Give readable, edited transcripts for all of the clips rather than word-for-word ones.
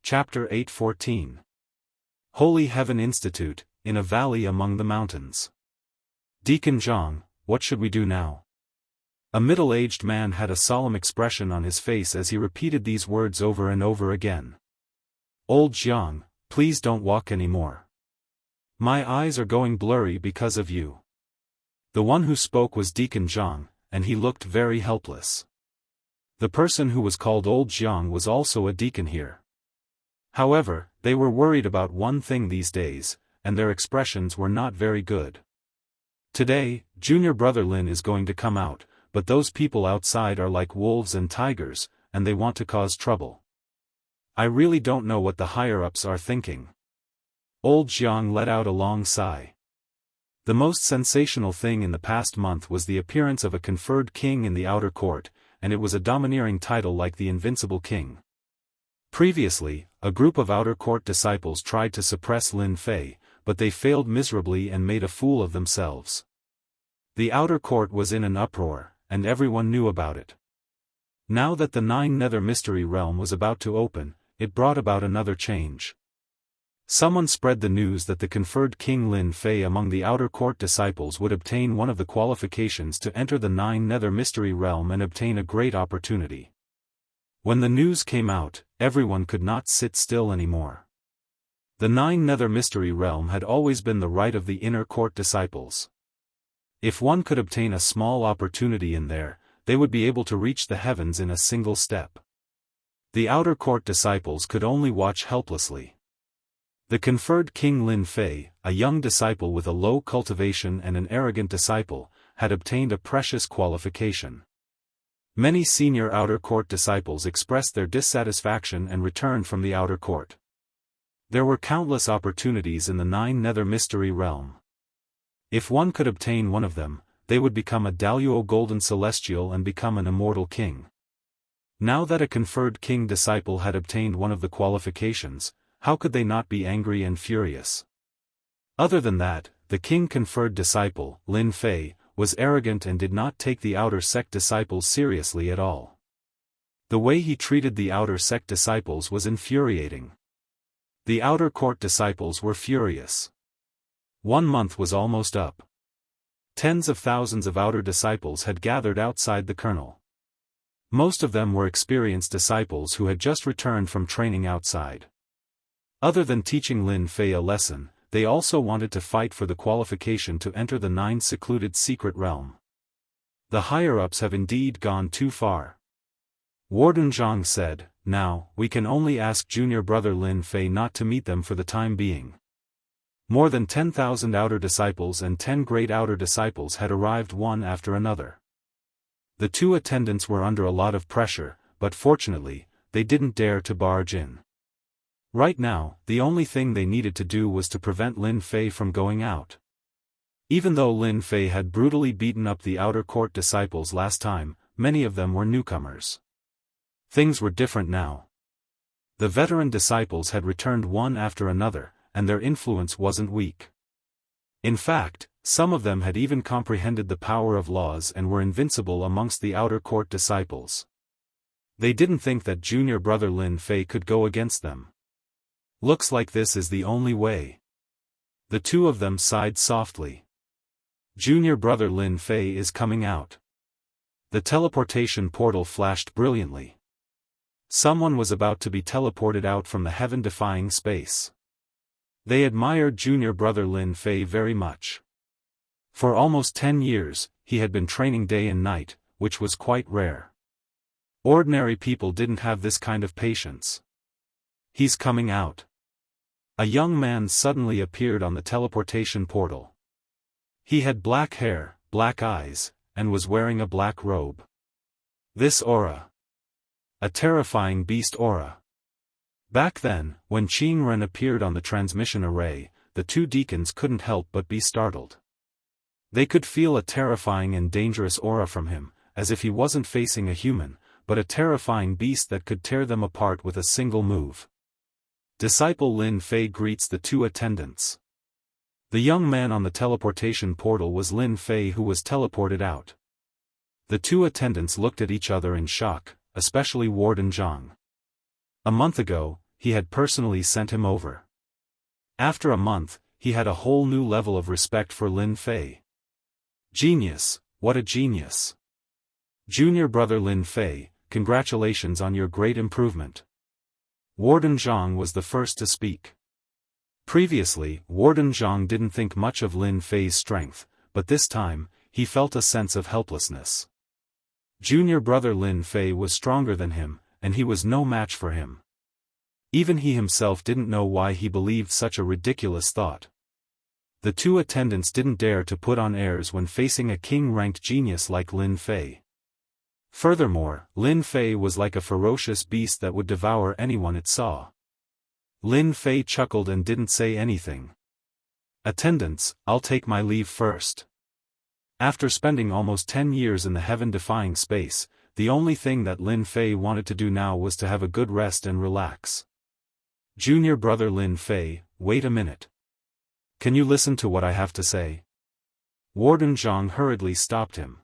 Chapter 8:14. Holy Heaven Institute, in a valley among the mountains. Deacon Zhang, what should we do now? A middle-aged man had a solemn expression on his face as he repeated these words over and over again. Old Jiang, please don't walk anymore. My eyes are going blurry because of you. The one who spoke was Deacon Zhang, and he looked very helpless. The person who was called Old Jiang was also a deacon here. However, they were worried about one thing these days, and their expressions were not very good. Today, junior brother Lin is going to come out, but those people outside are like wolves and tigers, and they want to cause trouble. I really don't know what the higher-ups are thinking. Old Jiang let out a long sigh. The most sensational thing in the past month was the appearance of a conferred king in the outer court, and it was a domineering title like the Invincible King. Previously, a group of outer court disciples tried to suppress Lin Fei, but they failed miserably and made a fool of themselves. The outer court was in an uproar, and everyone knew about it. Now that the Nine Nether Mystery Realm was about to open, it brought about another change. Someone spread the news that the conferred King Lin Fei among the outer court disciples would obtain one of the qualifications to enter the Nine Nether Mystery Realm and obtain a great opportunity. When the news came out, everyone could not sit still anymore. The Nine Nether Mystery Realm had always been the right of the inner court disciples. If one could obtain a small opportunity in there, they would be able to reach the heavens in a single step. The outer court disciples could only watch helplessly. The conferred King Lin Fei, a young disciple with a low cultivation and an arrogant disciple, had obtained a precious qualification. Many senior outer court disciples expressed their dissatisfaction and returned from the outer court. There were countless opportunities in the Nine Nether Mystery Realm. If one could obtain one of them, they would become a Daoist Golden Celestial and become an immortal king. Now that a conferred king disciple had obtained one of the qualifications, how could they not be angry and furious? Other than that, the king conferred disciple, Lin Fei, was arrogant and did not take the outer sect disciples seriously at all. The way he treated the outer sect disciples was infuriating. The outer court disciples were furious. 1 month was almost up. Tens of thousands of outer disciples had gathered outside the kernel. Most of them were experienced disciples who had just returned from training outside. Other than teaching Lin Fei a lesson, they also wanted to fight for the qualification to enter the Nine Secluded Secret Realm. The higher-ups have indeed gone too far. Warden Zhang said, now, we can only ask junior brother Lin Fei not to meet them for the time being. More than 10,000 outer disciples and 10 great outer disciples had arrived one after another. The two attendants were under a lot of pressure, but fortunately, they didn't dare to barge in. Right now, the only thing they needed to do was to prevent Lin Fei from going out. Even though Lin Fei had brutally beaten up the outer court disciples last time, many of them were newcomers. Things were different now. The veteran disciples had returned one after another, and their influence wasn't weak. In fact, some of them had even comprehended the power of laws and were invincible amongst the outer court disciples. They didn't think that junior brother Lin Fei could go against them. Looks like this is the only way. The two of them sighed softly. Junior brother Lin Fei is coming out. The teleportation portal flashed brilliantly. Someone was about to be teleported out from the heaven-defying space. They admired junior brother Lin Fei very much. For almost 10 years, he had been training day and night, which was quite rare. Ordinary people didn't have this kind of patience. He's coming out. A young man suddenly appeared on the teleportation portal. He had black hair, black eyes, and was wearing a black robe. This aura. A terrifying beast aura. Back then, when Qing Ren appeared on the transmission array, the two deacons couldn't help but be startled. They could feel a terrifying and dangerous aura from him, as if he wasn't facing a human, but a terrifying beast that could tear them apart with a single move. Disciple Lin Fei greets the two attendants. The young man on the teleportation portal was Lin Fei, who was teleported out. The two attendants looked at each other in shock, especially Warden Zhang. A month ago, he had personally sent him over. After a month, he had a whole new level of respect for Lin Fei. Genius, what a genius! Junior brother Lin Fei, congratulations on your great improvement. Warden Zhang was the first to speak. Previously, Warden Zhang didn't think much of Lin Fei's strength, but this time, he felt a sense of helplessness. Junior brother Lin Fei was stronger than him, and he was no match for him. Even he himself didn't know why he believed such a ridiculous thought. The two attendants didn't dare to put on airs when facing a king-ranked genius like Lin Fei. Furthermore, Lin Fei was like a ferocious beast that would devour anyone it saw. Lin Fei chuckled and didn't say anything. Attendants, I'll take my leave first. After spending almost 10 years in the heaven-defying space, the only thing that Lin Fei wanted to do now was to have a good rest and relax. Junior brother Lin Fei, wait a minute. Can you listen to what I have to say? Warden Zhang hurriedly stopped him.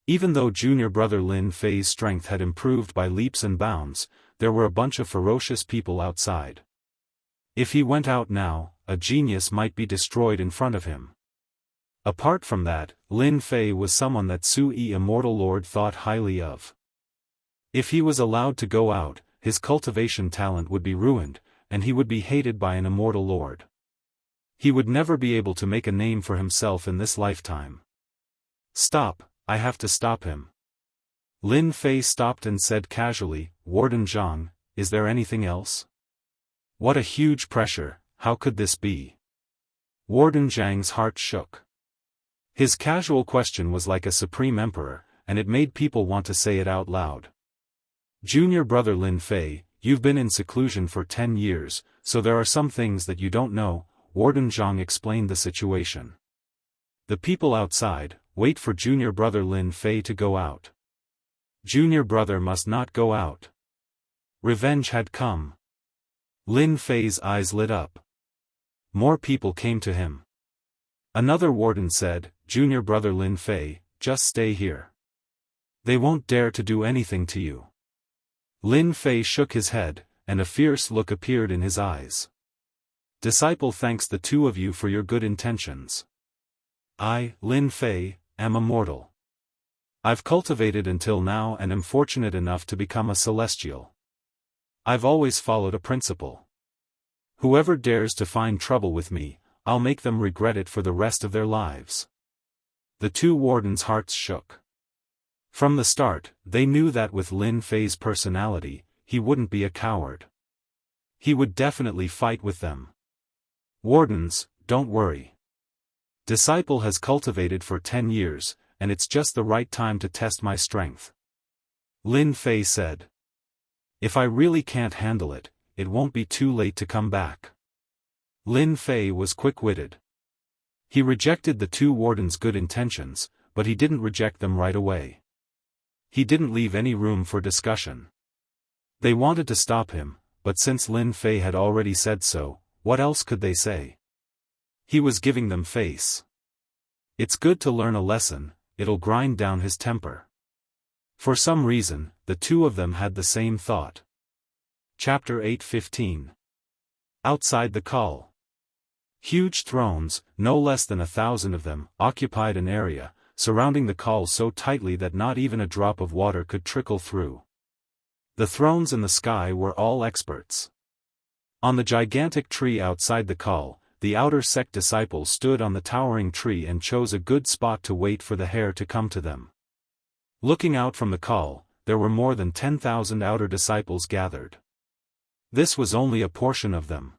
Even though junior brother Lin Fei's strength had improved by leaps and bounds, there were a bunch of ferocious people outside. If he went out now, a genius might be destroyed in front of him. Apart from that, Lin Fei was someone that Sui Immortal Lord thought highly of. If he was allowed to go out, his cultivation talent would be ruined, and he would be hated by an Immortal Lord. He would never be able to make a name for himself in this lifetime. Stop, I have to stop him. Lin Fei stopped and said casually, Warden Zhang, is there anything else? What a huge pressure, how could this be? Warden Zhang's heart shook. His casual question was like a supreme emperor, and it made people want to say it out loud. Junior brother Lin Fei, you've been in seclusion for 10 years, so there are some things that you don't know, Warden Zhang explained the situation. The people outside, wait for junior brother Lin Fei to go out. Junior brother must not go out. Revenge had come. Lin Fei's eyes lit up. More people came to him. Another warden said, Junior brother Lin Fei, just stay here. They won't dare to do anything to you. Lin Fei shook his head, and a fierce look appeared in his eyes. Disciple thanks the two of you for your good intentions. I, Lin Fei, am immortal. I've cultivated until now and am fortunate enough to become a celestial. I've always followed a principle. Whoever dares to find trouble with me, I'll make them regret it for the rest of their lives. The two wardens' hearts shook. From the start, they knew that with Lin Fei's personality, he wouldn't be a coward. He would definitely fight with them. Wardens, don't worry. Disciple has cultivated for 10 years, and it's just the right time to test my strength. Lin Fei said. If I really can't handle it, it won't be too late to come back. Lin Fei was quick-witted. He rejected the two wardens' good intentions, but he didn't reject them right away. He didn't leave any room for discussion. They wanted to stop him, but since Lin Fei had already said so, what else could they say? He was giving them face. It's good to learn a lesson, it'll grind down his temper. For some reason, the two of them had the same thought. Chapter 8:15. Outside the call. Huge thrones, no less than 1,000 of them, occupied an area, surrounding the call so tightly that not even a drop of water could trickle through. The thrones in the sky were all experts. On the gigantic tree outside the call, the outer sect disciples stood on the towering tree and chose a good spot to wait for the heir to come to them. Looking out from the call, there were more than 10,000 outer disciples gathered. This was only a portion of them.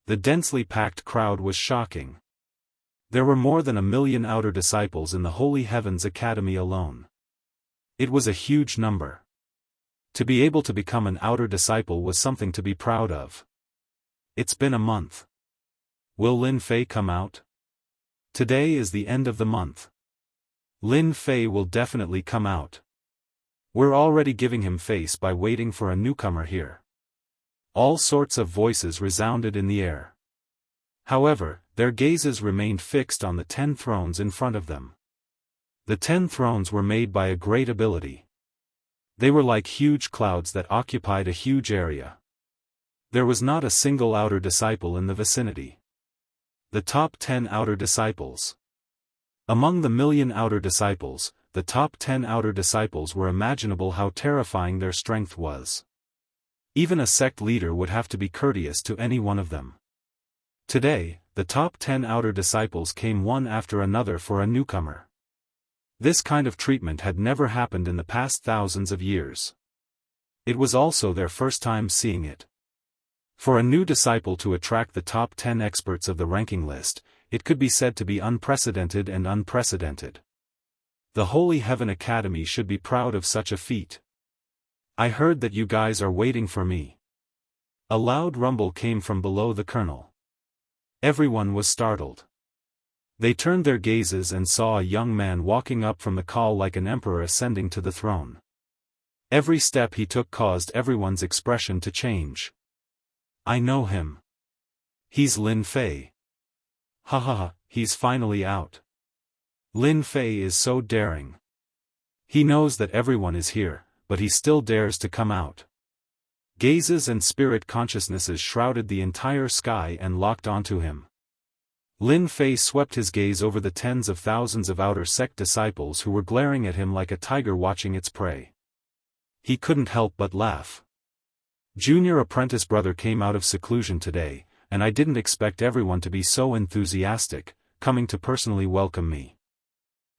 The densely packed crowd was shocking. There were more than 1 million outer disciples in the Holy Heavens Academy alone. It was a huge number. To be able to become an outer disciple was something to be proud of. It's been a month. Will Lin Fei come out? Today is the end of the month. Lin Fei will definitely come out. We're already giving him face by waiting for a newcomer here. All sorts of voices resounded in the air. However, their gazes remained fixed on the 10 thrones in front of them. The 10 thrones were made by a great ability. They were like huge clouds that occupied a huge area. There was not a single outer disciple in the vicinity. The top 10 outer disciples. Among the million outer disciples, the top 10 outer disciples were imaginable how terrifying their strength was. Even a sect leader would have to be courteous to any one of them. Today, the top 10 outer disciples came one after another for a newcomer. This kind of treatment had never happened in the past thousands of years. It was also their first time seeing it. For a new disciple to attract the top 10 experts of the ranking list, it could be said to be unprecedented and unprecedented. The Holy Heaven Academy should be proud of such a feat. I heard that you guys are waiting for me. A loud rumble came from below the colonel. Everyone was startled. They turned their gazes and saw a young man walking up from the call like an emperor ascending to the throne. Every step he took caused everyone's expression to change. I know him. He's Lin Fei. Ha ha ha, he's finally out. Lin Fei is so daring. He knows that everyone is here, but he still dares to come out. Gazes and spirit consciousnesses shrouded the entire sky and locked onto him. Lin Fei swept his gaze over the tens of thousands of outer sect disciples who were glaring at him like a tiger watching its prey. He couldn't help but laugh. Junior apprentice brother came out of seclusion today, and I didn't expect everyone to be so enthusiastic, coming to personally welcome me.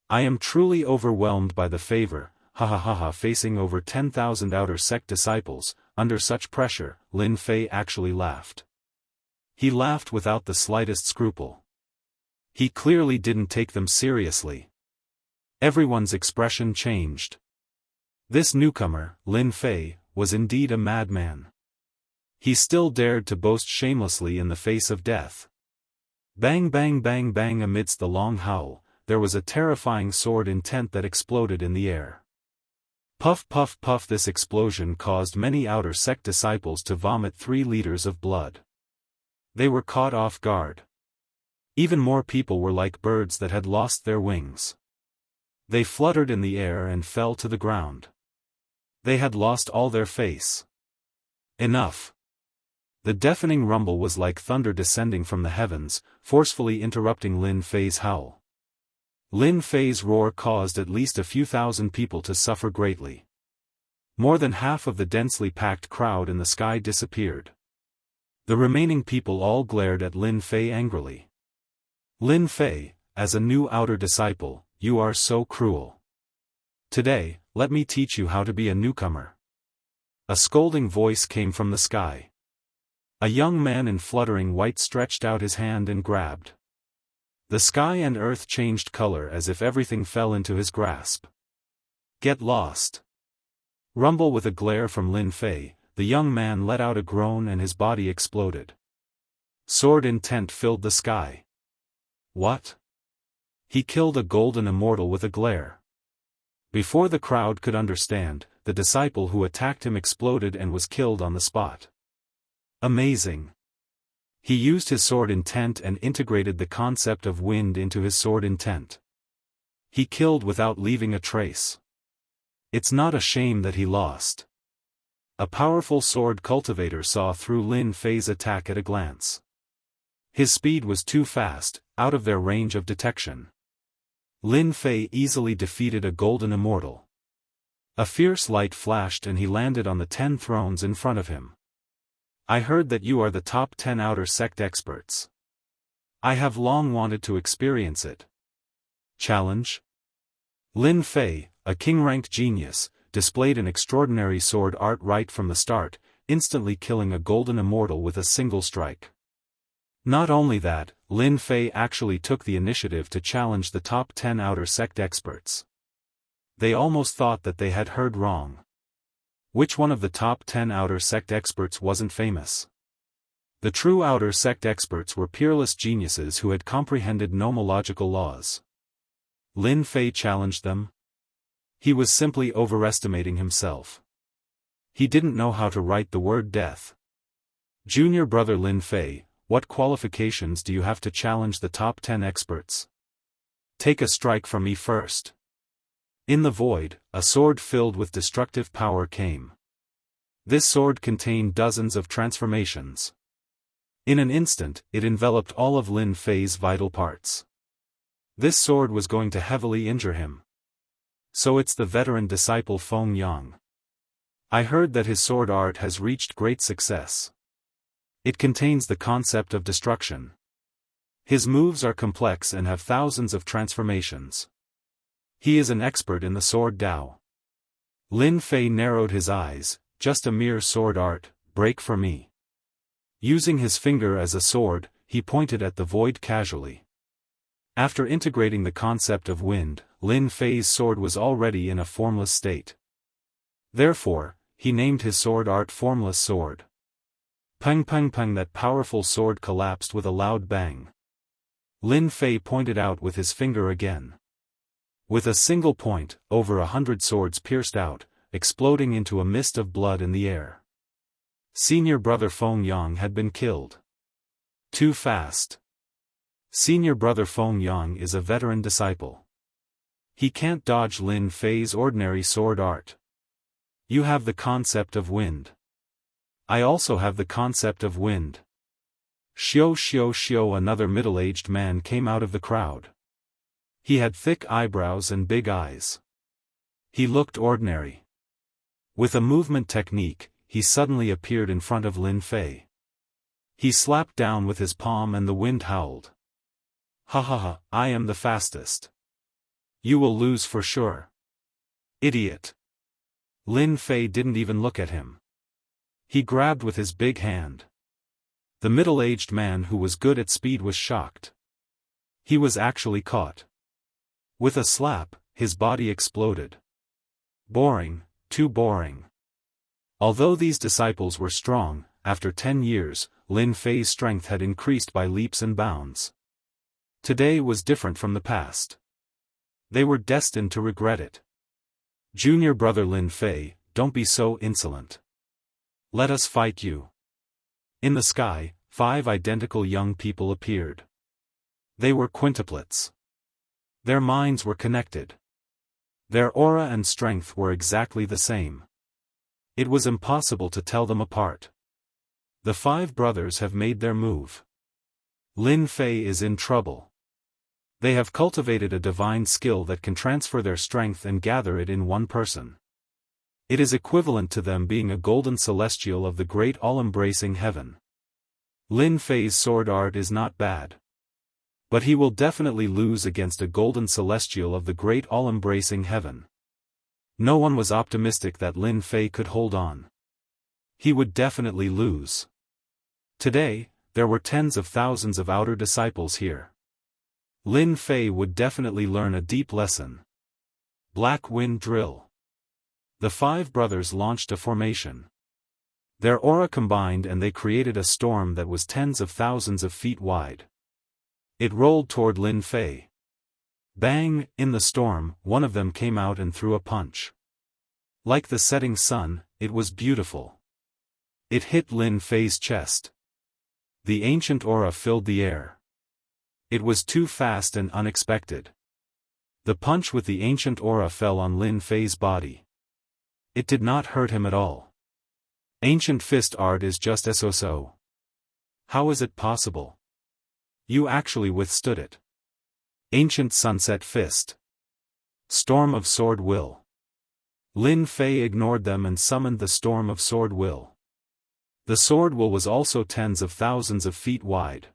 I am truly overwhelmed by the favor, ha ha ha ha. Facing over 10,000 outer sect disciples, under such pressure, Lin Fei actually laughed. He laughed without the slightest scruple. He clearly didn't take them seriously. Everyone's expression changed. This newcomer, Lin Fei, was indeed a madman. He still dared to boast shamelessly in the face of death. Bang bang bang bang. Amidst the long howl, there was a terrifying sword intent that exploded in the air. Puff puff puff. This explosion caused many outer sect disciples to vomit 3 liters of blood. They were caught off guard. Even more people were like birds that had lost their wings. They fluttered in the air and fell to the ground. They had lost all their face. Enough. The deafening rumble was like thunder descending from the heavens, forcefully interrupting Lin Fei's howl. Lin Fei's roar caused at least a few thousand people to suffer greatly. More than half of the densely packed crowd in the sky disappeared. The remaining people all glared at Lin Fei angrily. Lin Fei, as a new outer disciple, you are so cruel. Today, let me teach you how to be a newcomer. A scolding voice came from the sky. A young man in fluttering white stretched out his hand and grabbed. The sky and earth changed color as if everything fell into his grasp. Get lost. Rumble. With a glare from Lin Fei, the young man let out a groan and his body exploded. Sword intent filled the sky. What? He killed a golden immortal with a glare. Before the crowd could understand, the disciple who attacked him exploded and was killed on the spot. Amazing. He used his sword intent and integrated the concept of wind into his sword intent. He killed without leaving a trace. It's not a shame that he lost. A powerful sword cultivator saw through Lin Fei's attack at a glance. His speed was too fast, out of their range of detection. Lin Fei easily defeated a golden immortal. A fierce light flashed and he landed on the 10 thrones in front of him. I heard that you are the top 10 outer sect experts. I have long wanted to experience it. Challenge? Lin Fei, a king-ranked genius, displayed an extraordinary sword art right from the start, instantly killing a golden immortal with a single strike. Not only that, Lin Fei actually took the initiative to challenge the top 10 outer sect experts. They almost thought that they had heard wrong. Which one of the top 10 outer sect experts wasn't famous? The true outer sect experts were peerless geniuses who had comprehended nomological laws. Lin Fei challenged them? He was simply overestimating himself. He didn't know how to write the word death. Junior brother Lin Fei, what qualifications do you have to challenge the top 10 experts? Take a strike from me first. In the void, a sword filled with destructive power came. This sword contained dozens of transformations. In an instant, it enveloped all of Lin Fei's vital parts. This sword was going to heavily injure him. So it's the veteran disciple Feng Yang. I heard that his sword art has reached great success. It contains the concept of destruction. His moves are complex and have thousands of transformations. He is an expert in the sword Dao. Lin Fei narrowed his eyes. Just a mere sword art, break for me. Using his finger as a sword, he pointed at the void casually. After integrating the concept of wind, Lin Fei's sword was already in a formless state. Therefore, he named his sword art Formless Sword. Peng peng peng, that powerful sword collapsed with a loud bang. Lin Fei pointed out with his finger again. With a single point, over 100 swords pierced out, exploding into a mist of blood in the air. Senior brother Feng Yang had been killed. Too fast. Senior brother Feng Yang is a veteran disciple. He can't dodge Lin Fei's ordinary sword art. You have the concept of wind. I also have the concept of wind. Xiao xiao xiao, another middle-aged man came out of the crowd. He had thick eyebrows and big eyes. He looked ordinary. With a movement technique, he suddenly appeared in front of Lin Fei. He slapped down with his palm and the wind howled. Ha ha ha, I am the fastest. You will lose for sure. Idiot. Lin Fei didn't even look at him. He grabbed with his big hand. The middle-aged man who was good at speed was shocked. He was actually caught. With a slap, his body exploded. Boring. Too boring. Although these disciples were strong, after 10 years, Lin Fei's strength had increased by leaps and bounds. Today was different from the past. They were destined to regret it. Junior brother Lin Fei, don't be so insolent. Let us fight you. In the sky, 5 identical young people appeared. They were quintuplets. Their minds were connected. Their aura and strength were exactly the same. It was impossible to tell them apart. The 5 brothers have made their move. Lin Fei is in trouble. They have cultivated a divine skill that can transfer their strength and gather it in one person. It is equivalent to them being a golden celestial of the great all-embracing heaven. Lin Fei's sword art is not bad. But he will definitely lose against a golden celestial of the great all-embracing heaven. No one was optimistic that Lin Fei could hold on. He would definitely lose. Today, there were tens of thousands of outer disciples here. Lin Fei would definitely learn a deep lesson. Black Wind Drill. The 5 brothers launched a formation. Their aura combined and they created a storm that was tens of thousands of feet wide. It rolled toward Lin Fei. Bang! In the storm, one of them came out and threw a punch. Like the setting sun, it was beautiful. It hit Lin Fei's chest. The ancient aura filled the air. It was too fast and unexpected. The punch with the ancient aura fell on Lin Fei's body. It did not hurt him at all. Ancient fist art is just so. How is it possible? You actually withstood it. Ancient Sunset Fist. Storm of Sword Will. Lin Fei ignored them and summoned the Storm of Sword Will. The Sword Will was also tens of thousands of feet wide.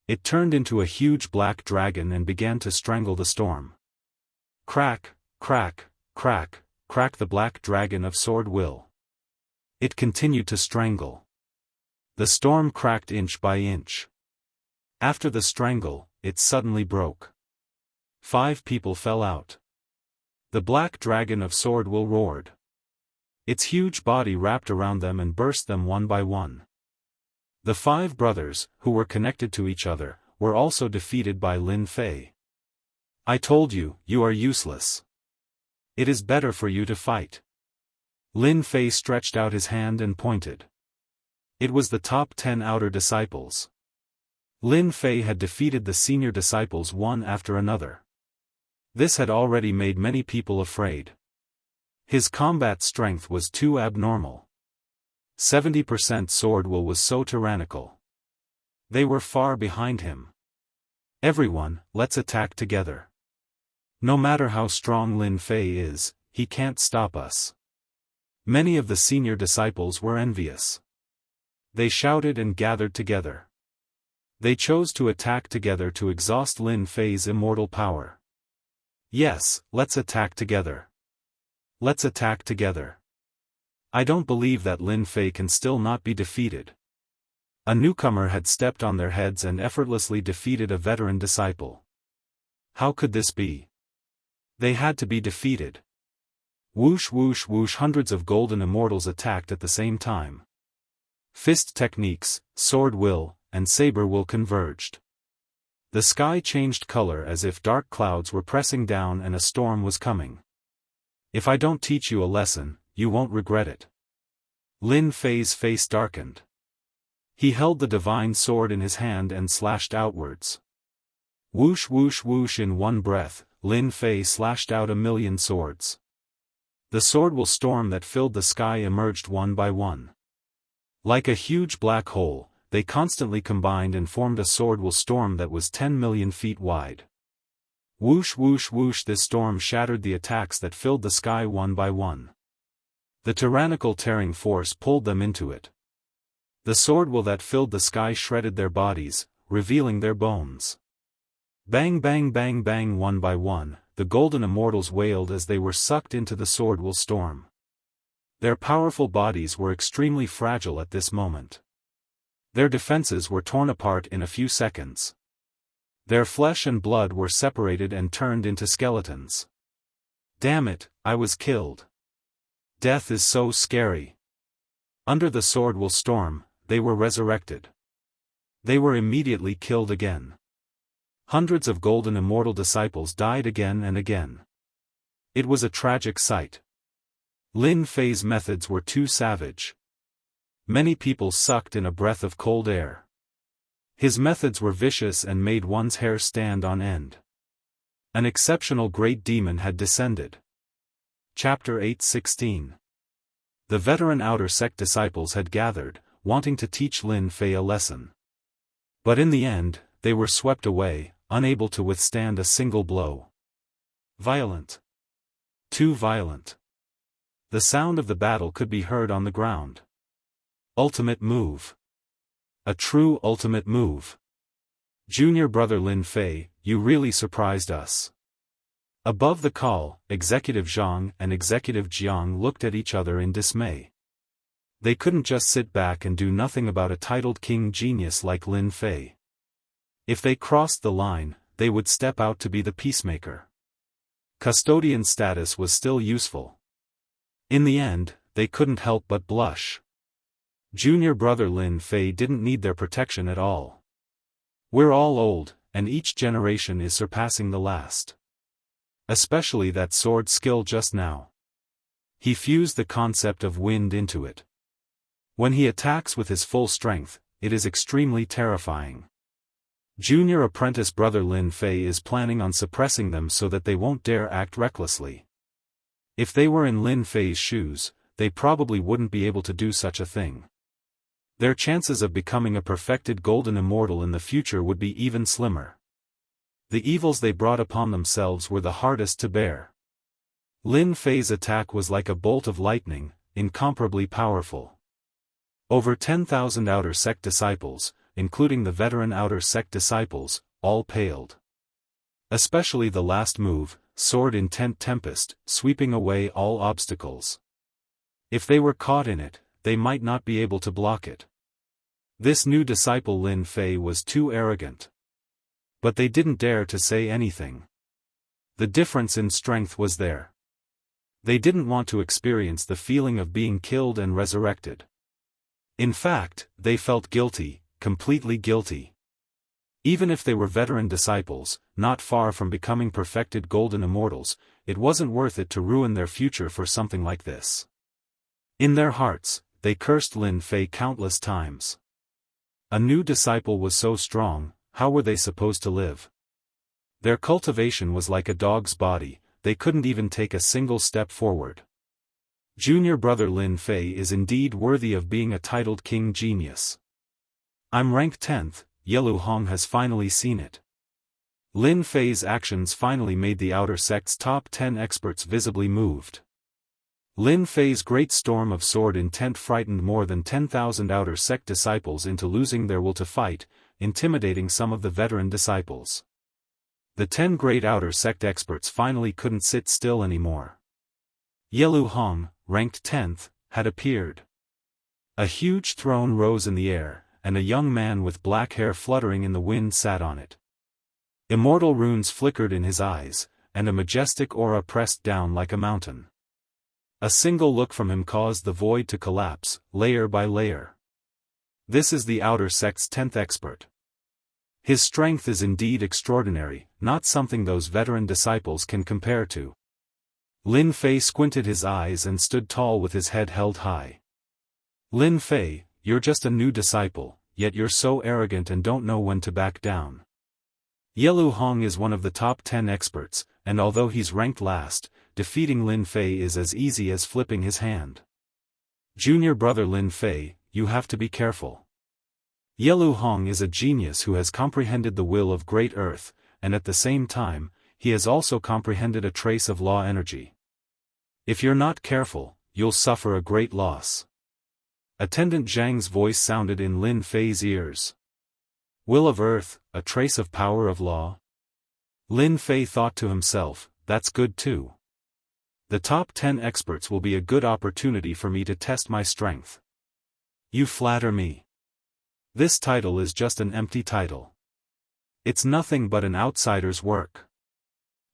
It turned into a huge black dragon and began to strangle the storm. Crack, crack, crack, crack, the black dragon of Sword Will. It continued to strangle. The storm cracked inch by inch. After the strangle, it suddenly broke. 5 people fell out. The black dragon of Sword Will roared. Its huge body wrapped around them and burst them one by one. The 5 brothers, who were connected to each other, were also defeated by Lin Fei. I told you, you are useless. It is better for you to fight. Lin Fei stretched out his hand and pointed. It was the top 10 outer disciples. Lin Fei had defeated the senior disciples one after another. This had already made many people afraid. His combat strength was too abnormal. 70% SwordWill was so tyrannical. They were far behind him. Everyone, let's attack together. No matter how strong Lin Fei is, he can't stop us. Many of the senior disciples were envious. They shouted and gathered together. They chose to attack together to exhaust Lin Fei's immortal power. Yes, let's attack together. Let's attack together. I don't believe that Lin Fei can still not be defeated. A newcomer had stepped on their heads and effortlessly defeated a veteran disciple. How could this be? They had to be defeated. Whoosh whoosh whoosh, hundreds of golden immortals attacked at the same time. Fist techniques, sword will, and saber will converged. The sky changed color as if dark clouds were pressing down and a storm was coming. If I don't teach you a lesson, you won't regret it. Lin Fei's face darkened. He held the divine sword in his hand and slashed outwards. Whoosh whoosh whoosh, in one breath, Lin Fei slashed out 1,000,000 swords. The swordwill storm that filled the sky emerged one by one. Like a huge black hole, they constantly combined and formed a swordwill storm that was 10 million feet wide. Whoosh whoosh whoosh, this storm shattered the attacks that filled the sky one by one. The tyrannical tearing force pulled them into it. The swordwill that filled the sky shredded their bodies, revealing their bones. Bang bang bang bang, one by one, the golden immortals wailed as they were sucked into the swordwill storm. Their powerful bodies were extremely fragile at this moment. Their defenses were torn apart in a few seconds. Their flesh and blood were separated and turned into skeletons. Damn it, I was killed. Death is so scary. Under the swordwill storm, they were resurrected. They were immediately killed again. Hundreds of golden immortal disciples died again and again. It was a tragic sight. Lin Fei's methods were too savage. Many people sucked in a breath of cold air. His methods were vicious and made one's hair stand on end. An exceptional great demon had descended. Chapter 8:16. The veteran outer sect disciples had gathered, wanting to teach Lin Fei a lesson. But in the end, they were swept away, unable to withstand a single blow. Violent. Too violent. The sound of the battle could be heard on the ground. Ultimate move. A true ultimate move. Junior brother Lin Fei, you really surprised us. Above the call, Executive Zhang and Executive Jiang looked at each other in dismay. They couldn't just sit back and do nothing about a titled king genius like Lin Fei. If they crossed the line, they would step out to be the peacemaker. Custodian status was still useful. In the end, they couldn't help but blush. Junior brother Lin Fei didn't need their protection at all. We're all old, and each generation is surpassing the last. Especially that sword skill just now. He fused the concept of wind into it. When he attacks with his full strength, it is extremely terrifying. Junior apprentice brother Lin Fei is planning on suppressing them so that they won't dare act recklessly. If they were in Lin Fei's shoes, they probably wouldn't be able to do such a thing. Their chances of becoming a perfected golden immortal in the future would be even slimmer. The evils they brought upon themselves were the hardest to bear. Lin Fei's attack was like a bolt of lightning, incomparably powerful. Over 10,000 outer sect disciples, including the veteran outer sect disciples, all paled. Especially the last move, Sword Intent Tempest, sweeping away all obstacles. If they were caught in it, they might not be able to block it. This new disciple Lin Fei was too arrogant. But they didn't dare to say anything. The difference in strength was there. They didn't want to experience the feeling of being killed and resurrected. In fact, they felt guilty, completely guilty. Even if they were veteran disciples, not far from becoming perfected golden immortals, it wasn't worth it to ruin their future for something like this. In their hearts, they cursed Lin Fei countless times. A new disciple was so strong, how were they supposed to live? Their cultivation was like a dog's body, they couldn't even take a single step forward. Junior brother Lin Fei is indeed worthy of being a titled king genius. I'm ranked 10th, Yelu Hong has finally seen it. Lin Fei's actions finally made the outer sect's top 10 experts visibly moved. Lin Fei's great storm of sword intent frightened more than 10,000 outer sect disciples into losing their will to fight, intimidating some of the veteran disciples. The 10 great outer sect experts finally couldn't sit still anymore. Yelu Hong, ranked 10th, had appeared. A huge throne rose in the air, and a young man with black hair fluttering in the wind sat on it. Immortal runes flickered in his eyes, and a majestic aura pressed down like a mountain. A single look from him caused the void to collapse, layer by layer. This is the outer sect's 10th expert. His strength is indeed extraordinary, not something those veteran disciples can compare to. Lin Fei squinted his eyes and stood tall with his head held high. Lin Fei, you're just a new disciple, yet you're so arrogant and don't know when to back down. Yelu Hong is one of the top 10 experts, and although he's ranked last, defeating Lin Fei is as easy as flipping his hand. Junior brother Lin Fei, you have to be careful. Yelu Hong is a genius who has comprehended the will of Great Earth, and at the same time, he has also comprehended a trace of law energy. If you're not careful, you'll suffer a great loss. Attendant Zhang's voice sounded in Lin Fei's ears. Will of Earth, a trace of power of law? Lin Fei thought to himself, that's good too. The top 10 experts will be a good opportunity for me to test my strength. You flatter me. This title is just an empty title. It's nothing but an outsider's work.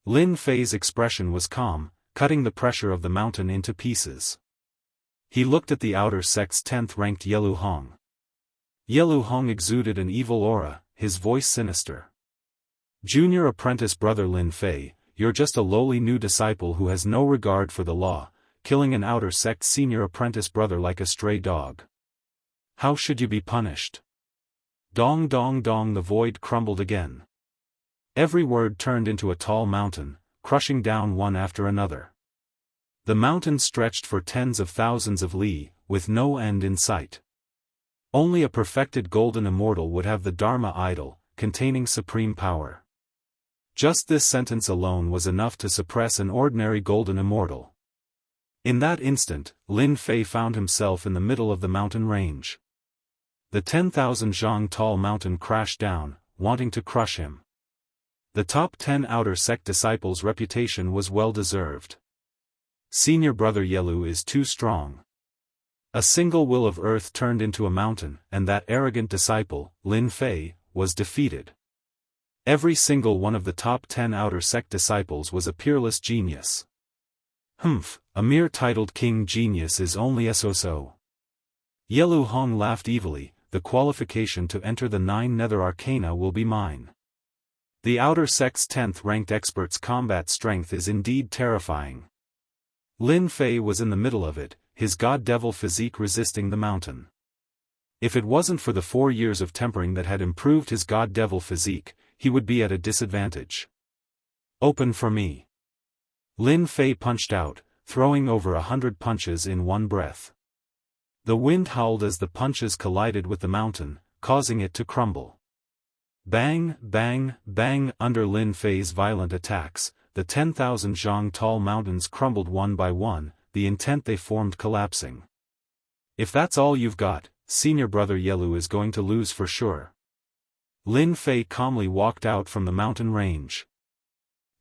Lin Fei's expression was calm, cutting the pressure of the mountain into pieces. He looked at the outer sect's 10th ranked Yelu Hong. Yelu Hong exuded an evil aura, his voice sinister. Junior apprentice brother Lin Fei, you're just a lowly new disciple who has no regard for the law, killing an outer sect senior apprentice brother like a stray dog. How should you be punished? Dong dong dong, the void crumbled again. Every word turned into a tall mountain, crushing down one after another. The mountain stretched for tens of thousands of li, with no end in sight. Only a perfected golden immortal would have the Dharma idol, containing supreme power. Just this sentence alone was enough to suppress an ordinary golden immortal. In that instant, Lin Fei found himself in the middle of the mountain range. The 10,000 zhang tall mountain crashed down, wanting to crush him. The top 10 outer sect disciples' reputation was well deserved. Senior brother Yelu is too strong. A single will of earth turned into a mountain, and that arrogant disciple, Lin Fei, was defeated. Every single one of the top 10 outer sect disciples was a peerless genius. A mere titled king genius is only a so-so. Yelu Hong laughed evilly, the qualification to enter the 9 nether arcana will be mine. The outer sect's 10th ranked expert's combat strength is indeed terrifying. Lin Fei was in the middle of it, his god-devil physique resisting the mountain. If it wasn't for the 4 years of tempering that had improved his god-devil physique, he would be at a disadvantage. Open for me. Lin Fei punched out, throwing over 100 punches in one breath. The wind howled as the punches collided with the mountain, causing it to crumble. Bang, bang, bang. Under Lin Fei's violent attacks, the 10,000 zhang tall mountains crumbled one by one, the intent they formed collapsing. If that's all you've got, senior brother Yelu is going to lose for sure. Lin Fei calmly walked out from the mountain range.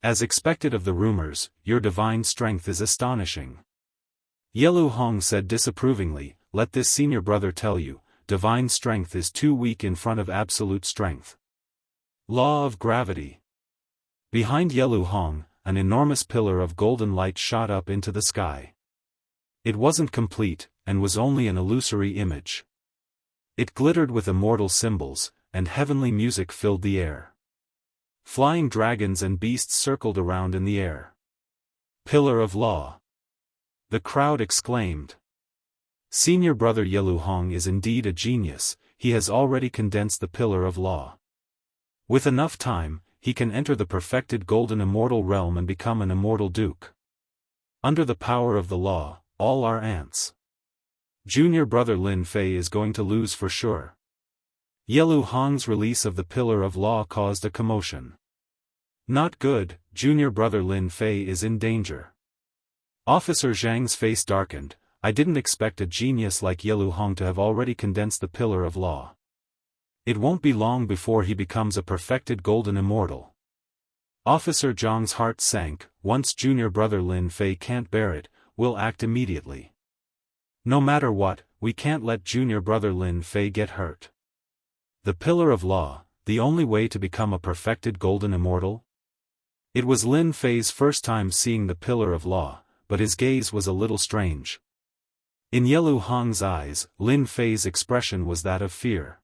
As expected of the rumors, your divine strength is astonishing. Yelu Hong said disapprovingly, let this senior brother tell you, divine strength is too weak in front of absolute strength. Law of gravity. Behind Yelu Hong, an enormous pillar of golden light shot up into the sky. It wasn't complete, and was only an illusory image. It glittered with immortal symbols, and heavenly music filled the air. Flying dragons and beasts circled around in the air. Pillar of Law. The crowd exclaimed. Senior brother Yelu Hong is indeed a genius, he has already condensed the Pillar of Law. With enough time, he can enter the perfected golden immortal realm and become an immortal duke. Under the power of the law, all our ants. Junior brother Lin Fei is going to lose for sure. Yelu Hong's release of the Pillar of Law caused a commotion. Not good, junior brother Lin Fei is in danger. Officer Zhang's face darkened. I didn't expect a genius like Yelu Hong to have already condensed the Pillar of Law. It won't be long before he becomes a perfected golden immortal. Officer Zhang's heart sank. Once junior brother Lin Fei can't bear it, we'll act immediately. No matter what, we can't let junior brother Lin Fei get hurt. The Pillar of Law, the only way to become a perfected golden immortal? It was Lin Fei's first time seeing the Pillar of Law, but his gaze was a little strange. In Yelu Hong's eyes, Lin Fei's expression was that of fear.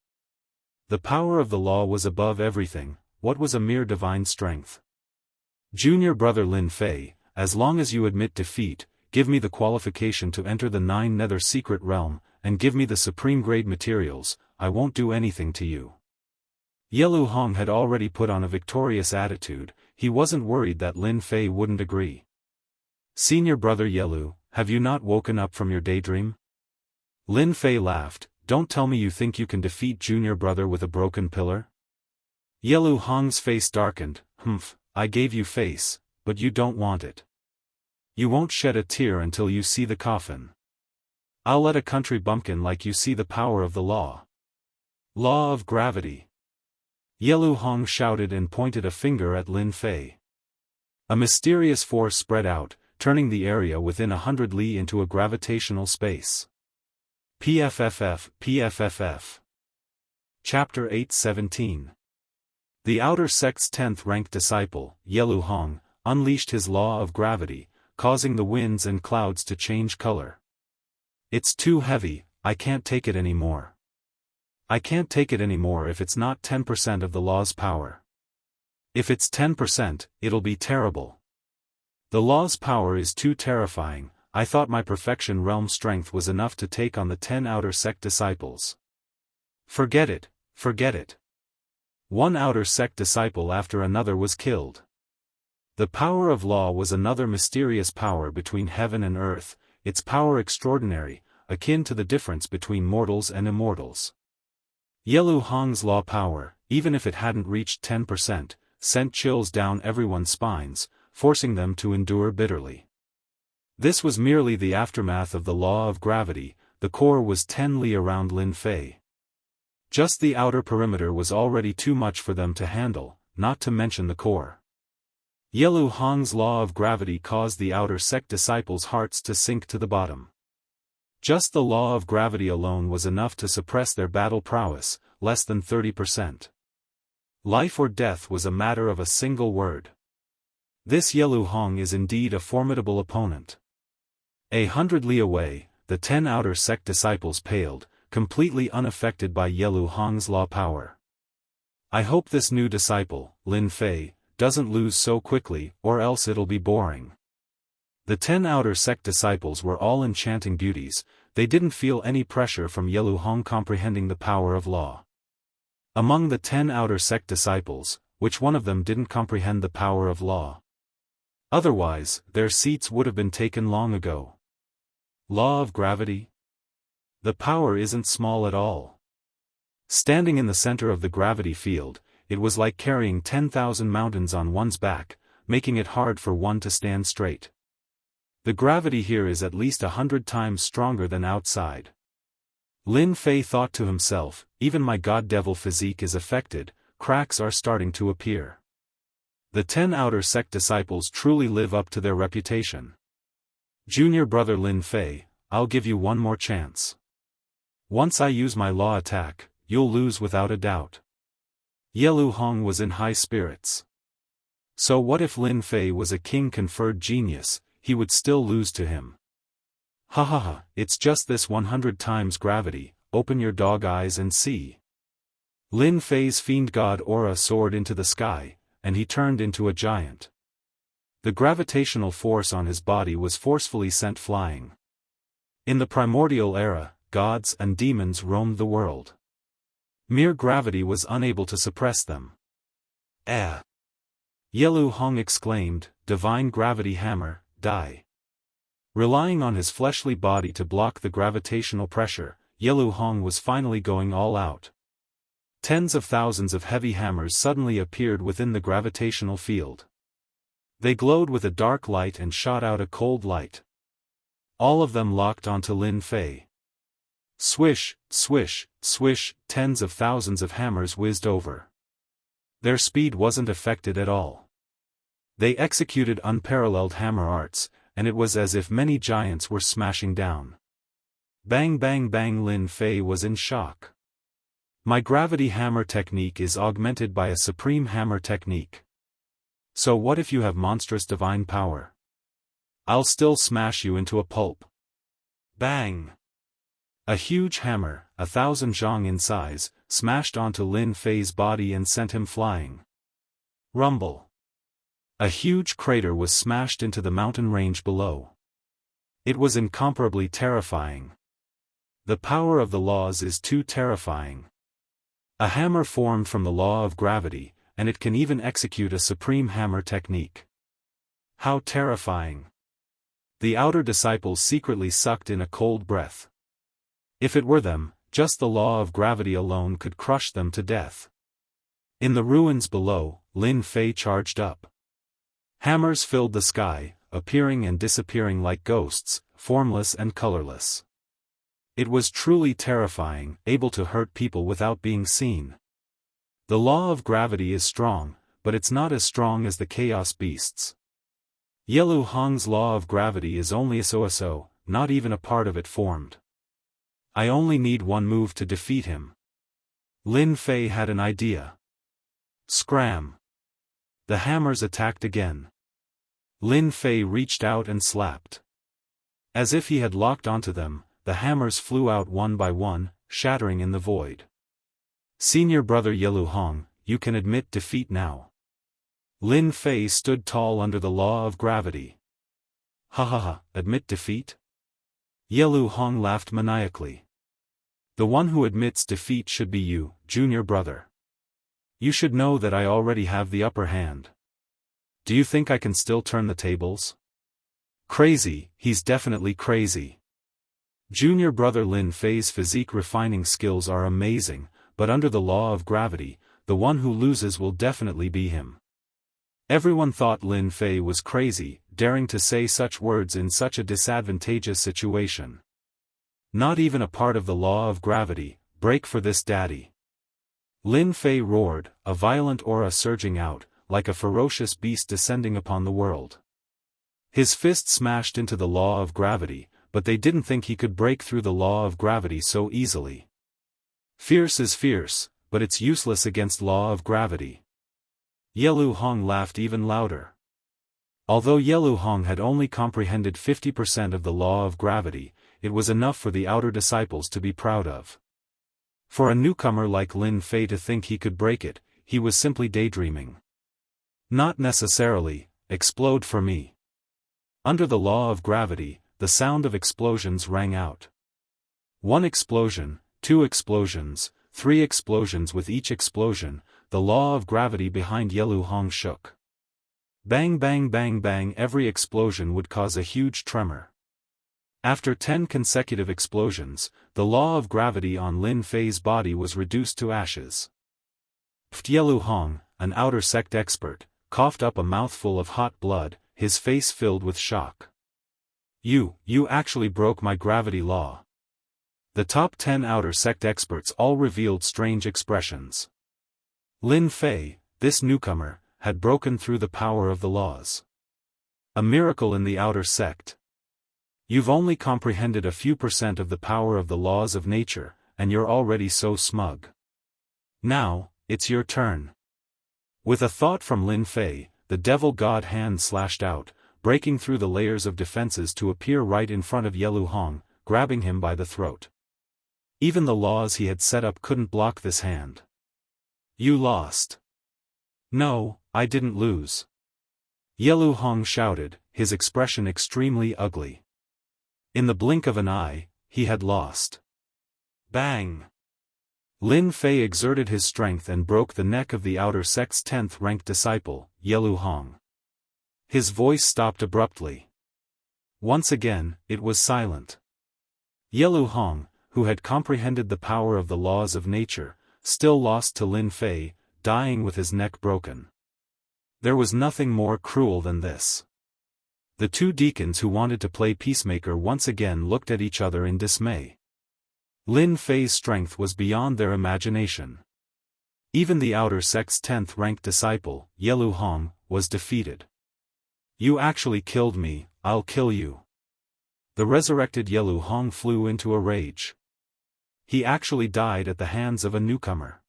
The power of the law was above everything. What was a mere divine strength? Junior brother Lin Fei, as long as you admit defeat, give me the qualification to enter the 9 Nether Secret Realm, and give me the supreme grade materials, I won't do anything to you. Yelu Hong had already put on a victorious attitude. He wasn't worried that Lin Fei wouldn't agree. Senior brother Yelu, have you not woken up from your daydream? Lin Fei laughed. Don't tell me you think you can defeat junior brother with a broken pillar? Yelu Hong's face darkened. I gave you face, but you don't want it. You won't shed a tear until you see the coffin. I'll let a country bumpkin like you see the power of the law. Law of gravity. Yelu Hong shouted and pointed a finger at Lin Fei. A mysterious force spread out, turning the area within 100 li into a gravitational space. PFFF. Chapter 8:17. The Outer Sect's 10th ranked disciple, Yelu Hong, unleashed his law of gravity, causing the winds and clouds to change color. It's too heavy, I can't take it anymore. I can't take it anymore if it's not 10% of the law's power. If it's 10%, it'll be terrible. The law's power is too terrifying. I thought my perfection realm strength was enough to take on the 10 outer sect disciples. Forget it, forget it. One outer sect disciple after another was killed. The power of law was another mysterious power between heaven and earth, its power extraordinary, akin to the difference between mortals and immortals. Yelu Hong's law power, even if it hadn't reached 10%, sent chills down everyone's spines, forcing them to endure bitterly. This was merely the aftermath of the law of gravity. The core was 10 li around Lin Fei. Just the outer perimeter was already too much for them to handle, not to mention the core. Yelu Hong's law of gravity caused the outer sect disciples' hearts to sink to the bottom. Just the law of gravity alone was enough to suppress their battle prowess, less than 30%. Life or death was a matter of a single word. This Yelu Hong is indeed a formidable opponent. 100 li away, the 10 outer sect disciples paled, completely unaffected by Yelu Hong's law power. I hope this new disciple, Lin Fei, doesn't lose so quickly, or else it'll be boring. The 10 outer sect disciples were all enchanting beauties. They didn't feel any pressure from Yelu Hong comprehending the power of law. Among the 10 outer sect disciples, which one of them didn't comprehend the power of law? Otherwise, their seats would have been taken long ago. Law of gravity? The power isn't small at all. Standing in the center of the gravity field, it was like carrying 10,000 mountains on one's back, making it hard for one to stand straight. The gravity here is at least 100 times stronger than outside. Lin Fei thought to himself, even my god-devil physique is affected, cracks are starting to appear. The 10 outer sect disciples truly live up to their reputation. Junior brother Lin Fei, I'll give you one more chance. Once I use my law attack, you'll lose without a doubt. Yelu Hong was in high spirits. So what if Lin Fei was a king-conferred genius? He would still lose to him. Ha ha ha, it's just this 100 times gravity, open your dog eyes and see. Lin Fei's fiend god aura soared into the sky, and he turned into a giant. The gravitational force on his body was forcefully sent flying. In the primordial era, gods and demons roamed the world. Mere gravity was unable to suppress them. Yelu Hong exclaimed, divine gravity hammer, die. Relying on his fleshly body to block the gravitational pressure, Yelu Hong was finally going all out. Tens of thousands of heavy hammers suddenly appeared within the gravitational field. They glowed with a dark light and shot out a cold light. All of them locked onto Lin Fei. Swish, swish, swish, tens of thousands of hammers whizzed over. Their speed wasn't affected at all. They executed unparalleled hammer arts, and it was as if many giants were smashing down. Bang bang bang. Lin Fei was in shock. My gravity hammer technique is augmented by a supreme hammer technique. So what if you have monstrous divine power? I'll still smash you into a pulp. Bang! A huge hammer, 1,000 zhang in size, smashed onto Lin Fei's body and sent him flying. Rumble. A huge crater was smashed into the mountain range below. It was incomparably terrifying. The power of the laws is too terrifying. A hammer formed from the law of gravity, and it can even execute a supreme hammer technique. How terrifying! The outer disciples secretly sucked in a cold breath. If it were them, just the law of gravity alone could crush them to death. In the ruins below, Lin Fei charged up. Hammers filled the sky, appearing and disappearing like ghosts, formless and colorless. It was truly terrifying, able to hurt people without being seen. The law of gravity is strong, but it's not as strong as the chaos beasts. Yelu Hong's law of gravity is only a so-so, not even a part of it formed. I only need one move to defeat him. Lin Fei had an idea. Scram! The hammers attacked again. Lin Fei reached out and slapped. As if he had locked onto them, the hammers flew out one by one, shattering in the void. Senior brother Yelu Hong, you can admit defeat now. Lin Fei stood tall under the law of gravity. Ha ha ha, admit defeat? Yelu Hong laughed maniacally. The one who admits defeat should be you, junior brother. You should know that I already have the upper hand. Do you think I can still turn the tables? Crazy, he's definitely crazy. Junior brother Lin Fei's physique refining skills are amazing, but under the law of gravity, the one who loses will definitely be him. Everyone thought Lin Fei was crazy, daring to say such words in such a disadvantageous situation. Not even a part of the law of gravity, break for this daddy. Lin Fei roared, a violent aura surging out, like a ferocious beast descending upon the world. His fist smashed into the law of gravity, but they didn't think he could break through the law of gravity so easily. Fierce is fierce, but it's useless against law of gravity. Yelu Hong laughed even louder. Although Yelu Hong had only comprehended 50% of the law of gravity, it was enough for the outer disciples to be proud of. For a newcomer like Lin Fei to think he could break it, he was simply daydreaming. Not necessarily, explode for me. Under the law of gravity, the sound of explosions rang out. 1 explosion, 2 explosions, 3 explosions. With each explosion, the law of gravity behind Yelu Hong shook. Bang bang bang bang. Every explosion would cause a huge tremor. After 10 consecutive explosions, the law of gravity on Lin Fei's body was reduced to ashes. Yelu Hong, an outer sect expert, coughed up a mouthful of hot blood, his face filled with shock. You actually broke my gravity law. The top 10 outer sect experts all revealed strange expressions. Lin Fei, this newcomer, had broken through the power of the laws. A miracle in the outer sect. You've only comprehended a few % of the power of the laws of nature, and you're already so smug. Now, it's your turn. With a thought from Lin Fei, the devil god hand slashed out, breaking through the layers of defenses to appear right in front of Yelu Hong, grabbing him by the throat. Even the laws he had set up couldn't block this hand. You lost. No, I didn't lose. Yelu Hong shouted, his expression extremely ugly. In the blink of an eye, he had lost. Bang! Lin Fei exerted his strength and broke the neck of the outer sect's 10th-ranked disciple, Yelu Hong. His voice stopped abruptly. Once again, it was silent. Yelu Hong, who had comprehended the power of the laws of nature, still lost to Lin Fei, dying with his neck broken. There was nothing more cruel than this. The two deacons who wanted to play peacemaker once again looked at each other in dismay. Lin Fei's strength was beyond their imagination. Even the outer sect's 10th-ranked disciple, Yelu Hong, was defeated. "You actually killed me, I'll kill you." The resurrected Yelu Hong flew into a rage. He actually died at the hands of a newcomer.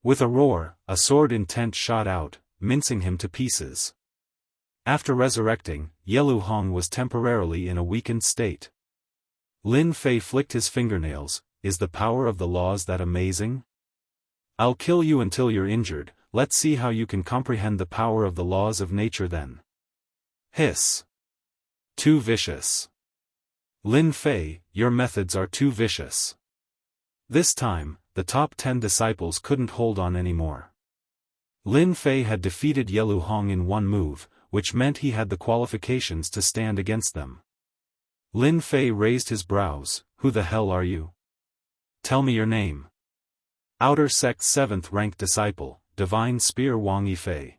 With a roar, a sword intent shot out, mincing him to pieces. After resurrecting, Yelu Hong was temporarily in a weakened state. Lin Fei flicked his fingernails. "Is the power of the laws that amazing? I'll kill you until you're injured, let's see how you can comprehend the power of the laws of nature then." Hiss. Too vicious. Lin Fei, your methods are too vicious. This time, the top 10 disciples couldn't hold on anymore. Lin Fei had defeated Yelu Hong in one move, which meant he had the qualifications to stand against them. Lin Fei raised his brows. "Who the hell are you? Tell me your name." Outer sect's 7th-ranked disciple, Divine Spear Wang Yifei.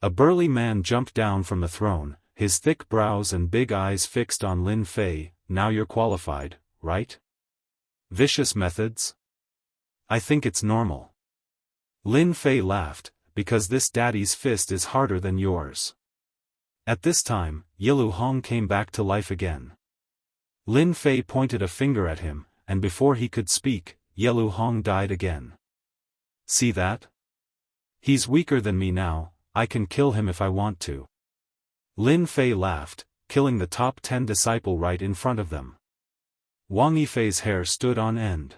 A burly man jumped down from the throne, his thick brows and big eyes fixed on Lin Fei. "Now you're qualified, right? Vicious methods? I think it's normal." Lin Fei laughed, "Because this daddy's fist is harder than yours." At this time, Yelu Hong came back to life again. Lin Fei pointed a finger at him, and before he could speak, Yelu Hong died again. "See that? He's weaker than me now, I can kill him if I want to." Lin Fei laughed, killing the top 10 disciple right in front of them. Wang Yifei's hair stood on end.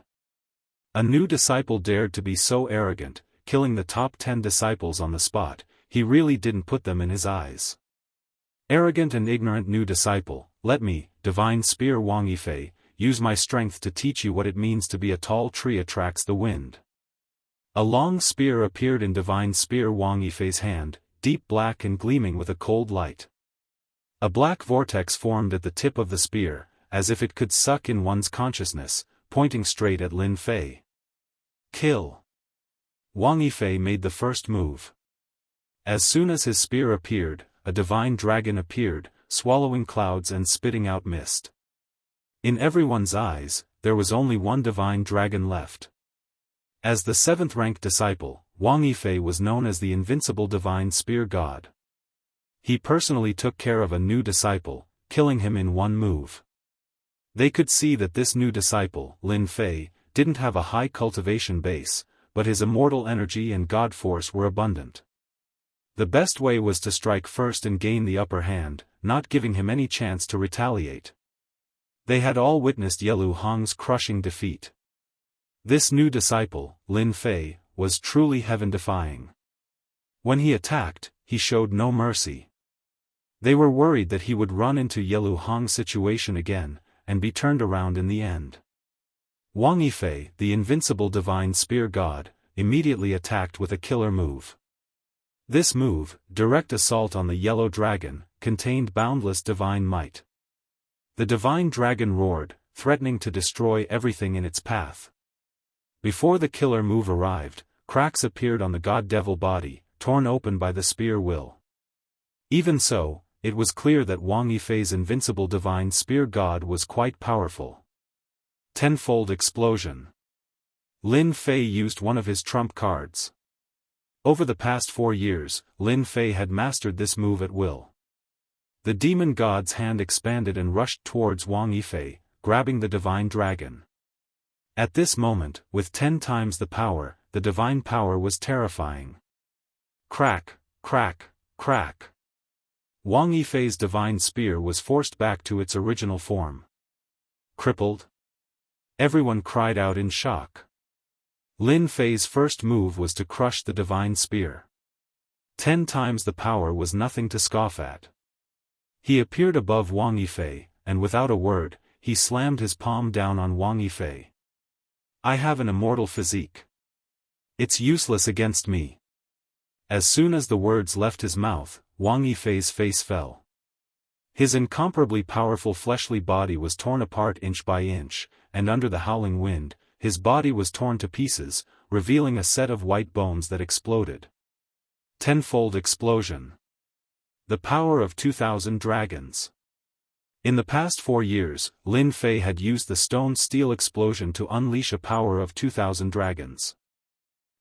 A new disciple dared to be so arrogant, killing the top 10 disciples on the spot. He really didn't put them in his eyes. "Arrogant and ignorant new disciple, let me, Divine Spear Wang Yifei, use my strength to teach you what it means to be a tall tree attracts the wind." A long spear appeared in Divine Spear Wang Yifei's hand, deep black and gleaming with a cold light. A black vortex formed at the tip of the spear, as if it could suck in one's consciousness, pointing straight at Lin Fei. "Kill." Wang Yifei made the first move. As soon as his spear appeared, a divine dragon appeared, swallowing clouds and spitting out mist. In everyone's eyes, there was only one divine dragon left. As the 7th-ranked disciple, Wang Yifei was known as the invincible divine spear god. He personally took care of a new disciple, killing him in one move. They could see that this new disciple, Lin Fei, didn't have a high cultivation base, but his immortal energy and god force were abundant. The best way was to strike first and gain the upper hand, not giving him any chance to retaliate. They had all witnessed Yelu Hong's crushing defeat. This new disciple, Lin Fei, was truly heaven-defying. When he attacked, he showed no mercy. They were worried that he would run into Yelu Hong's situation again, and be turned around in the end. Wang Yifei, the invincible divine spear god, immediately attacked with a killer move. This move, direct assault on the yellow dragon, contained boundless divine might. The divine dragon roared, threatening to destroy everything in its path. Before the killer move arrived, cracks appeared on the god-devil body, torn open by the spear will. Even so, it was clear that Wang Yifei's invincible divine spear god was quite powerful. Tenfold explosion. Lin Fei used one of his trump cards. Over the past 4 years, Lin Fei had mastered this move at will. The demon god's hand expanded and rushed towards Wang Yifei, grabbing the divine dragon. At this moment, with 10 times the power, the divine power was terrifying. Crack, crack, crack. Wang Yifei's divine spear was forced back to its original form. Crippled? Everyone cried out in shock. Lin Fei's first move was to crush the divine spear. 10 times the power was nothing to scoff at. He appeared above Wang Yifei, and without a word, he slammed his palm down on Wang Yifei. "I have an immortal physique. It's useless against me." As soon as the words left his mouth, Wang Yifei's face fell. His incomparably powerful fleshly body was torn apart inch by inch, and under the howling wind, his body was torn to pieces, revealing a set of white bones that exploded. Tenfold explosion. The power of 2,000 dragons. In the past 4 years, Lin Fei had used the stone-steel explosion to unleash a power of 2,000 dragons.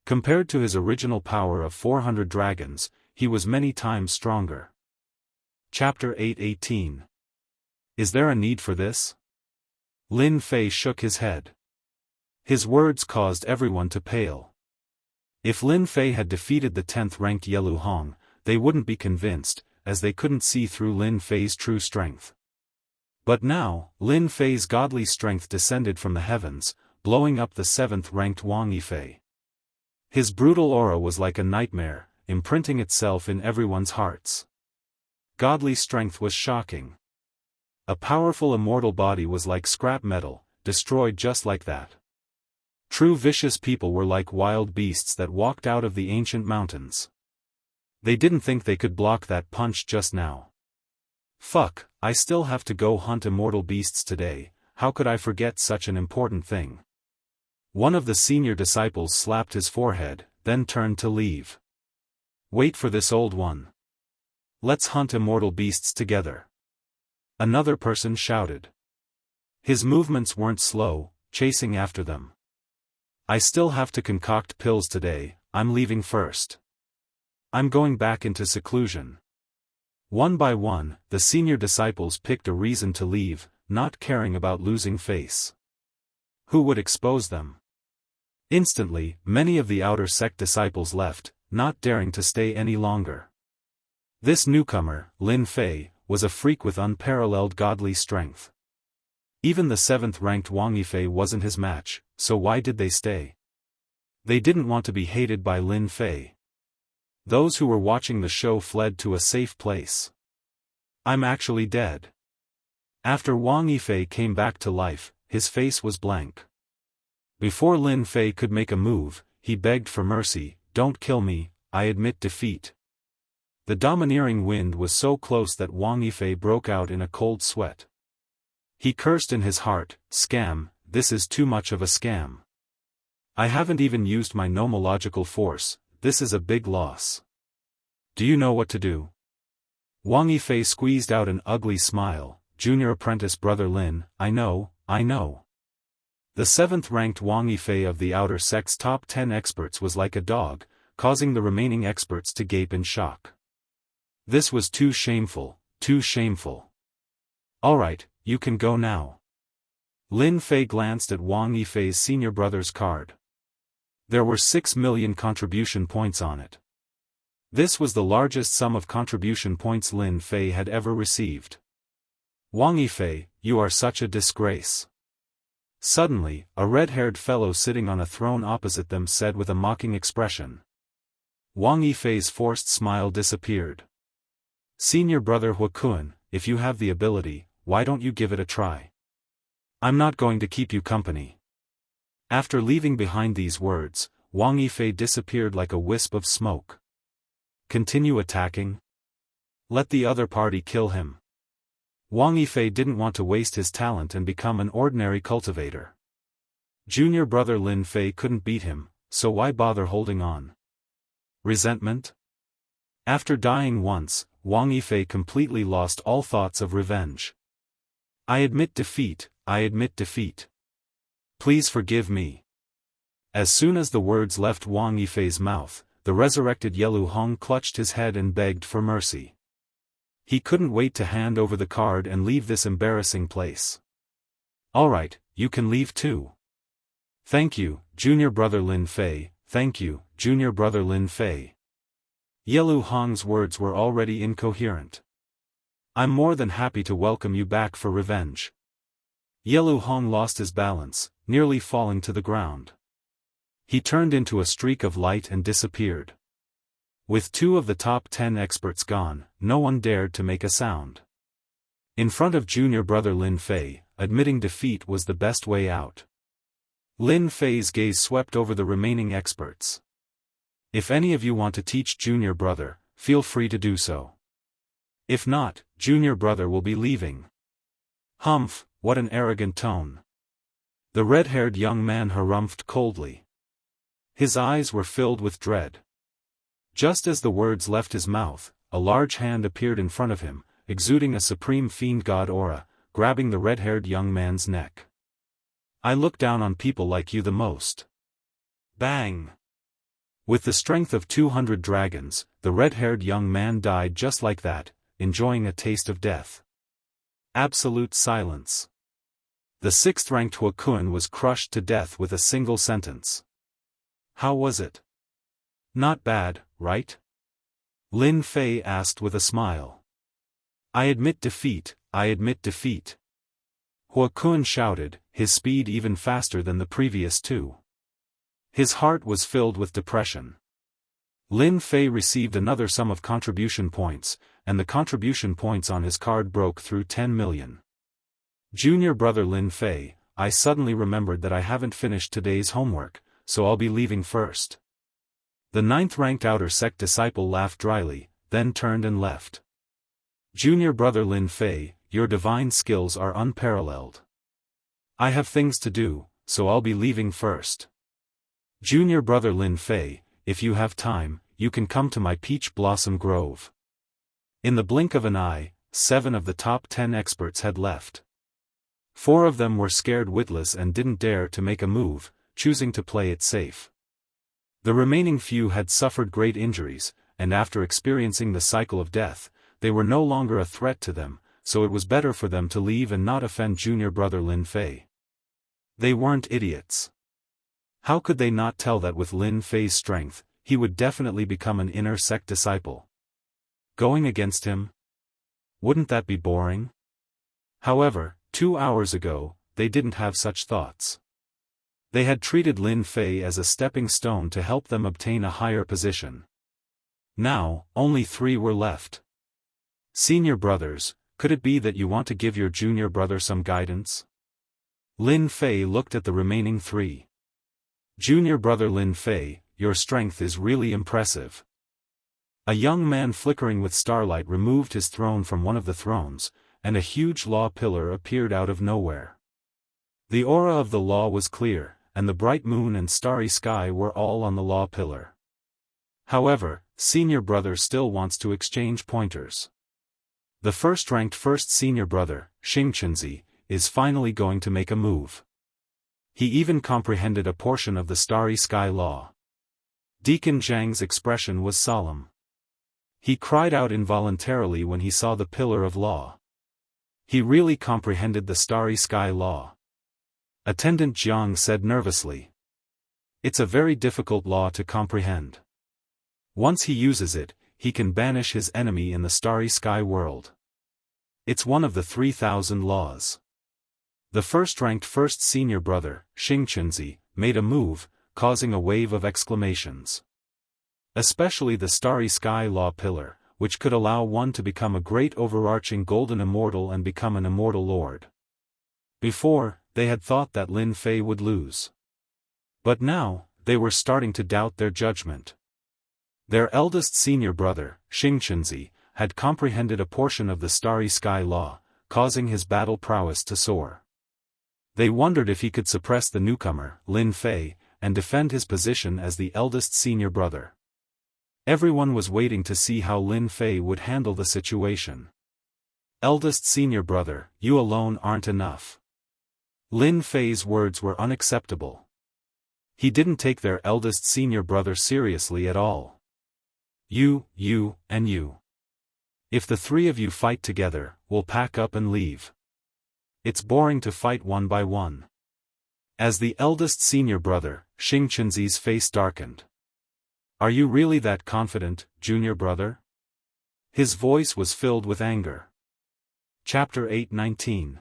Compared to his original power of 400 dragons, he was many times stronger. Chapter 8:18. Is there a need for this? Lin Fei shook his head. His words caused everyone to pale. If Lin Fei had defeated the 10th-ranked Yelu Hong, they wouldn't be convinced, as they couldn't see through Lin Fei's true strength. But now, Lin Fei's godly strength descended from the heavens, blowing up the 7th-ranked Wang Yifei. His brutal aura was like a nightmare, imprinting itself in everyone's hearts. Godly strength was shocking. A powerful immortal body was like scrap metal, destroyed just like that. True vicious people were like wild beasts that walked out of the ancient mountains. They didn't think they could block that punch just now. Fuck, I still have to go hunt immortal beasts today, how could I forget such an important thing? One of the senior disciples slapped his forehead, then turned to leave. Wait for this old one. Let's hunt immortal beasts together. Another person shouted. His movements weren't slow, chasing after them. I still have to concoct pills today, I'm leaving first. I'm going back into seclusion. One by one, the senior disciples picked a reason to leave, not caring about losing face. Who would expose them? Instantly, many of the outer sect disciples left, not daring to stay any longer. This newcomer, Lin Fei, was a freak with unparalleled godly strength. Even the 7th-ranked Wang Yifei wasn't his match, so why did they stay? They didn't want to be hated by Lin Fei. Those who were watching the show fled to a safe place. I'm actually dead. After Wang Yifei came back to life, his face was blank. Before Lin Fei could make a move, he begged for mercy, don't kill me, I admit defeat. The domineering wind was so close that Wang Yifei broke out in a cold sweat. He cursed in his heart, scam, this is too much of a scam. I haven't even used my nomological force, this is a big loss. Do you know what to do? Wang Yifei squeezed out an ugly smile, junior apprentice brother Lin, I know. The 7th-ranked Wang Yifei of the outer sect's top 10 experts was like a dog, causing the remaining experts to gape in shock. This was too shameful, too shameful. Alright, you can go now. Lin Fei glanced at Wang Yifei's senior brother's card. There were 6 million contribution points on it. This was the largest sum of contribution points Lin Fei had ever received. Wang Yifei, you are such a disgrace. Suddenly, a red-haired fellow sitting on a throne opposite them said with a mocking expression. Wang Yifei's forced smile disappeared. Senior brother Huakun, if you have the ability, why don't you give it a try? I'm not going to keep you company. After leaving behind these words, Wang Yifei disappeared like a wisp of smoke. Continue attacking? Let the other party kill him. Wang Yifei didn't want to waste his talent and become an ordinary cultivator. Junior brother Lin Fei couldn't beat him, so why bother holding on? Resentment? After dying once, Wang Yifei completely lost all thoughts of revenge. I admit defeat, I admit defeat. Please forgive me. As soon as the words left Wang Yifei's mouth, the resurrected Yelu Hong clutched his head and begged for mercy. He couldn't wait to hand over the card and leave this embarrassing place. Alright, you can leave too. Thank you, junior brother Lin Fei, thank you, junior brother Lin Fei. Yelu Hong's words were already incoherent. I'm more than happy to welcome you back for revenge. Yelu Hong lost his balance, nearly falling to the ground. He turned into a streak of light and disappeared. With 2 of the top 10 experts gone, no one dared to make a sound. In front of junior brother Lin Fei, admitting defeat was the best way out. Lin Fei's gaze swept over the remaining experts. If any of you want to teach junior brother, feel free to do so. If not, junior brother will be leaving. Humph, what an arrogant tone. The red-haired young man harumphed coldly. His eyes were filled with dread. Just as the words left his mouth, a large hand appeared in front of him, exuding a supreme fiend god aura, grabbing the red-haired young man's neck. I look down on people like you the most. Bang! With the strength of 200 dragons, the red-haired young man died just like that, enjoying a taste of death. Absolute silence. The sixth-ranked Huakun was crushed to death with a single sentence. How was it? Not bad, right? Lin Fei asked with a smile. I admit defeat, I admit defeat. Huakun shouted, his speed even faster than the previous two. His heart was filled with depression. Lin Fei received another sum of contribution points, and the contribution points on his card broke through 10 million. Junior brother Lin Fei, I suddenly remembered that I haven't finished today's homework, so I'll be leaving first. The ninth-ranked outer sect disciple laughed dryly, then turned and left. Junior brother Lin Fei, your divine skills are unparalleled. I have things to do, so I'll be leaving first. Junior brother Lin Fei, if you have time, you can come to my peach blossom grove. In the blink of an eye, 7 of the top 10 experts had left. 4 of them were scared witless and didn't dare to make a move, choosing to play it safe. The remaining few had suffered great injuries, and after experiencing the cycle of death, they were no longer a threat to them, so it was better for them to leave and not offend junior brother Lin Fei. They weren't idiots. How could they not tell that with Lin Fei's strength, he would definitely become an inner sect disciple? Going against him? Wouldn't that be boring? However, 2 hours ago, they didn't have such thoughts. They had treated Lin Fei as a stepping stone to help them obtain a higher position. Now, only 3 were left. Senior brothers, could it be that you want to give your junior brother some guidance? Lin Fei looked at the remaining 3. Junior brother Lin Fei, your strength is really impressive. A young man flickering with starlight removed his throne from one of the thrones, and a huge law pillar appeared out of nowhere. The aura of the law was clear, and the bright moon and starry sky were all on the law pillar. However, senior brother still wants to exchange pointers. The first-ranked first senior brother, Xianxia, is finally going to make a move. He even comprehended a portion of the starry sky law. Deacon Zhang's expression was solemn. He cried out involuntarily when he saw the pillar of law. He really comprehended the starry sky law. Attendant Jiang said nervously. It's a very difficult law to comprehend. Once he uses it, he can banish his enemy in the starry sky world. It's one of the 3,000 laws. The first-ranked first senior brother, Xianxia, made a move, causing a wave of exclamations. Especially the starry sky law pillar, which could allow one to become a great overarching golden immortal and become an immortal lord. Before, they had thought that Lin Fei would lose. But now, they were starting to doubt their judgment. Their eldest senior brother, Xianxia, had comprehended a portion of the starry sky law, causing his battle prowess to soar. They wondered if he could suppress the newcomer, Lin Fei, and defend his position as the eldest senior brother. Everyone was waiting to see how Lin Fei would handle the situation. Eldest senior brother, you alone aren't enough. Lin Fei's words were unacceptable. He didn't take their eldest senior brother seriously at all. You, and you. If the 3 of you fight together, we'll pack up and leave. It's boring to fight one by one. As the eldest senior brother, Xianxia's face darkened. Are you really that confident, junior brother? His voice was filled with anger. Chapter 8:19.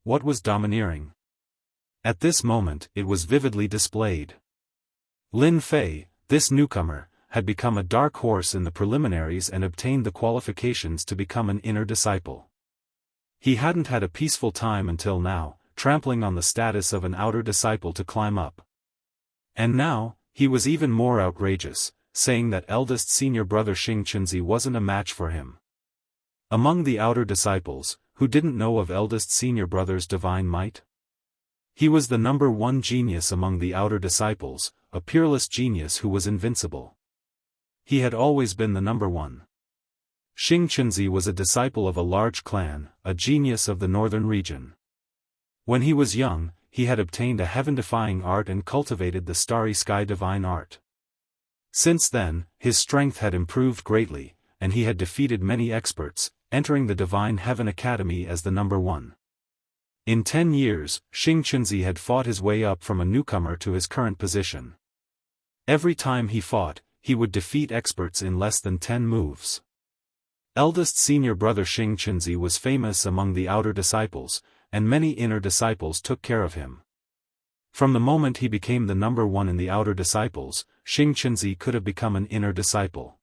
What was domineering? At this moment, it was vividly displayed. Lin Fei, this newcomer, had become a dark horse in the preliminaries and obtained the qualifications to become an inner disciple. He hadn't had a peaceful time until now, trampling on the status of an outer disciple to climb up. And now, he was even more outrageous, saying that eldest senior brother Xianxia wasn't a match for him. Among the outer disciples, who didn't know of eldest senior brother's divine might? He was the number one genius among the outer disciples, a peerless genius who was invincible. He had always been the number one. Xianxia was a disciple of a large clan, a genius of the northern region. When he was young, he had obtained a heaven-defying art and cultivated the starry sky divine art. Since then, his strength had improved greatly, and he had defeated many experts, entering the Divine Heaven Academy as the number one. In 10 years, Xianxia had fought his way up from a newcomer to his current position. Every time he fought, he would defeat experts in less than 10 moves. Eldest senior brother Xianxia was famous among the outer disciples, and many inner disciples took care of him. From the moment he became the number one in the outer disciples, Xianxia could have become an inner disciple.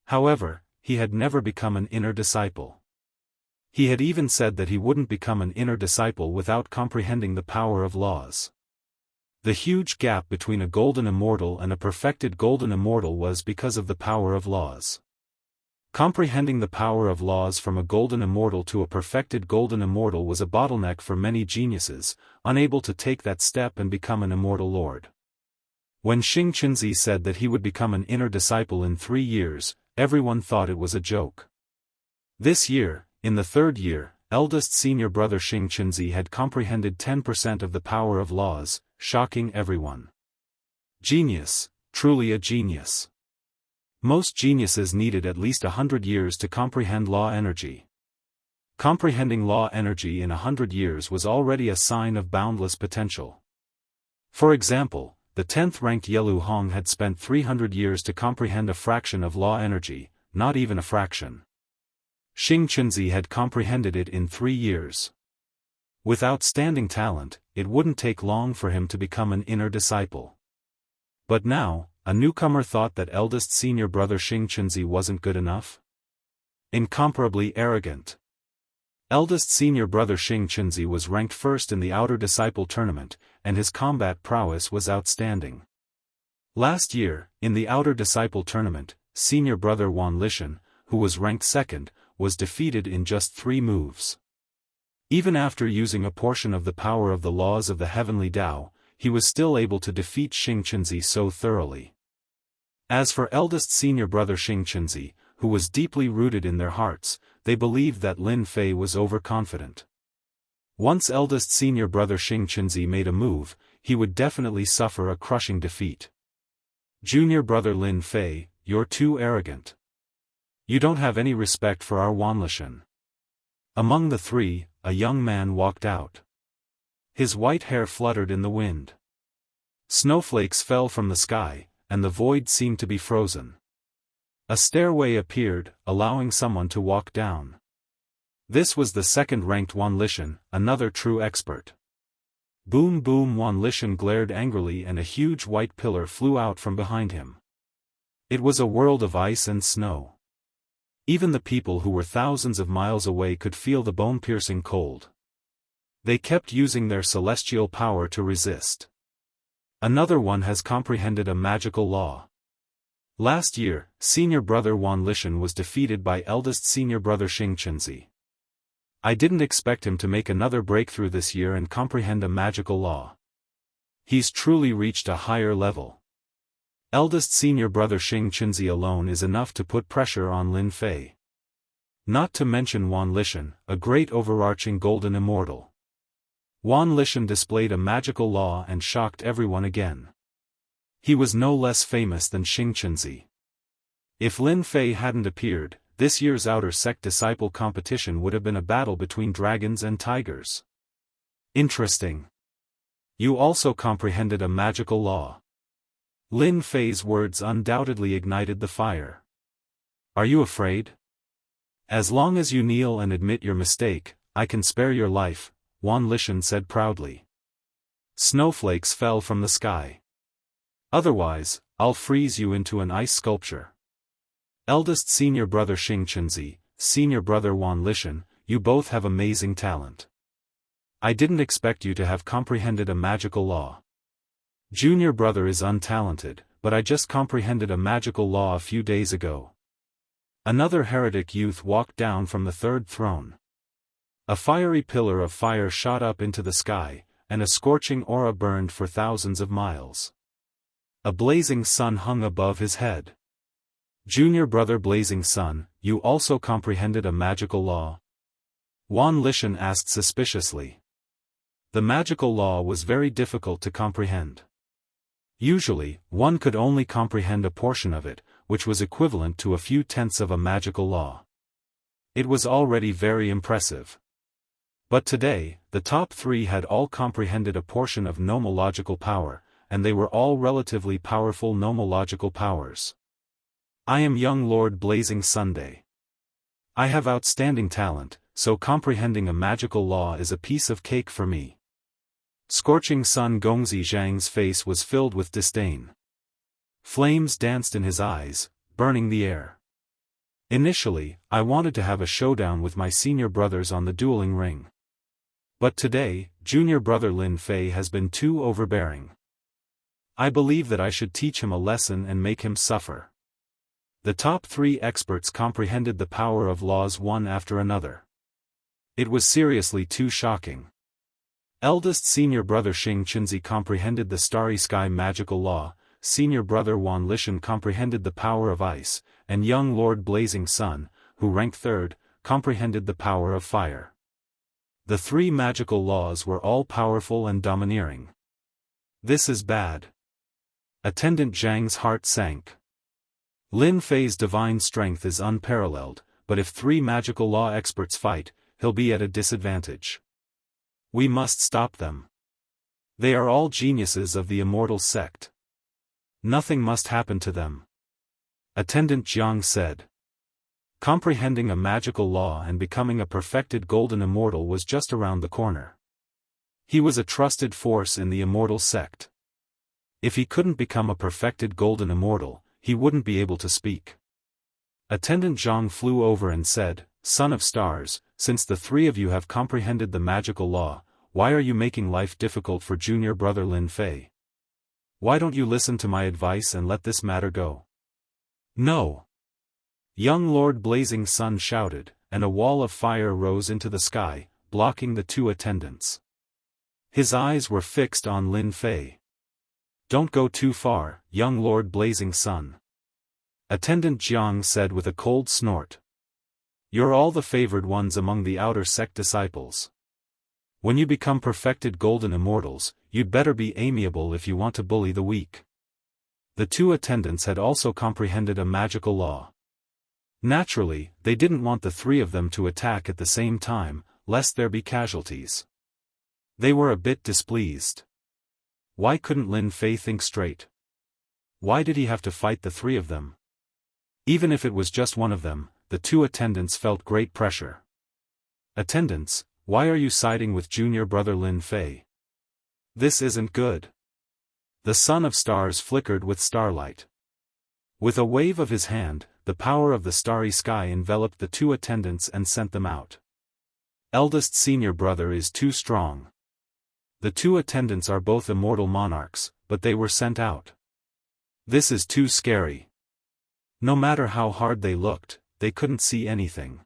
However, he had never become an inner disciple. He had even said that he wouldn't become an inner disciple without comprehending the power of laws. The huge gap between a golden immortal and a perfected golden immortal was because of the power of laws. Comprehending the power of laws from a golden immortal to a perfected golden immortal was a bottleneck for many geniuses, unable to take that step and become an immortal lord. When Xianxia said that he would become an inner disciple in 3 years, everyone thought it was a joke. This year, in the 3rd year, eldest senior brother Xianxia had comprehended 10% of the power of laws, shocking everyone. Genius, truly a genius. Most geniuses needed at least 100 years to comprehend law energy. Comprehending law energy in 100 years was already a sign of boundless potential. For example, the 10th-ranked Yelu Hong had spent 300 years to comprehend a fraction of law energy, not even a fraction. Xianxia had comprehended it in 3 years. With outstanding talent, it wouldn't take long for him to become an inner disciple. But now, a newcomer thought that eldest senior brother Xianxia wasn't good enough? Incomparably arrogant. Eldest senior brother Xianxia was ranked first in the outer disciple tournament, and his combat prowess was outstanding. Last year, in the outer disciple tournament, senior brother Wan Lishan, who was ranked second, was defeated in just 3 moves. Even after using a portion of the power of the laws of the heavenly Tao, he was still able to defeat Xianxia so thoroughly. As for eldest senior brother Xianxia, who was deeply rooted in their hearts, they believed that Lin Fei was overconfident. Once eldest senior brother Xianxia made a move, he would definitely suffer a crushing defeat. Junior brother Lin Fei, you're too arrogant. You don't have any respect for our Wan Lishan. Among the 3, a young man walked out. His white hair fluttered in the wind. Snowflakes fell from the sky, and the void seemed to be frozen. A stairway appeared, allowing someone to walk down. This was the 2nd-ranked Wan Lishan, another true expert. Boom boom, Wan Lishan glared angrily and a huge white pillar flew out from behind him. It was a world of ice and snow. Even the people who were thousands of miles away could feel the bone-piercing cold. They kept using their celestial power to resist. Another one has comprehended a magical law. Last year, senior brother Wan Lishan was defeated by eldest senior brother Xianxia. I didn't expect him to make another breakthrough this year and comprehend a magical law. He's truly reached a higher level. Eldest senior brother Xianxia alone is enough to put pressure on Lin Fei. Not to mention Wan Lishan, a great overarching golden immortal. Wan Lishan displayed a magical law and shocked everyone again. He was no less famous than Xianxia. If Lin Fei hadn't appeared, this year's outer sect disciple competition would have been a battle between dragons and tigers. Interesting. You also comprehended a magical law. Lin Fei's words undoubtedly ignited the fire. Are you afraid? As long as you kneel and admit your mistake, I can spare your life, Wan Lishan said proudly. Snowflakes fell from the sky. Otherwise, I'll freeze you into an ice sculpture. Eldest senior brother Xianxia, senior brother Wan Lishan, you both have amazing talent. I didn't expect you to have comprehended a magical law. Junior brother is untalented, but I just comprehended a magical law a few days ago. Another heretic youth walked down from the third throne. A fiery pillar of fire shot up into the sky, and a scorching aura burned for thousands of miles. A blazing sun hung above his head. Junior brother Blazing Sun, you also comprehended a magical law? Wan Lishan asked suspiciously. The magical law was very difficult to comprehend. Usually, one could only comprehend a portion of it, which was equivalent to a few tenths of a magical law. It was already very impressive. But today, the top three had all comprehended a portion of nomological power, and they were all relatively powerful nomological powers. I am young Lord Blazing Sunday. I have outstanding talent, so comprehending a magical law is a piece of cake for me. Scorching Sun Gongzi Zhang's face was filled with disdain. Flames danced in his eyes, burning the air. Initially, I wanted to have a showdown with my senior brothers on the dueling ring. But today, junior brother Lin Fei has been too overbearing. I believe that I should teach him a lesson and make him suffer. The top three experts comprehended the power of laws one after another. It was seriously too shocking. Eldest senior brother Xing Qinzi comprehended the starry sky magical law, senior brother Wan Lishan comprehended the power of ice, and young Lord Blazing Sun, who ranked third, comprehended the power of fire. The three magical laws were all powerful and domineering. This is bad. Attendant Zhang's heart sank. Lin Fei's divine strength is unparalleled, but if three magical law experts fight, he'll be at a disadvantage. We must stop them. They are all geniuses of the Immortal sect. Nothing must happen to them. Attendant Jiang said. Comprehending a magical law and becoming a perfected golden immortal was just around the corner. He was a trusted force in the Immortal sect. If he couldn't become a perfected golden immortal, he wouldn't be able to speak. Attendant Zhang flew over and said, Son of Stars, since the three of you have comprehended the magical law, why are you making life difficult for junior brother Lin Fei? Why don't you listen to my advice and let this matter go? No. Young Lord Blazing Sun shouted, and a wall of fire rose into the sky, blocking the two attendants. His eyes were fixed on Lin Fei. Don't go too far, young Lord Blazing Sun. Attendant Jiang said with a cold snort. You're all the favored ones among the outer sect disciples. When you become perfected golden immortals, you'd better be amiable if you want to bully the weak. The two attendants had also comprehended a magical law. Naturally, they didn't want the three of them to attack at the same time, lest there be casualties. They were a bit displeased. Why couldn't Lin Fei think straight? Why did he have to fight the three of them? Even if it was just one of them, the two attendants felt great pressure. Attendants, why are you siding with junior brother Lin Fei? This isn't good. The Son of Stars flickered with starlight. With a wave of his hand, the power of the starry sky enveloped the two attendants and sent them out. Eldest senior brother is too strong. The two attendants are both immortal monarchs, but they were sent out. This is too scary. No matter how hard they looked, they couldn't see anything.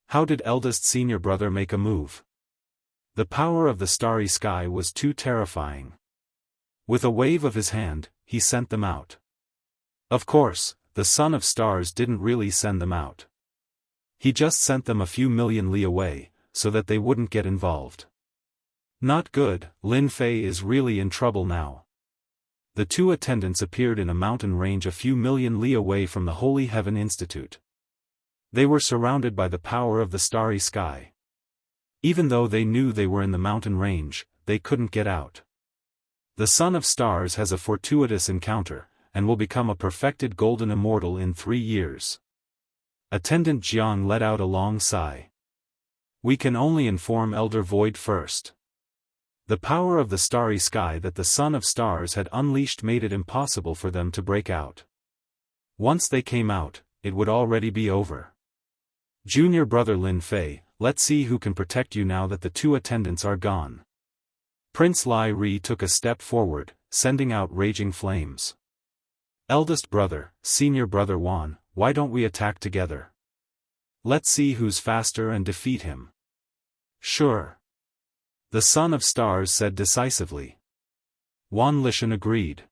How did eldest senior brother make a move? The power of the starry sky was too terrifying. With a wave of his hand, he sent them out. Of course, the Son of Stars didn't really send them out. He just sent them a few million li away, so that they wouldn't get involved. Not good, Lin Fei is really in trouble now. The two attendants appeared in a mountain range a few million li away from the Holy Heaven Institute. They were surrounded by the power of the starry sky. Even though they knew they were in the mountain range, they couldn't get out. The Son of Stars has a fortuitous encounter, and will become a perfected golden immortal in 3 years. Attendant Jiang let out a long sigh. We can only inform Elder Void first. The power of the starry sky that the Son of Stars had unleashed made it impossible for them to break out. Once they came out, it would already be over. Junior brother Lin Fei, let's see who can protect you now that the two attendants are gone. Prince Lai Ri took a step forward, sending out raging flames. Eldest brother, senior brother Wan, why don't we attack together? Let's see who's faster and defeat him. Sure. The Son of Stars said decisively. Wan Lishan agreed.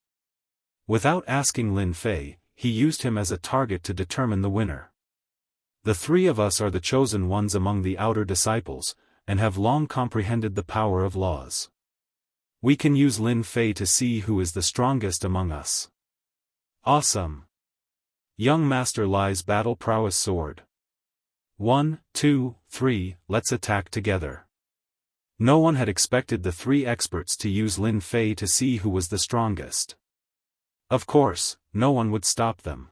Without asking Lin Fei, he used him as a target to determine the winner. The three of us are the chosen ones among the outer disciples, and have long comprehended the power of laws. We can use Lin Fei to see who is the strongest among us. Awesome. Young Master Lai's battle prowess soared. 1, 2, 3, let's attack together. No one had expected the three experts to use Lin Fei to see who was the strongest. Of course, no one would stop them.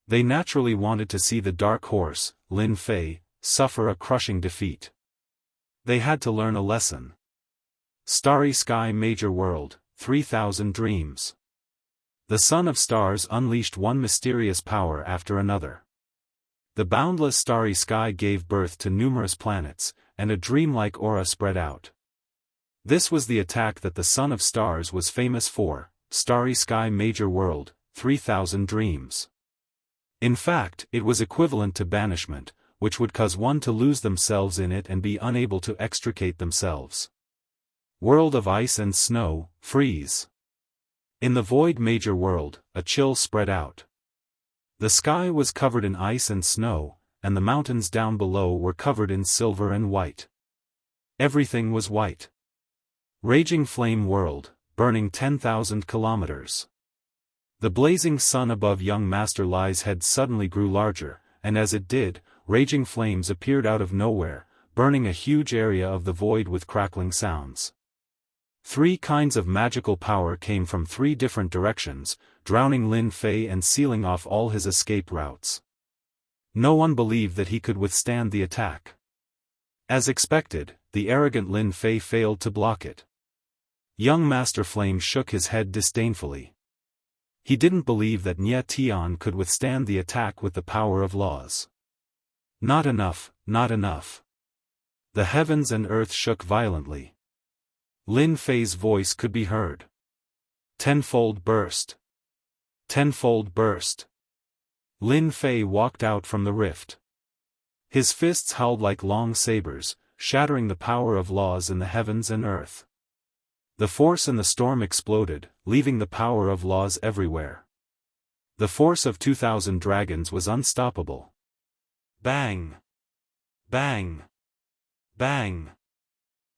They naturally wanted to see the dark horse, Lin Fei, suffer a crushing defeat. They had to learn a lesson. Starry Sky Major World, 3000 Dreams. The Son of Stars unleashed one mysterious power after another. The boundless starry sky gave birth to numerous planets, and a dreamlike aura spread out. This was the attack that the Son of Stars was famous for, Starry Sky Major World, 3000 Dreams. In fact, it was equivalent to banishment, which would cause one to lose themselves in it and be unable to extricate themselves. World of Ice and Snow, Freeze. In the Void Major World, a chill spread out. The sky was covered in ice and snow, and the mountains down below were covered in silver and white. Everything was white. Raging Flame World, burning 10,000 kilometers. The blazing sun above young Master Lai's head suddenly grew larger, and as it did, raging flames appeared out of nowhere, burning a huge area of the void with crackling sounds. Three kinds of magical power came from three different directions, drowning Lin Fei and sealing off all his escape routes. No one believed that he could withstand the attack. As expected, the arrogant Lin Fei failed to block it. Young Master Flame shook his head disdainfully. He didn't believe that Nye Tian could withstand the attack with the power of laws. Not enough, not enough. The heavens and earth shook violently. Lin Fei's voice could be heard. Tenfold burst. Tenfold burst. Lin Fei walked out from the rift. His fists howled like long sabers, shattering the power of laws in the heavens and earth. The force in the storm exploded, leaving the power of laws everywhere. The force of 2,000 dragons was unstoppable. Bang! Bang! Bang!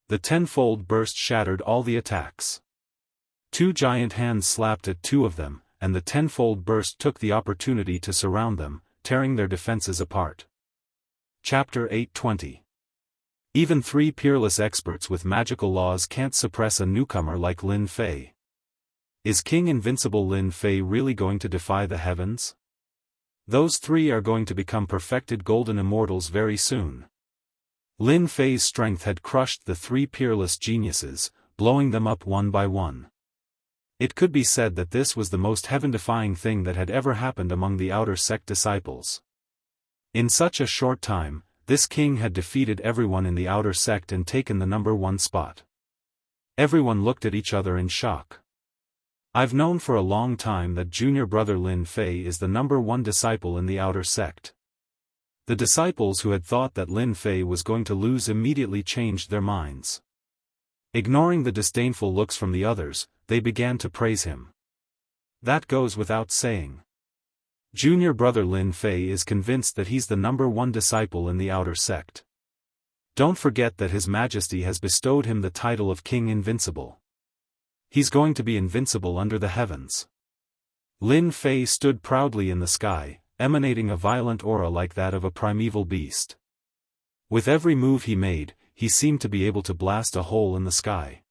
The tenfold burst shattered all the attacks. Two giant hands slapped at two of them, and the tenfold burst took the opportunity to surround them, tearing their defenses apart. Chapter 820. Even three peerless experts with magical laws can't suppress a newcomer like Lin Fei. Is King Invincible Lin Fei really going to defy the heavens? Those three are going to become perfected golden immortals very soon. Lin Fei's strength had crushed the three peerless geniuses, blowing them up one by one. It could be said that this was the most heaven-defying thing that had ever happened among the outer sect disciples. In such a short time, this king had defeated everyone in the outer sect and taken the #1 spot. Everyone looked at each other in shock. I've known for a long time that junior brother Lin Fei is the #1 disciple in the outer sect. The disciples who had thought that Lin Fei was going to lose immediately changed their minds. Ignoring the disdainful looks from the others, they began to praise him. That goes without saying. Junior brother Lin Fei is convinced that he's the #1 disciple in the outer sect. Don't forget that His Majesty has bestowed him the title of King Invincible. He's going to be invincible under the heavens. Lin Fei stood proudly in the sky, emanating a violent aura like that of a primeval beast. With every move he made, he seemed to be able to blast a hole in the sky.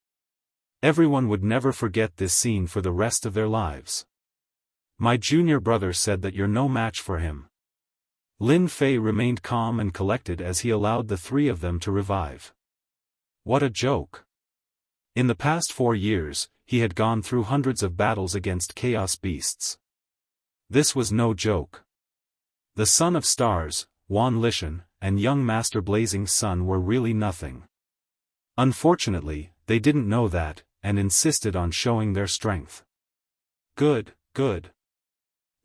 Everyone would never forget this scene for the rest of their lives. My junior brother said that you're no match for him. Lin Fei remained calm and collected as he allowed the three of them to revive. What a joke. In the past 4 years, he had gone through hundreds of battles against chaos beasts. This was no joke. The Son of Stars, Wan Lishan, and young Master Blazing Sun were really nothing. Unfortunately, they didn't know that, and insisted on showing their strength. Good, good.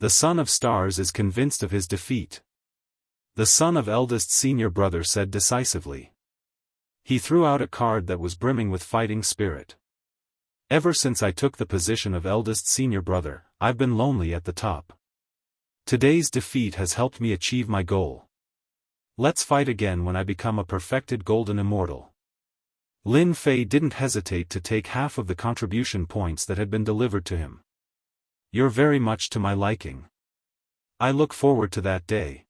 The son of stars is convinced of his defeat. The son of eldest senior brother said decisively. He threw out a card that was brimming with fighting spirit. Ever since I took the position of eldest senior brother, I've been lonely at the top. Today's defeat has helped me achieve my goal. Let's fight again when I become a perfected golden immortal. Lin Fei didn't hesitate to take half of the contribution points that had been delivered to him. You're very much to my liking. I look forward to that day.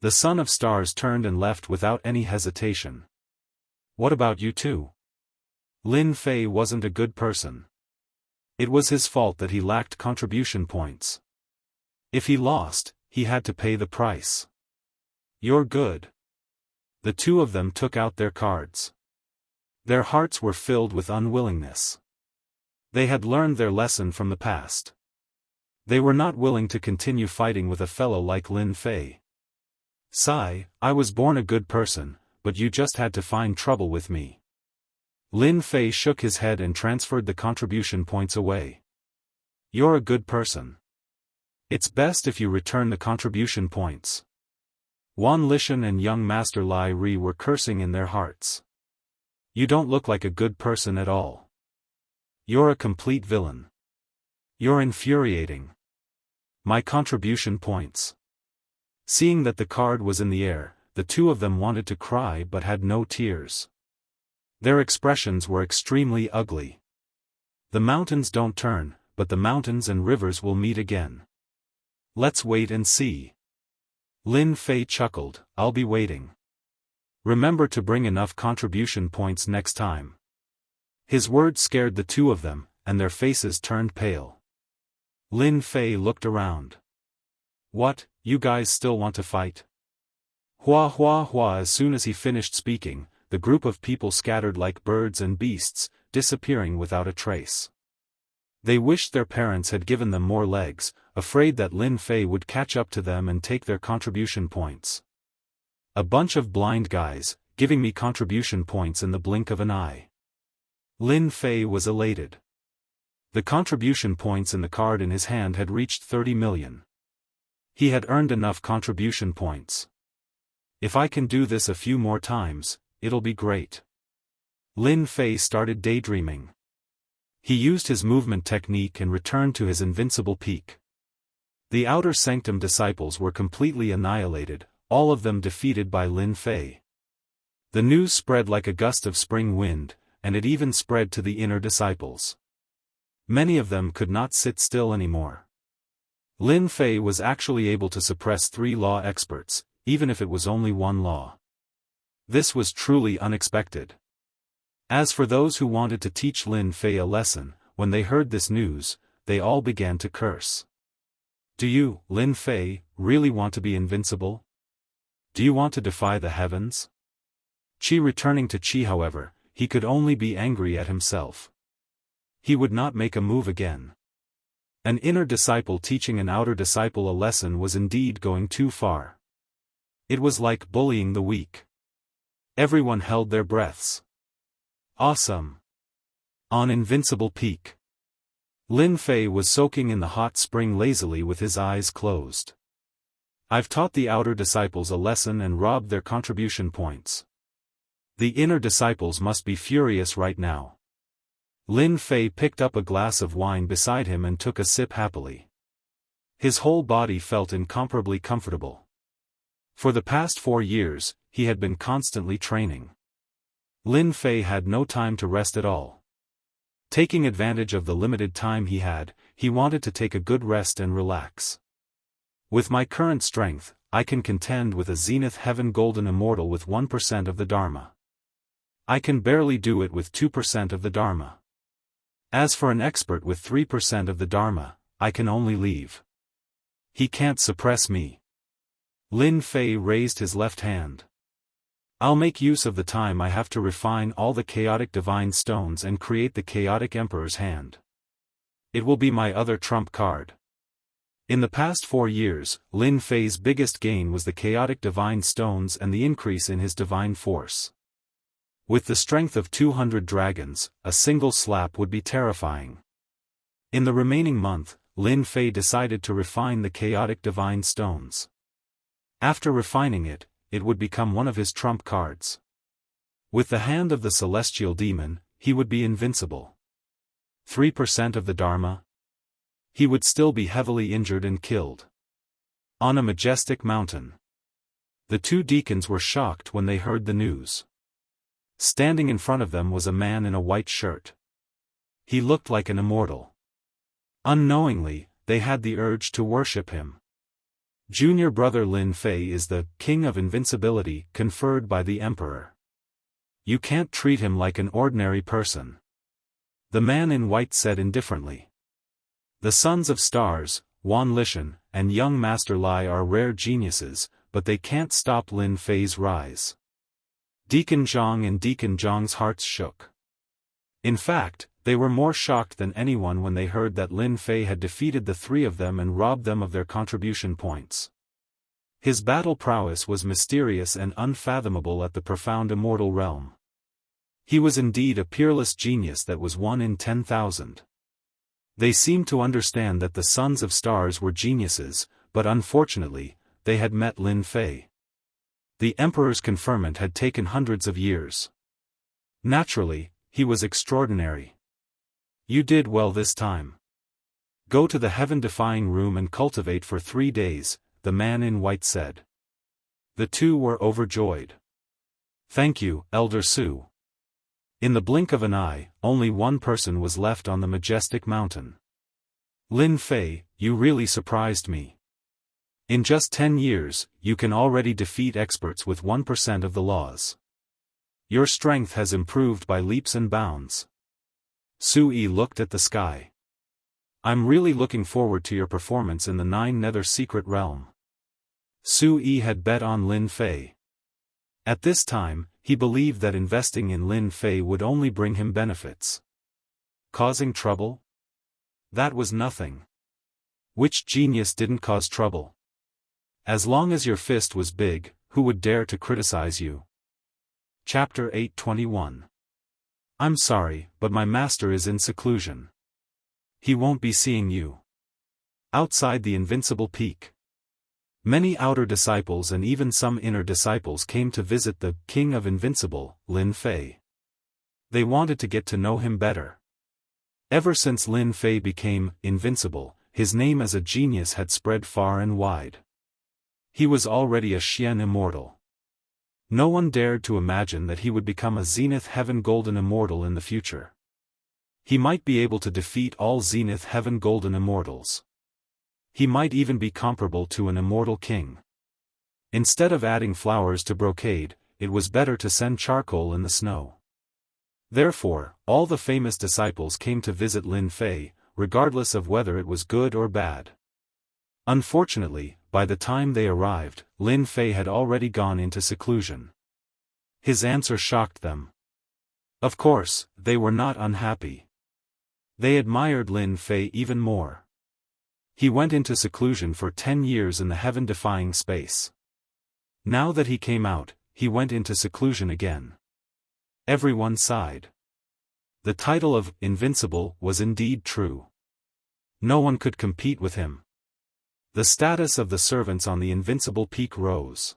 The son of stars turned and left without any hesitation. What about you two? Lin Fei wasn't a good person. It was his fault that he lacked contribution points. If he lost, he had to pay the price. You're good. The two of them took out their cards. Their hearts were filled with unwillingness. They had learned their lesson from the past. They were not willing to continue fighting with a fellow like Lin Fei. Sigh, I was born a good person, but you just had to find trouble with me. Lin Fei shook his head and transferred the contribution points away. You're a good person. It's best if you return the contribution points. Wan Lishan and young Master Lai Ri were cursing in their hearts. You don't look like a good person at all. You're a complete villain. You're infuriating. My contribution points. Seeing that the card was in the air, the two of them wanted to cry but had no tears. Their expressions were extremely ugly. The mountains don't turn, but the mountains and rivers will meet again. Let's wait and see. Lin Fei chuckled, I'll be waiting. Remember to bring enough contribution points next time. His words scared the two of them, and their faces turned pale. Lin Fei looked around. What, you guys still want to fight? Hua hua hua. As soon as he finished speaking, the group of people scattered like birds and beasts, disappearing without a trace. They wished their parents had given them more legs, afraid that Lin Fei would catch up to them and take their contribution points. A bunch of blind guys, giving me contribution points in the blink of an eye. Lin Fei was elated. The contribution points in the card in his hand had reached 30 million. He had earned enough contribution points. If I can do this a few more times, it'll be great. Lin Fei started daydreaming. He used his movement technique and returned to his invincible peak. The outer sanctum disciples were completely annihilated, all of them defeated by Lin Fei. The news spread like a gust of spring wind, and it even spread to the inner disciples. Many of them could not sit still anymore. Lin Fei was actually able to suppress 3 law experts, even if it was only 1 law. This was truly unexpected. As for those who wanted to teach Lin Fei a lesson, when they heard this news, they all began to curse. Do you, Lin Fei, really want to be invincible? Do you want to defy the heavens? Qi returning to Qi, however, he could only be angry at himself. He would not make a move again. An inner disciple teaching an outer disciple a lesson was indeed going too far. It was like bullying the weak. Everyone held their breaths. Awesome. On Invincible Peak. Lin Fei was soaking in the hot spring lazily with his eyes closed. I've taught the outer disciples a lesson and robbed their contribution points. The inner disciples must be furious right now. Lin Fei picked up a glass of wine beside him and took a sip happily. His whole body felt incomparably comfortable. For the past 4 years, he had been constantly training. Lin Fei had no time to rest at all. Taking advantage of the limited time he had, he wanted to take a good rest and relax. With my current strength, I can contend with a Zenith Heaven Golden Immortal with 1% of the Dharma. I can barely do it with 2% of the Dharma. As for an expert with 3% of the Dharma, I can only leave. He can't suppress me. Lin Fei raised his left hand. I'll make use of the time I have to refine all the chaotic divine stones and create the chaotic emperor's hand. It will be my other trump card. In the past 4 years, Lin Fei's biggest gain was the chaotic divine stones and the increase in his divine force. With the strength of 200 dragons, a single slap would be terrifying. In the remaining month, Lin Fei decided to refine the chaotic divine stones. After refining it, it would become one of his trump cards. With the hand of the celestial demon, he would be invincible. 3% of the Dharma? He would still be heavily injured and killed. On a majestic mountain. The two deacons were shocked when they heard the news. Standing in front of them was a man in a white shirt. He looked like an immortal. Unknowingly, they had the urge to worship him. Junior brother Lin Fei is the king of invincibility conferred by the emperor. You can't treat him like an ordinary person. The man in white said indifferently. The sons of stars, Wan Lishan, and young Master Lai are rare geniuses, but they can't stop Lin Fei's rise. Deacon Zhang and Deacon Zhang's hearts shook. In fact, they were more shocked than anyone when they heard that Lin Fei had defeated the three of them and robbed them of their contribution points. His battle prowess was mysterious and unfathomable at the profound immortal realm. He was indeed a peerless genius that was 1 in 10,000. They seemed to understand that the sons of stars were geniuses, but unfortunately, they had met Lin Fei. The emperor's conferment had taken hundreds of years. Naturally, he was extraordinary. You did well this time. Go to the heaven-defying room and cultivate for 3 days, the man in white said. The two were overjoyed. Thank you, Elder Su. In the blink of an eye, only one person was left on the majestic mountain. Lin Fei, you really surprised me. In just 10 years, you can already defeat experts with 1% of the laws. Your strength has improved by leaps and bounds. Su-yi looked at the sky. I'm really looking forward to your performance in the 9 Nether Secret Realm. Su-yi had bet on Lin Fei. At this time, he believed that investing in Lin Fei would only bring him benefits. Causing trouble? That was nothing. Which genius didn't cause trouble? As long as your fist was big, who would dare to criticize you? Chapter 821. I'm sorry, but my master is in seclusion. He won't be seeing you. Outside the invincible peak. Many outer disciples and even some inner disciples came to visit the King of Invincible, Lin Fei. They wanted to get to know him better. Ever since Lin Fei became invincible, his name as a genius had spread far and wide. He was already a Xian immortal. No one dared to imagine that he would become a Zenith Heaven Golden Immortal in the future. He might be able to defeat all Zenith Heaven Golden Immortals. He might even be comparable to an immortal king. Instead of adding flowers to brocade, it was better to send charcoal in the snow. Therefore, all the famous disciples came to visit Lin Fei, regardless of whether it was good or bad. Unfortunately, by the time they arrived, Lin Fei had already gone into seclusion. His answer shocked them. Of course, they were not unhappy. They admired Lin Fei even more. He went into seclusion for 10 years in the heaven-defying space. Now that he came out, he went into seclusion again. Everyone sighed. The title of Invincible was indeed true. No one could compete with him. The status of the servants on the invincible peak rose.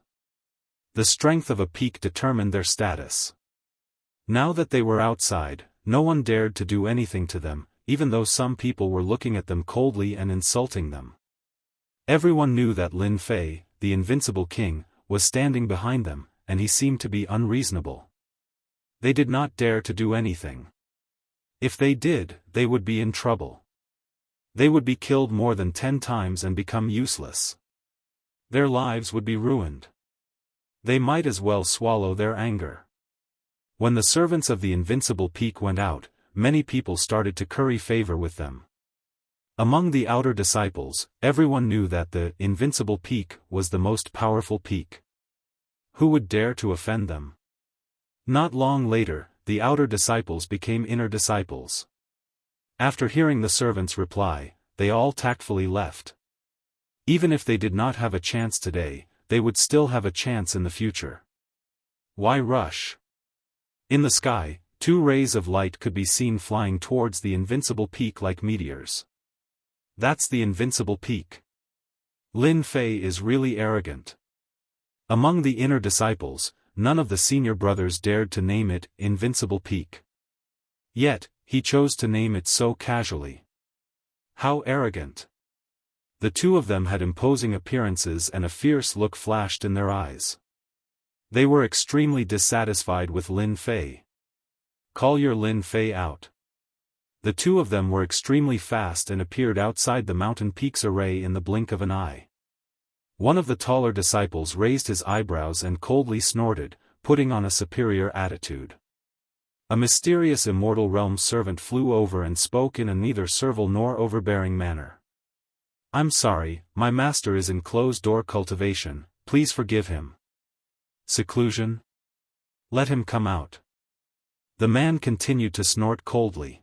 The strength of a peak determined their status. Now that they were outside, no one dared to do anything to them, even though some people were looking at them coldly and insulting them. Everyone knew that Lin Fei, the invincible king, was standing behind them, and he seemed to be unreasonable. They did not dare to do anything. If they did, they would be in trouble. They would be killed more than 10 times and become useless. Their lives would be ruined. They might as well swallow their anger. When the servants of the invincible peak went out, many people started to curry favor with them. Among the outer disciples, everyone knew that the invincible peak was the most powerful peak. Who would dare to offend them? Not long later, the outer disciples became inner disciples. After hearing the servant's reply, they all tactfully left. Even if they did not have a chance today, they would still have a chance in the future. Why rush? In the sky, 2 rays of light could be seen flying towards the invincible peak like meteors. That's the invincible peak. Lin Fei is really arrogant. Among the inner disciples, none of the senior brothers dared to name it Invincible Peak. Yet, he chose to name it so casually. How arrogant. The two of them had imposing appearances and a fierce look flashed in their eyes. They were extremely dissatisfied with Lin Fei. Call your Lin Fei out. The two of them were extremely fast and appeared outside the mountain peak's array in the blink of an eye. One of the taller disciples raised his eyebrows and coldly snorted, putting on a superior attitude. A mysterious immortal realm servant flew over and spoke in a neither servile nor overbearing manner. I'm sorry, my master is in closed-door cultivation, please forgive him. Seclusion? Let him come out. The man continued to snort coldly.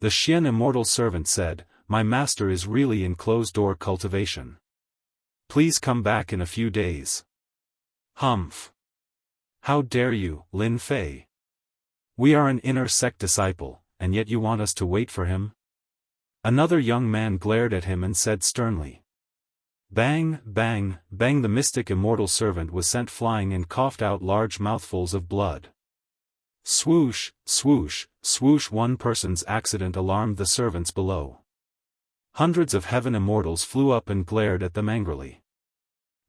The Xian immortal servant said, my master is really in closed-door cultivation. Please come back in a few days. Humph. How dare you, Lin Fei? We are an inner sect disciple, and yet you want us to wait for him? Another young man glared at him and said sternly. Bang, bang, bang. The mystic immortal servant was sent flying and coughed out large mouthfuls of blood. Swoosh, swoosh, swoosh. One person's accident alarmed the servants below. Hundreds of heaven immortals flew up and glared at them angrily.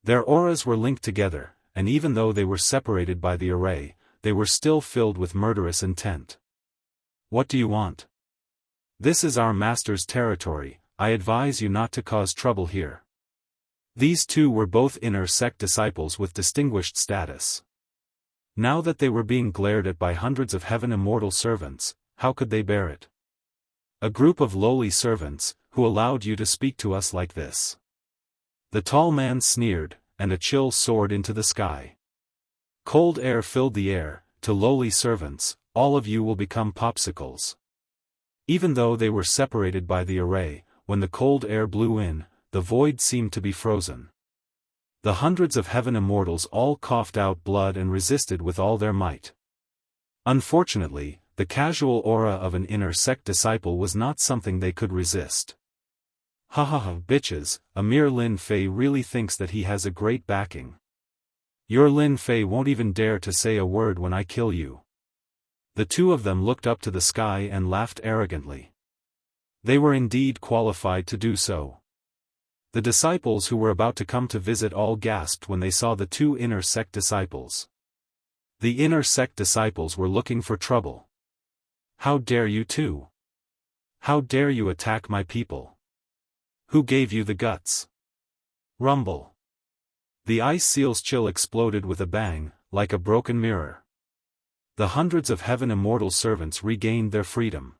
Their auras were linked together, and even though they were separated by the array, they were still filled with murderous intent. What do you want? This is our master's territory, I advise you not to cause trouble here. These two were both inner sect disciples with distinguished status. Now that they were being glared at by hundreds of heaven immortal servants, how could they bear it? A group of lowly servants, who allowed you to speak to us like this? The tall man sneered, and a chill soared into the sky. Cold air filled the air. To lowly servants, all of you will become popsicles. Even though they were separated by the array, when the cold air blew in, the void seemed to be frozen. The hundreds of heaven immortals all coughed out blood and resisted with all their might. Unfortunately, the casual aura of an inner sect disciple was not something they could resist. Ha ha ha, bitches, a mere Lin Fei really thinks that he has a great backing. Your Lin Fei won't even dare to say a word when I kill you. The two of them looked up to the sky and laughed arrogantly. They were indeed qualified to do so. The disciples who were about to come to visit all gasped when they saw the two inner sect disciples. The inner sect disciples were looking for trouble. How dare you two? How dare you attack my people? Who gave you the guts? Rumble. The ice seal's chill exploded with a bang, like a broken mirror. The hundreds of heaven immortal servants regained their freedom.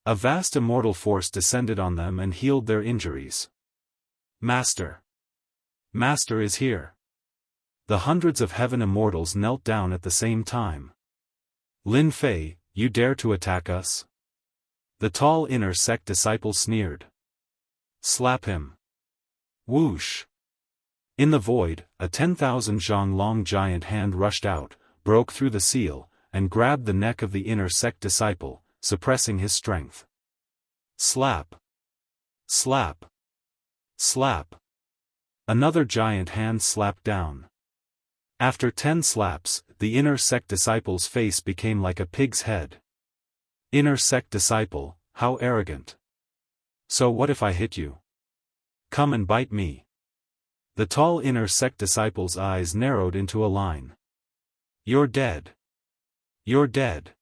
A vast immortal force descended on them and healed their injuries. Master! Master is here! The hundreds of heaven immortals knelt down at the same time. Lin Fei, you dare to attack us? The tall inner sect disciple sneered. Slap him! Whoosh! In the void, a 10,000 zhang long giant hand rushed out, broke through the seal, and grabbed the neck of the inner sect disciple, suppressing his strength. Slap! Slap! Slap! Another giant hand slapped down. After 10 slaps, the inner sect disciple's face became like a pig's head. Inner sect disciple, how arrogant! So what if I hit you? Come and bite me. The tall inner sect disciple's eyes narrowed into a line. You're dead. You're dead.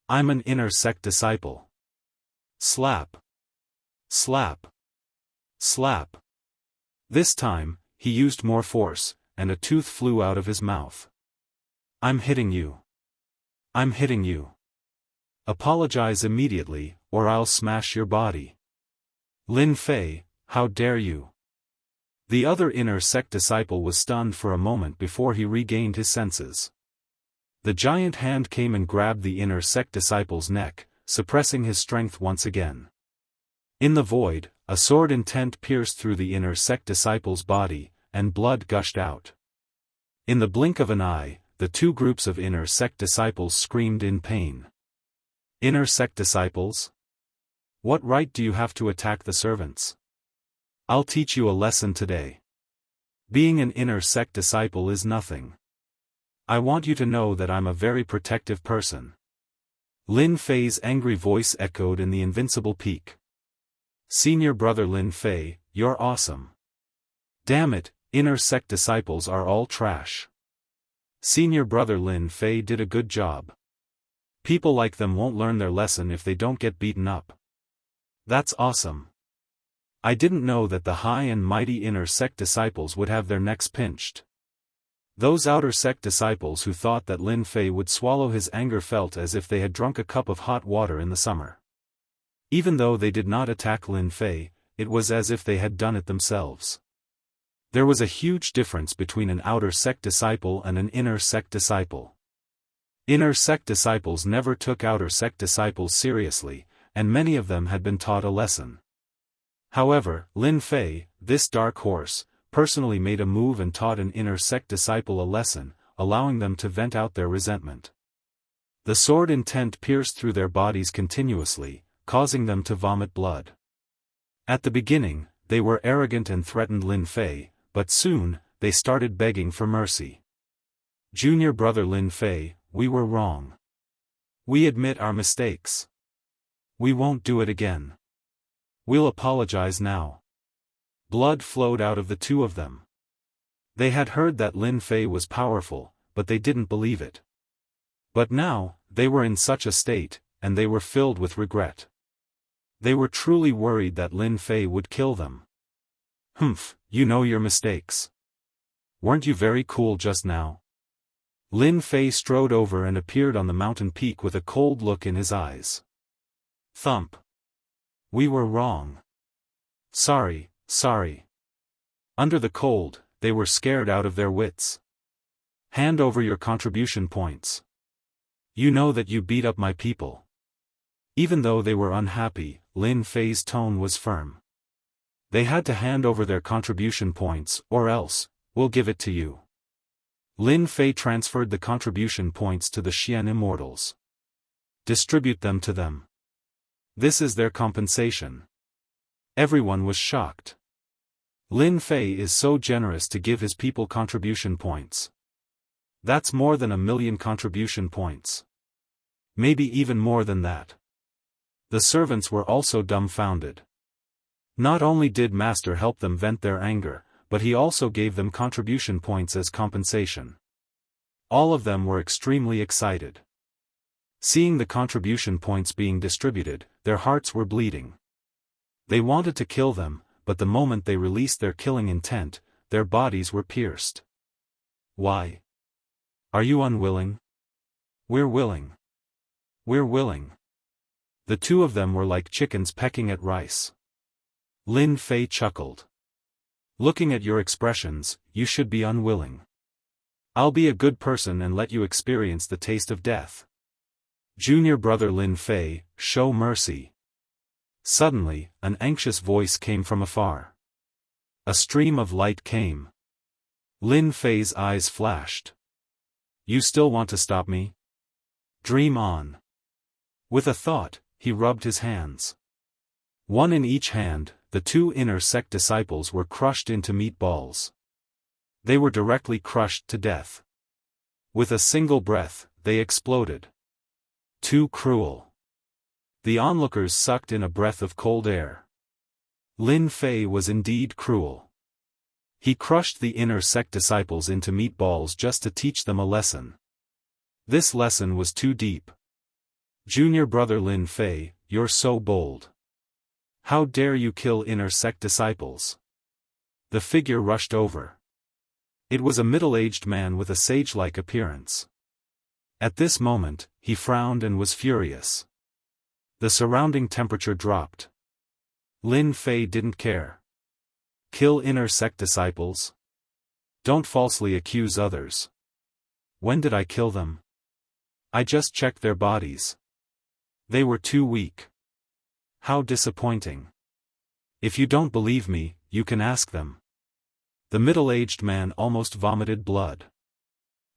I'm an inner sect disciple. Slap. Slap. Slap. This time, he used more force, and a tooth flew out of his mouth. I'm hitting you. I'm hitting you. Apologize immediately, or I'll smash your body. Lin Fei, how dare you? The other inner sect disciple was stunned for a moment before he regained his senses. The giant hand came and grabbed the inner sect disciple's neck, suppressing his strength once again. In the void, a sword intent pierced through the inner sect disciple's body, and blood gushed out. In the blink of an eye, the two groups of inner sect disciples screamed in pain. Inner sect disciples? What right do you have to attack the servants? I'll teach you a lesson today. Being an inner sect disciple is nothing. I want you to know that I'm a very protective person. Lin Fei's angry voice echoed in the invincible peak. Senior brother Lin Fei, you're awesome. Damn it, inner sect disciples are all trash. Senior brother Lin Fei did a good job. People like them won't learn their lesson if they don't get beaten up. That's awesome. I didn't know that the high and mighty inner sect disciples would have their necks pinched. Those outer sect disciples who thought that Lin Fei would swallow his anger felt as if they had drunk a cup of hot water in the summer. Even though they did not attack Lin Fei, it was as if they had done it themselves. There was a huge difference between an outer sect disciple and an inner sect disciple. Inner sect disciples never took outer sect disciples seriously, and many of them had been taught a lesson. However, Lin Fei, this dark horse, personally made a move and taught an inner sect disciple a lesson, allowing them to vent out their resentment. The sword intent pierced through their bodies continuously, causing them to vomit blood. At the beginning, they were arrogant and threatened Lin Fei, but soon, they started begging for mercy. Junior brother Lin Fei, we were wrong. We admit our mistakes. We won't do it again. We'll apologize now. Blood flowed out of the two of them. They had heard that Lin Fei was powerful, but they didn't believe it. But now, they were in such a state, and they were filled with regret. They were truly worried that Lin Fei would kill them. Humph, you know your mistakes. Weren't you very cool just now? Lin Fei strode over and appeared on the mountain peak with a cold look in his eyes. Thump. We were wrong. Sorry. Under the cold, they were scared out of their wits. Hand over your contribution points. You know that you beat up my people. Even though they were unhappy, Lin Fei's tone was firm. They had to hand over their contribution points, or else, we'll give it to you. Lin Fei transferred the contribution points to the Xian immortals. Distribute them to them. This is their compensation. Everyone was shocked. Lin Fei is so generous to give his people contribution points. That's more than 1 million contribution points. Maybe even more than that. The servants were also dumbfounded. Not only did Master help them vent their anger, but he also gave them contribution points as compensation. All of them were extremely excited. Seeing the contribution points being distributed, their hearts were bleeding. They wanted to kill them, but the moment they released their killing intent, their bodies were pierced. Why? Are you unwilling? We're willing. We're willing. The two of them were like chickens pecking at rice. Lin Fei chuckled. Looking at your expressions, you should be unwilling. I'll be a good person and let you experience the taste of death. Junior brother Lin Fei, show mercy. Suddenly, an anxious voice came from afar. A stream of light came. Lin Fei's eyes flashed. You still want to stop me? Dream on. With a thought, he rubbed his hands. One in each hand, the two inner sect disciples were crushed into meatballs. They were directly crushed to death. With a single breath, they exploded. Too cruel. The onlookers sucked in a breath of cold air. Lin Fei was indeed cruel. He crushed the inner sect disciples into meatballs just to teach them a lesson. This lesson was too deep. Junior brother Lin Fei, you're so bold. How dare you kill inner sect disciples? The figure rushed over. It was a middle-aged man with a sage-like appearance. At this moment, he frowned and was furious. The surrounding temperature dropped. Lin Fei didn't care. Kill inner sect disciples? Don't falsely accuse others. When did I kill them? I just checked their bodies. They were too weak. How disappointing. If you don't believe me, you can ask them. The middle-aged man almost vomited blood.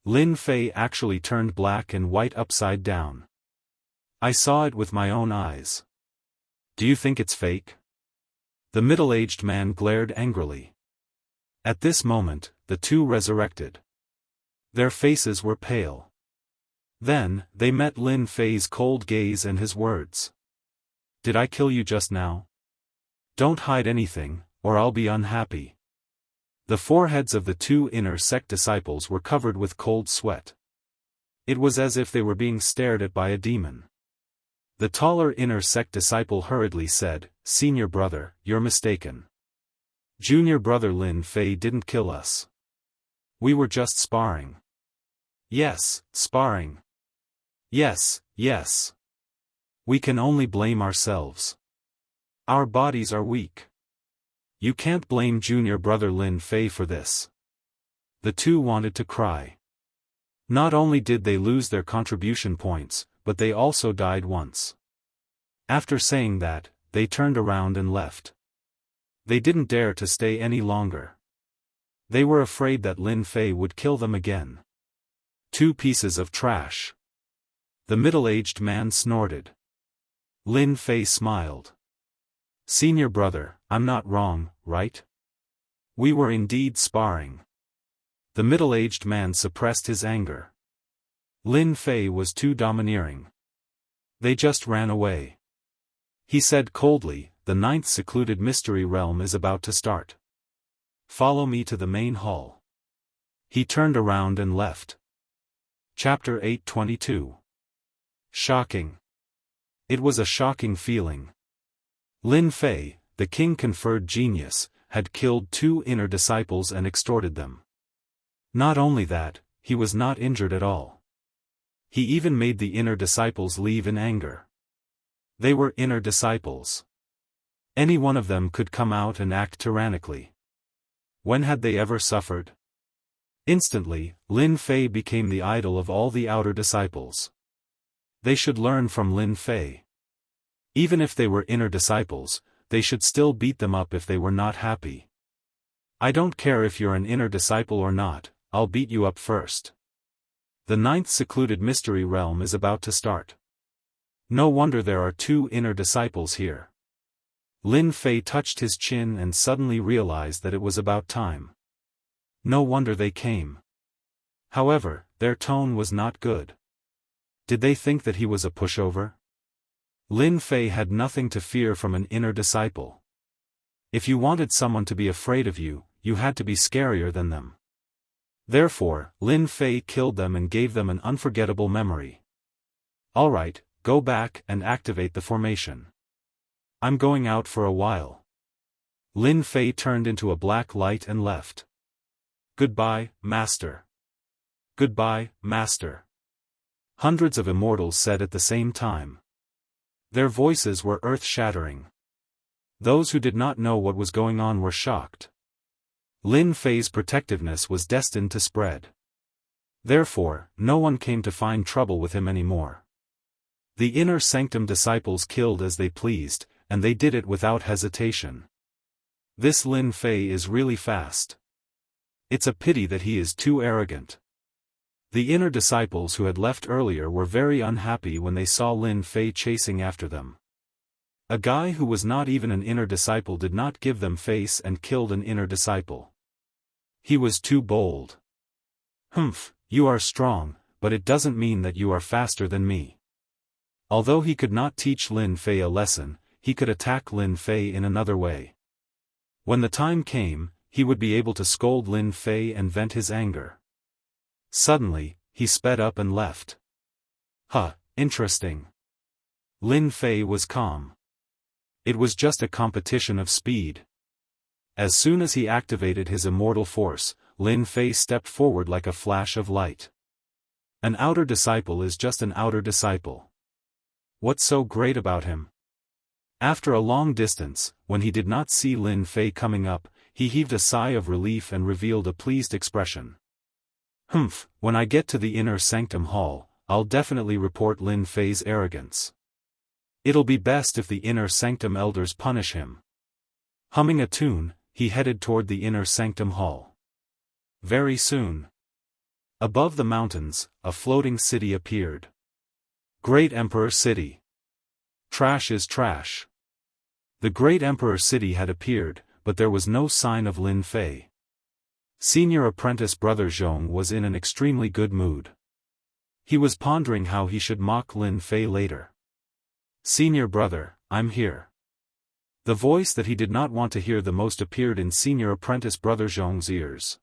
Lin Fei actually turned black and white upside down. I saw it with my own eyes. Do you think it's fake? The middle-aged man glared angrily. At this moment, the two resurrected. Their faces were pale. Then, they met Lin Fei's cold gaze and his words. Did I kill you just now? Don't hide anything, or I'll be unhappy. The foreheads of the two inner sect disciples were covered with cold sweat. It was as if they were being stared at by a demon. The taller inner sect disciple hurriedly said, Senior brother, you're mistaken. Junior brother Lin Fei didn't kill us. We were just sparring. Yes, sparring. Yes, yes. We can only blame ourselves. Our bodies are weak. You can't blame junior brother Lin Fei for this. The two wanted to cry. Not only did they lose their contribution points, but they also died once. After saying that, they turned around and left. They didn't dare to stay any longer. They were afraid that Lin Fei would kill them again. Two pieces of trash. The middle-aged man snorted. Lin Fei smiled. Senior brother, I'm not wrong, right? We were indeed sparring. The middle-aged man suppressed his anger. Lin Fei was too domineering. They just ran away. He said coldly, the 9th secluded mystery realm is about to start. Follow me to the main hall. He turned around and left. Chapter 822. Shocking. It was a shocking feeling. Lin Fei, the king-conferred genius, had killed two inner disciples and extorted them. Not only that, he was not injured at all. He even made the inner disciples leave in anger. They were inner disciples. Any one of them could come out and act tyrannically. When had they ever suffered? Instantly, Lin Fei became the idol of all the outer disciples. They should learn from Lin Fei. Even if they were inner disciples, they should still beat them up if they were not happy. I don't care if you're an inner disciple or not, I'll beat you up first. The 9th secluded mystery realm is about to start. No wonder there are two inner disciples here. Lin Fei touched his chin and suddenly realized that it was about time. No wonder they came. However, their tone was not good. Did they think that he was a pushover? Lin Fei had nothing to fear from an inner disciple. If you wanted someone to be afraid of you, you had to be scarier than them. Therefore, Lin Fei killed them and gave them an unforgettable memory. Alright, go back and activate the formation. I'm going out for a while. Lin Fei turned into a black light and left. Goodbye, Master. Goodbye, Master. Hundreds of immortals said at the same time. Their voices were earth-shattering. Those who did not know what was going on were shocked. Lin Fei's protectiveness was destined to spread. Therefore, no one came to find trouble with him anymore. The inner sanctum disciples killed as they pleased, and they did it without hesitation. This Lin Fei is really fast. It's a pity that he is too arrogant. The inner disciples who had left earlier were very unhappy when they saw Lin Fei chasing after them. A guy who was not even an inner disciple did not give them face and killed an inner disciple. He was too bold. Humph, you are strong, but it doesn't mean that you are faster than me. Although he could not teach Lin Fei a lesson, he could attack Lin Fei in another way. When the time came, he would be able to scold Lin Fei and vent his anger. Suddenly, he sped up and left. Huh, interesting. Lin Fei was calm. It was just a competition of speed. As soon as he activated his immortal force, Lin Fei stepped forward like a flash of light. An outer disciple is just an outer disciple. What's so great about him? After a long distance, when he did not see Lin Fei coming up, he heaved a sigh of relief and revealed a pleased expression. Humph, when I get to the inner sanctum hall, I'll definitely report Lin Fei's arrogance. It'll be best if the inner sanctum elders punish him. Humming a tune, he headed toward the inner sanctum hall. Very soon. Above the mountains, a floating city appeared. Great Emperor City. Trash is trash. The great emperor city had appeared, but there was no sign of Lin Fei. Senior apprentice brother Zhong was in an extremely good mood. He was pondering how he should mock Lin Fei later. "Senior brother, I'm here." The voice that he did not want to hear the most appeared in senior apprentice brother Zhong's ears.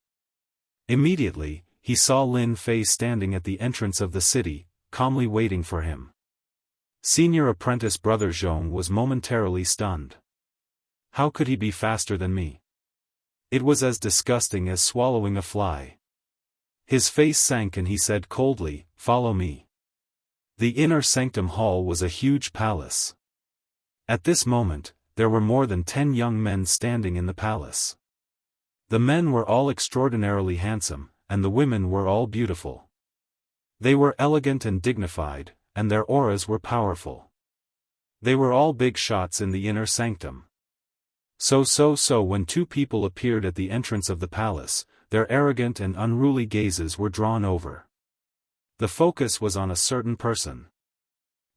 Immediately, he saw Lin Fei standing at the entrance of the city, calmly waiting for him. Senior apprentice brother Zhong was momentarily stunned. How could he be faster than me? It was as disgusting as swallowing a fly. His face sank and he said coldly, "Follow me." The inner sanctum hall was a huge palace. At this moment, there were more than 10 young men standing in the palace. The men were all extraordinarily handsome, and the women were all beautiful. They were elegant and dignified, and their auras were powerful. They were all big shots in the inner sanctum. So when two people appeared at the entrance of the palace, their arrogant and unruly gazes were drawn over. The focus was on a certain person.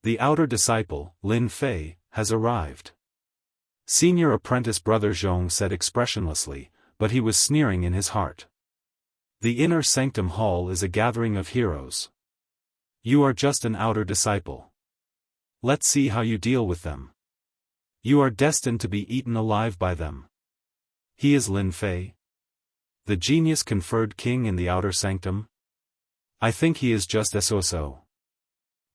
The outer disciple, Lin Fei, has arrived. Senior apprentice brother Zhong said expressionlessly, but he was sneering in his heart. The inner sanctum hall is a gathering of heroes. You are just an outer disciple. Let's see how you deal with them. You are destined to be eaten alive by them. He is Lin Fei? The genius conferred king in the outer sanctum? I think he is just so.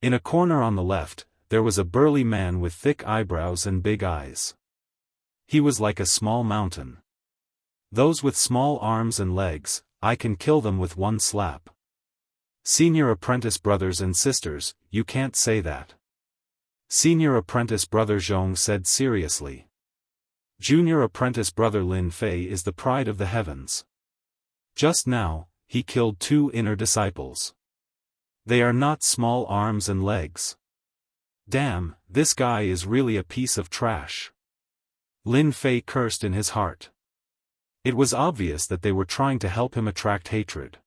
In a corner on the left, there was a burly man with thick eyebrows and big eyes. He was like a small mountain. Those with small arms and legs, I can kill them with one slap. Senior apprentice brothers and sisters, you can't say that. Senior apprentice brother Zhong said seriously. Junior apprentice brother Lin Fei is the pride of the heavens. Just now, he killed 2 inner disciples. They are not small arms and legs. Damn, this guy is really a piece of trash. Lin Fei cursed in his heart. It was obvious that they were trying to help him attract hatred.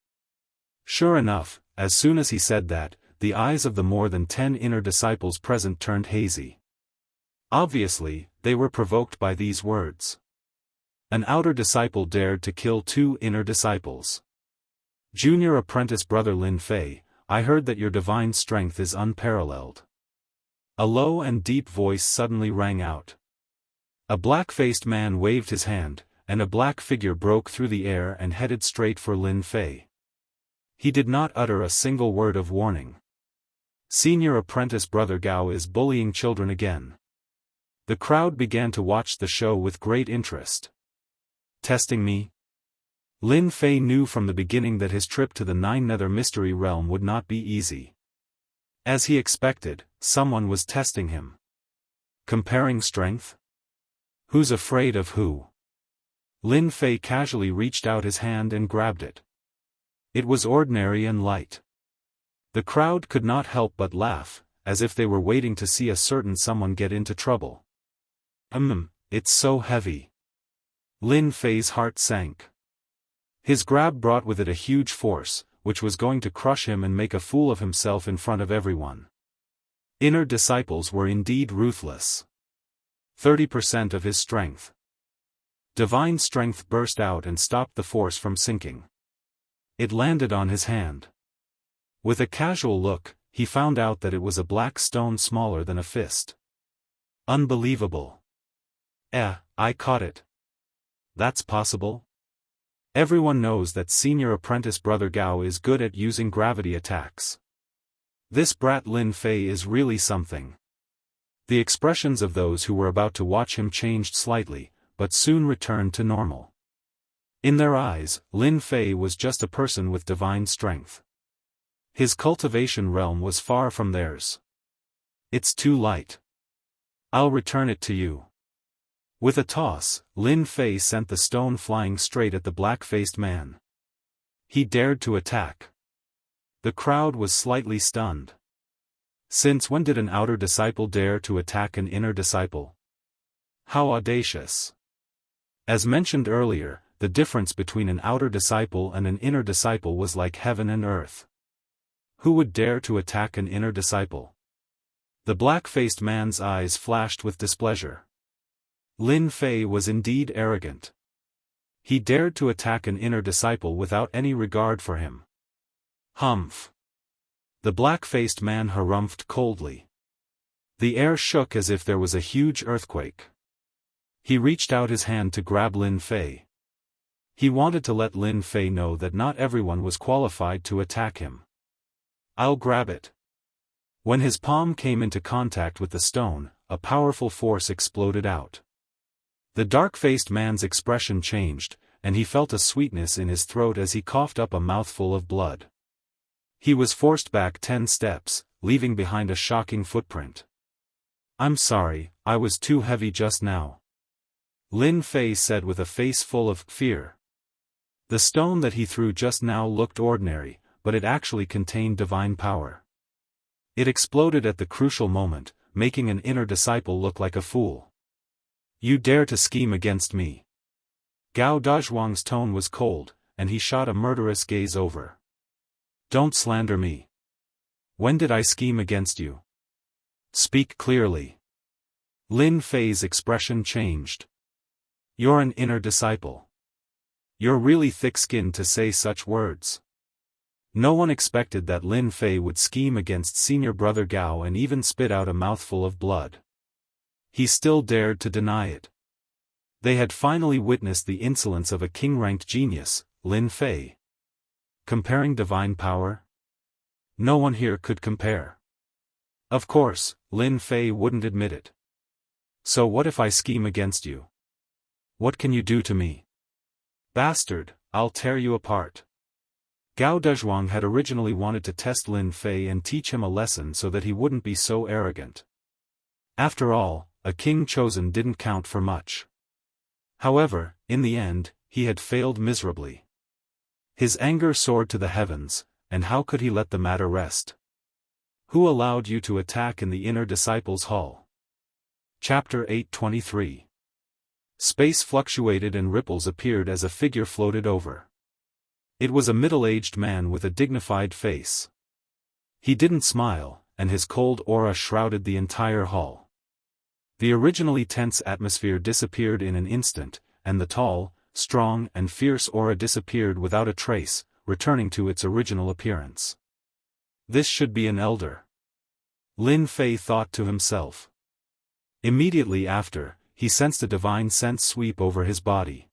Sure enough, as soon as he said that, the eyes of the more than 10 inner disciples present turned hazy. Obviously, they were provoked by these words. An outer disciple dared to kill 2 inner disciples. Junior apprentice brother Lin Fei, I heard that your divine strength is unparalleled. A low and deep voice suddenly rang out. A black-faced man waved his hand, and a black figure broke through the air and headed straight for Lin Fei. He did not utter a single word of warning. Senior apprentice brother Gao is bullying children again. The crowd began to watch the show with great interest. Testing me? Lin Fei knew from the beginning that his trip to the 9 Nether Mystery Realm would not be easy. As he expected, someone was testing him. Comparing strength? Who's afraid of who? Lin Fei casually reached out his hand and grabbed it. It was ordinary and light. The crowd could not help but laugh, as if they were waiting to see a certain someone get into trouble. It's so heavy. Lin Fei's heart sank. His grab brought with it a huge force, which was going to crush him and make a fool of himself in front of everyone. Inner disciples were indeed ruthless. 30% of his strength. Divine strength burst out and stopped the force from sinking. It landed on his hand. With a casual look, he found out that it was a black stone smaller than a fist. Unbelievable. I caught it. That's possible? Everyone knows that senior apprentice brother Gao is good at using gravity attacks. This brat Lin Fei is really something. The expressions of those who were about to watch him changed slightly, but soon returned to normal. In their eyes, Lin Fei was just a person with divine strength. His cultivation realm was far from theirs. It's too light. I'll return it to you. With a toss, Lin Fei sent the stone flying straight at the black-faced man. He dared to attack. The crowd was slightly stunned. Since when did an outer disciple dare to attack an inner disciple? How audacious. As mentioned earlier, the difference between an outer disciple and an inner disciple was like heaven and earth. Who would dare to attack an inner disciple? The black-faced man's eyes flashed with displeasure. Lin Fei was indeed arrogant. He dared to attack an inner disciple without any regard for him. Humph! The black-faced man harumphed coldly. The air shook as if there was a huge earthquake. He reached out his hand to grab Lin Fei. He wanted to let Lin Fei know that not everyone was qualified to attack him. "I'll grab it." When his palm came into contact with the stone, a powerful force exploded out. The dark-faced man's expression changed, and he felt a sweetness in his throat as he coughed up a mouthful of blood. He was forced back 10 steps, leaving behind a shocking footprint. "I'm sorry, I was too heavy just now," Lin Fei said with a face full of fear. The stone that he threw just now looked ordinary, but it actually contained divine power. It exploded at the crucial moment, making an inner disciple look like a fool. "You dare to scheme against me?" Gao Dazhuang's tone was cold, and he shot a murderous gaze over. "Don't slander me. When did I scheme against you? Speak clearly." Lin Fei's expression changed. "You're an inner disciple. You're really thick-skinned to say such words." No one expected that Lin Fei would scheme against senior brother Gao and even spit out a mouthful of blood. He still dared to deny it. They had finally witnessed the insolence of a king-ranked genius, Lin Fei. Comparing divine power? No one here could compare. Of course, Lin Fei wouldn't admit it. "So what if I scheme against you? What can you do to me? Bastard, I'll tear you apart." Gao Dezhuang had originally wanted to test Lin Fei and teach him a lesson so that he wouldn't be so arrogant. After all, a king chosen didn't count for much. However, in the end, he had failed miserably. His anger soared to the heavens, and how could he let the matter rest? "Who allowed you to attack in the inner disciples' hall?" Chapter 823. Space fluctuated and ripples appeared as a figure floated over. It was a middle-aged man with a dignified face. He didn't smile, and his cold aura shrouded the entire hall. The originally tense atmosphere disappeared in an instant, and the tall, strong and fierce aura disappeared without a trace, returning to its original appearance. "This should be an elder," Lin Fei thought to himself. Immediately after, he sensed a divine sense sweep over his body.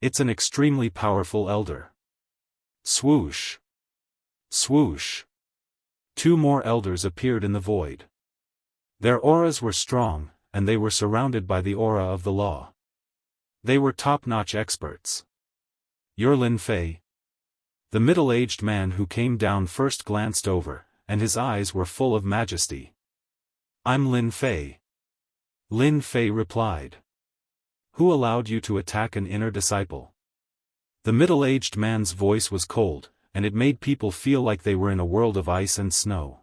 "It's an extremely powerful elder." Swoosh! Swoosh! 2 more elders appeared in the void. Their auras were strong, and they were surrounded by the aura of the law. They were top-notch experts. "You're Lin Fei?" The middle-aged man who came down first glanced over, and his eyes were full of majesty. "I'm Lin Fei." Lin Fei replied. "Who allowed you to attack an inner disciple?" The middle-aged man's voice was cold, and it made people feel like they were in a world of ice and snow.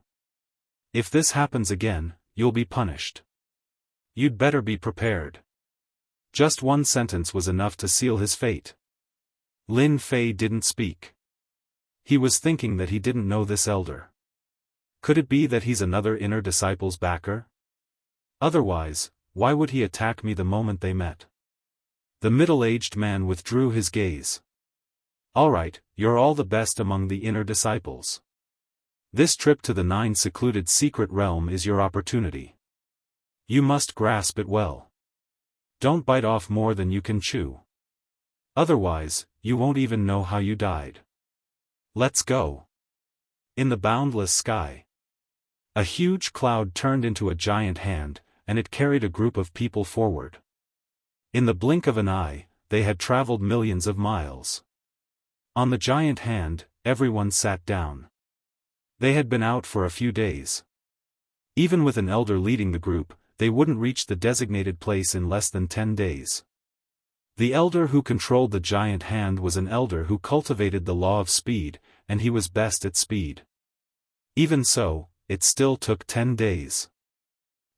"If this happens again, you'll be punished. You'd better be prepared." Just one sentence was enough to seal his fate. Lin Fei didn't speak. He was thinking that he didn't know this elder. Could it be that he's another inner disciple's backer? Otherwise, why would he attack me the moment they met? The middle-aged man withdrew his gaze. "All right, you're all the best among the inner disciples. This trip to the 9 secluded secret realm is your opportunity. You must grasp it well. Don't bite off more than you can chew. Otherwise, you won't even know how you died. Let's go." In the boundless sky, a huge cloud turned into a giant hand, and it carried a group of people forward. In the blink of an eye, they had traveled millions of miles. On the giant hand, everyone sat down. They had been out for a few days. Even with an elder leading the group, they wouldn't reach the designated place in less than 10 days. The elder who controlled the giant hand was an elder who cultivated the law of speed, and he was best at speed. Even so, it still took 10 days.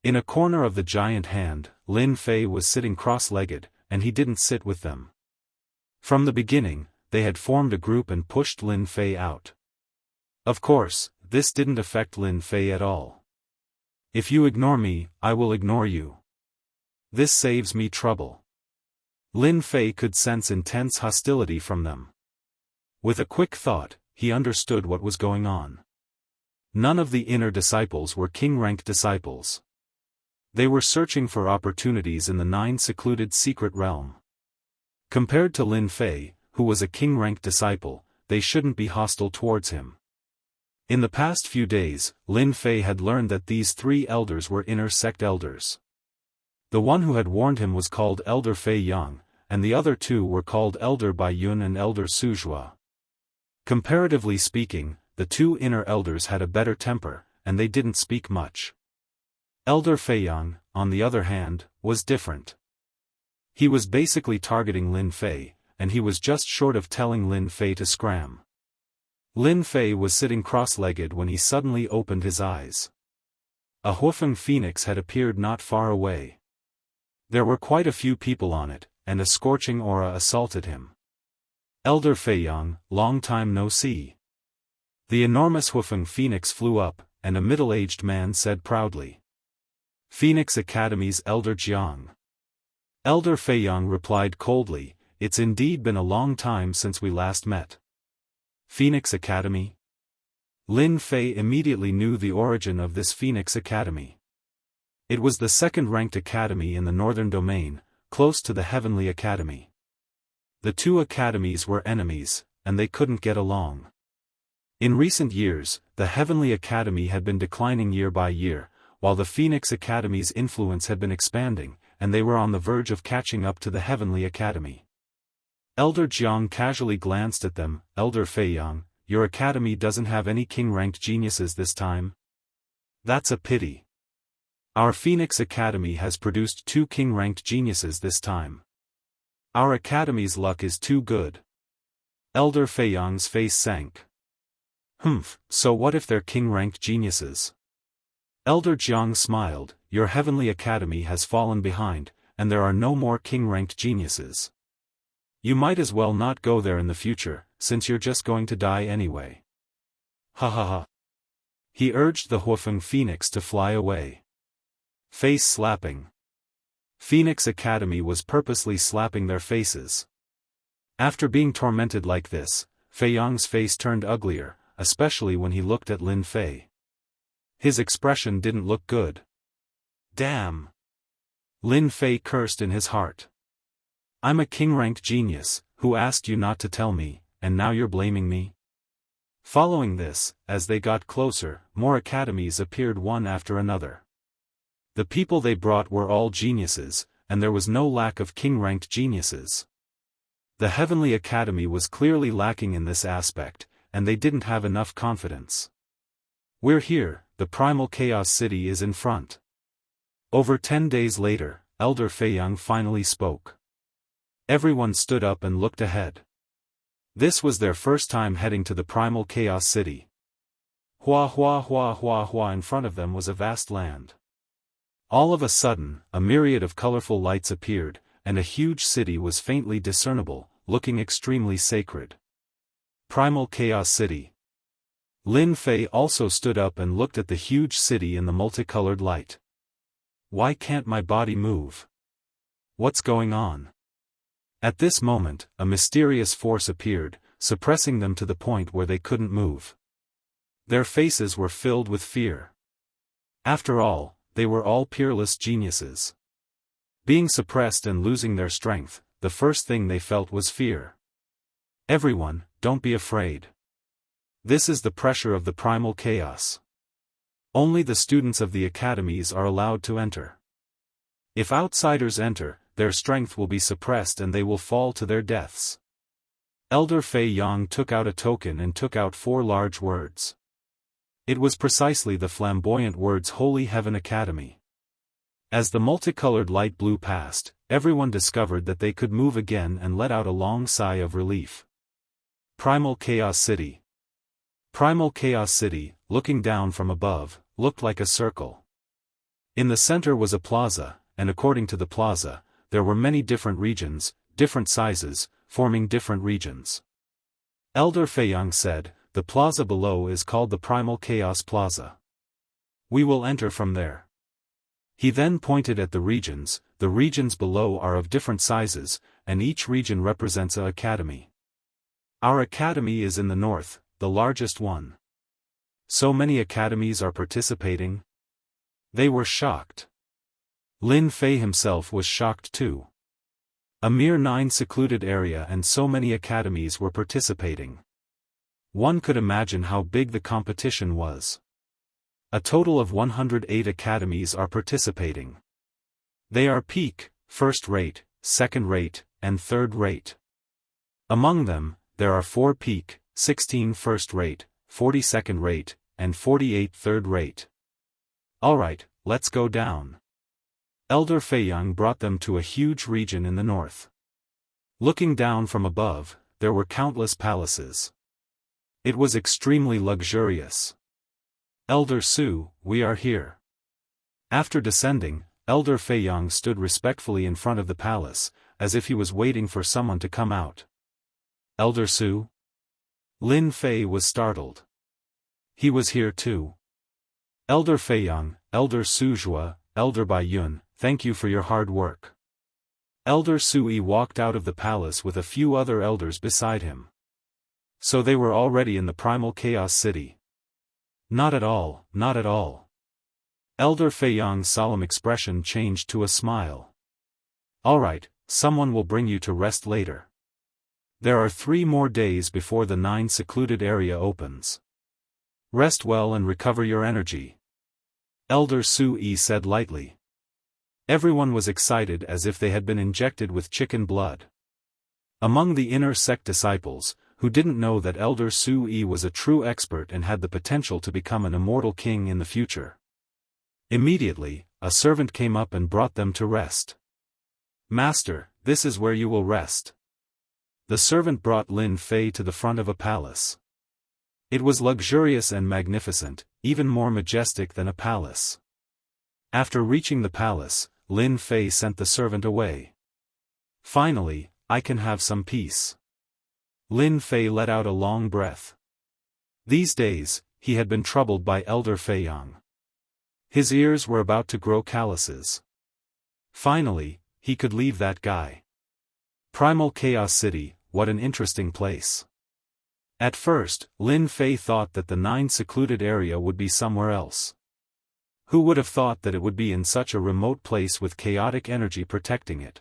In a corner of the giant hand, Lin Fei was sitting cross-legged, and he didn't sit with them. From the beginning, they had formed a group and pushed Lin Fei out. Of course, this didn't affect Lin Fei at all. "If you ignore me, I will ignore you." This saves me trouble. Lin Fei could sense intense hostility from them. With a quick thought, he understood what was going on. None of the inner disciples were king-rank disciples. They were searching for opportunities in the 9 secluded secret realm. Compared to Lin Fei, who was a king-rank disciple, they shouldn't be hostile towards him. In the past few days, Lin Fei had learned that these 3 elders were inner sect elders. The one who had warned him was called Elder Fei Yang, and the other 2 were called Elder Bai Yun and Elder Suzhua. Comparatively speaking, the 2 inner elders had a better temper, and they didn't speak much. Elder Fei Yang, on the other hand, was different. He was basically targeting Lin Fei, and he was just short of telling Lin Fei to scram. Lin Fei was sitting cross-legged when he suddenly opened his eyes. A Huofeng phoenix had appeared not far away. There were quite a few people on it, and a scorching aura assaulted him. Elder Fei Yang, long time no see. The enormous Huofeng phoenix flew up, and a middle-aged man said proudly. Phoenix Academy's Elder Jiang. Elder Fei Yang replied coldly, "It's indeed been a long time since we last met." Phoenix Academy? Lin Fei immediately knew the origin of this Phoenix Academy. It was the second-ranked academy in the northern domain, close to the Heavenly Academy. The 2 academies were enemies, and they couldn't get along. In recent years, the Heavenly Academy had been declining year by year, while the Phoenix Academy's influence had been expanding, and they were on the verge of catching up to the Heavenly Academy. Elder Jiang casually glanced at them. "Elder Fei Yang, your academy doesn't have any king-ranked geniuses this time? That's a pity. Our Phoenix Academy has produced 2 king-ranked geniuses this time. Our academy's luck is too good." Elder Fei Yang's face sank. So what if they're king-ranked geniuses? Elder Jiang smiled. "Your Heavenly Academy has fallen behind, and there are no more king-ranked geniuses. You might as well not go there in the future, since you're just going to die anyway." Ha ha ha. He urged the Huofeng Phoenix to fly away. Face slapping. Phoenix Academy was purposely slapping their faces. After being tormented like this, Fei Yang's face turned uglier, especially when he looked at Lin Fei. His expression didn't look good. Damn! Lin Fei cursed in his heart. "I'm a king-ranked genius, who asked you not to tell me, and now you're blaming me?" Following this, as they got closer, more academies appeared one after another. The people they brought were all geniuses, and there was no lack of king-ranked geniuses. The Heavenly Academy was clearly lacking in this aspect, and they didn't have enough confidence. "We're here, the Primal Chaos City is in front." Over 10 days later, Elder Fei Yang finally spoke. Everyone stood up and looked ahead. This was their first time heading to the Primal Chaos City. Hua hua hua hua hua, in front of them was a vast land. All of a sudden, a myriad of colorful lights appeared, and a huge city was faintly discernible, looking extremely sacred. Primal Chaos City. Lin Fei also stood up and looked at the huge city in the multicolored light. Why can't my body move? What's going on? At this moment, a mysterious force appeared, suppressing them to the point where they couldn't move. Their faces were filled with fear. After all, they were all peerless geniuses. Being suppressed and losing their strength, the first thing they felt was fear. "Everyone, don't be afraid. This is the pressure of the primal chaos. Only the students of the academies are allowed to enter. If outsiders enter, their strength will be suppressed and they will fall to their deaths." Elder Fei Yang took out a token and took out 4 large words. It was precisely the flamboyant words Holy Heaven Academy. As the multicolored light blew past, everyone discovered that they could move again and let out a long sigh of relief. Primal Chaos City. Primal Chaos City, looking down from above, looked like a circle. In the center was a plaza, and according to the plaza, there were many different regions, different sizes, forming different regions. Elder Fei Yang said, "The plaza below is called the Primal Chaos Plaza. We will enter from there." He then pointed at the regions. the regions below are of different sizes, and each region represents an academy. Our academy is in the north, the largest one. So many academies are participating? They were shocked. Lin Fei himself was shocked too. A mere 9 secluded area and so many academies were participating. One could imagine how big the competition was. A total of 108 academies are participating. They are peak, first rate, second rate, and third rate. Among them, there are 4 peak, 16 first rate, 40 second rate, and 48 third rate. Alright, let's go down. Elder Feiyang brought them to a huge region in the north. Looking down from above, there were countless palaces. It was extremely luxurious. Elder Su, we are here. After descending, Elder Feiyang stood respectfully in front of the palace, as if he was waiting for someone to come out. Elder Su? Lin Fei was startled. He was here too. Elder Feiyang, Elder Su Zhua, Elder Bai Yun, thank you for your hard work. Elder Sui walked out of the palace with a few other elders beside him. So they were already in the primal chaos city. Not at all, not at all. Elder Feiyang's solemn expression changed to a smile. Alright, someone will bring you to rest later. There are 3 more days before the 9 secluded area opens. Rest well and recover your energy. Elder Sui said lightly. Everyone was excited as if they had been injected with chicken blood. Among the inner sect disciples, who didn't know that Elder Sui was a true expert and had the potential to become an immortal king in the future. Immediately, a servant came up and brought them to rest. Master, this is where you will rest. The servant brought Lin Fei to the front of a palace. It was luxurious and magnificent, even more majestic than a palace. After reaching the palace, Lin Fei sent the servant away. Finally, I can have some peace. Lin Fei let out a long breath. These days, he had been troubled by Elder Feiyang. His ears were about to grow calluses. Finally, he could leave that guy. Primal Chaos City, what an interesting place. At first, Lin Fei thought that the 9 secluded area would be somewhere else. Who would have thought that it would be in such a remote place with chaotic energy protecting it?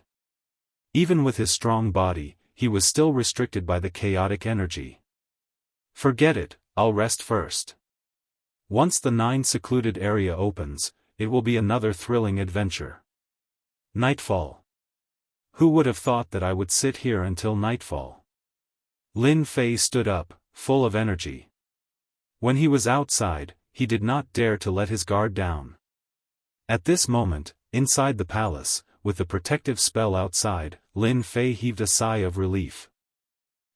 Even with his strong body, he was still restricted by the chaotic energy. Forget it, I'll rest first. Once the 9 secluded area opens, it will be another thrilling adventure. Nightfall. Who would have thought that I would sit here until nightfall? Lin Fei stood up, full of energy. When he was outside, he did not dare to let his guard down. At this moment, inside the palace, with the protective spell outside, Lin Fei heaved a sigh of relief.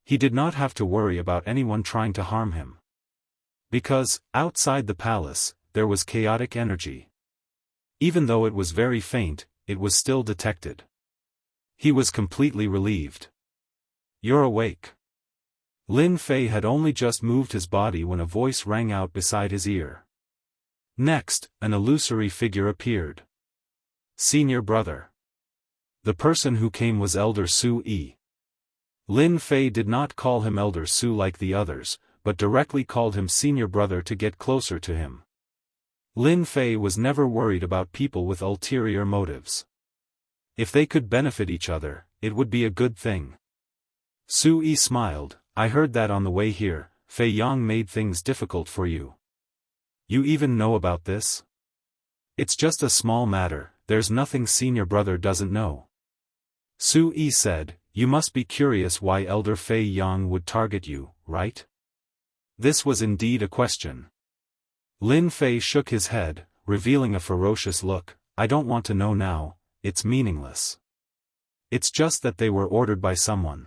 He did not have to worry about anyone trying to harm him. Because, outside the palace, there was chaotic energy. Even though it was very faint, it was still detected. He was completely relieved. You're awake. Lin Fei had only just moved his body when a voice rang out beside his ear. Next, an illusory figure appeared. Senior brother. The person who came was Elder Su-yi. Lin Fei did not call him Elder Su like the others, but directly called him senior brother to get closer to him. Lin Fei was never worried about people with ulterior motives. If they could benefit each other, it would be a good thing. Su-yi smiled, I heard that on the way here, Fei Yang made things difficult for you. You even know about this? It's just a small matter, there's nothing senior brother doesn't know. Su-yi said, you must be curious why Elder Fei Yang would target you, right? This was indeed a question. Lin Fei shook his head, revealing a ferocious look, I don't want to know now, it's meaningless. It's just that they were ordered by someone.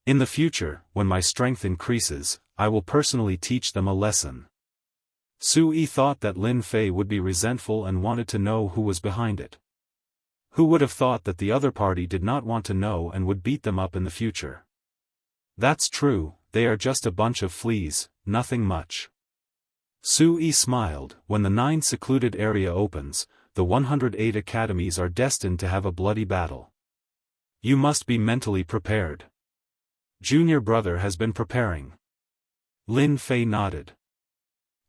In the future, when my strength increases, I will personally teach them a lesson. Su-yi thought that Lin Fei would be resentful and wanted to know who was behind it. Who would have thought that the other party did not want to know and would beat them up in the future? That's true, they are just a bunch of fleas, nothing much. Su-yi smiled, when the 9 secluded area opens, the 108 academies are destined to have a bloody battle. You must be mentally prepared. Junior brother has been preparing. Lin Fei nodded.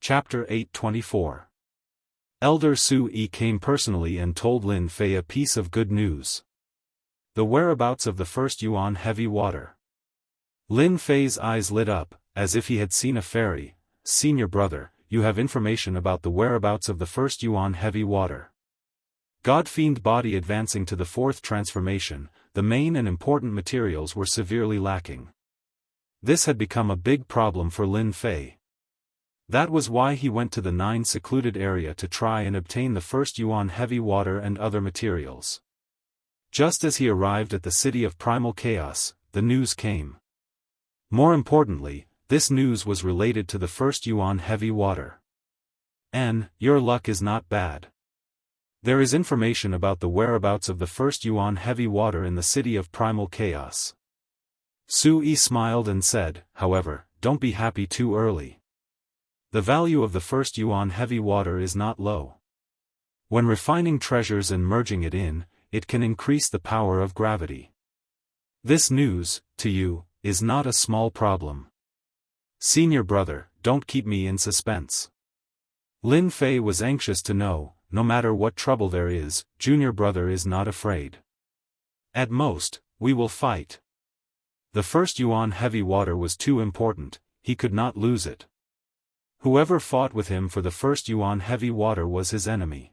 Chapter 824. Elder Su Yi came personally and told Lin Fei a piece of good news. The whereabouts of the first Yuan heavy water. Lin Fei's eyes lit up, as if he had seen a fairy. Senior brother, you have information about the whereabouts of the first Yuan heavy water. God-fiend body advancing to the fourth transformation, the main and important materials were severely lacking. This had become a big problem for Lin Fei. That was why he went to the 9 secluded area to try and obtain the first Yuan heavy water and other materials. Just as he arrived at the city of primal chaos, the news came. More importantly, this news was related to the first Yuan heavy water. And, your luck is not bad. There is information about the whereabouts of the first Yuan heavy water in the city of primal chaos. Su Yi smiled and said, however, don't be happy too early. The value of the first Yuan heavy water is not low. When refining treasures and merging it in, it can increase the power of gravity. This news, to you, is not a small problem. Senior brother, don't keep me in suspense. Lin Fei was anxious to know, no matter what trouble there is, junior brother is not afraid. At most, we will fight. The first Yuan heavy water was too important, he could not lose it. Whoever fought with him for the first Yuan heavy water was his enemy.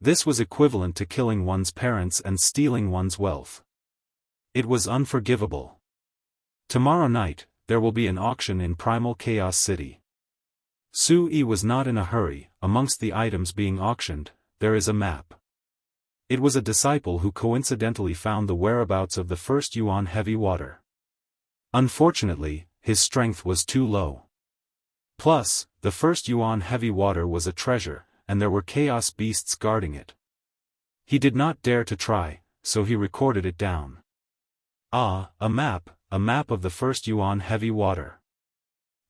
This was equivalent to killing one's parents and stealing one's wealth. It was unforgivable. Tomorrow night, there will be an auction in Primal Chaos City. Su Yi was not in a hurry. Amongst the items being auctioned, there is a map. It was a disciple who coincidentally found the whereabouts of the first Yuan heavy water. Unfortunately, his strength was too low. Plus, the first Yuan heavy water was a treasure, and there were chaos beasts guarding it. He did not dare to try, so he recorded it down. Ah, a map of the first Yuan heavy water.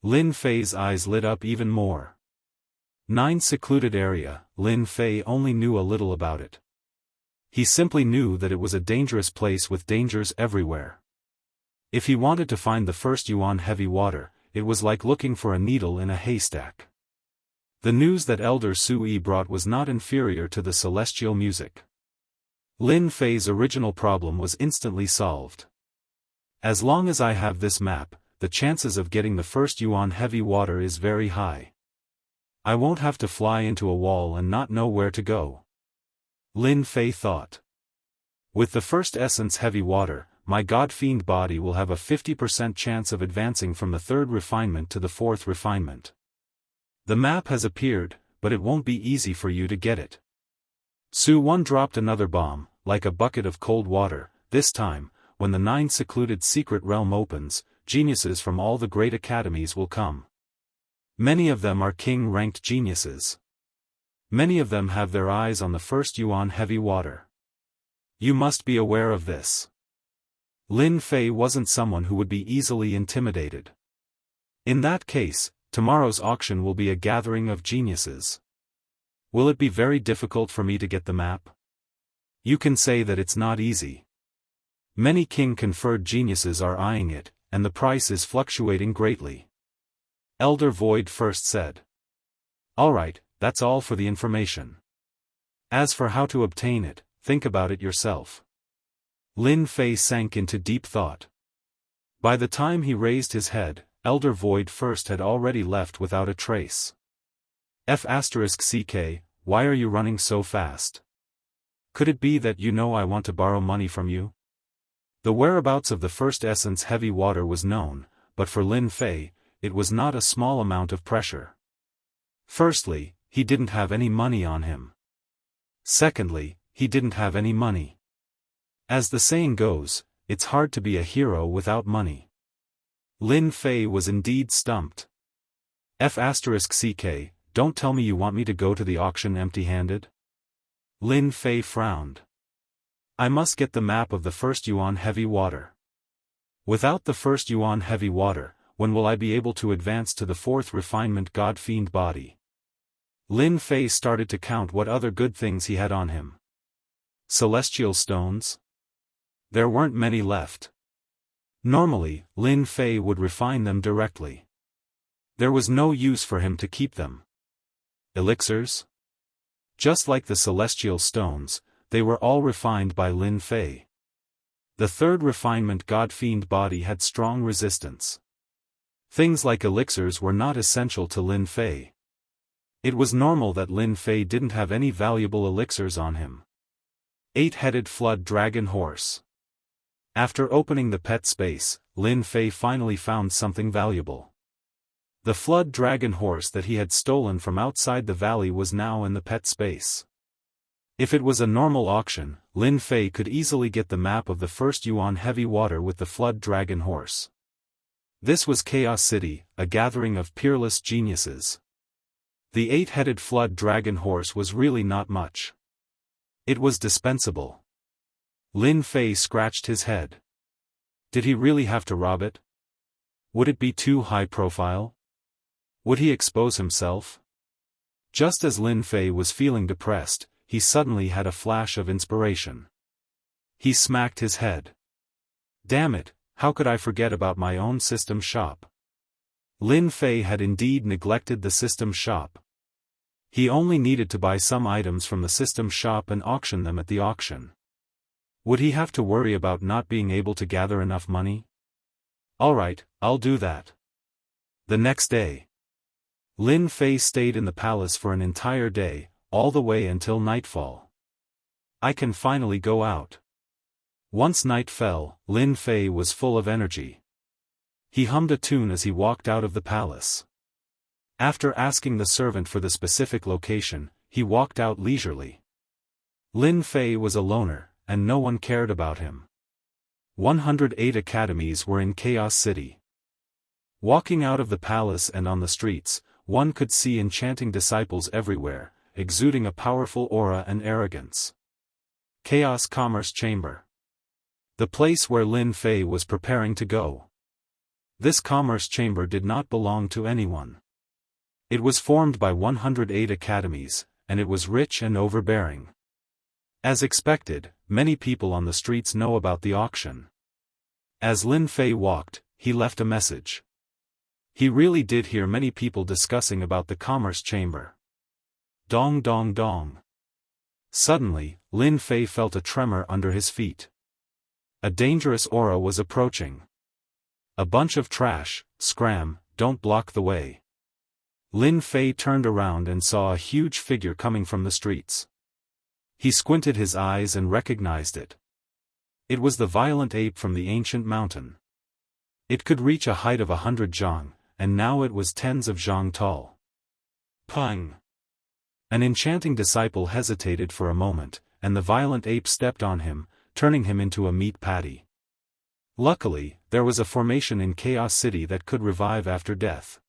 Lin Fei's eyes lit up even more. 9 secluded area, Lin Fei only knew a little about it. He simply knew that it was a dangerous place with dangers everywhere. If he wanted to find the first Yuan heavy water, it was like looking for a needle in a haystack. The news that Elder Su Yi brought was not inferior to the celestial music. Lin Fei's original problem was instantly solved. As long as I have this map, the chances of getting the first Yuan heavy water is very high. I won't have to fly into a wall and not know where to go. Lin Fei thought. With the first essence heavy water, my god-fiend body will have a 50% chance of advancing from the 3rd refinement to the 4th refinement. The map has appeared, but it won't be easy for you to get it. Su Wan dropped another bomb, like a bucket of cold water. This time, when the 9 secluded secret realm opens, geniuses from all the great academies will come. Many of them are king-ranked geniuses. Many of them have their eyes on the first Yuan heavy water. You must be aware of this. Lin Fei wasn't someone who would be easily intimidated. In that case, tomorrow's auction will be a gathering of geniuses. Will it be very difficult for me to get the map? You can say that it's not easy. Many king-conferred geniuses are eyeing it, and the price is fluctuating greatly. Elder Void first said. Alright, that's all for the information. As for how to obtain it, think about it yourself. Lin Fei sank into deep thought. By the time he raised his head, Elder Void first had already left without a trace. F***CK, why are you running so fast? Could it be that you know I want to borrow money from you? The whereabouts of the first essence heavy water was known, but for Lin Fei, it was not a small amount of pressure. Firstly, he didn't have any money on him. Secondly, he didn't have any money. As the saying goes, it's hard to be a hero without money. Lin Fei was indeed stumped. F***CK, don't tell me you want me to go to the auction empty-handed? Lin Fei frowned. I must get the map of the first Yuan heavy water. Without the first Yuan heavy water, when will I be able to advance to the 4th refinement god-fiend body? Lin Fei started to count what other good things he had on him. Celestial stones? There weren't many left. Normally, Lin Fei would refine them directly. There was no use for him to keep them. Elixirs? Just like the celestial stones, they were all refined by Lin Fei. The third refinement God-fiend body had strong resistance. Things like elixirs were not essential to Lin Fei. It was normal that Lin Fei didn't have any valuable elixirs on him. Eight-headed flood dragon horse. After opening the pet space, Lin Fei finally found something valuable. The flood dragon horse that he had stolen from outside the valley was now in the pet space. If it was a normal auction, Lin Fei could easily get the map of the first Yuan heavy water with the flood dragon horse. This was Chaos City, a gathering of peerless geniuses. The eight-headed flood dragon horse was really not much. It was dispensable. Lin Fei scratched his head. Did he really have to rob it? Would it be too high profile? Would he expose himself? Just as Lin Fei was feeling depressed, he suddenly had a flash of inspiration. He smacked his head. Damn it, how could I forget about my own system shop? Lin Fei had indeed neglected the system shop. He only needed to buy some items from the system shop and auction them at the auction. Would he have to worry about not being able to gather enough money? Alright, I'll do that. The next day, Lin Fei stayed in the palace for an entire day, all the way until nightfall. I can finally go out. Once night fell, Lin Fei was full of energy. He hummed a tune as he walked out of the palace. After asking the servant for the specific location, he walked out leisurely. Lin Fei was a loner, and no one cared about him. 108 academies were in Chaos City. Walking out of the palace and on the streets, one could see enchanting disciples everywhere, exuding a powerful aura and arrogance. Chaos Commerce Chamber. The place where Lin Fei was preparing to go. This commerce chamber did not belong to anyone. It was formed by 108 academies, and it was rich and overbearing. As expected, many people on the streets know about the auction. As Lin Fei walked, he left a message. He really did hear many people discussing about the commerce chamber. Dong dong dong. Suddenly, Lin Fei felt a tremor under his feet. A dangerous aura was approaching. A bunch of trash, scram, don't block the way. Lin Fei turned around and saw a huge figure coming from the streets. He squinted his eyes and recognized it. It was the violent ape from the ancient mountain. It could reach a height of 100 zhang, and now it was tens of zhang tall. Pang! An enchanting disciple hesitated for a moment, and the violent ape stepped on him, turning him into a meat patty. Luckily, there was a formation in Chaos City that could revive after death.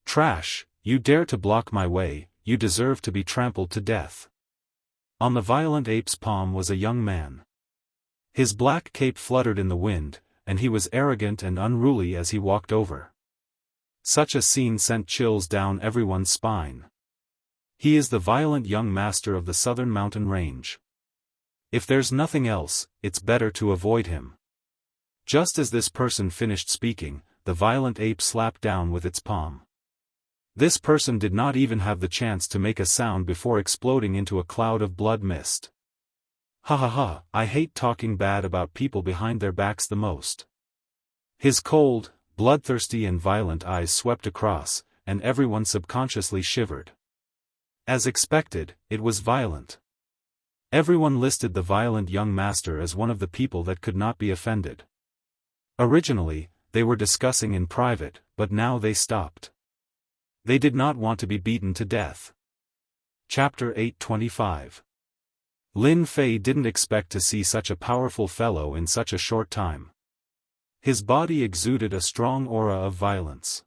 Trash, you dare to block my way, you deserve to be trampled to death. On the violent ape's palm was a young man. His black cape fluttered in the wind, and he was arrogant and unruly as he walked over. Such a scene sent chills down everyone's spine. He is the violent young master of the southern mountain range. If there's nothing else, it's better to avoid him. Just as this person finished speaking, the violent ape slapped down with its palm. This person did not even have the chance to make a sound before exploding into a cloud of blood mist. Ha ha ha, I hate talking bad about people behind their backs the most. His cold, bloodthirsty and violent eyes swept across, and everyone subconsciously shivered. As expected, it was violent. Everyone listed the violent young master as one of the people that could not be offended. Originally, they were discussing in private, but now they stopped. They did not want to be beaten to death. Chapter 825. Lin Fei didn't expect to see such a powerful fellow in such a short time. His body exuded a strong aura of violence.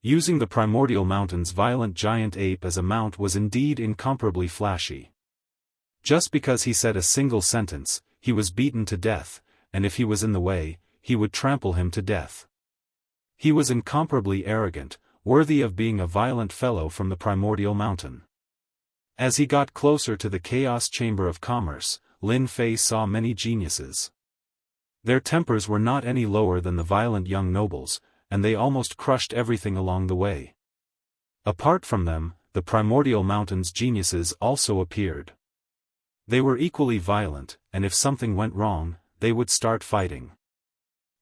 Using the primordial mountain's violent giant ape as a mount was indeed incomparably flashy. Just because he said a single sentence, he was beaten to death, and if he was in the way, he would trample him to death. He was incomparably arrogant, worthy of being a violent fellow from the primordial mountain. As he got closer to the Chaos Chamber of Commerce, Lin Fei saw many geniuses. Their tempers were not any lower than the violent young nobles, and they almost crushed everything along the way. Apart from them, the primordial mountain's geniuses also appeared. They were equally violent, and if something went wrong, they would start fighting.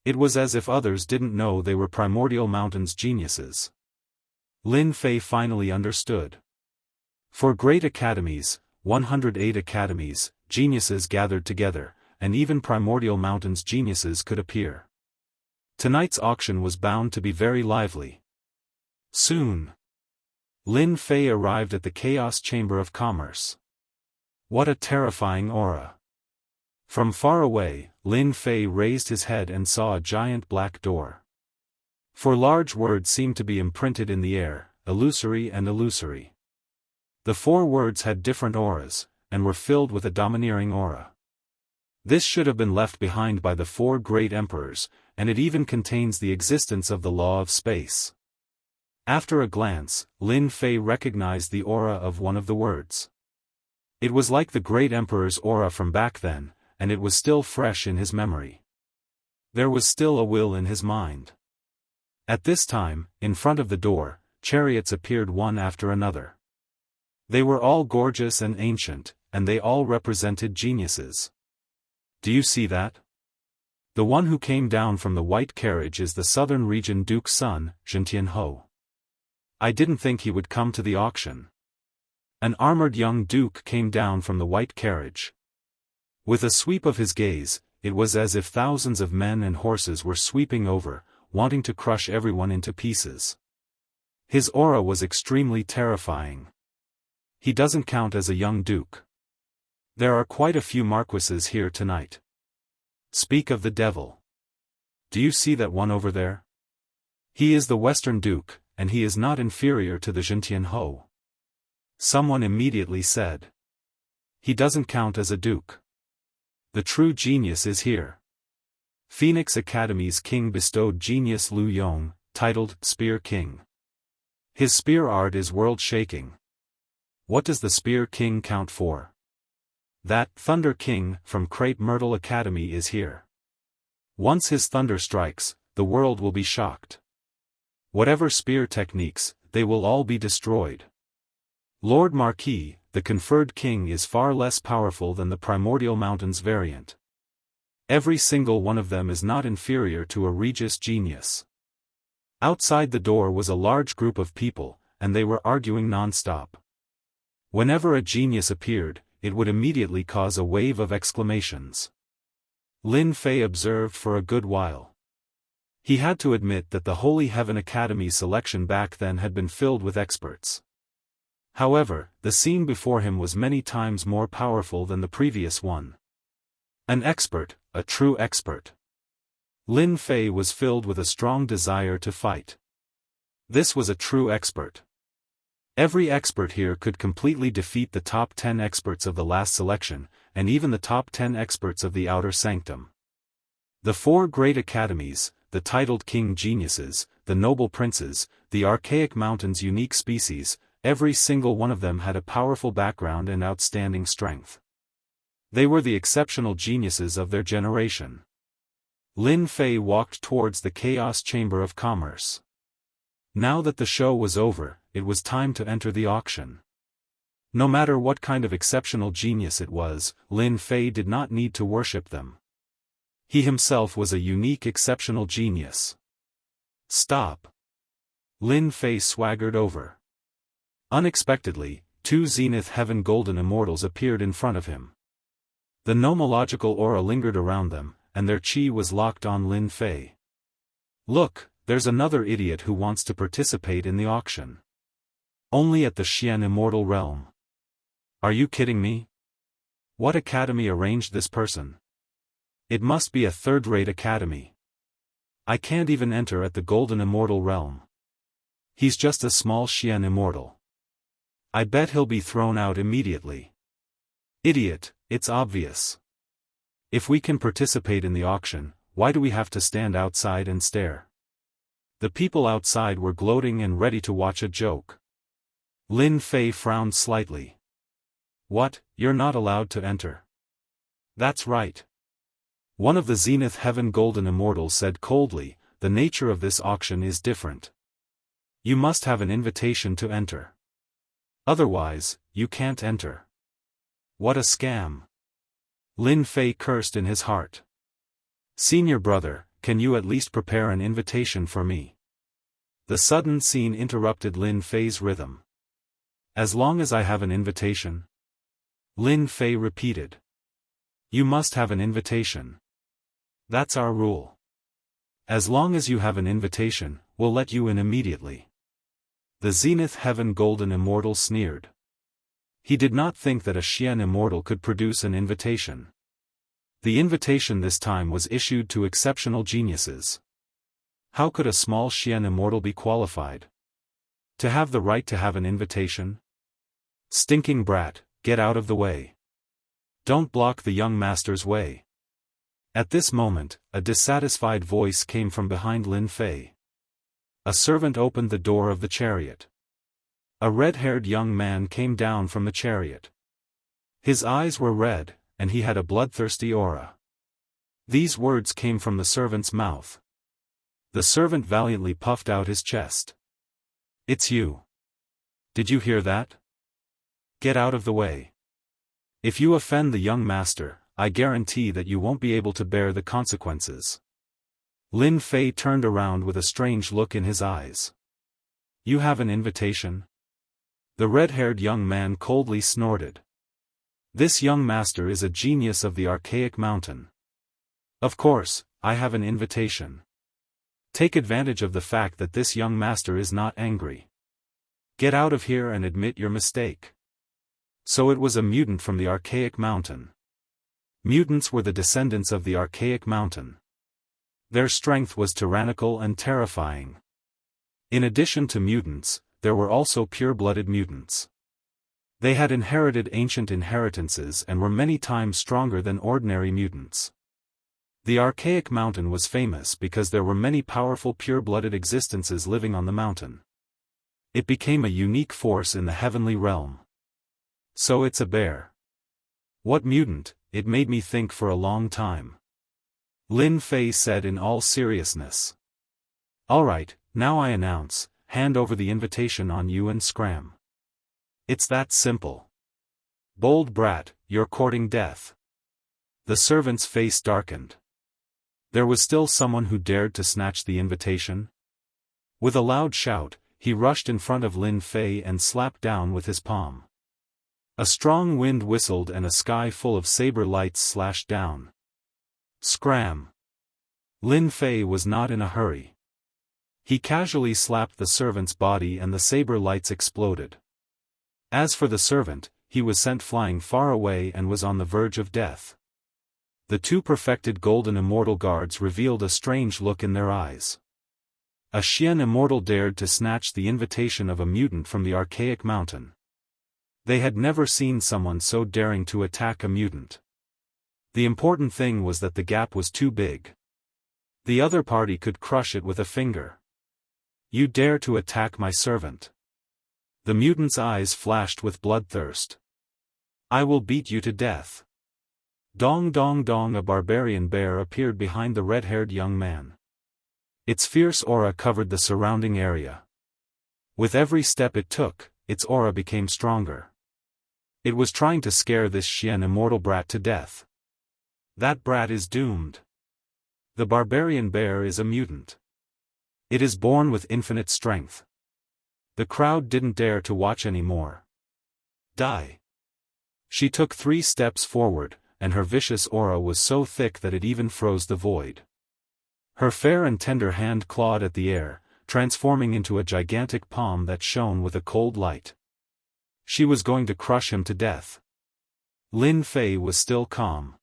It was as if others didn't know they were primordial mountain's geniuses. Lin Fei finally understood. For great academies, 108 academies, geniuses gathered together, and even primordial mountain's geniuses could appear. Tonight's auction was bound to be very lively. Soon, Lin Fei arrived at the Chaos Chamber of Commerce. What a terrifying aura! From far away, Lin Fei raised his head and saw a giant black door. For large words seemed to be imprinted in the air, illusory and illusory. The 4 words had different auras, and were filled with a domineering aura. This should have been left behind by the 4 great emperors, and it even contains the existence of the law of space. After a glance, Lin Fei recognized the aura of one of the words. It was like the great emperor's aura from back then, and it was still fresh in his memory. There was still a will in his mind. At this time, in front of the door, chariots appeared one after another. They were all gorgeous and ancient, and they all represented geniuses. Do you see that? The one who came down from the white carriage is the southern region duke's son, Jianghu. I didn't think he would come to the auction. An armored young duke came down from the white carriage. With a sweep of his gaze, it was as if thousands of men and horses were sweeping over, wanting to crush everyone into pieces. His aura was extremely terrifying. He doesn't count as a young duke. There are quite a few marquises here tonight. Speak of the devil. Do you see that one over there? He is the Western Duke, and he is not inferior to the Jianghu. Someone immediately said. He doesn't count as a duke. The true genius is here. Phoenix Academy's king bestowed genius Lu Yong, titled Spear King. His spear art is world-shaking. What does the Spear King count for? That Thunder King from Crepe Myrtle Academy is here. Once his thunder strikes, the world will be shocked. Whatever spear techniques, they will all be destroyed. Lord Marquis, the conferred king, is far less powerful than the Primordial Mountains variant. Every single one of them is not inferior to a Regis genius. Outside the door was a large group of people, and they were arguing non-stop. Whenever a genius appeared, it would immediately cause a wave of exclamations. Lin Fei observed for a good while. He had to admit that the Holy Heaven Academy's selection back then had been filled with experts. However, the scene before him was many times more powerful than the previous one. An expert, a true expert. Lin Fei was filled with a strong desire to fight. This was a true expert. Every expert here could completely defeat the top 10 experts of the last selection, and even the top 10 experts of the Outer Sanctum. The 4 great academies, the titled king geniuses, the noble princes, the archaic mountain's unique species, every single one of them had a powerful background and outstanding strength. They were the exceptional geniuses of their generation. Lin Fei walked towards the Chaos Chamber of Commerce. Now that the show was over, it was time to enter the auction. No matter what kind of exceptional genius it was, Lin Fei did not need to worship them. He himself was a unique exceptional genius. Stop. Lin Fei swaggered over. Unexpectedly, 2 Zenith Heaven Golden Immortals appeared in front of him. The nomological aura lingered around them, and their chi was locked on Lin Fei. Look, there's another idiot who wants to participate in the auction. Only at the Xian Immortal realm. Are you kidding me? What academy arranged this person? It must be a third-rate academy. I can't even enter at the Golden Immortal realm. He's just a small Xian Immortal. I bet he'll be thrown out immediately. Idiot, it's obvious. If we can participate in the auction, why do we have to stand outside and stare? The people outside were gloating and ready to watch a joke. Lin Fei frowned slightly. What, you're not allowed to enter? That's right. One of the Zenith Heaven Golden Immortals said coldly, the nature of this auction is different. You must have an invitation to enter. Otherwise, you can't enter. What a scam. Lin Fei cursed in his heart. Senior brother, can you at least prepare an invitation for me? The sudden scene interrupted Lin Fei's rhythm. As long as I have an invitation? Lin Fei repeated. You must have an invitation. That's our rule. As long as you have an invitation, we'll let you in immediately. The Zenith Heaven Golden Immortal sneered. He did not think that a Xian Immortal could produce an invitation. The invitation this time was issued to exceptional geniuses. How could a small Xian Immortal be qualified to have the right to have an invitation? Stinking brat, get out of the way. Don't block the young master's way. At this moment, a dissatisfied voice came from behind Lin Fei. A servant opened the door of the chariot. A red-haired young man came down from the chariot. His eyes were red, and he had a bloodthirsty aura. These words came from the servant's mouth. The servant valiantly puffed out his chest. It's you. Did you hear that? Get out of the way. If you offend the young master, I guarantee that you won't be able to bear the consequences. Lin Fei turned around with a strange look in his eyes. You have an invitation? The red-haired young man coldly snorted. This young master is a genius of the archaic mountain. Of course, I have an invitation. Take advantage of the fact that this young master is not angry. Get out of here and admit your mistake. So it was a mutant from the archaic mountain. Mutants were the descendants of the archaic mountain. Their strength was tyrannical and terrifying. In addition to mutants, there were also pure-blooded mutants. They had inherited ancient inheritances and were many times stronger than ordinary mutants. The archaic mountain was famous because there were many powerful pure-blooded existences living on the mountain. It became a unique force in the heavenly realm. So it's a bear. What mutant? It made me think for a long time. Lin Fei said in all seriousness. Alright, now I announce, hand over the invitation on you and scram. It's that simple. Bold brat, you're courting death. The servant's face darkened. There was still someone who dared to snatch the invitation? With a loud shout, he rushed in front of Lin Fei and slapped down with his palm. A strong wind whistled and a sky full of saber lights slashed down. Scram! Lin Fei was not in a hurry. He casually slapped the servant's body and the saber lights exploded. As for the servant, he was sent flying far away and was on the verge of death. The two perfected golden immortal guards revealed a strange look in their eyes. A Xian Immortal dared to snatch the invitation of a mutant from the archaic mountain. They had never seen someone so daring to attack a mutant. The important thing was that the gap was too big. The other party could crush it with a finger. You dare to attack my servant? The mutant's eyes flashed with bloodthirst. I will beat you to death. Dong dong dong, a barbarian bear appeared behind the red-haired young man. Its fierce aura covered the surrounding area. With every step it took, its aura became stronger. It was trying to scare this Xian Immortal brat to death. That brat is doomed. The barbarian bear is a mutant. It is born with infinite strength. The crowd didn't dare to watch anymore. Die. She took 3 steps forward, and her vicious aura was so thick that it even froze the void. Her fair and tender hand clawed at the air, transforming into a gigantic palm that shone with a cold light. She was going to crush him to death. Lin Fei was still calm.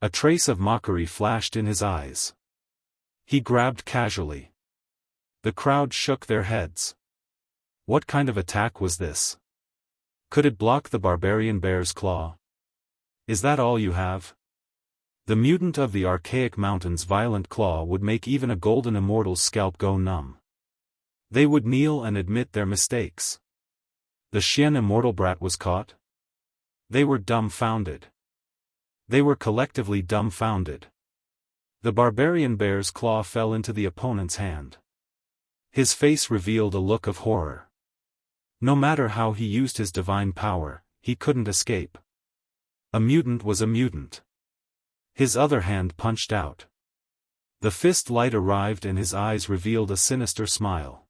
A trace of mockery flashed in his eyes. He grabbed casually. The crowd shook their heads. What kind of attack was this? Could it block the barbarian bear's claw? Is that all you have? The mutant of the archaic mountain's violent claw would make even a golden immortal's scalp go numb. They would kneel and admit their mistakes. The Xian immortal brat was caught? They were dumbfounded. They were collectively dumbfounded. The barbarian bear's claw fell into the opponent's hand. His face revealed a look of horror. No matter how he used his divine power, he couldn't escape. A mutant was a mutant. His other hand punched out. The fist light arrived and his eyes revealed a sinister smile.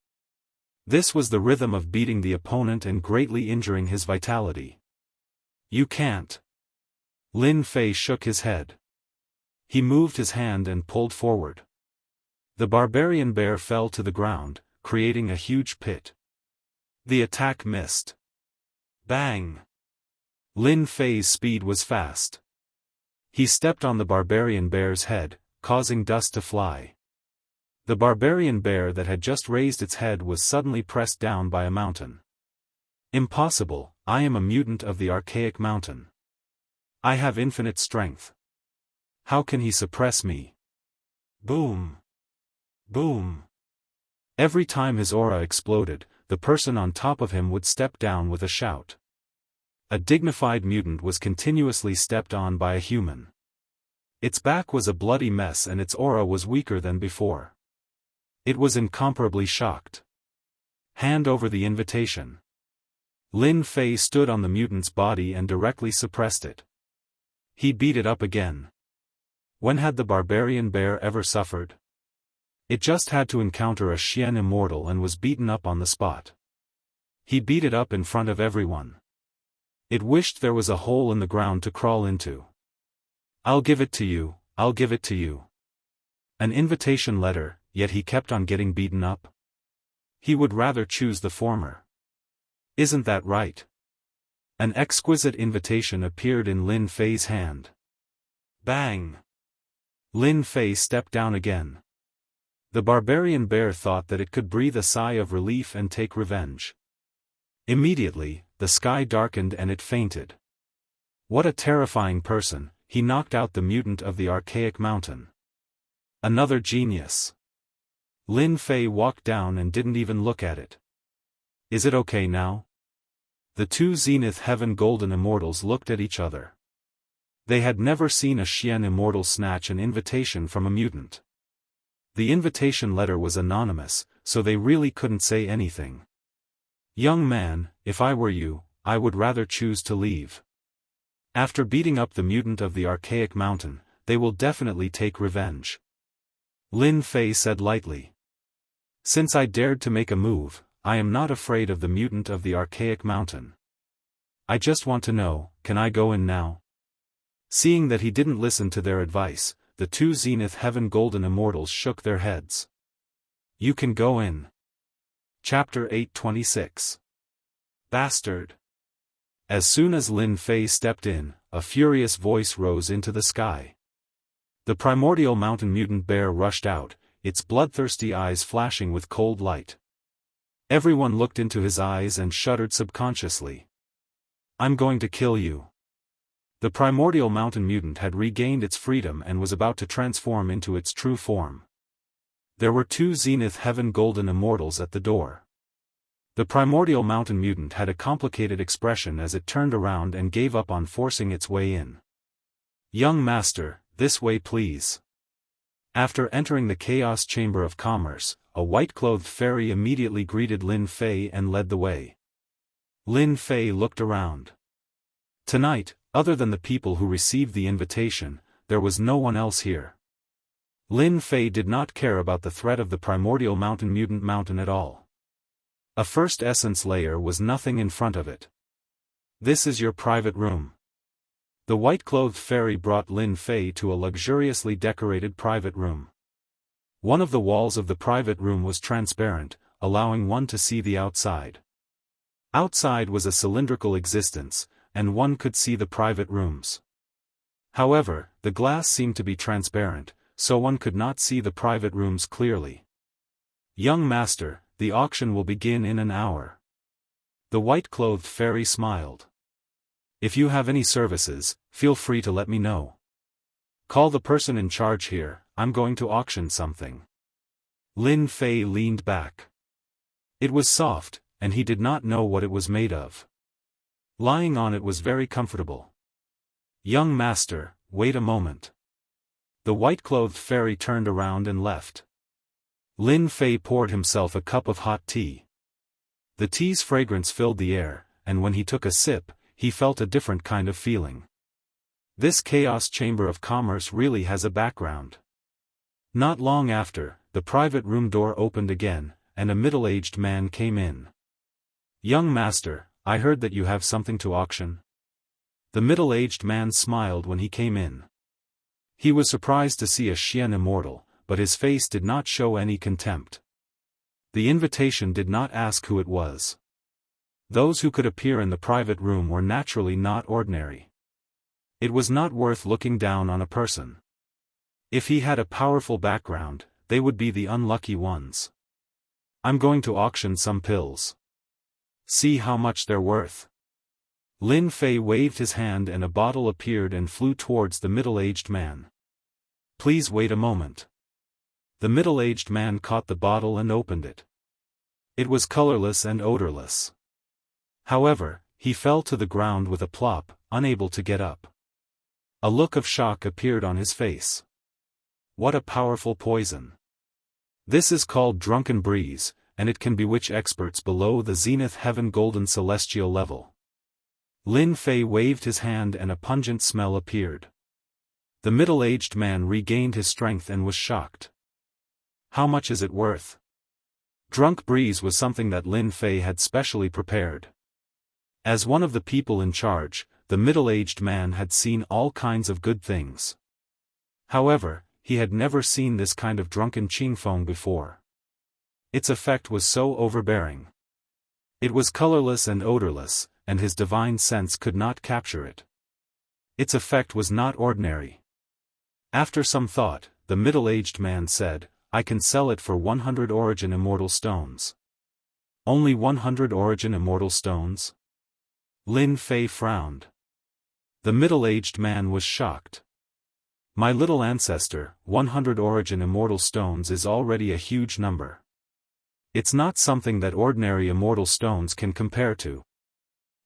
This was the rhythm of beating the opponent and greatly injuring his vitality. You can't. Lin Fei shook his head. He moved his hand and pulled forward. The barbarian bear fell to the ground, creating a huge pit. The attack missed. Bang! Lin Fei's speed was fast. He stepped on the barbarian bear's head, causing dust to fly. The barbarian bear that had just raised its head was suddenly pressed down by a mountain. Impossible, I am a mutant of the archaic mountain. I have infinite strength. How can he suppress me? Boom! Boom! Every time his aura exploded, the person on top of him would step down with a shout. A dignified mutant was continuously stepped on by a human. Its back was a bloody mess and its aura was weaker than before. It was incomparably shocked. Hand over the invitation. Lin Fei stood on the mutant's body and directly suppressed it. He beat it up again. When had the barbarian bear ever suffered? It just had to encounter a Xian immortal and was beaten up on the spot. He beat it up in front of everyone. It wished there was a hole in the ground to crawl into. I'll give it to you, I'll give it to you. An invitation letter, yet he kept on getting beaten up. He would rather choose the former. Isn't that right? An exquisite invitation appeared in Lin Fei's hand. Bang! Lin Fei stepped down again. The barbarian bear thought that it could breathe a sigh of relief and take revenge. Immediately, the sky darkened and it fainted. What a terrifying person, he knocked out the mutant of the archaic mountain. Another genius. Lin Fei walked down and didn't even look at it. Is it okay now? The two Zenith Heaven Golden Immortals looked at each other. They had never seen a Xian immortal snatch an invitation from a mutant. The invitation letter was anonymous, so they really couldn't say anything. Young man, if I were you, I would rather choose to leave. After beating up the mutant of the archaic mountain, they will definitely take revenge. Lin Fei said lightly. Since I dared to make a move, I am not afraid of the mutant of the archaic mountain. I just want to know, can I go in now? Seeing that he didn't listen to their advice, the two Zenith Heaven Golden Immortals shook their heads. You can go in. Chapter 826. Bastard. As soon as Lin Fei stepped in, a furious voice rose into the sky. The primordial mountain mutant bear rushed out, its bloodthirsty eyes flashing with cold light. Everyone looked into his eyes and shuddered subconsciously. I'm going to kill you. The primordial mountain mutant had regained its freedom and was about to transform into its true form. There were two Zenith Heaven Golden Immortals at the door. The primordial mountain mutant had a complicated expression as it turned around and gave up on forcing its way in. Young master, this way please. After entering the Chaos Chamber of Commerce, a white-clothed fairy immediately greeted Lin Fei and led the way. Lin Fei looked around. Tonight, other than the people who received the invitation, there was no one else here. Lin Fei did not care about the threat of the primordial mountain mutant mountain at all. A first essence layer was nothing in front of it. This is your private room. The white-clothed fairy brought Lin Fei to a luxuriously decorated private room. One of the walls of the private room was transparent, allowing one to see the outside. Outside was a cylindrical existence, and one could see the private rooms. However, the glass seemed to be transparent, so one could not see the private rooms clearly. Young master, the auction will begin in an hour. The white-clothed fairy smiled. If you have any services, feel free to let me know. Call the person in charge here, I'm going to auction something. Lin Fei leaned back. It was soft, and he did not know what it was made of. Lying on it was very comfortable. Young master, wait a moment. The white-clothed fairy turned around and left. Lin Fei poured himself a cup of hot tea. The tea's fragrance filled the air, and when he took a sip, he felt a different kind of feeling. This chaos chamber of commerce really has a background. Not long after, the private room door opened again, and a middle-aged man came in. Young master, I heard that you have something to auction. The middle-aged man smiled when he came in. He was surprised to see a Xian immortal, but his face did not show any contempt. The invitation did not ask who it was. Those who could appear in the private room were naturally not ordinary. It was not worth looking down on a person. If he had a powerful background, they would be the unlucky ones. I'm going to auction some pills. See how much they're worth. Lin Fei waved his hand and a bottle appeared and flew towards the middle-aged man. Please wait a moment. The middle-aged man caught the bottle and opened it. It was colorless and odorless. However, he fell to the ground with a plop, unable to get up. A look of shock appeared on his face. What a powerful poison. This is called drunken breeze, and it can bewitch experts below the zenith heaven golden celestial level. Lin Fei waved his hand and a pungent smell appeared. The middle-aged man regained his strength and was shocked. How much is it worth? Drunk breeze was something that Lin Fei had specially prepared. As one of the people in charge, the middle-aged man had seen all kinds of good things. However, he had never seen this kind of drunken qingfeng before. Its effect was so overbearing. It was colorless and odorless, and his divine sense could not capture it. Its effect was not ordinary. After some thought, the middle-aged man said, I can sell it for 100 origin immortal stones. Only 100 origin immortal stones? Lin Fei frowned. The middle-aged man was shocked. My little ancestor, 100 origin immortal stones is already a huge number. It's not something that ordinary immortal stones can compare to.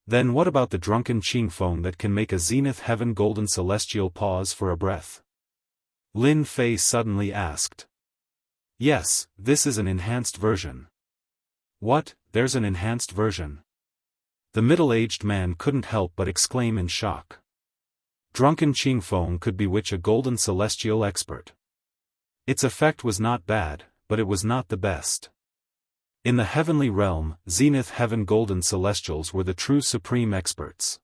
Then what about the drunken qingfeng that can make a zenith heaven golden celestial pause for a breath? Lin Fei suddenly asked. Yes, this is an enhanced version. What, there's an enhanced version? The middle-aged man couldn't help but exclaim in shock. Drunken qingfeng could bewitch a golden celestial expert. Its effect was not bad, but it was not the best. In the heavenly realm, zenith heaven golden celestials were the true supreme experts.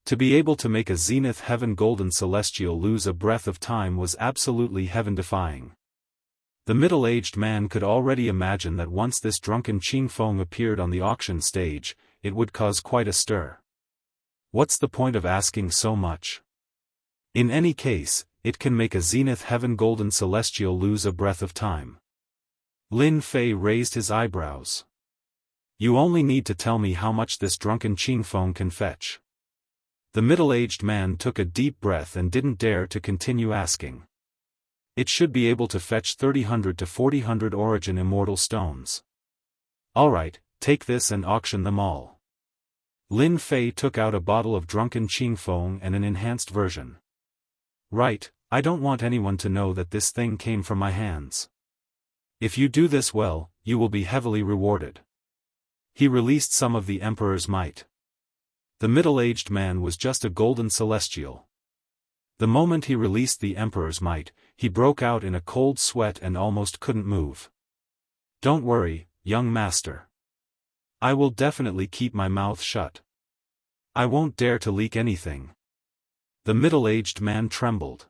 To be able to make a zenith heaven golden celestial lose a breath of time was absolutely heaven-defying. The middle-aged man could already imagine that once this drunken qingfeng appeared on the auction stage, it would cause quite a stir. What's the point of asking so much? In any case, it can make a zenith heaven golden celestial lose a breath of time. Lin Fei raised his eyebrows. You only need to tell me how much this drunken qingfeng can fetch. The middle-aged man took a deep breath and didn't dare to continue asking. It should be able to fetch 300 to 400 origin immortal stones. Alright, take this and auction them all. Lin Fei took out a bottle of drunken qingfeng and an enhanced version. Right, I don't want anyone to know that this thing came from my hands. If you do this well, you will be heavily rewarded. He released some of the Emperor's might. The middle-aged man was just a golden celestial. The moment he released the Emperor's might, he broke out in a cold sweat and almost couldn't move. Don't worry, young master. I will definitely keep my mouth shut. I won't dare to leak anything. The middle-aged man trembled.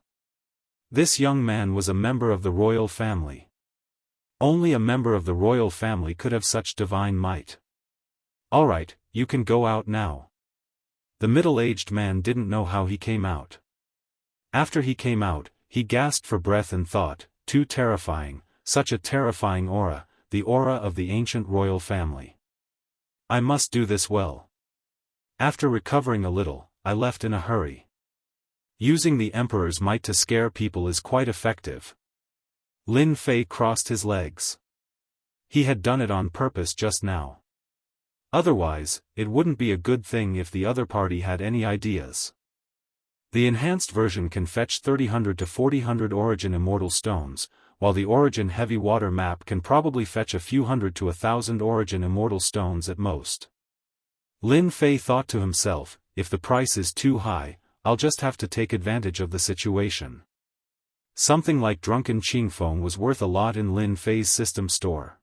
This young man was a member of the royal family. Only a member of the royal family could have such divine might. Alright, you can go out now. The middle-aged man didn't know how he came out. After he came out, he gasped for breath and thought, too terrifying, such a terrifying aura, the aura of the ancient royal family. I must do this well. After recovering a little, I left in a hurry. Using the Emperor's might to scare people is quite effective. Lin Fei crossed his legs. He had done it on purpose just now. Otherwise, it wouldn't be a good thing if the other party had any ideas. The enhanced version can fetch 3000 to 4000 Origin Immortal Stones, while the Origin Heavy Water map can probably fetch a few hundred to 1,000 Origin Immortal Stones at most. Lin Fei thought to himself, if the price is too high, I'll just have to take advantage of the situation. Something like Drunken Qingfeng was worth a lot in Lin Fei's system store.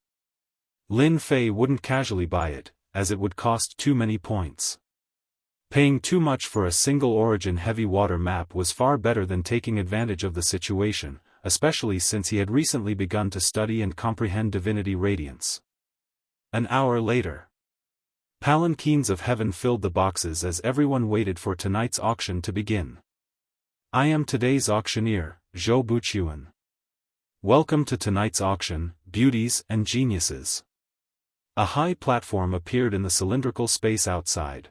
Lin Fei wouldn't casually buy it, as it would cost too many points. Paying too much for a single Origin Heavy Water map was far better than taking advantage of the situation, especially since he had recently begun to study and comprehend Divinity Radiance. An hour later. Palanquins of heaven filled the boxes as everyone waited for tonight's auction to begin. I am today's auctioneer, Zhou Buchuan. Welcome to tonight's auction, beauties and geniuses. A high platform appeared in the cylindrical space outside.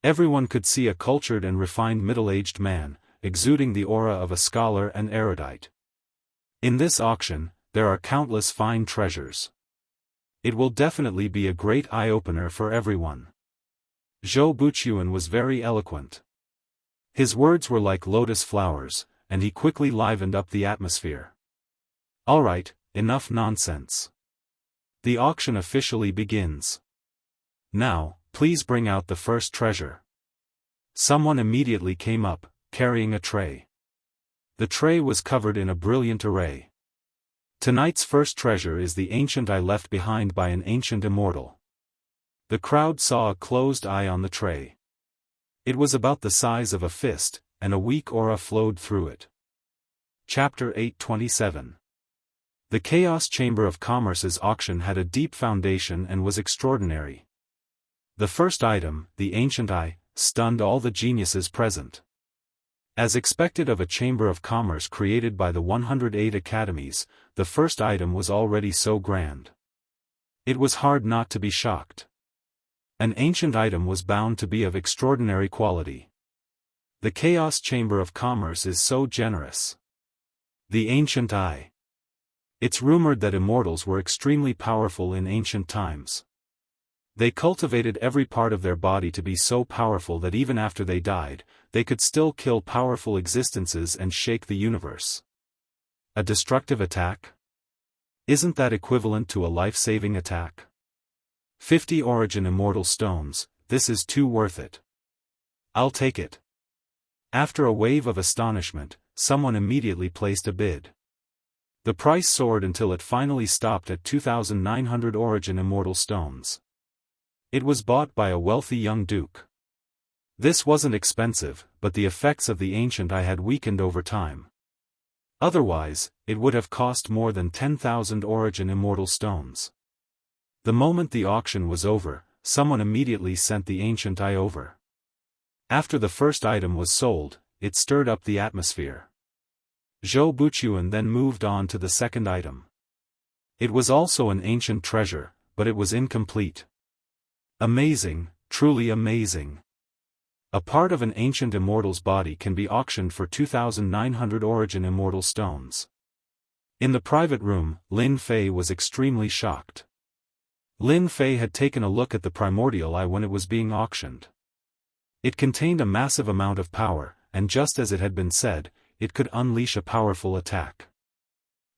Everyone could see a cultured and refined middle-aged man, exuding the aura of a scholar and erudite. In this auction, there are countless fine treasures. It will definitely be a great eye-opener for everyone. Zhou Buchuan was very eloquent. His words were like lotus flowers, and he quickly livened up the atmosphere. Alright, enough nonsense. The auction officially begins. Now, please bring out the first treasure. Someone immediately came up, carrying a tray. The tray was covered in a brilliant array. Tonight's first treasure is the ancient eye left behind by an ancient immortal. The crowd saw a closed eye on the tray. It was about the size of a fist, and a weak aura flowed through it. Chapter 827. The Chaos Chamber of Commerce's auction had a deep foundation and was extraordinary. The first item, the ancient eye, stunned all the geniuses present. As expected of a chamber of commerce created by the 108 academies, the first item was already so grand. It was hard not to be shocked. An ancient item was bound to be of extraordinary quality. The Chaos Chamber of Commerce is so generous. The ancient eye. It's rumored that immortals were extremely powerful in ancient times. They cultivated every part of their body to be so powerful that even after they died, they could still kill powerful existences and shake the universe. A destructive attack? Isn't that equivalent to a life-saving attack? 50 Origin Immortal Stones, this is too worth it. I'll take it. After a wave of astonishment, someone immediately placed a bid. The price soared until it finally stopped at 2,900 Origin Immortal Stones. It was bought by a wealthy young duke. This wasn't expensive, but the effects of the ancient eye had weakened over time. Otherwise, it would have cost more than 10,000 Origin Immortal Stones. The moment the auction was over, someone immediately sent the ancient eye over. After the first item was sold, it stirred up the atmosphere. Zhou Buchuan then moved on to the second item. It was also an ancient treasure, but it was incomplete. Amazing, truly amazing. A part of an ancient immortal's body can be auctioned for 2,900 Origin Immortal Stones. In the private room, Lin Fei was extremely shocked. Lin Fei had taken a look at the primordial eye when it was being auctioned. It contained a massive amount of power, and just as it had been said, it could unleash a powerful attack.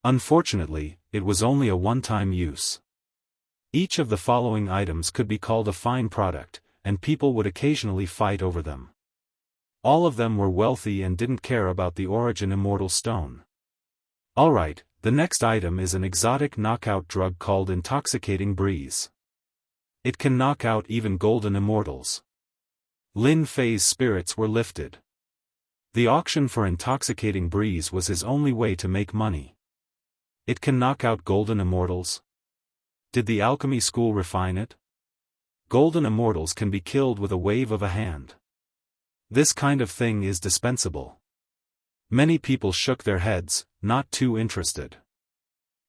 Unfortunately, it was only a one-time use. Each of the following items could be called a fine product, and people would occasionally fight over them. All of them were wealthy and didn't care about the Origin Immortal Stone. Alright, the next item is an exotic knockout drug called Intoxicating Breeze. It can knock out even golden immortals. Lin Fei's spirits were lifted. The auction for Intoxicating Breeze was his only way to make money. It can knock out golden immortals? Did the alchemy school refine it? Golden immortals can be killed with a wave of a hand. This kind of thing is dispensable. Many people shook their heads, not too interested.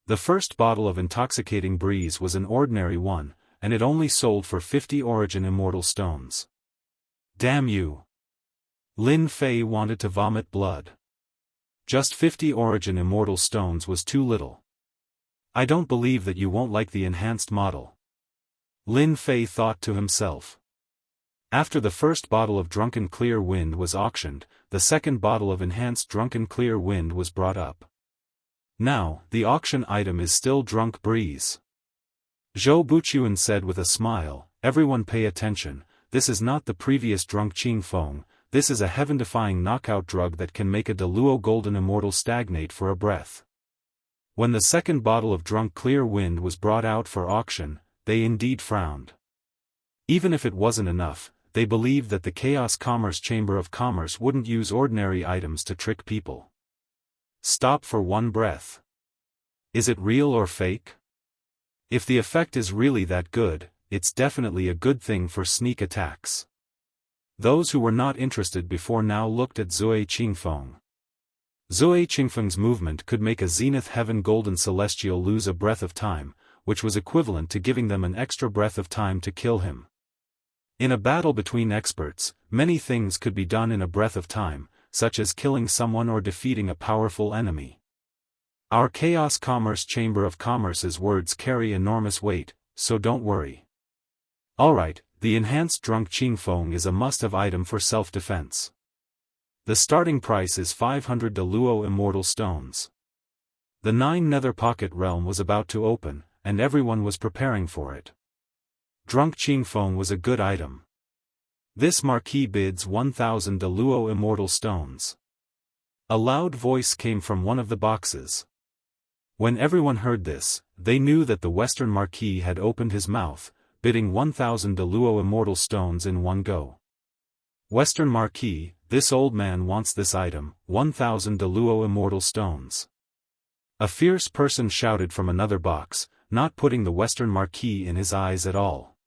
The first bottle of Intoxicating Breeze was an ordinary one, and it only sold for 50 Origin Immortal Stones. Damn you! Lin Fei wanted to vomit blood. Just 50 origin immortal stones was too little. I don't believe that you won't like the enhanced model. Lin Fei thought to himself. After the first bottle of Drunken Clear Wind was auctioned, the second bottle of enhanced Drunken Clear Wind was brought up. Now, the auction item is still Drunk Breeze. Zhou Buchuan said with a smile, everyone pay attention, this is not the previous Drunk Qing Feng, this is a heaven-defying knockout drug that can make a Deluo Golden Immortal stagnate for a breath. When the second bottle of Drunk Clear Wind was brought out for auction, they indeed frowned. Even if it wasn't enough, they believed that the Chaos Commerce Chamber of Commerce wouldn't use ordinary items to trick people. Stop for one breath. Is it real or fake? If the effect is really that good, it's definitely a good thing for sneak attacks. Those who were not interested before now looked at Zui Qingfeng. Zui Qingfeng's movement could make a Zenith Heaven Golden Celestial lose a breath of time, which was equivalent to giving them an extra breath of time to kill him. In a battle between experts, many things could be done in a breath of time, such as killing someone or defeating a powerful enemy. Our Chaos Commerce Chamber of Commerce's words carry enormous weight, so don't worry. Alright, the enhanced Drunk Qingfeng is a must-have item for self-defense. The starting price is 500 Deluo Immortal Stones. The 9 Nether Pocket Realm was about to open, and everyone was preparing for it. Drunk Qingfeng was a good item. This marquee bids 1,000 Deluo Immortal Stones. A loud voice came from one of the boxes. When everyone heard this, they knew that the Western Marquis had opened his mouth, bidding 1,000 Deluo Immortal Stones in one go. Western Marquis, this old man wants this item, 1,000 Deluo Immortal Stones. A fierce person shouted from another box, not putting the Western Marquis in his eyes at all.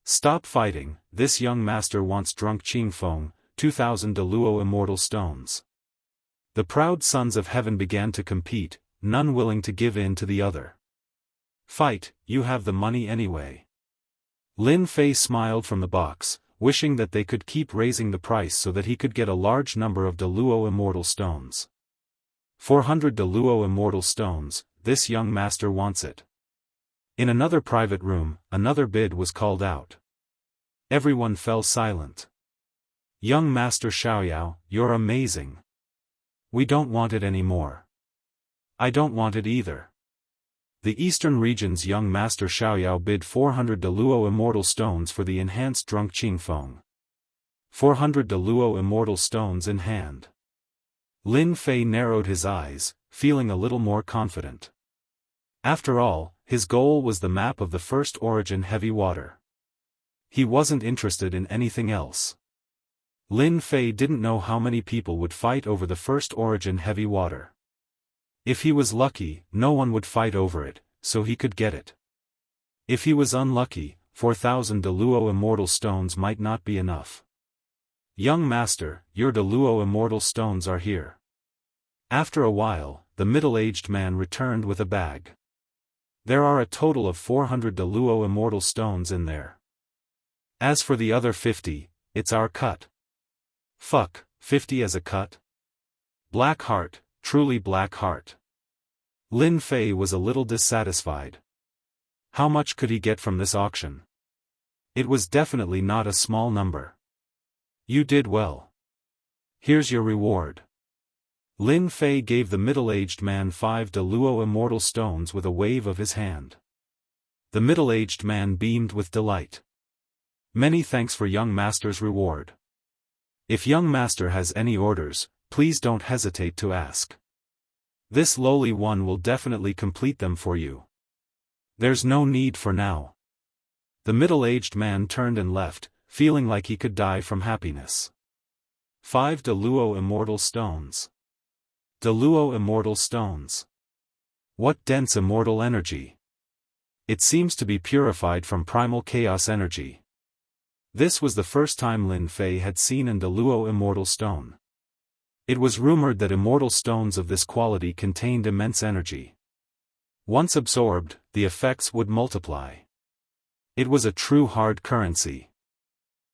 Stop fighting, this young master wants Drunk Qingfeng, 2,000 Deluo Immortal Stones. The proud sons of heaven began to compete, none willing to give in to the other. Fight, you have the money anyway. Lin Fei smiled from the box, wishing that they could keep raising the price so that he could get a large number of Deluo Immortal Stones. 400 Deluo Immortal Stones, this young master wants it. In another private room, another bid was called out. Everyone fell silent. Young Master Xiaoyao, you're amazing. We don't want it anymore. I don't want it either. The Eastern region's young Master Xiaoyao bid 400 Deluo Immortal Stones for the enhanced Drunk Qingfeng. 400 Deluo Immortal Stones in hand. Lin Fei narrowed his eyes, feeling a little more confident. After all, his goal was the map of the first origin heavy water. He wasn't interested in anything else. Lin Fei didn't know how many people would fight over the first origin heavy water. If he was lucky, no one would fight over it, so he could get it. If he was unlucky, 4,000 Deluo Immortal Stones might not be enough. Young master, your Deluo Immortal Stones are here. After a while, the middle-aged man returned with a bag. There are a total of 400 Deluo Immortal Stones in there. As for the other 50, it's our cut. Fuck, 50 as a cut? Black heart, truly black heart. Lin Fei was a little dissatisfied. How much could he get from this auction? It was definitely not a small number. You did well. Here's your reward. Lin Fei gave the middle-aged man 5 Deluo Immortal Stones with a wave of his hand. The middle-aged man beamed with delight. Many thanks for young master's reward. If young master has any orders, please don't hesitate to ask. This lowly one will definitely complete them for you. There's no need for now. The middle-aged man turned and left, feeling like he could die from happiness. 5 Deluo Immortal Stones. Deluo Immortal Stones. What dense immortal energy. It seems to be purified from primal chaos energy. This was the first time Lin Fei had seen an Deluo Immortal Stone. It was rumored that immortal stones of this quality contained immense energy. Once absorbed, the effects would multiply. It was a true hard currency.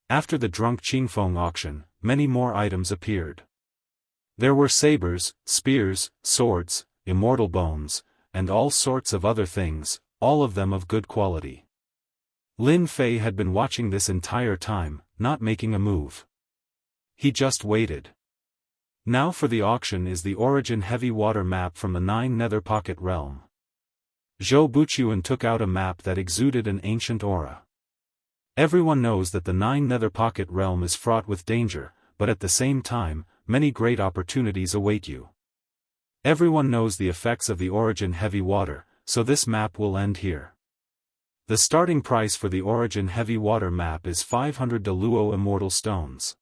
After the Drunk Qingfeng auction, many more items appeared. There were sabers, spears, swords, immortal bones, and all sorts of other things, all of them of good quality. Lin Fei had been watching this entire time, not making a move. He just waited. Now for the auction is the Origin Heavy Water map from the 9 Nether Pocket Realm. Zhou Buchuan took out a map that exuded an ancient aura. Everyone knows that the 9 Nether Pocket Realm is fraught with danger, but at the same time, many great opportunities await you. Everyone knows the effects of the Origin Heavy Water, so this map will end here. The starting price for the Origin Heavy Water map is 500 Deluo Immortal Stones.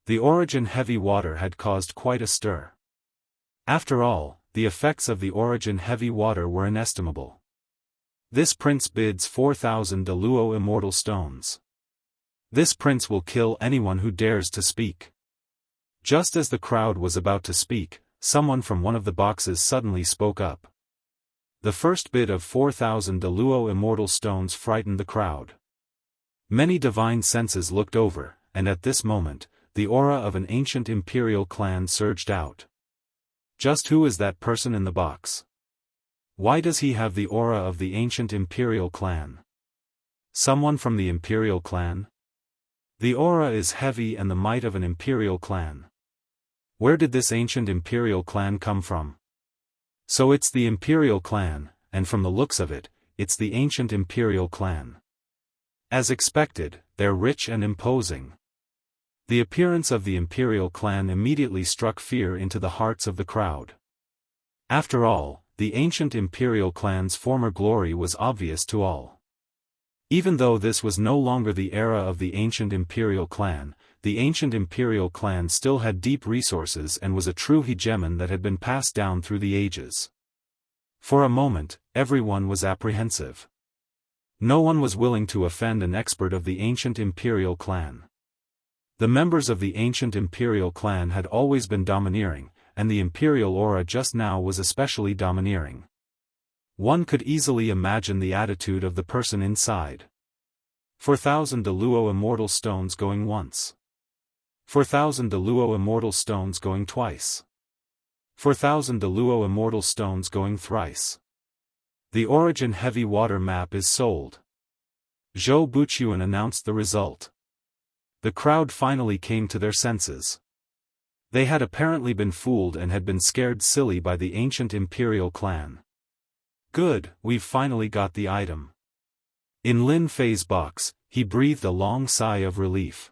The Origin Heavy Water had caused quite a stir. After all, the effects of the Origin Heavy Water were inestimable. This prince bids 4,000 Deluo Immortal Stones. This prince will kill anyone who dares to speak. Just as the crowd was about to speak, someone from one of the boxes suddenly spoke up. The first bid of 4,000 Deluo Immortal Stones frightened the crowd. Many divine senses looked over, and at this moment, the aura of an ancient imperial clan surged out. Just who is that person in the box? Why does he have the aura of the ancient imperial clan? Someone from the imperial clan? The aura is heavy and the might of an imperial clan. Where did this ancient imperial clan come from? So it's the imperial clan, and from the looks of it, it's the ancient imperial clan. As expected, they're rich and imposing. The appearance of the imperial clan immediately struck fear into the hearts of the crowd. After all, the ancient imperial clan's former glory was obvious to all. Even though this was no longer the era of the ancient imperial clan, the ancient imperial clan still had deep resources and was a true hegemon that had been passed down through the ages. For a moment, everyone was apprehensive. No one was willing to offend an expert of the ancient imperial clan. The members of the ancient imperial clan had always been domineering, and the imperial aura just now was especially domineering. One could easily imagine the attitude of the person inside. 4,000 Deluo Immortal Stones going once. 4,000 Deluo Immortal Stones going twice. 4,000 Deluo Immortal Stones going thrice. The Origin Heavy Water map is sold. Zhou Buchuan announced the result. The crowd finally came to their senses. They had apparently been fooled and had been scared silly by the ancient imperial clan. Good, we've finally got the item. In Lin Fei's box, he breathed a long sigh of relief.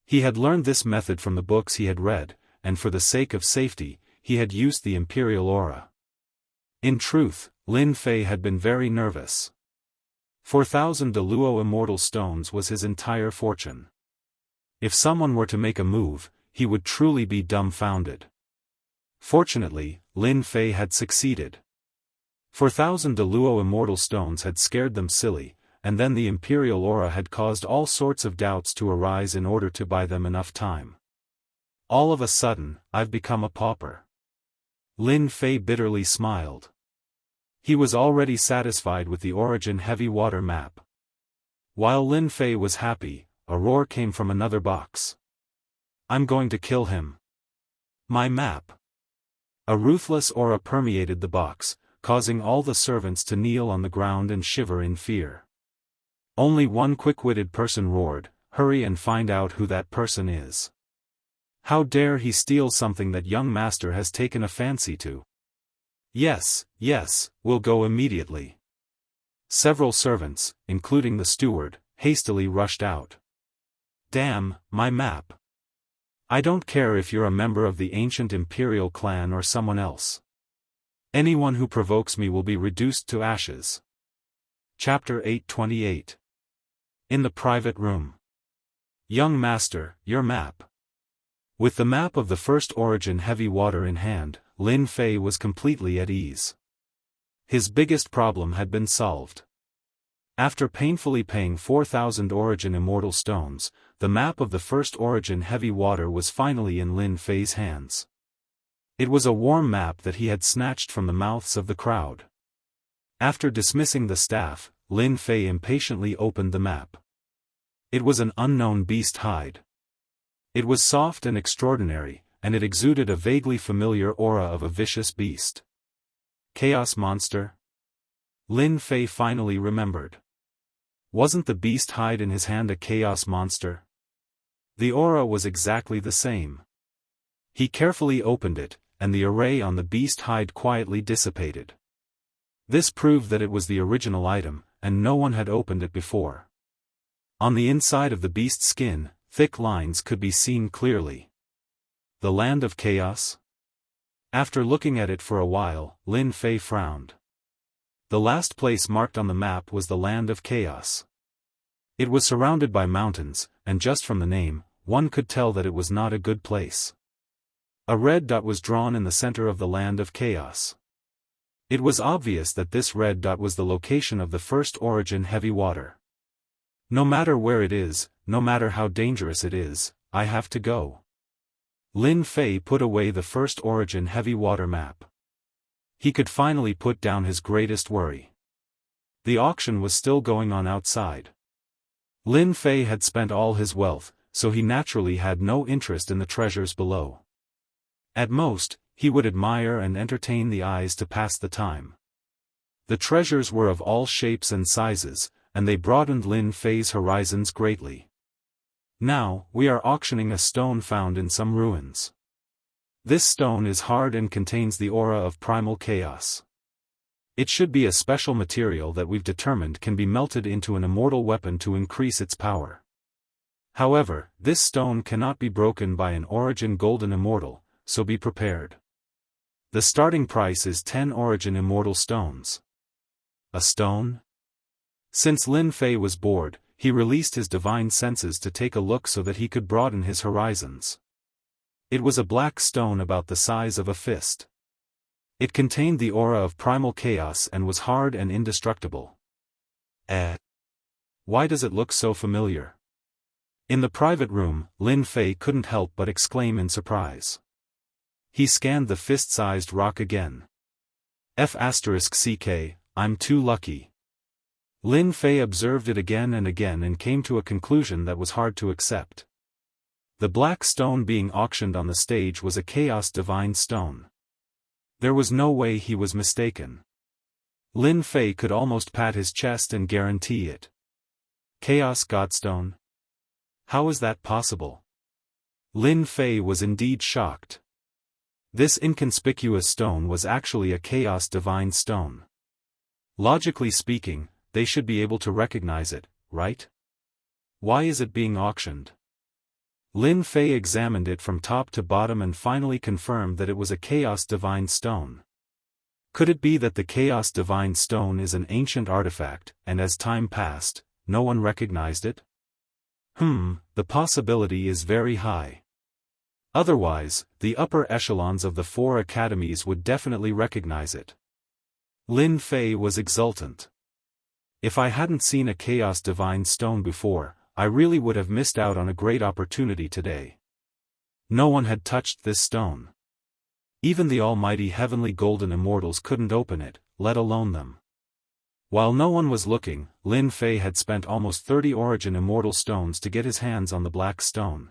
He had learned this method from the books he had read, and for the sake of safety, he had used the imperial aura. In truth, Lin Fei had been very nervous. 4,000 Deluo Immortal Stones was his entire fortune. If someone were to make a move, he would truly be dumbfounded. Fortunately, Lin Fei had succeeded. 4,000 Deluo Immortal Stones had scared them silly, and then the imperial aura had caused all sorts of doubts to arise in order to buy them enough time. All of a sudden, I've become a pauper. Lin Fei bitterly smiled. He was already satisfied with the Origin Heavy Water map. While Lin Fei was happy, a roar came from another box. I'm going to kill him. My map. A ruthless aura permeated the box, causing all the servants to kneel on the ground and shiver in fear. Only one quick-witted person roared, "Hurry and find out who that person is. How dare he steal something that young master has taken a fancy to?" Yes, we'll go immediately. Several servants, including the steward, hastily rushed out. Damn, my map. I don't care if you're a member of the ancient imperial clan or someone else. Anyone who provokes me will be reduced to ashes. Chapter 828. In the private room. Young master, your map. With the map of the first Origin Heavy Water in hand, Lin Fei was completely at ease. His biggest problem had been solved. After painfully paying 4,000 Origin Immortal Stones, the map of the first Origin Heavy Water was finally in Lin Fei's hands. It was a warm map that he had snatched from the mouths of the crowd. After dismissing the staff, Lin Fei impatiently opened the map. It was an unknown beast hide. It was soft and extraordinary, and it exuded a vaguely familiar aura of a vicious beast. Chaos monster? Lin Fei finally remembered. Wasn't the beast hide in his hand a chaos monster? The aura was exactly the same. He carefully opened it, and the array on the beast hide quietly dissipated. This proved that it was the original item, and no one had opened it before. On the inside of the beast's skin, thick lines could be seen clearly. The land of chaos? After looking at it for a while, Lin Fei frowned. The last place marked on the map was the land of chaos. It was surrounded by mountains, and just from the name, one could tell that it was not a good place. A red dot was drawn in the center of the land of chaos. It was obvious that this red dot was the location of the first origin heavy water. No matter where it is, no matter how dangerous it is, I have to go. Lin Fei put away the first origin heavy water map. He could finally put down his greatest worry. The auction was still going on outside. Lin Fei had spent all his wealth, so he naturally had no interest in the treasures below. At most, he would admire and entertain the eyes to pass the time. The treasures were of all shapes and sizes, and they broadened Lin Fei's horizons greatly. Now, we are auctioning a stone found in some ruins. This stone is hard and contains the aura of primal chaos. It should be a special material that we've determined can be melted into an immortal weapon to increase its power. However, this stone cannot be broken by an origin golden immortal, so be prepared. The starting price is 10 origin immortal stones. A stone? Since Lin Fei was bored, he released his divine senses to take a look so that he could broaden his horizons. It was a black stone about the size of a fist. It contained the aura of primal chaos and was hard and indestructible. Why does it look so familiar? In the private room, Lin Fei couldn't help but exclaim in surprise. He scanned the fist-sized rock again. F***ck, I'm too lucky. Lin Fei observed it again and came to a conclusion that was hard to accept. The black stone being auctioned on the stage was a Chaos Divine Stone. There was no way he was mistaken. Lin Fei could almost pat his chest and guarantee it. Chaos Godstone? How is that possible? Lin Fei was indeed shocked. This inconspicuous stone was actually a Chaos Divine Stone. Logically speaking, they should be able to recognize it, right? Why is it being auctioned? Lin Fei examined it from top to bottom and finally confirmed that it was a Chaos Divine Stone. Could it be that the Chaos Divine Stone is an ancient artifact, and as time passed, no one recognized it? The possibility is very high. Otherwise, the upper echelons of the 4 academies would definitely recognize it. Lin Fei was exultant. If I hadn't seen a Chaos Divine Stone before, I really would have missed out on a great opportunity today. No one had touched this stone. Even the almighty heavenly golden immortals couldn't open it, let alone them. While no one was looking, Lin Fei had spent almost 30 origin immortal stones to get his hands on the black stone.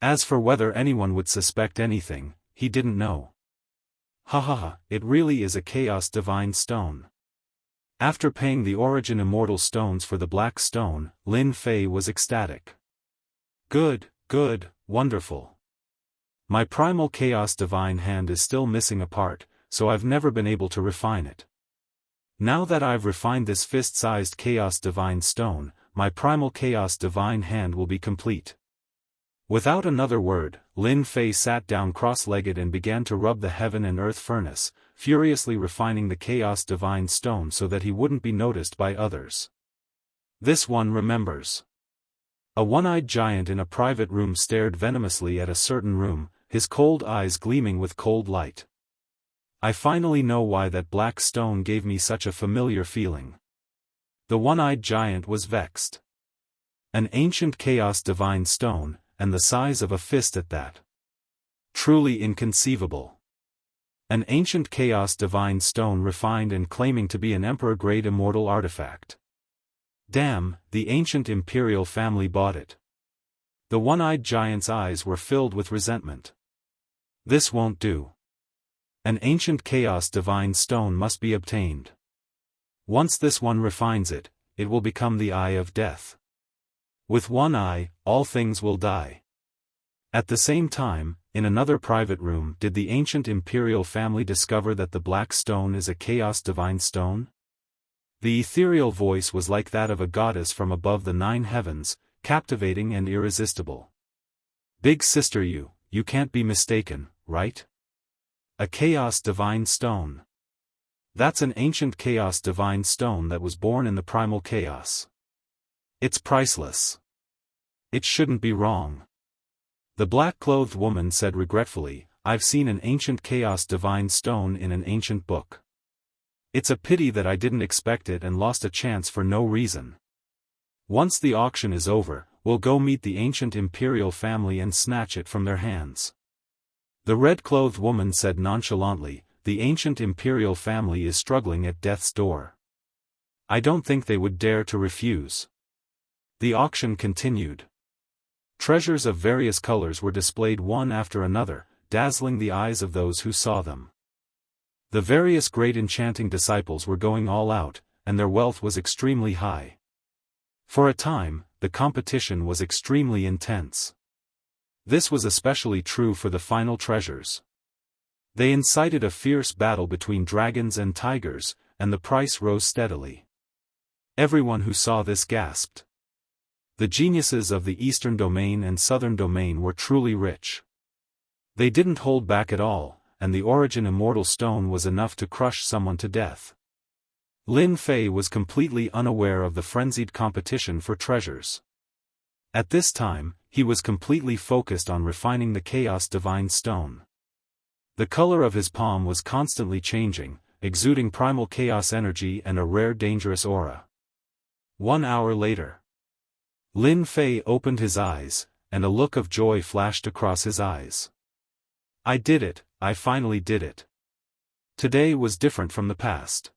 As for whether anyone would suspect anything, he didn't know. It really is a Chaos Divine Stone. After paying the origin immortal stones for the black stone, Lin Fei was ecstatic. Good, wonderful. My primal Chaos Divine hand is still missing a part, so I've never been able to refine it. Now that I've refined this fist-sized Chaos Divine Stone, my primal Chaos Divine hand will be complete. Without another word, Lin Fei sat down cross-legged and began to rub the heaven and earth furnace, furiously refining the Chaos Divine Stone so that he wouldn't be noticed by others. This one remembers. A one-eyed giant in a private room stared venomously at a certain room, his cold eyes gleaming with cold light. I finally know why that black stone gave me such a familiar feeling. The one-eyed giant was vexed. An ancient Chaos Divine Stone, and the size of a fist at that. Truly inconceivable. An ancient Chaos Divine Stone refined and claiming to be an Emperor-grade immortal artifact. Damn, the ancient imperial family bought it. The one-eyed giant's eyes were filled with resentment. This won't do. An ancient chaos divine stone must be obtained. Once this one refines it, it will become the eye of death. With one eye, all things will die. At the same time, in another private room, did the ancient imperial family discover that the black stone is a chaos divine stone? The ethereal voice was like that of a goddess from above the 9 heavens, captivating and irresistible. Big sister, you can't be mistaken, right? A chaos divine stone. That's an ancient chaos divine stone that was born in the primal chaos. It's priceless. It shouldn't be wrong. The black-clothed woman said regretfully, I've seen an ancient chaos divine stone in an ancient book. It's a pity that I didn't expect it and lost a chance for no reason. Once the auction is over, we'll go meet the ancient imperial family and snatch it from their hands. The red-clothed woman said nonchalantly, the ancient imperial family is struggling at death's door. I don't think they would dare to refuse. The auction continued. Treasures of various colors were displayed one after another, dazzling the eyes of those who saw them. The various great enchanting disciples were going all out, and their wealth was extremely high. For a time, the competition was extremely intense. This was especially true for the final treasures. They incited a fierce battle between dragons and tigers, and the price rose steadily. Everyone who saw this gasped. The geniuses of the Eastern Domain and Southern Domain were truly rich. They didn't hold back at all, and the origin immortal stone was enough to crush someone to death. Lin Fei was completely unaware of the frenzied competition for treasures. At this time, he was completely focused on refining the chaos divine stone. The color of his palm was constantly changing, exuding primal chaos energy and a rare dangerous aura. 1 hour later. Lin Fei opened his eyes, and a look of joy flashed across his eyes. I did it, I finally did it. Today was different from the past.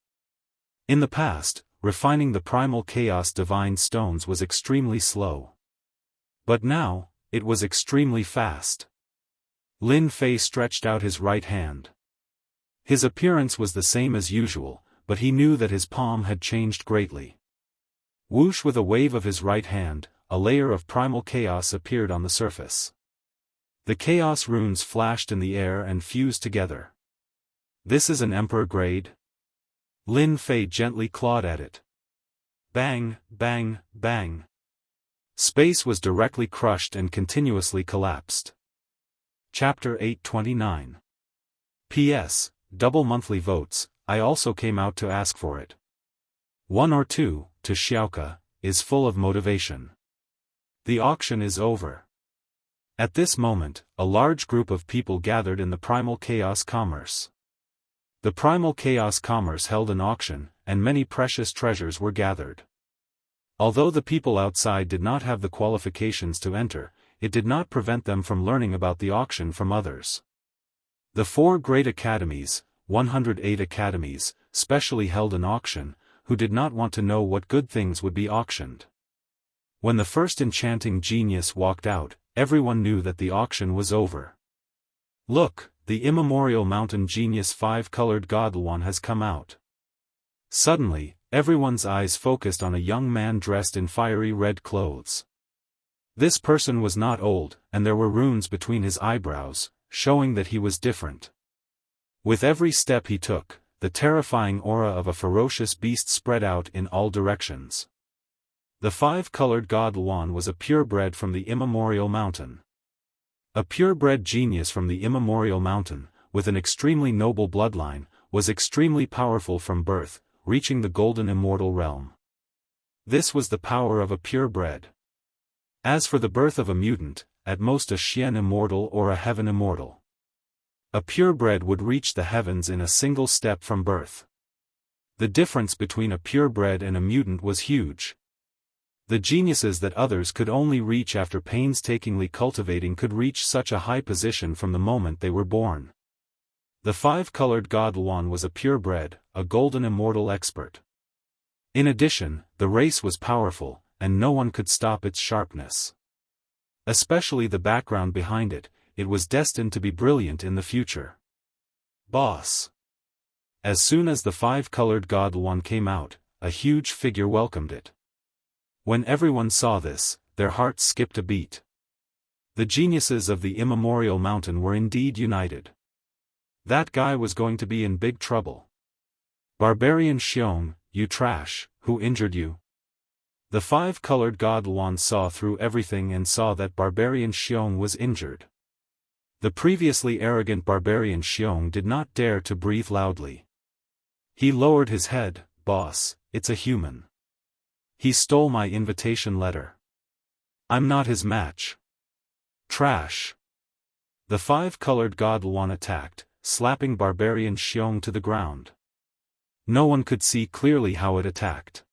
In the past, refining the primal chaos divine stones was extremely slow. But now, it was extremely fast. Lin Fei stretched out his right hand. His appearance was the same as usual, but he knew that his palm had changed greatly. Whoosh, with a wave of his right hand, a layer of primal chaos appeared on the surface. The chaos runes flashed in the air and fused together. This is an emperor grade? Lin Fei gently clawed at it. Bang, bang, bang. Space was directly crushed and continuously collapsed. Chapter 829. P.S. Double monthly votes, I also came out to ask for it. 1 or 2, to Xiaoka, is full of motivation. The auction is over. At this moment, a large group of people gathered in the Primal Chaos Commerce. The Primal Chaos Commerce held an auction, and many precious treasures were gathered. Although the people outside did not have the qualifications to enter, it did not prevent them from learning about the auction from others. The 4 great academies, 108 academies, specially held an auction, who did not want to know what good things would be auctioned. When the first enchanting genius walked out, everyone knew that the auction was over. Look, the immemorial mountain genius 5-colored Godluan has come out. Suddenly, everyone's eyes focused on a young man dressed in fiery red clothes. This person was not old, and there were runes between his eyebrows, showing that he was different. With every step he took, the terrifying aura of a ferocious beast spread out in all directions. The 5-colored Godluan was a purebred from the immemorial mountain. A purebred genius from the immemorial mountain, with an extremely noble bloodline, was extremely powerful from birth, reaching the golden immortal realm. This was the power of a purebred. As for the birth of a mutant, at most a Xian immortal or a heaven immortal. A purebred would reach the heavens in a single step from birth. The difference between a purebred and a mutant was huge. The geniuses that others could only reach after painstakingly cultivating could reach such a high position from the moment they were born. The 5-colored Godluan was a purebred, a golden immortal expert. In addition, the race was powerful, and no one could stop its sharpness. Especially the background behind it, it was destined to be brilliant in the future. Boss. As soon as the five-colored god Luan came out, a huge figure welcomed it. When everyone saw this, their hearts skipped a beat. The geniuses of the immemorial mountain were indeed united. That guy was going to be in big trouble. Barbarian Xiong, you trash, who injured you? The five-colored god Luan saw through everything and saw that Barbarian Xiong was injured. The previously arrogant Barbarian Xiong did not dare to breathe loudly. He lowered his head. Boss, it's a human. He stole my invitation letter. I'm not his match. Trash. The five-colored god Luan attacked, slapping Barbarian Xiong to the ground. No one could see clearly how it attacked.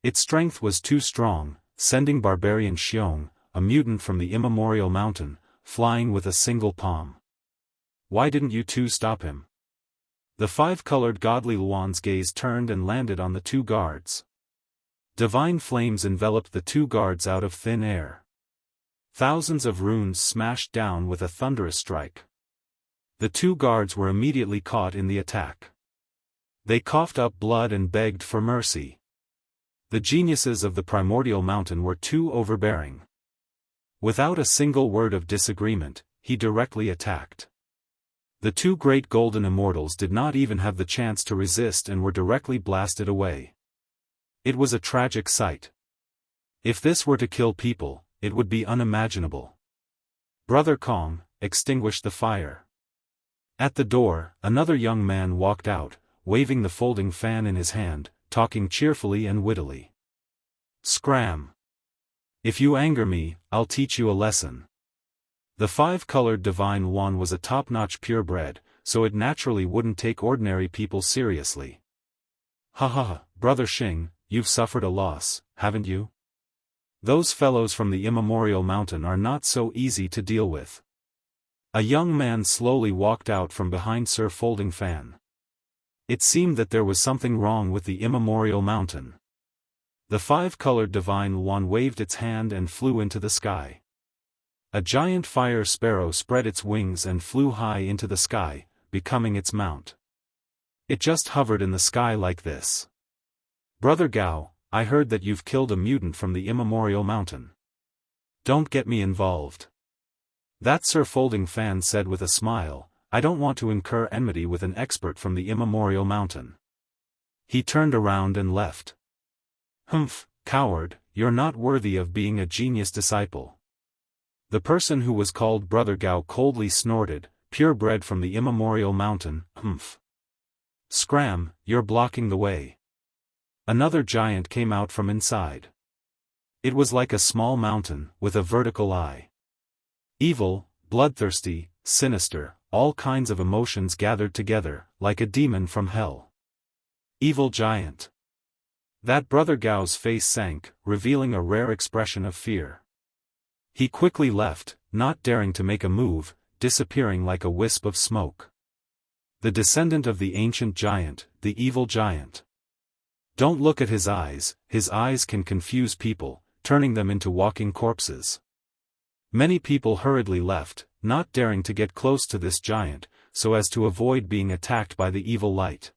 Its strength was too strong, sending Barbarian Xiong, a mutant from the immemorial mountain, flying with a single palm. Why didn't you two stop him? The five-colored godly Luan's gaze turned and landed on the two guards. Divine flames enveloped the two guards out of thin air. Thousands of runes smashed down with a thunderous strike. The two guards were immediately caught in the attack. They coughed up blood and begged for mercy. The geniuses of the primordial mountain were too overbearing. Without a single word of disagreement, he directly attacked. The two great golden immortals did not even have the chance to resist and were directly blasted away. It was a tragic sight. If this were to kill people, it would be unimaginable. Brother Kong, extinguish the fire. At the door, another young man walked out, waving the folding fan in his hand, talking cheerfully and wittily. Scram! If you anger me, I'll teach you a lesson. The five-colored divine Luan was a top-notch purebred, so it naturally wouldn't take ordinary people seriously. Ha ha ha, Brother Xing, you've suffered a loss, haven't you? Those fellows from the immemorial mountain are not so easy to deal with. A young man slowly walked out from behind Sir Folding Fan. It seemed that there was something wrong with the immemorial mountain. The five-colored divine Luan waved its hand and flew into the sky. A giant fire sparrow spread its wings and flew high into the sky, becoming its mount. It just hovered in the sky like this. Brother Gao, I heard that you've killed a mutant from the immemorial mountain. Don't get me involved. That Sir Folding Fan said with a smile. I don't want to incur enmity with an expert from the immemorial mountain. He turned around and left. Humph, coward, you're not worthy of being a genius disciple. The person who was called Brother Gao coldly snorted, purebred from the immemorial mountain, humph. Scram, you're blocking the way. Another giant came out from inside. It was like a small mountain, with a vertical eye. Evil, bloodthirsty, sinister, all kinds of emotions gathered together, like a demon from hell. Evil giant. That Brother Gao's face sank, revealing a rare expression of fear. He quickly left, not daring to make a move, disappearing like a wisp of smoke. The descendant of the ancient giant, the evil giant. Don't look at his eyes can confuse people, turning them into walking corpses. Many people hurriedly left, not daring to get close to this giant, so as to avoid being attacked by the evil light.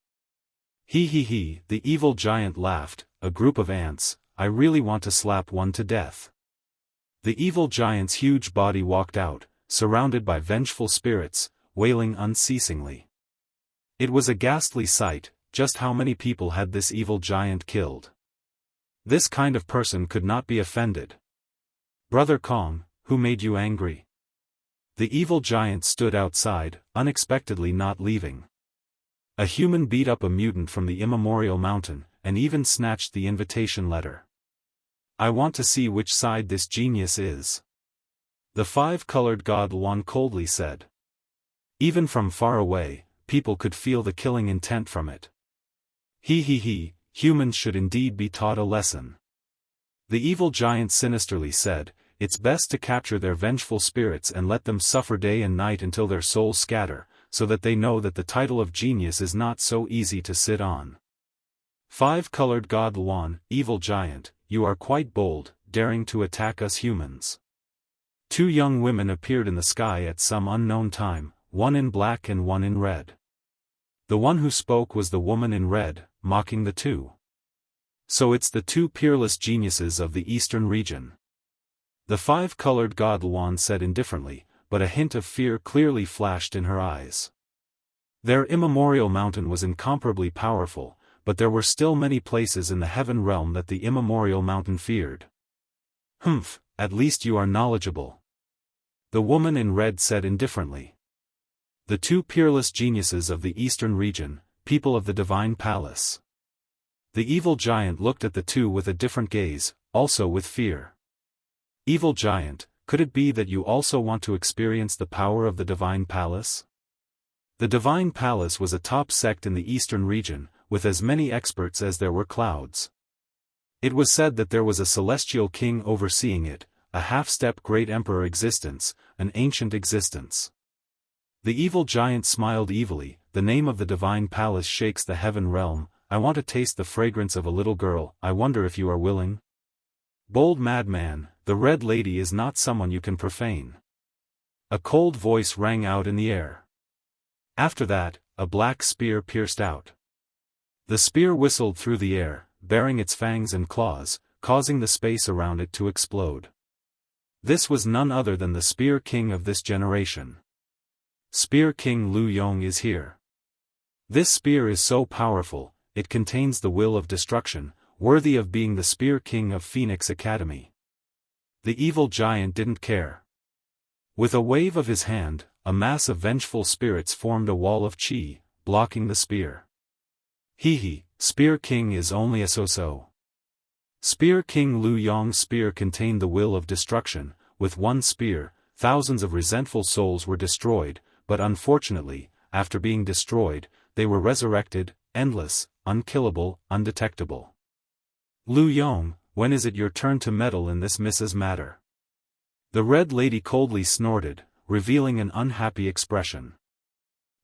He, the evil giant laughed, a group of ants, I really want to slap one to death. The evil giant's huge body walked out, surrounded by vengeful spirits, wailing unceasingly. It was a ghastly sight, just how many people had this evil giant killed. This kind of person could not be offended. Brother Kong, who made you angry? The evil giant stood outside, unexpectedly not leaving. A human beat up a mutant from the immemorial mountain, and even snatched the invitation letter. I want to see which side this genius is. The five-colored god Luan coldly said. Even from far away, people could feel the killing intent from it. Humans should indeed be taught a lesson. The evil giant sinisterly said, it's best to capture their vengeful spirits and let them suffer day and night until their souls scatter, so that they know that the title of genius is not so easy to sit on. Five-colored god Luan, evil giant, you are quite bold, daring to attack us humans. Two young women appeared in the sky at some unknown time, one in black and one in red. The one who spoke was the woman in red, mocking the two. So it's the two peerless geniuses of the eastern region. The five-colored god Luan said indifferently, but a hint of fear clearly flashed in her eyes. Their immemorial mountain was incomparably powerful, but there were still many places in the heaven realm that the immemorial mountain feared. Humph, at least you are knowledgeable. The woman in red said indifferently. The two peerless geniuses of the eastern region, people of the divine palace. The evil giant looked at the two with a different gaze, also with fear. Evil giant, could it be that you also want to experience the power of the divine palace? The divine palace was a top sect in the eastern region, with as many experts as there were clouds. It was said that there was a celestial king overseeing it, a half-step great emperor existence, an ancient existence. The evil giant smiled evilly. The name of the divine palace shakes the heaven realm. I want to taste the fragrance of a little girl. I wonder if you are willing? Bold madman, the red lady is not someone you can profane. A cold voice rang out in the air. After that, a black spear pierced out. The spear whistled through the air, baring its fangs and claws, causing the space around it to explode. This was none other than the Spear King of this generation. Spear King Lu Yong is here. This spear is so powerful, it contains the will of destruction, worthy of being the Spear King of Phoenix Academy. The evil giant didn't care. With a wave of his hand, a mass of vengeful spirits formed a wall of chi, blocking the spear. Hee, Spear King is only a so-so. Spear King Lu Yong's spear contained the will of destruction. With one spear, thousands of resentful souls were destroyed, but unfortunately, after being destroyed, they were resurrected, endless, unkillable, undetectable. Lu Yong, when is it your turn to meddle in this Mrs. Matter? The red lady coldly snorted, revealing an unhappy expression.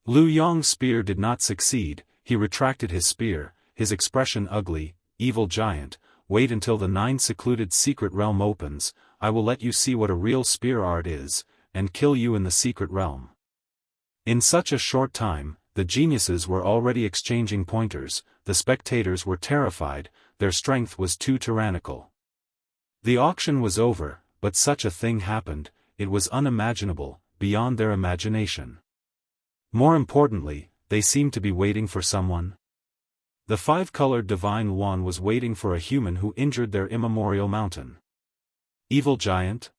Lu Yong's spear did not succeed. He retracted his spear, his expression ugly. Evil giant, wait until the 9 secluded secret realm opens. I will let you see what a real spear art is, and kill you in the secret realm. In such a short time, the geniuses were already exchanging pointers. The spectators were terrified, their strength was too tyrannical. The auction was over, but such a thing happened. It was unimaginable, beyond their imagination. More importantly, they seemed to be waiting for someone. The five-colored divine Luan was waiting for a human who injured their immemorial mountain. Evil giant?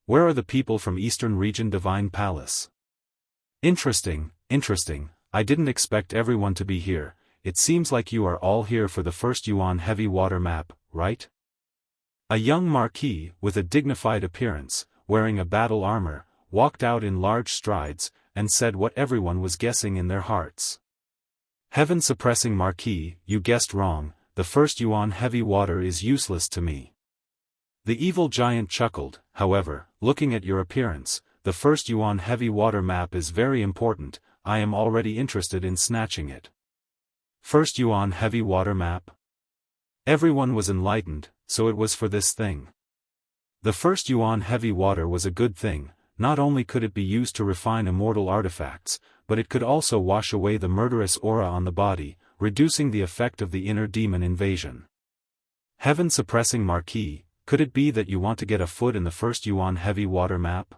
Where are the people from Eastern Region Divine Palace? Interesting, I didn't expect everyone to be here. It seems like you are all here for the first Yuan heavy water map, right? A young marquis, with a dignified appearance, wearing a battle armor, walked out in large strides, and said what everyone was guessing in their hearts. Heaven-suppressing marquis, you guessed wrong. The first Yuan heavy water is useless to me. The evil giant chuckled. However, looking at your appearance, the first Yuan heavy water map is very important. I am already interested in snatching it. First Yuan heavy water map? Everyone was enlightened, so it was for this thing. The first Yuan heavy water was a good thing. Not only could it be used to refine immortal artifacts, but it could also wash away the murderous aura on the body, reducing the effect of the inner demon invasion. Heaven-suppressing marquis, could it be that you want to get a foot in the first Yuan heavy water map?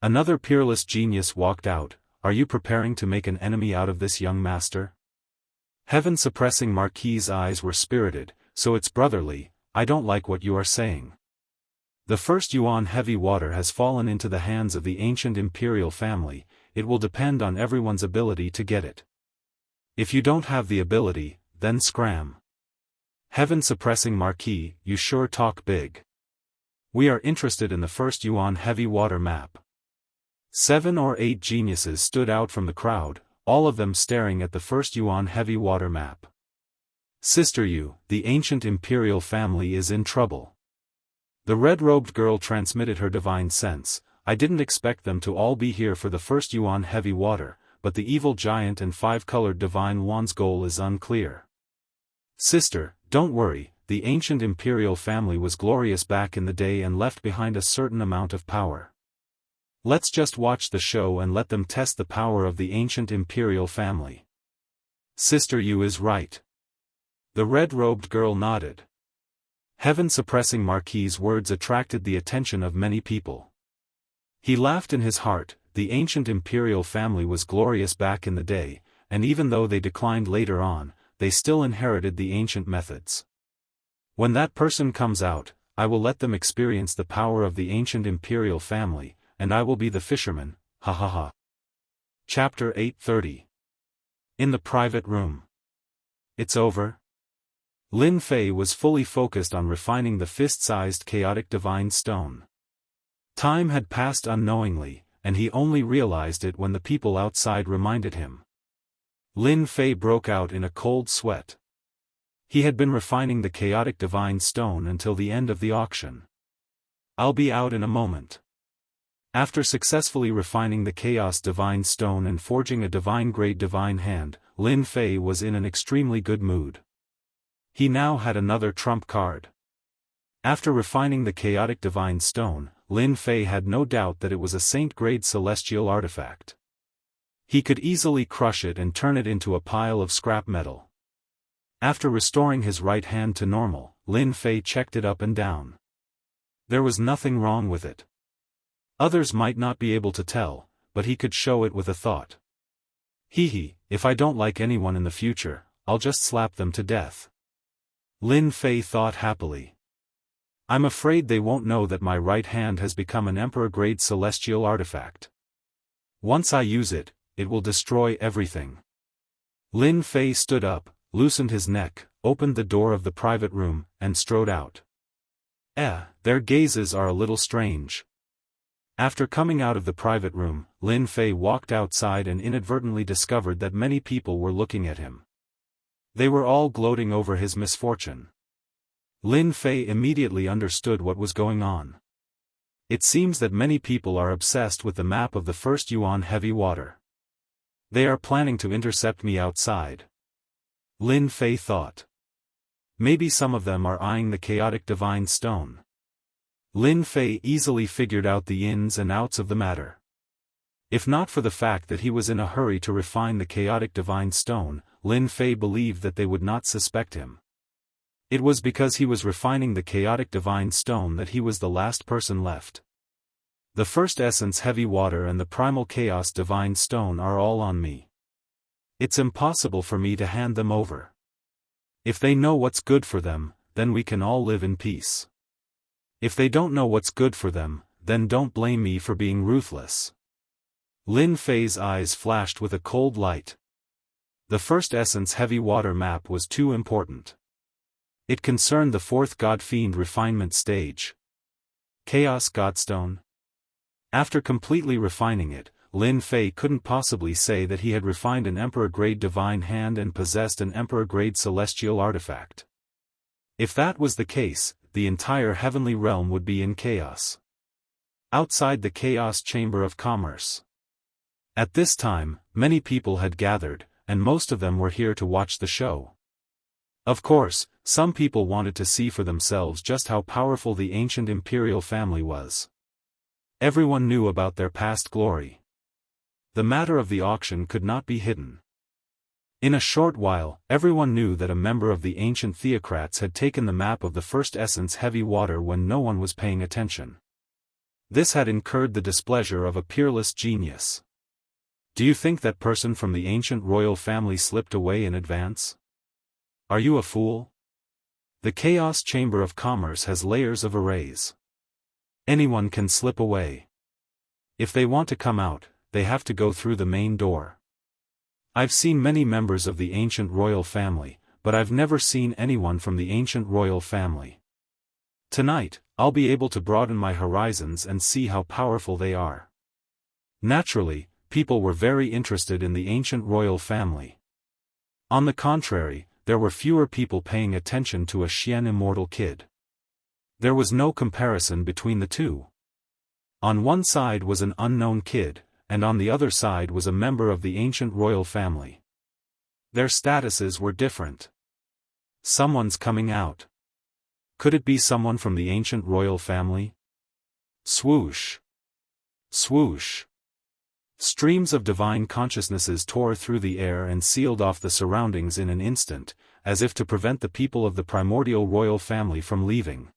Another peerless genius walked out. Are you preparing to make an enemy out of this young master? Heaven-suppressing marquis's eyes were spirited. So it's brotherly. I don't like what you are saying. The first Yuan heavy water has fallen into the hands of the ancient imperial family. It will depend on everyone's ability to get it. If you don't have the ability, then scram. Heaven-suppressing marquis, you sure talk big. We are interested in the first Yuan heavy water map. 7 or 8 geniuses stood out from the crowd, all of them staring at the first Yuan heavy water map. Sister Yu, the ancient imperial family is in trouble. The red-robed girl transmitted her divine sense. I didn't expect them to all be here for the first Yuan heavy water, but the evil giant and five-colored divine Luan's goal is unclear. Sister, don't worry, the ancient imperial family was glorious back in the day and left behind a certain amount of power. Let's just watch the show and let them test the power of the ancient imperial family. Sister Yu is right. The red-robed girl nodded. Heaven-suppressing Marquis's words attracted the attention of many people. He laughed in his heart. The ancient imperial family was glorious back in the day, and even though they declined later on, they still inherited the ancient methods. When that person comes out, I will let them experience the power of the ancient imperial family, and I will be the fisherman, ha ha ha. Chapter 830. In the private room. It's over? Lin Fei was fully focused on refining the fist-sized chaotic divine stone. Time had passed unknowingly, and he only realized it when the people outside reminded him. Lin Fei broke out in a cold sweat. He had been refining the chaotic divine stone until the end of the auction. I'll be out in a moment. After successfully refining the chaos divine stone and forging a divine-grade divine hand, Lin Fei was in an extremely good mood. He now had another trump card. After refining the chaotic divine stone, Lin Fei had no doubt that it was a saint-grade celestial artifact. He could easily crush it and turn it into a pile of scrap metal. After restoring his right hand to normal, Lin Fei checked it up and down. There was nothing wrong with it. Others might not be able to tell, but he could show it with a thought. Hee, if I don't like anyone in the future, I'll just slap them to death. Lin Fei thought happily. I'm afraid they won't know that my right hand has become an emperor-grade celestial artifact. Once I use it, it will destroy everything. Lin Fei stood up, loosened his neck, opened the door of the private room, and strode out. Their gazes are a little strange. After coming out of the private room, Lin Fei walked outside and inadvertently discovered that many people were looking at him. They were all gloating over his misfortune. Lin Fei immediately understood what was going on. It seems that many people are obsessed with the map of the first Yuan heavy water. They are planning to intercept me outside. Lin Fei thought. Maybe some of them are eyeing the chaotic divine stone. Lin Fei easily figured out the ins and outs of the matter. If not for the fact that he was in a hurry to refine the chaotic divine stone, Lin Fei believed that they would not suspect him. It was because he was refining the chaotic divine stone that he was the last person left. The first essence heavy water and the primal chaos divine stone are all on me. It's impossible for me to hand them over. If they know what's good for them, then we can all live in peace. If they don't know what's good for them, then don't blame me for being ruthless. Lin Fei's eyes flashed with a cold light. The first essence heavy water map was too important. It concerned the fourth God-Fiend refinement stage. Chaos Godstone. After completely refining it, Lin Fei couldn't possibly say that he had refined an Emperor-grade divine hand and possessed an Emperor-grade celestial artifact. If that was the case, the entire heavenly realm would be in chaos. Outside the Chaos Chamber of Commerce. At this time, many people had gathered, and most of them were here to watch the show. Of course, some people wanted to see for themselves just how powerful the ancient imperial family was. Everyone knew about their past glory. The matter of the auction could not be hidden. In a short while, everyone knew that a member of the ancient theocrats had taken the map of the first essence heavy water when no one was paying attention. This had incurred the displeasure of a peerless genius. Do you think that person from the ancient royal family slipped away in advance? Are you a fool? The Chaos Chamber of Commerce has layers of arrays. Anyone can slip away. If they want to come out, they have to go through the main door. I've seen many members of the ancient royal family, but I've never seen anyone from the ancient royal family. Tonight, I'll be able to broaden my horizons and see how powerful they are. Naturally, people were very interested in the ancient royal family. On the contrary, there were fewer people paying attention to a Xian immortal kid. There was no comparison between the two. On one side was an unknown kid, and on the other side was a member of the ancient royal family. Their statuses were different. Someone's coming out. Could it be someone from the ancient royal family? Swoosh! Swoosh! Streams of divine consciousnesses tore through the air and sealed off the surroundings in an instant, as if to prevent the people of the primordial royal family from leaving.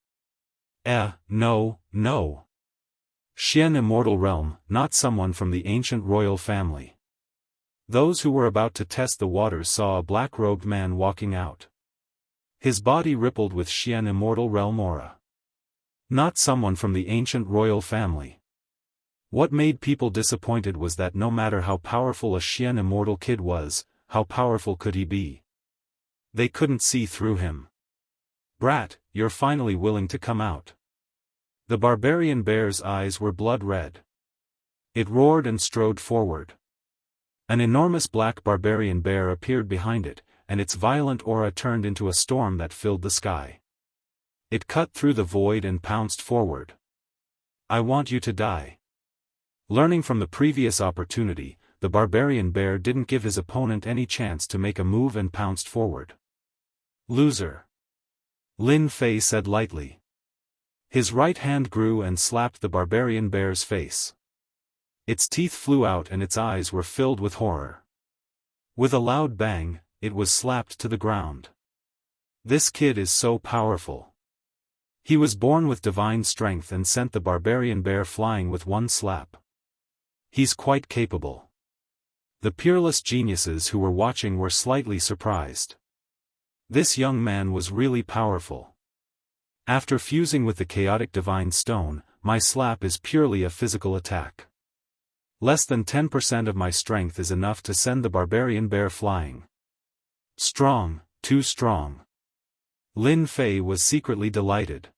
No, no. Xian immortal realm, not someone from the ancient royal family. Those who were about to test the waters saw a black-robed man walking out. His body rippled with Xian immortal realm aura. Not someone from the ancient royal family. What made people disappointed was that no matter how powerful a Xian immortal kid was, how powerful could he be? They couldn't see through him. Brat, you're finally willing to come out. The barbarian bear's eyes were blood red. It roared and strode forward. An enormous black barbarian bear appeared behind it, and its violent aura turned into a storm that filled the sky. It cut through the void and pounced forward. I want you to die. Learning from the previous opportunity, the barbarian bear didn't give his opponent any chance to make a move and pounced forward. Loser. Lin Fei said lightly. His right hand grew and slapped the barbarian bear's face. Its teeth flew out and its eyes were filled with horror. With a loud bang, it was slapped to the ground. This kid is so powerful. He was born with divine strength and sent the barbarian bear flying with one slap. He's quite capable. The peerless geniuses who were watching were slightly surprised. This young man was really powerful. After fusing with the chaotic divine stone, my slap is purely a physical attack. Less than 10% of my strength is enough to send the barbarian bear flying. Strong, too strong. Lin Fei was secretly delighted.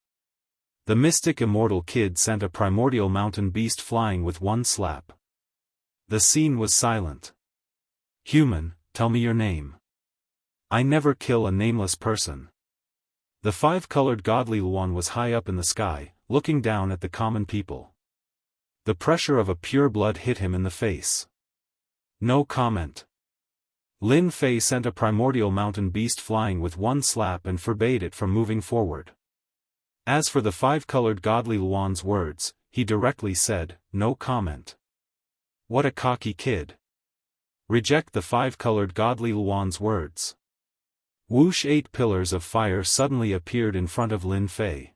The mystic immortal kid sent a primordial mountain beast flying with one slap. The scene was silent. Human, tell me your name. I never kill a nameless person. The five-colored godly Luan was high up in the sky, looking down at the common people. The pressure of a pure blood hit him in the face. No comment. Lin Fei sent a primordial mountain beast flying with one slap and forbade it from moving forward. As for the five-colored godly Luan's words, he directly said, no comment. What a cocky kid. Reject the five-colored godly Luan's words. Whoosh! 8 pillars of fire suddenly appeared in front of Lin Fei.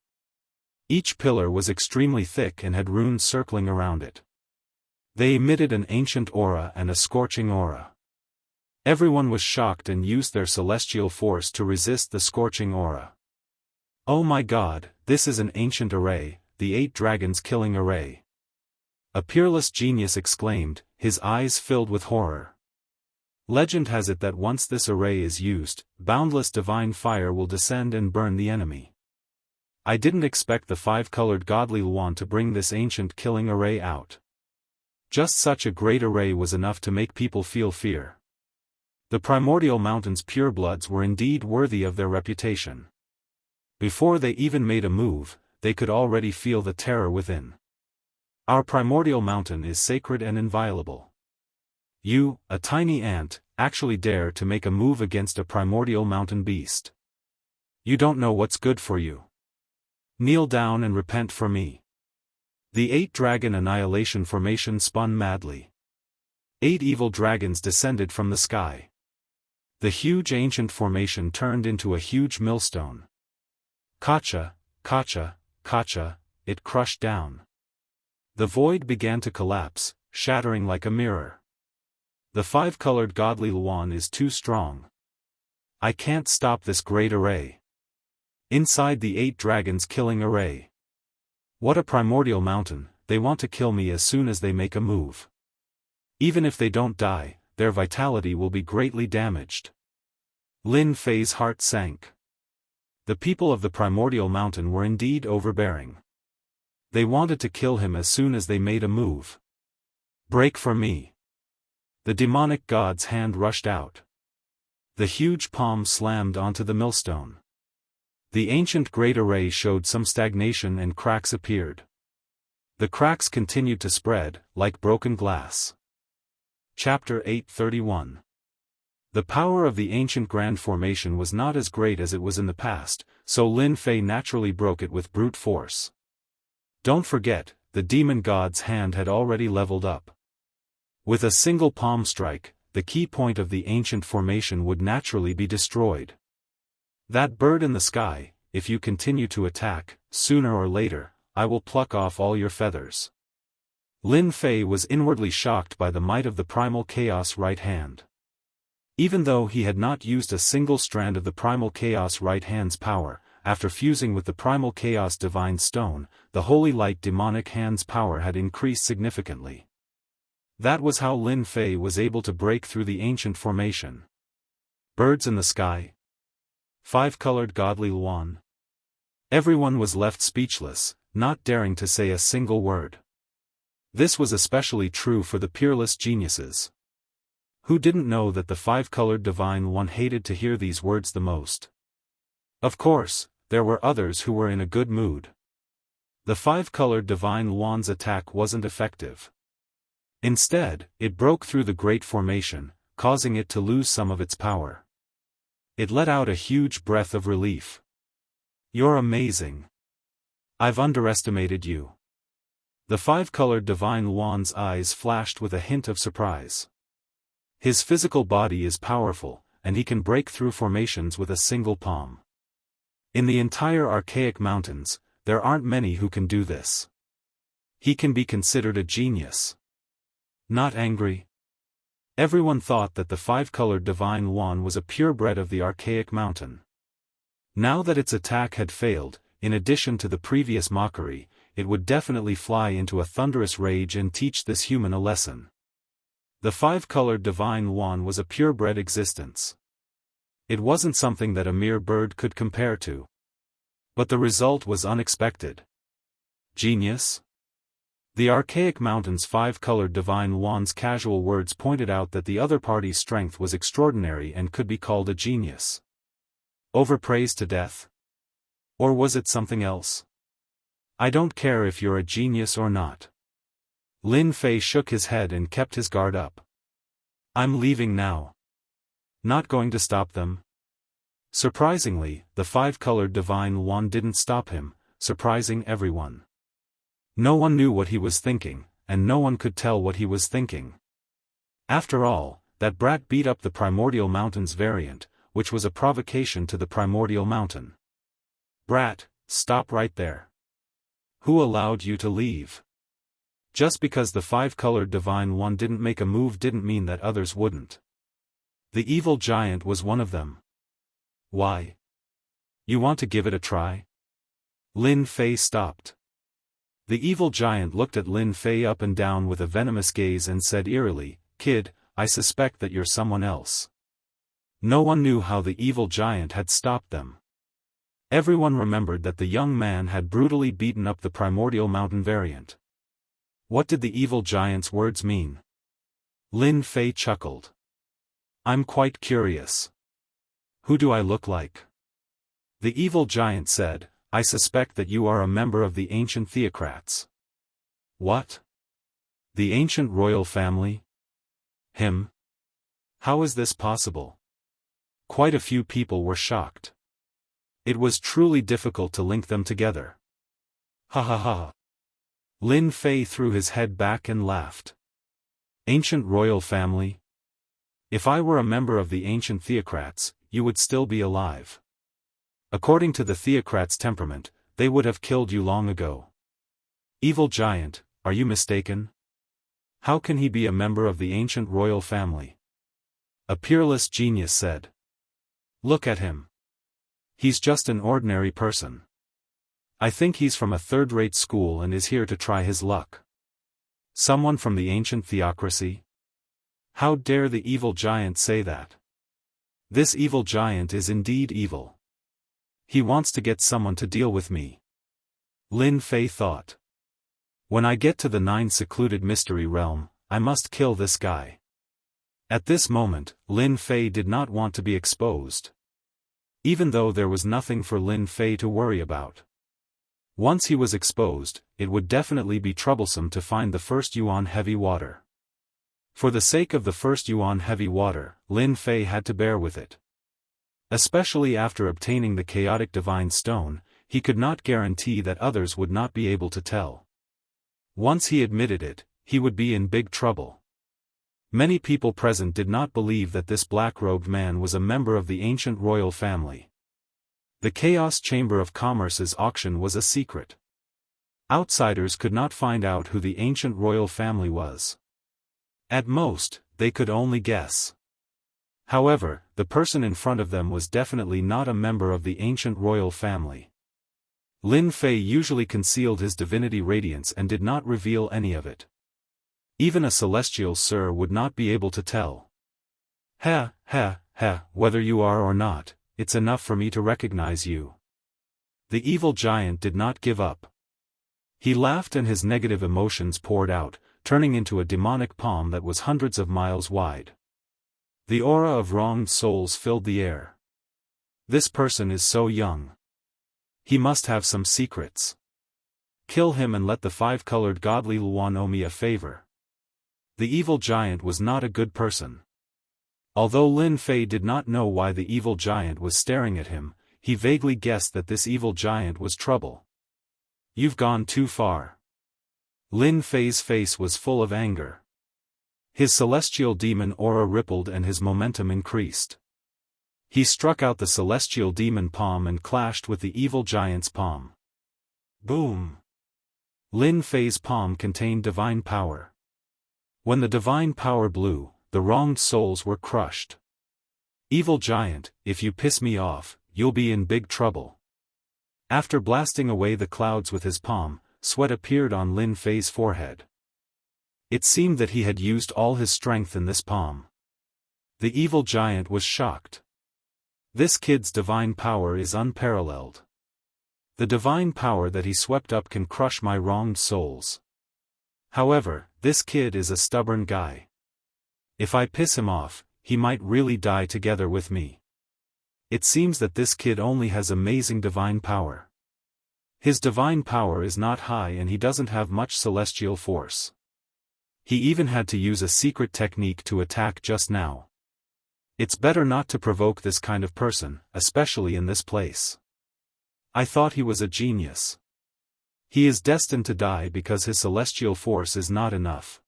Each pillar was extremely thick and had runes circling around it. They emitted an ancient aura and a scorching aura. Everyone was shocked and used their celestial force to resist the scorching aura. Oh my god, this is an ancient array, the 8 dragons killing array. A peerless genius exclaimed, his eyes filled with horror. Legend has it that once this array is used, boundless divine fire will descend and burn the enemy. I didn't expect the five-colored godly Luan to bring this ancient killing array out. Just such a great array was enough to make people feel fear. The primordial mountain's purebloods were indeed worthy of their reputation. Before they even made a move, they could already feel the terror within. Our primordial mountain is sacred and inviolable. You, a tiny ant, actually dare to make a move against a primordial mountain beast. You don't know what's good for you. Kneel down and repent for me. The 8-dragon annihilation formation spun madly. 8 evil dragons descended from the sky. The huge ancient formation turned into a huge millstone. Kacha, kacha, kacha, it crushed down. The void began to collapse, shattering like a mirror. The five-colored godly Luan is too strong. I can't stop this great array. Inside the 8 dragons killing array. What a primordial mountain, they want to kill me as soon as they make a move. Even if they don't die, their vitality will be greatly damaged. Lin Fei's heart sank. The people of the primordial mountain were indeed overbearing. They wanted to kill him as soon as they made a move. Break for me. The demonic god's hand rushed out. The huge palm slammed onto the millstone. The ancient great array showed some stagnation and cracks appeared. The cracks continued to spread, like broken glass. Chapter 831. The power of the ancient Grand Formation was not as great as it was in the past, so Lin Fei naturally broke it with brute force. Don't forget, the demon god's hand had already leveled up. With a single palm strike, the key point of the ancient formation would naturally be destroyed. That bird in the sky, if you continue to attack, sooner or later, I will pluck off all your feathers. Lin Fei was inwardly shocked by the might of the primal chaos right hand. Even though he had not used a single strand of the primal chaos right hand's power, after fusing with the primal chaos divine stone, the holy light demonic hand's power had increased significantly. That was how Lin Fei was able to break through the ancient formation. Birds in the sky. Five-colored godly Luan. Everyone was left speechless, not daring to say a single word. This was especially true for the peerless geniuses. Who didn't know that the five-colored divine one hated to hear these words the most? Of course, there were others who were in a good mood. The five-colored divine one's attack wasn't effective. Instead, it broke through the great formation, causing it to lose some of its power. It let out a huge breath of relief. You're amazing. I've underestimated you. The five-colored divine one's eyes flashed with a hint of surprise. His physical body is powerful, and he can break through formations with a single palm. In the entire Archaic Mountains, there aren't many who can do this. He can be considered a genius. Not angry? Everyone thought that the five-colored divine one was a purebred of the Archaic Mountain. Now that its attack had failed, in addition to the previous mockery, it would definitely fly into a thunderous rage and teach this human a lesson. The five-colored divine one was a purebred existence. It wasn't something that a mere bird could compare to. But the result was unexpected. Genius? The Archaic Mountain's five-colored divine one's casual words pointed out that the other party's strength was extraordinary and could be called a genius. Overpraised to death? Or was it something else? I don't care if you're a genius or not. Lin Fei shook his head and kept his guard up. I'm leaving now. Not going to stop them. Surprisingly, the five-colored divine one didn't stop him, surprising everyone. No one knew what he was thinking, and no one could tell what he was thinking. After all, that brat beat up the Primordial Mountain's variant, which was a provocation to the Primordial Mountain. Brat, stop right there. Who allowed you to leave? Just because the five-colored divine one didn't make a move didn't mean that others wouldn't. The evil giant was one of them. Why? You want to give it a try? Lin Fei stopped. The evil giant looked at Lin Fei up and down with a venomous gaze and said eerily, "Kid, I suspect that you're someone else." No one knew how the evil giant had stopped them. Everyone remembered that the young man had brutally beaten up the Primordial Mountain variant. What did the evil giant's words mean? Lin Fei chuckled. I'm quite curious. Who do I look like? The evil giant said, I suspect that you are a member of the ancient theocrats. What? The ancient royal family? Him? How is this possible? Quite a few people were shocked. It was truly difficult to link them together. Ha ha ha. Lin Fei threw his head back and laughed. Ancient royal family? If I were a member of the ancient theocrats, you would still be alive. According to the theocrats' temperament, they would have killed you long ago. Evil giant, are you mistaken? How can he be a member of the ancient royal family? A peerless genius said. Look at him. He's just an ordinary person. I think he's from a third-rate school and is here to try his luck. Someone from the ancient theocracy? How dare the evil giant say that? This evil giant is indeed evil. He wants to get someone to deal with me. Lin Fei thought. When I get to the 9 secluded mystery realm, I must kill this guy. At this moment, Lin Fei did not want to be exposed. Even though there was nothing for Lin Fei to worry about. Once he was exposed, it would definitely be troublesome to find the first yuan heavy water. For the sake of the first yuan heavy water, Lin Fei had to bear with it. Especially after obtaining the chaotic divine stone, he could not guarantee that others would not be able to tell. Once he admitted it, he would be in big trouble. Many people present did not believe that this black-robed man was a member of the ancient royal family. The Chaos Chamber of Commerce's auction was a secret. Outsiders could not find out who the ancient royal family was. At most, they could only guess. However, the person in front of them was definitely not a member of the ancient royal family. Lin Fei usually concealed his divinity radiance and did not reveal any of it. Even a celestial sir would not be able to tell. Whether you are or not, it's enough for me to recognize you. The evil giant did not give up. He laughed and his negative emotions poured out, turning into a demonic palm that was hundreds of miles wide. The aura of wronged souls filled the air. This person is so young. He must have some secrets. Kill him and let the five-colored godly Luan owe me a favor. The evil giant was not a good person. Although Lin Fei did not know why the evil giant was staring at him, he vaguely guessed that this evil giant was trouble. You've gone too far. Lin Fei's face was full of anger. His celestial demon aura rippled and his momentum increased. He struck out the celestial demon palm and clashed with the evil giant's palm. Boom! Lin Fei's palm contained divine power. When the divine power blew, the wronged souls were crushed. Evil giant, if you piss me off, you'll be in big trouble. After blasting away the clouds with his palm, sweat appeared on Lin Fei's forehead. It seemed that he had used all his strength in this palm. The evil giant was shocked. This kid's divine power is unparalleled. The divine power that he swept up can crush my wronged souls. However, this kid is a stubborn guy. If I piss him off, he might really die together with me. It seems that this kid only has amazing divine power. His divine power is not high and he doesn't have much celestial force. He even had to use a secret technique to attack just now. It's better not to provoke this kind of person, especially in this place. I thought he was a genius. He is destined to die because his celestial force is not enough.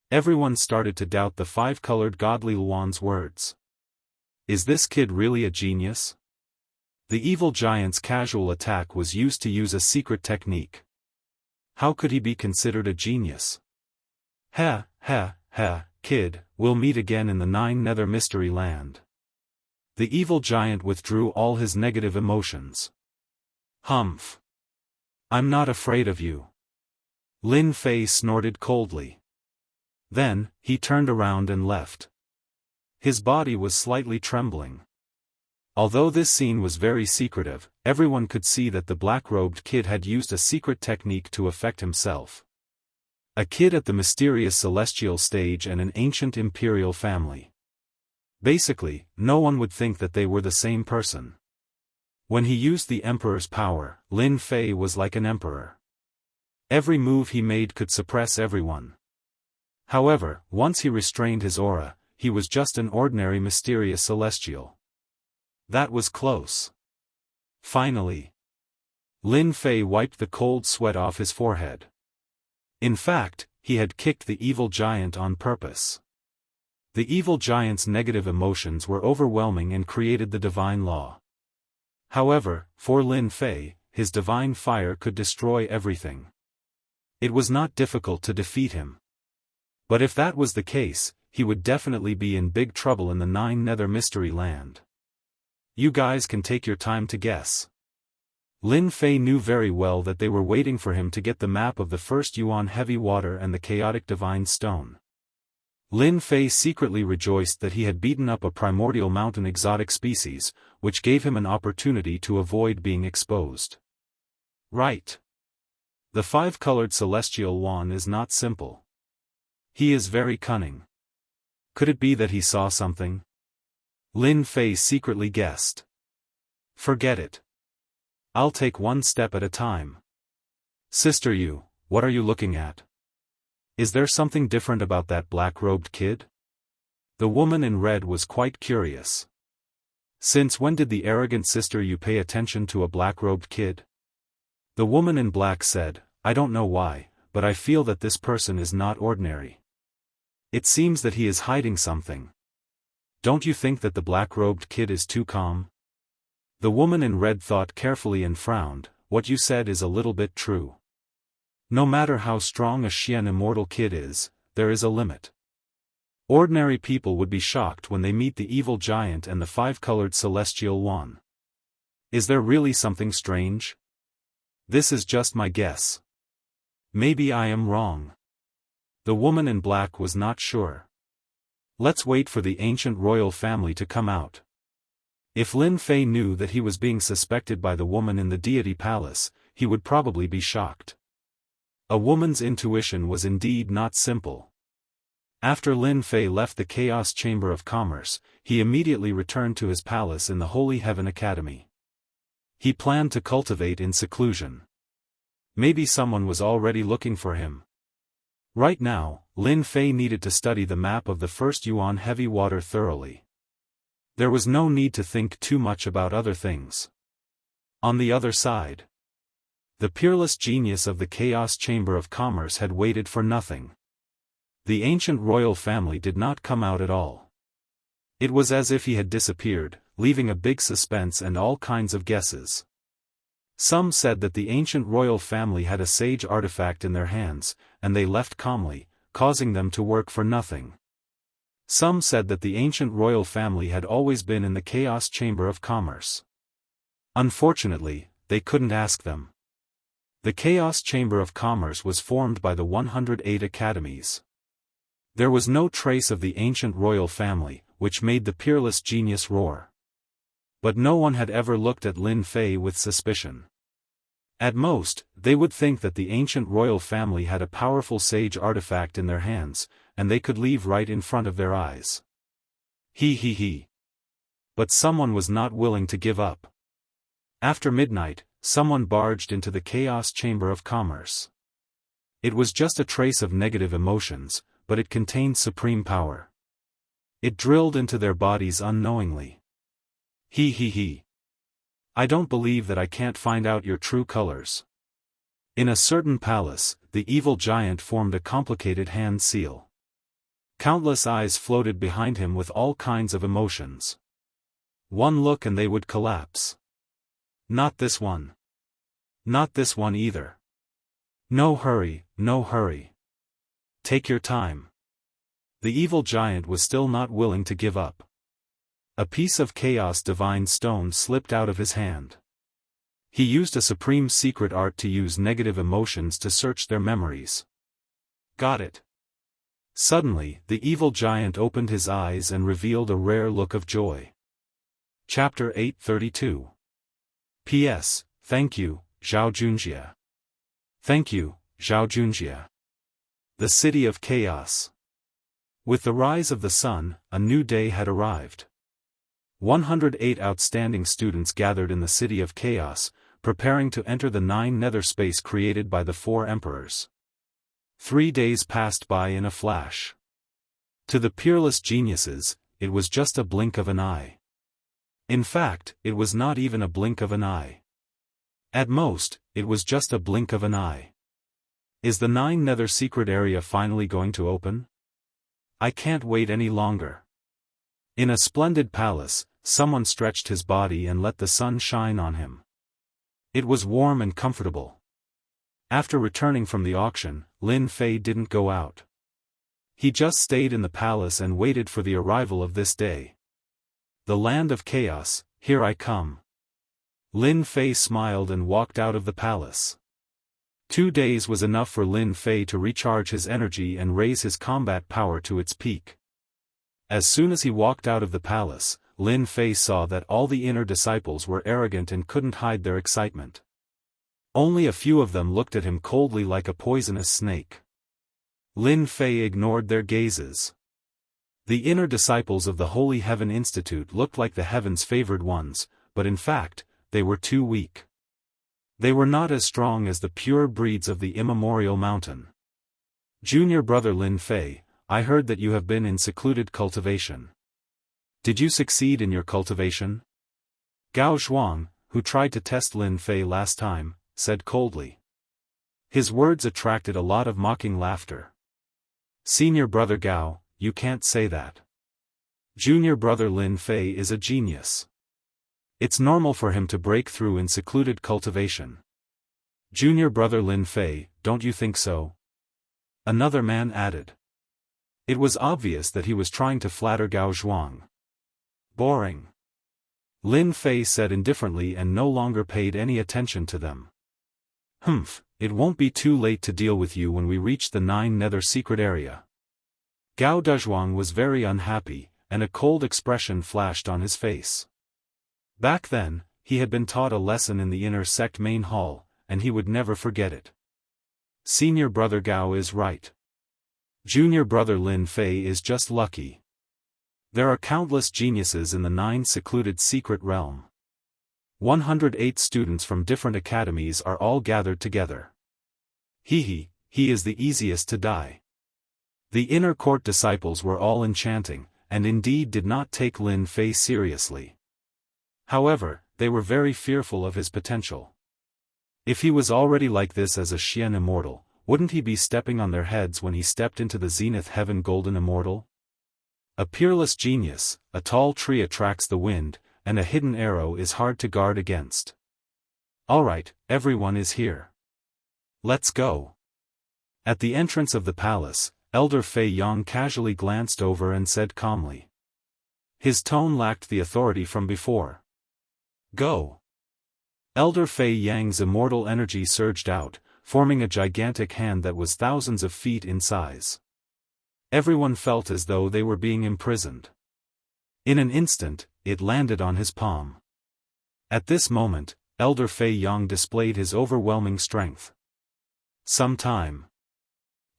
Everyone started to doubt the five-colored godly Luan's words. Is this kid really a genius? The evil giant's casual attack was used to use a secret technique. How could he be considered a genius? Kid, we'll meet again in the Nine Nether Mystery Land. The evil giant withdrew all his negative emotions. Humph. I'm not afraid of you. Lin Fei snorted coldly. Then, he turned around and left. His body was slightly trembling. Although this scene was very secretive, everyone could see that the black-robed kid had used a secret technique to affect himself. A kid at the mysterious celestial stage and an ancient imperial family. Basically, no one would think that they were the same person. When he used the emperor's power, Lin Fei was like an emperor. Every move he made could suppress everyone. However, once he restrained his aura, he was just an ordinary mysterious celestial. That was close. Finally. Lin Fei wiped the cold sweat off his forehead. In fact, he had kicked the evil giant on purpose. The evil giant's negative emotions were overwhelming and created the divine law. However, for Lin Fei, his divine fire could destroy everything. It was not difficult to defeat him. But if that was the case, he would definitely be in big trouble in the Nine Nether Mystery Land. You guys can take your time to guess. Lin Fei knew very well that they were waiting for him to get the map of the first yuan heavy water and the chaotic divine stone. Lin Fei secretly rejoiced that he had beaten up a primordial mountain exotic species, which gave him an opportunity to avoid being exposed. Right. The five-colored celestial yuan is not simple. He is very cunning. Could it be that he saw something? Lin Fei secretly guessed. Forget it. I'll take one step at a time. Sister Yu, what are you looking at? Is there something different about that black-robed kid? The woman in red was quite curious. Since when did the arrogant sister you pay attention to a black-robed kid? The woman in black said, I don't know why, but I feel that this person is not ordinary. It seems that he is hiding something. Don't you think that the black-robed kid is too calm? The woman in red thought carefully and frowned. What you said is a little bit true. No matter how strong a Xian immortal kid is, there is a limit. Ordinary people would be shocked when they meet the evil giant and the five-colored celestial one. Is there really something strange? This is just my guess. Maybe I am wrong. The woman in black was not sure. Let's wait for the ancient royal family to come out. If Lin Fei knew that he was being suspected by the woman in the deity palace, he would probably be shocked. A woman's intuition was indeed not simple. After Lin Fei left the Chaos Chamber of Commerce, he immediately returned to his palace in the Holy Heaven Academy. He planned to cultivate in seclusion. Maybe someone was already looking for him. Right now, Lin Fei needed to study the map of the first Yuan heavy water thoroughly. There was no need to think too much about other things. On the other side, the peerless genius of the Chaos Chamber of Commerce had waited for nothing. The ancient royal family did not come out at all. It was as if he had disappeared, leaving a big suspense and all kinds of guesses. Some said that the ancient royal family had a sage artifact in their hands, and they left calmly, causing them to work for nothing. Some said that the ancient royal family had always been in the Chaos Chamber of Commerce. Unfortunately, they couldn't ask them. The Chaos Chamber of Commerce was formed by the 108 academies. There was no trace of the ancient royal family, which made the peerless genius roar. But no one had ever looked at Lin Fei with suspicion. At most, they would think that the ancient royal family had a powerful sage artifact in their hands, and they could leave right in front of their eyes. He. But someone was not willing to give up. After midnight, someone barged into the Chaos Chamber of Commerce. It was just a trace of negative emotions, but it contained supreme power. It drilled into their bodies unknowingly. He. I don't believe that I can't find out your true colors. In a certain palace, the evil giant formed a complicated hand seal. Countless eyes floated behind him with all kinds of emotions. One look and they would collapse. Not this one. Not this one either. No hurry, no hurry. Take your time. The evil giant was still not willing to give up. A piece of chaos divine stone slipped out of his hand. He used a supreme secret art to use negative emotions to search their memories. Got it. Suddenly, the evil giant opened his eyes and revealed a rare look of joy. Chapter 832. P.S. Thank you, Zhao Junjie. Thank you, Zhao Junjie. The City of Chaos. With the rise of the sun, a new day had arrived. 108 outstanding students gathered in the City of Chaos, preparing to enter the 9 nether space created by the 4 emperors. 3 days passed by in a flash. To the peerless geniuses, it was just a blink of an eye. In fact, it was not even a blink of an eye. At most, it was just a blink of an eye. Is the 9 nether secret area finally going to open? I can't wait any longer. In a splendid palace, someone stretched his body and let the sun shine on him. It was warm and comfortable. After returning from the auction, Lin Fei didn't go out. He just stayed in the palace and waited for the arrival of this day. The land of chaos, here I come. Lin Fei smiled and walked out of the palace. 2 days was enough for Lin Fei to recharge his energy and raise his combat power to its peak. As soon as he walked out of the palace, Lin Fei saw that all the inner disciples were arrogant and couldn't hide their excitement. Only a few of them looked at him coldly like a poisonous snake. Lin Fei ignored their gazes. The inner disciples of the Holy Heaven Institute looked like the heaven's favored ones, but in fact, they were too weak. They were not as strong as the pure breeds of the immemorial mountain. Junior brother Lin Fei, I heard that you have been in secluded cultivation. Did you succeed in your cultivation? Gao Zhuang, who tried to test Lin Fei last time, said coldly. His words attracted a lot of mocking laughter. Senior brother Gao, you can't say that. Junior brother Lin Fei is a genius. It's normal for him to break through in secluded cultivation. Junior brother Lin Fei, don't you think so? Another man added. It was obvious that he was trying to flatter Gao Zhuang. Boring. Lin Fei said indifferently and no longer paid any attention to them. Humph, it won't be too late to deal with you when we reach the 9 Nether secret area. Gao Dezhuang was very unhappy, and a cold expression flashed on his face. Back then, he had been taught a lesson in the inner sect main hall, and he would never forget it. Senior brother Gao is right. Junior brother Lin Fei is just lucky. There are countless geniuses in the 9 secluded secret realm. 108 students from different academies are all gathered together. He is the easiest to die. The inner court disciples were all enchanting, and indeed did not take Lin Fei seriously. However, they were very fearful of his potential. If he was already like this as a Xian immortal, wouldn't he be stepping on their heads when he stepped into the Zenith Heaven Golden Immortal? A peerless genius, a tall tree attracts the wind, and a hidden arrow is hard to guard against. Alright, everyone is here. Let's go. At the entrance of the palace, Elder Fei Yang casually glanced over and said calmly. His tone lacked the authority from before. Go. Elder Fei Yang's immortal energy surged out, forming a gigantic hand that was thousands of feet in size. Everyone felt as though they were being imprisoned. In an instant, it landed on his palm. At this moment, Elder Fei Yang displayed his overwhelming strength. Some time.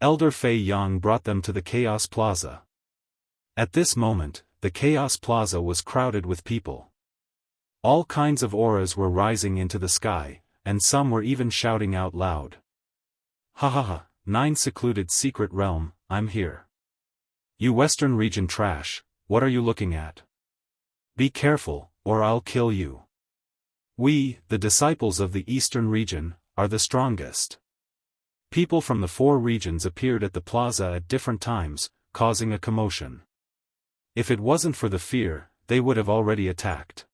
Elder Fei Yang brought them to the Chaos Plaza. At this moment, the Chaos Plaza was crowded with people. All kinds of auras were rising into the sky, and some were even shouting out loud. Ha ha ha, 9 secluded secret realm, I'm here. You Western region trash, what are you looking at? Be careful, or I'll kill you. We, the disciples of the Eastern region, are the strongest. People from the 4 regions appeared at the plaza at different times, causing a commotion. If it wasn't for the fear, they would have already attacked.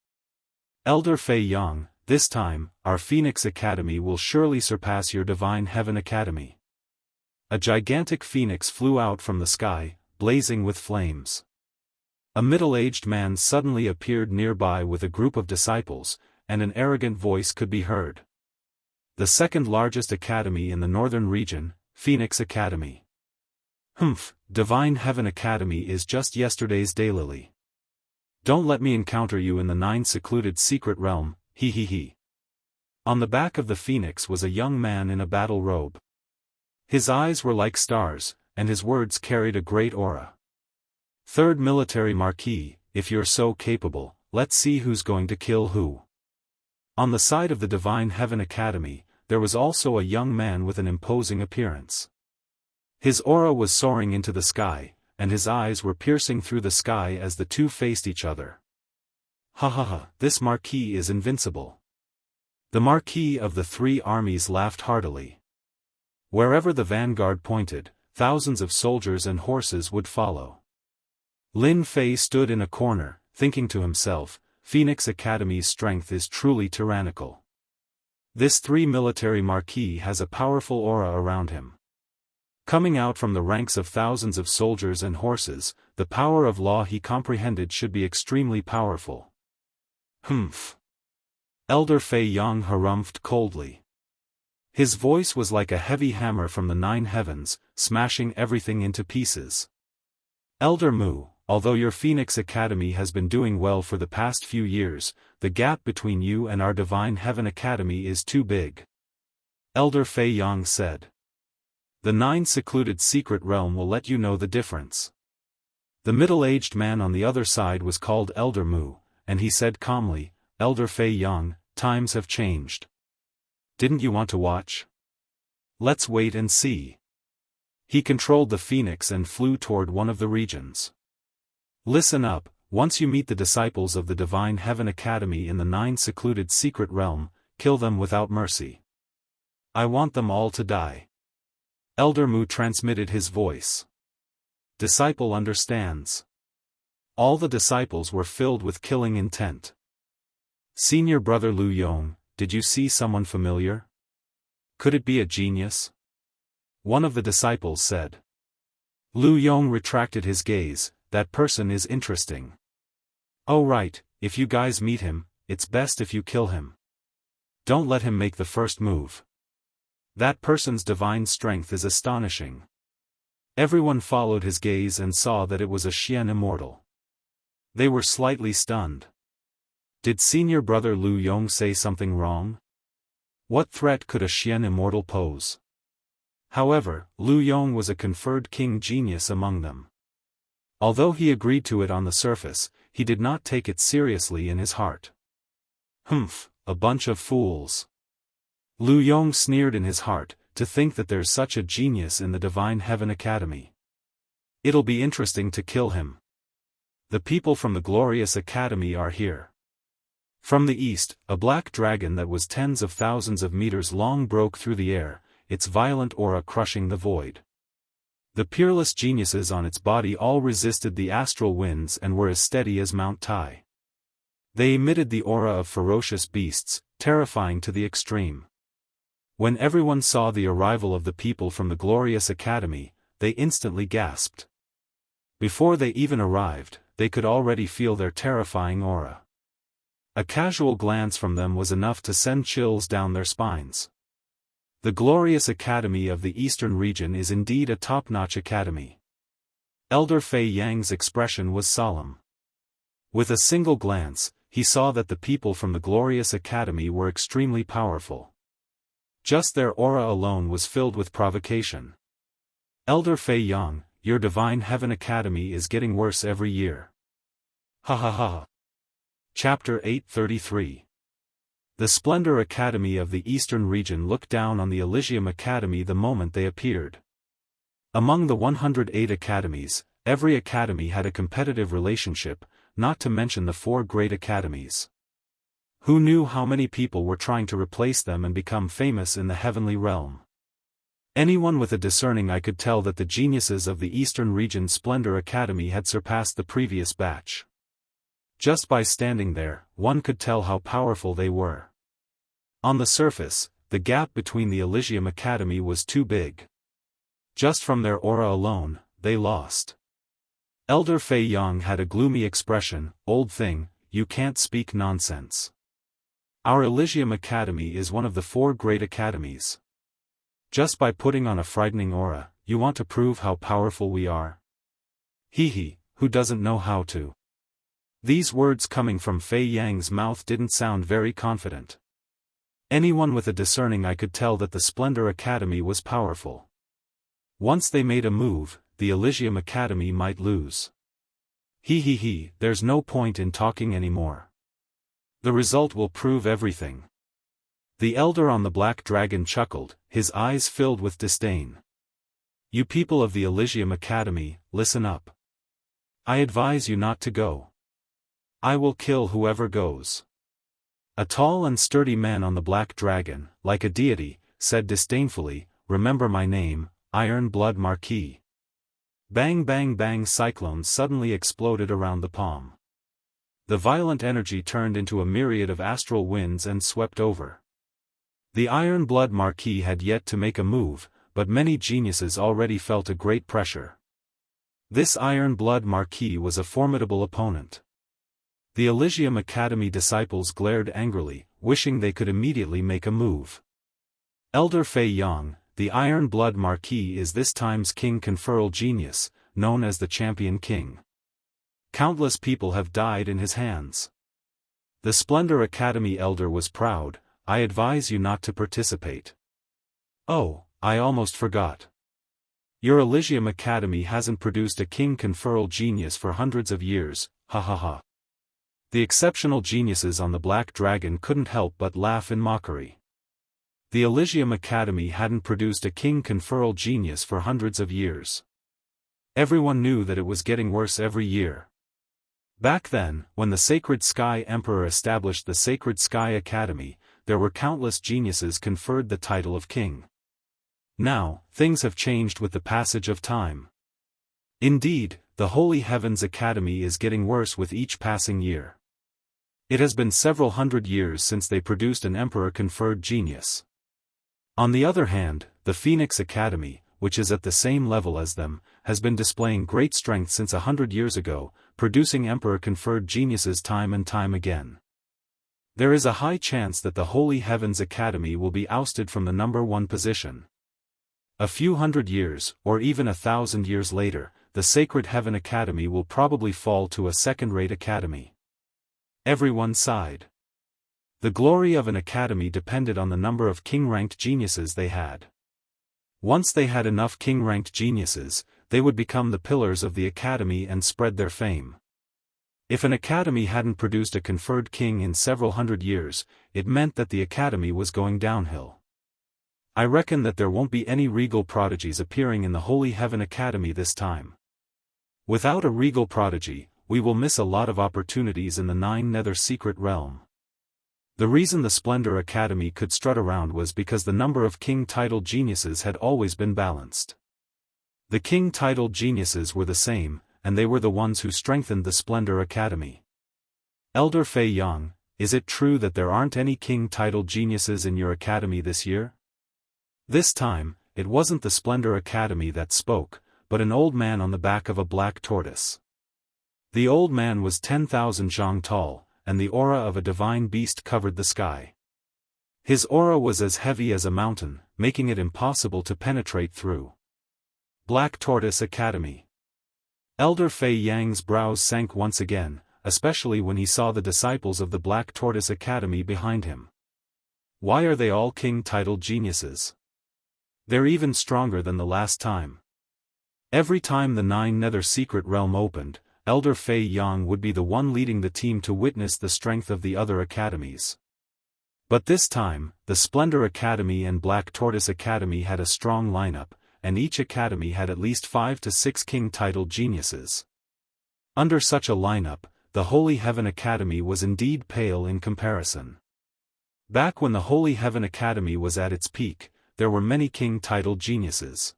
Elder Fei Yang, this time, our Phoenix Academy will surely surpass your Divine Heaven Academy. A gigantic phoenix flew out from the sky, blazing with flames. A middle-aged man suddenly appeared nearby with a group of disciples, and an arrogant voice could be heard. The second largest academy in the northern region, Phoenix Academy. Humph, Divine Heaven Academy is just yesterday's daylily. Don't let me encounter you in the 9 secluded secret realm, he. On the back of the phoenix was a young man in a battle robe. His eyes were like stars, and his words carried a great aura. Third military marquis, if you're so capable, let's see who's going to kill who. On the side of the Divine Heaven Academy, there was also a young man with an imposing appearance. His aura was soaring into the sky, and his eyes were piercing through the sky as the two faced each other. Ha ha ha, this marquis is invincible. The marquis of the 3 armies laughed heartily. Wherever the vanguard pointed, thousands of soldiers and horses would follow. Lin Fei stood in a corner, thinking to himself, Phoenix Academy's strength is truly tyrannical. This 3 military marquis has a powerful aura around him. Coming out from the ranks of thousands of soldiers and horses, the power of law he comprehended should be extremely powerful. Humph. Elder Fei Yang harumphed coldly. His voice was like a heavy hammer from the 9 heavens, smashing everything into pieces. Elder Mu, although your Phoenix Academy has been doing well for the past few years, the gap between you and our Divine Heaven Academy is too big. Elder Fei Yang said. The 9 secluded secret realm will let you know the difference. The middle-aged man on the other side was called Elder Mu, and he said calmly, Elder Fei Yang, times have changed. Didn't you want to watch? Let's wait and see. He controlled the phoenix and flew toward one of the regions. Listen up, once you meet the disciples of the Divine Heaven Academy in the 9 secluded secret realm, kill them without mercy. I want them all to die. Elder Mu transmitted his voice. Disciple understands. All the disciples were filled with killing intent. Senior brother Lu Yong, did you see someone familiar? Could it be a genius? One of the disciples said. Lu Yong retracted his gaze. That person is interesting. Oh right, if you guys meet him, it's best if you kill him. Don't let him make the first move. That person's divine strength is astonishing. Everyone followed his gaze and saw that it was a Xian immortal. They were slightly stunned. Did senior brother Lu Yong say something wrong? What threat could a Xian immortal pose? However, Lu Yong was a conferred king genius among them. Although he agreed to it on the surface, he did not take it seriously in his heart. Humph, a bunch of fools. Lu Yong sneered in his heart, to think that there's such a genius in the Divine Heaven Academy. It'll be interesting to kill him. The people from the glorious academy are here. From the east, a black dragon that was tens of thousands of meters long broke through the air, its violent aura crushing the void. The peerless geniuses on its body all resisted the astral winds and were as steady as Mount Tai. They emitted the aura of ferocious beasts, terrifying to the extreme. When everyone saw the arrival of the people from the glorious academy, they instantly gasped. Before they even arrived, they could already feel their terrifying aura. A casual glance from them was enough to send chills down their spines. The glorious academy of the eastern region is indeed a top-notch academy. Elder Fei Yang's expression was solemn. With a single glance, he saw that the people from the glorious academy were extremely powerful. Just their aura alone was filled with provocation. Elder Fei Yang, your Divine Heaven Academy is getting worse every year. Ha ha ha. Chapter 833. The Splendor Academy of the Eastern Region looked down on the Elysium Academy the moment they appeared. Among the 108 academies, every academy had a competitive relationship, not to mention the 4 great academies. Who knew how many people were trying to replace them and become famous in the heavenly realm? Anyone with a discerning eye could tell that the geniuses of the Eastern Region Splendor Academy had surpassed the previous batch. Just by standing there, one could tell how powerful they were. On the surface, the gap between the Elysium Academy was too big. Just from their aura alone, they lost. Elder Fei Yang had a gloomy expression. Old thing, you can't speak nonsense. Our Elysium Academy is one of the 4 great academies. Just by putting on a frightening aura, you want to prove how powerful we are? Hee, who doesn't know how to? These words coming from Fei Yang's mouth didn't sound very confident. Anyone with a discerning eye could tell that the Splendor Academy was powerful. Once they made a move, the Elysium Academy might lose. Hee, there's no point in talking anymore. The result will prove everything. The elder on the black dragon chuckled, his eyes filled with disdain. You people of the Elysium Academy, listen up. I advise you not to go. I will kill whoever goes. A tall and sturdy man on the black dragon, like a deity, said disdainfully, remember my name, Iron Blood Marquis. Bang bang bang, cyclones suddenly exploded around the palm. The violent energy turned into a myriad of astral winds and swept over. The Iron Blood Marquis had yet to make a move, but many geniuses already felt a great pressure. This Iron Blood Marquis was a formidable opponent. The Elysium Academy disciples glared angrily, wishing they could immediately make a move. Elder Fei Yang, the Iron Blood Marquis is this time's king conferral genius, known as the Champion King. Countless people have died in his hands. The Splendor Academy elder was proud. I advise you not to participate. Oh, I almost forgot. Your Elysium Academy hasn't produced a king conferral genius for hundreds of years, ha ha ha. The exceptional geniuses on the black dragon couldn't help but laugh in mockery. The Elysium Academy hadn't produced a king-conferral genius for hundreds of years. Everyone knew that it was getting worse every year. Back then, when the Sacred Sky Emperor established the Sacred Sky Academy, there were countless geniuses conferred the title of king. Now, things have changed with the passage of time. Indeed, the Holy Heavens Academy is getting worse with each passing year. It has been several hundred years since they produced an emperor-conferred genius. On the other hand, the Phoenix Academy, which is at the same level as them, has been displaying great strength since 100 years ago, producing emperor-conferred geniuses time and time again. There is a high chance that the Holy Heavens Academy will be ousted from the number one position. A few hundred years, or even 1,000 years later, the Sacred Heaven Academy will probably fall to a second-rate academy. Everyone sighed. The glory of an academy depended on the number of king-ranked geniuses they had. Once they had enough king-ranked geniuses, they would become the pillars of the academy and spread their fame. If an academy hadn't produced a conferred king in several hundred years, it meant that the academy was going downhill. I reckon that there won't be any regal prodigies appearing in the Holy Heaven Academy this time. Without a regal prodigy, we will miss a lot of opportunities in the Nine Nether Secret Realm. The reason the Splendor Academy could strut around was because the number of king-titled geniuses had always been balanced. The king-titled geniuses were the same, and they were the ones who strengthened the Splendor Academy. Elder Fei Yang, is it true that there aren't any king-titled geniuses in your academy this year? This time, it wasn't the Splendor Academy that spoke, but an old man on the back of a black tortoise. The old man was 10,000 zhang tall, and the aura of a divine beast covered the sky. His aura was as heavy as a mountain, making it impossible to penetrate through. Black Tortoise Academy. Elder Fei Yang's brows sank once again, especially when he saw the disciples of the Black Tortoise Academy behind him. Why are they all king-titled geniuses? They're even stronger than the last time. Every time the Nine Nether Secret Realm opened, Elder Fei Yang would be the one leading the team to witness the strength of the other academies. But this time, the Splendor Academy and Black Tortoise Academy had a strong lineup, and each academy had at least 5 to 6 king-titled geniuses. Under such a lineup, the Holy Heaven Academy was indeed pale in comparison. Back when the Holy Heaven Academy was at its peak, there were many king-titled geniuses.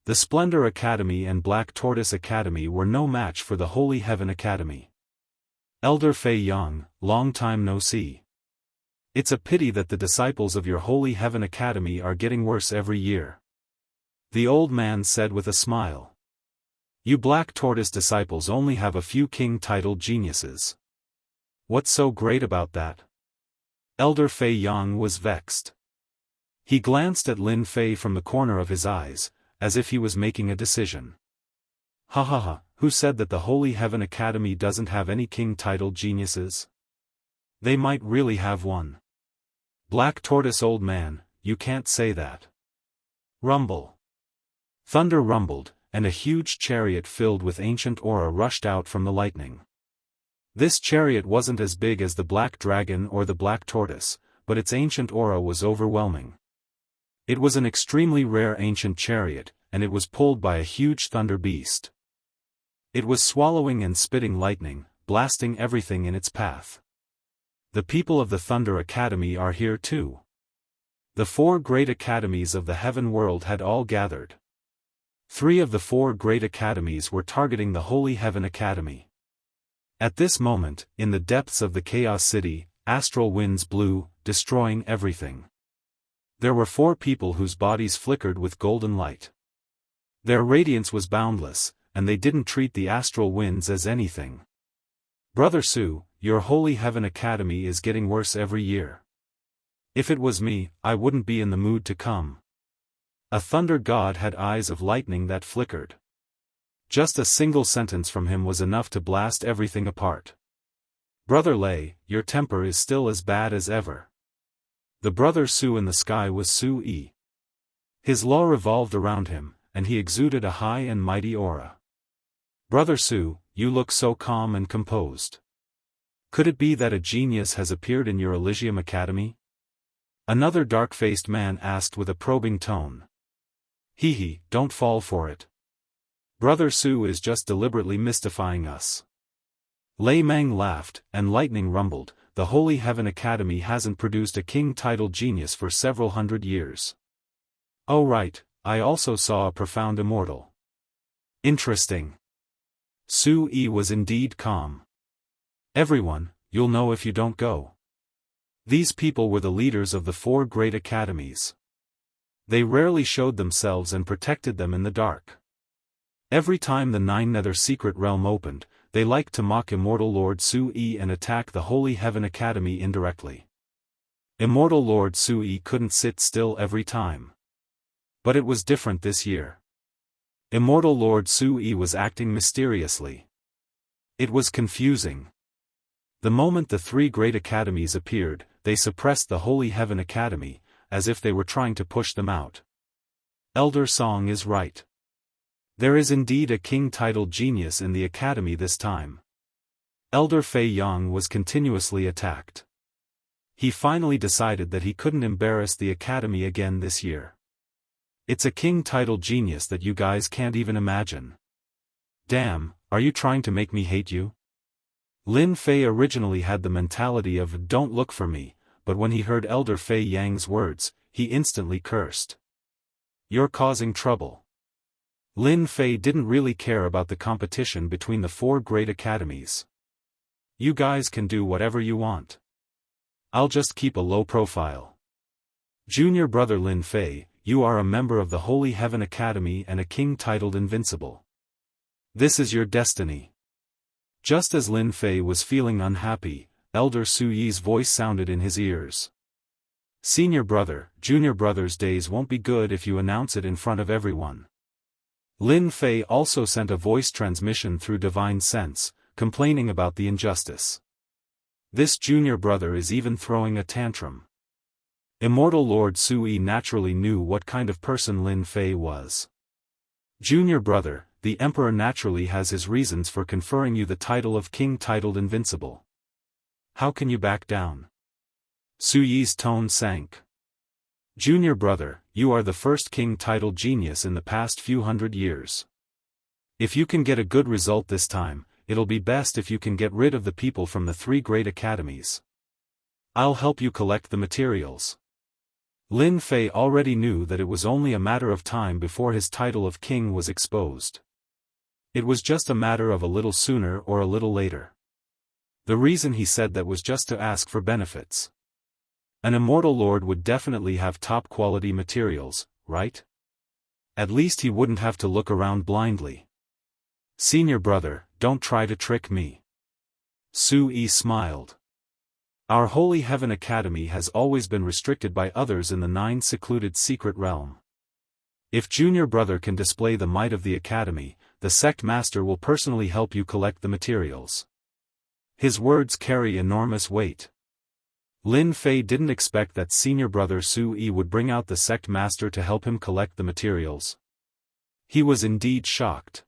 The Splendor Academy and Black Tortoise Academy were no match for the Holy Heaven Academy. Elder Fei Yang, long time no see. It's a pity that the disciples of your Holy Heaven Academy are getting worse every year. The old man said with a smile. You Black Tortoise disciples only have a few king-titled geniuses. What's so great about that? Elder Fei Yang was vexed. He glanced at Lin Fei from the corner of his eyes, as if he was making a decision. Ha ha ha, who said that the Holy Heaven Academy doesn't have any king-titled geniuses? They might really have one. Black Tortoise old man, you can't say that. Rumble. Thunder rumbled, and a huge chariot filled with ancient aura rushed out from the lightning. This chariot wasn't as big as the Black Dragon or the Black Tortoise, but its ancient aura was overwhelming. It was an extremely rare ancient chariot, and it was pulled by a huge thunder beast. It was swallowing and spitting lightning, blasting everything in its path. The people of the Thunder Academy are here too. The 4 great academies of the heaven world had all gathered. 3 of the 4 great academies were targeting the Holy Heaven Academy. At this moment, in the depths of the Chaos City, astral winds blew, destroying everything. There were 4 people whose bodies flickered with golden light. Their radiance was boundless, and they didn't treat the astral winds as anything. Brother Su, your Holy Heaven Academy is getting worse every year. If it was me, I wouldn't be in the mood to come. A thunder god had eyes of lightning that flickered. Just a single sentence from him was enough to blast everything apart. Brother Lei, your temper is still as bad as ever. The brother Su in the sky was Su Yi. His law revolved around him, and he exuded a high and mighty aura. Brother Su, you look so calm and composed. Could it be that a genius has appeared in your Elysium Academy? Another dark-faced man asked with a probing tone. Hee, don't fall for it. Brother Su is just deliberately mystifying us. Lei Meng laughed, and lightning rumbled. The Holy Heaven Academy hasn't produced a king-titled genius for several hundred years. Oh right, I also saw a profound immortal. Interesting. Su Yi was indeed calm. Everyone, you'll know if you don't go. These people were the leaders of the 4 great academies. They rarely showed themselves and protected them in the dark. Every time the 9 Nether secret realm opened, they liked to mock Immortal Lord Su Yi and attack the Holy Heaven Academy indirectly. Immortal Lord Su Yi couldn't sit still every time. But it was different this year. Immortal Lord Su Yi was acting mysteriously. It was confusing. The moment the 3 great academies appeared, they suppressed the Holy Heaven Academy, as if they were trying to push them out. Elder Song is right. There is indeed a king-titled genius in the academy this time. Elder Fei Yang was continuously attacked. He finally decided that he couldn't embarrass the academy again this year. It's a king-titled genius that you guys can't even imagine. Damn, are you trying to make me hate you? Lin Fei originally had the mentality of don't look for me, but when he heard Elder Fei Yang's words, he instantly cursed. You're causing trouble. Lin Fei didn't really care about the competition between the 4 great academies. You guys can do whatever you want. I'll just keep a low profile. Junior brother Lin Fei, you are a member of the Holy Heaven Academy and a king titled Invincible. This is your destiny. Just as Lin Fei was feeling unhappy, Elder Su Yi's voice sounded in his ears. Senior brother, junior brother's days won't be good if you announce it in front of everyone. Lin Fei also sent a voice transmission through Divine Sense, complaining about the injustice. This junior brother is even throwing a tantrum. Immortal Lord Su Yi naturally knew what kind of person Lin Fei was. Junior brother, the Emperor naturally has his reasons for conferring you the title of King titled Invincible. How can you back down? Su Yi's tone sank. Junior brother, you are the first king-titled genius in the past few hundred years. If you can get a good result this time, it'll be best if you can get rid of the people from the 3 great academies. I'll help you collect the materials. Lin Fei already knew that it was only a matter of time before his title of king was exposed. It was just a matter of a little sooner or a little later. The reason he said that was just to ask for benefits. An immortal lord would definitely have top-quality materials, right? At least he wouldn't have to look around blindly. Senior brother, don't try to trick me. Su Yi smiled. Our Holy Heaven Academy has always been restricted by others in the 9 secluded secret realm. If junior brother can display the might of the academy, the sect master will personally help you collect the materials. His words carry enormous weight. Lin Fei didn't expect that senior brother Su Yi would bring out the sect master to help him collect the materials. He was indeed shocked.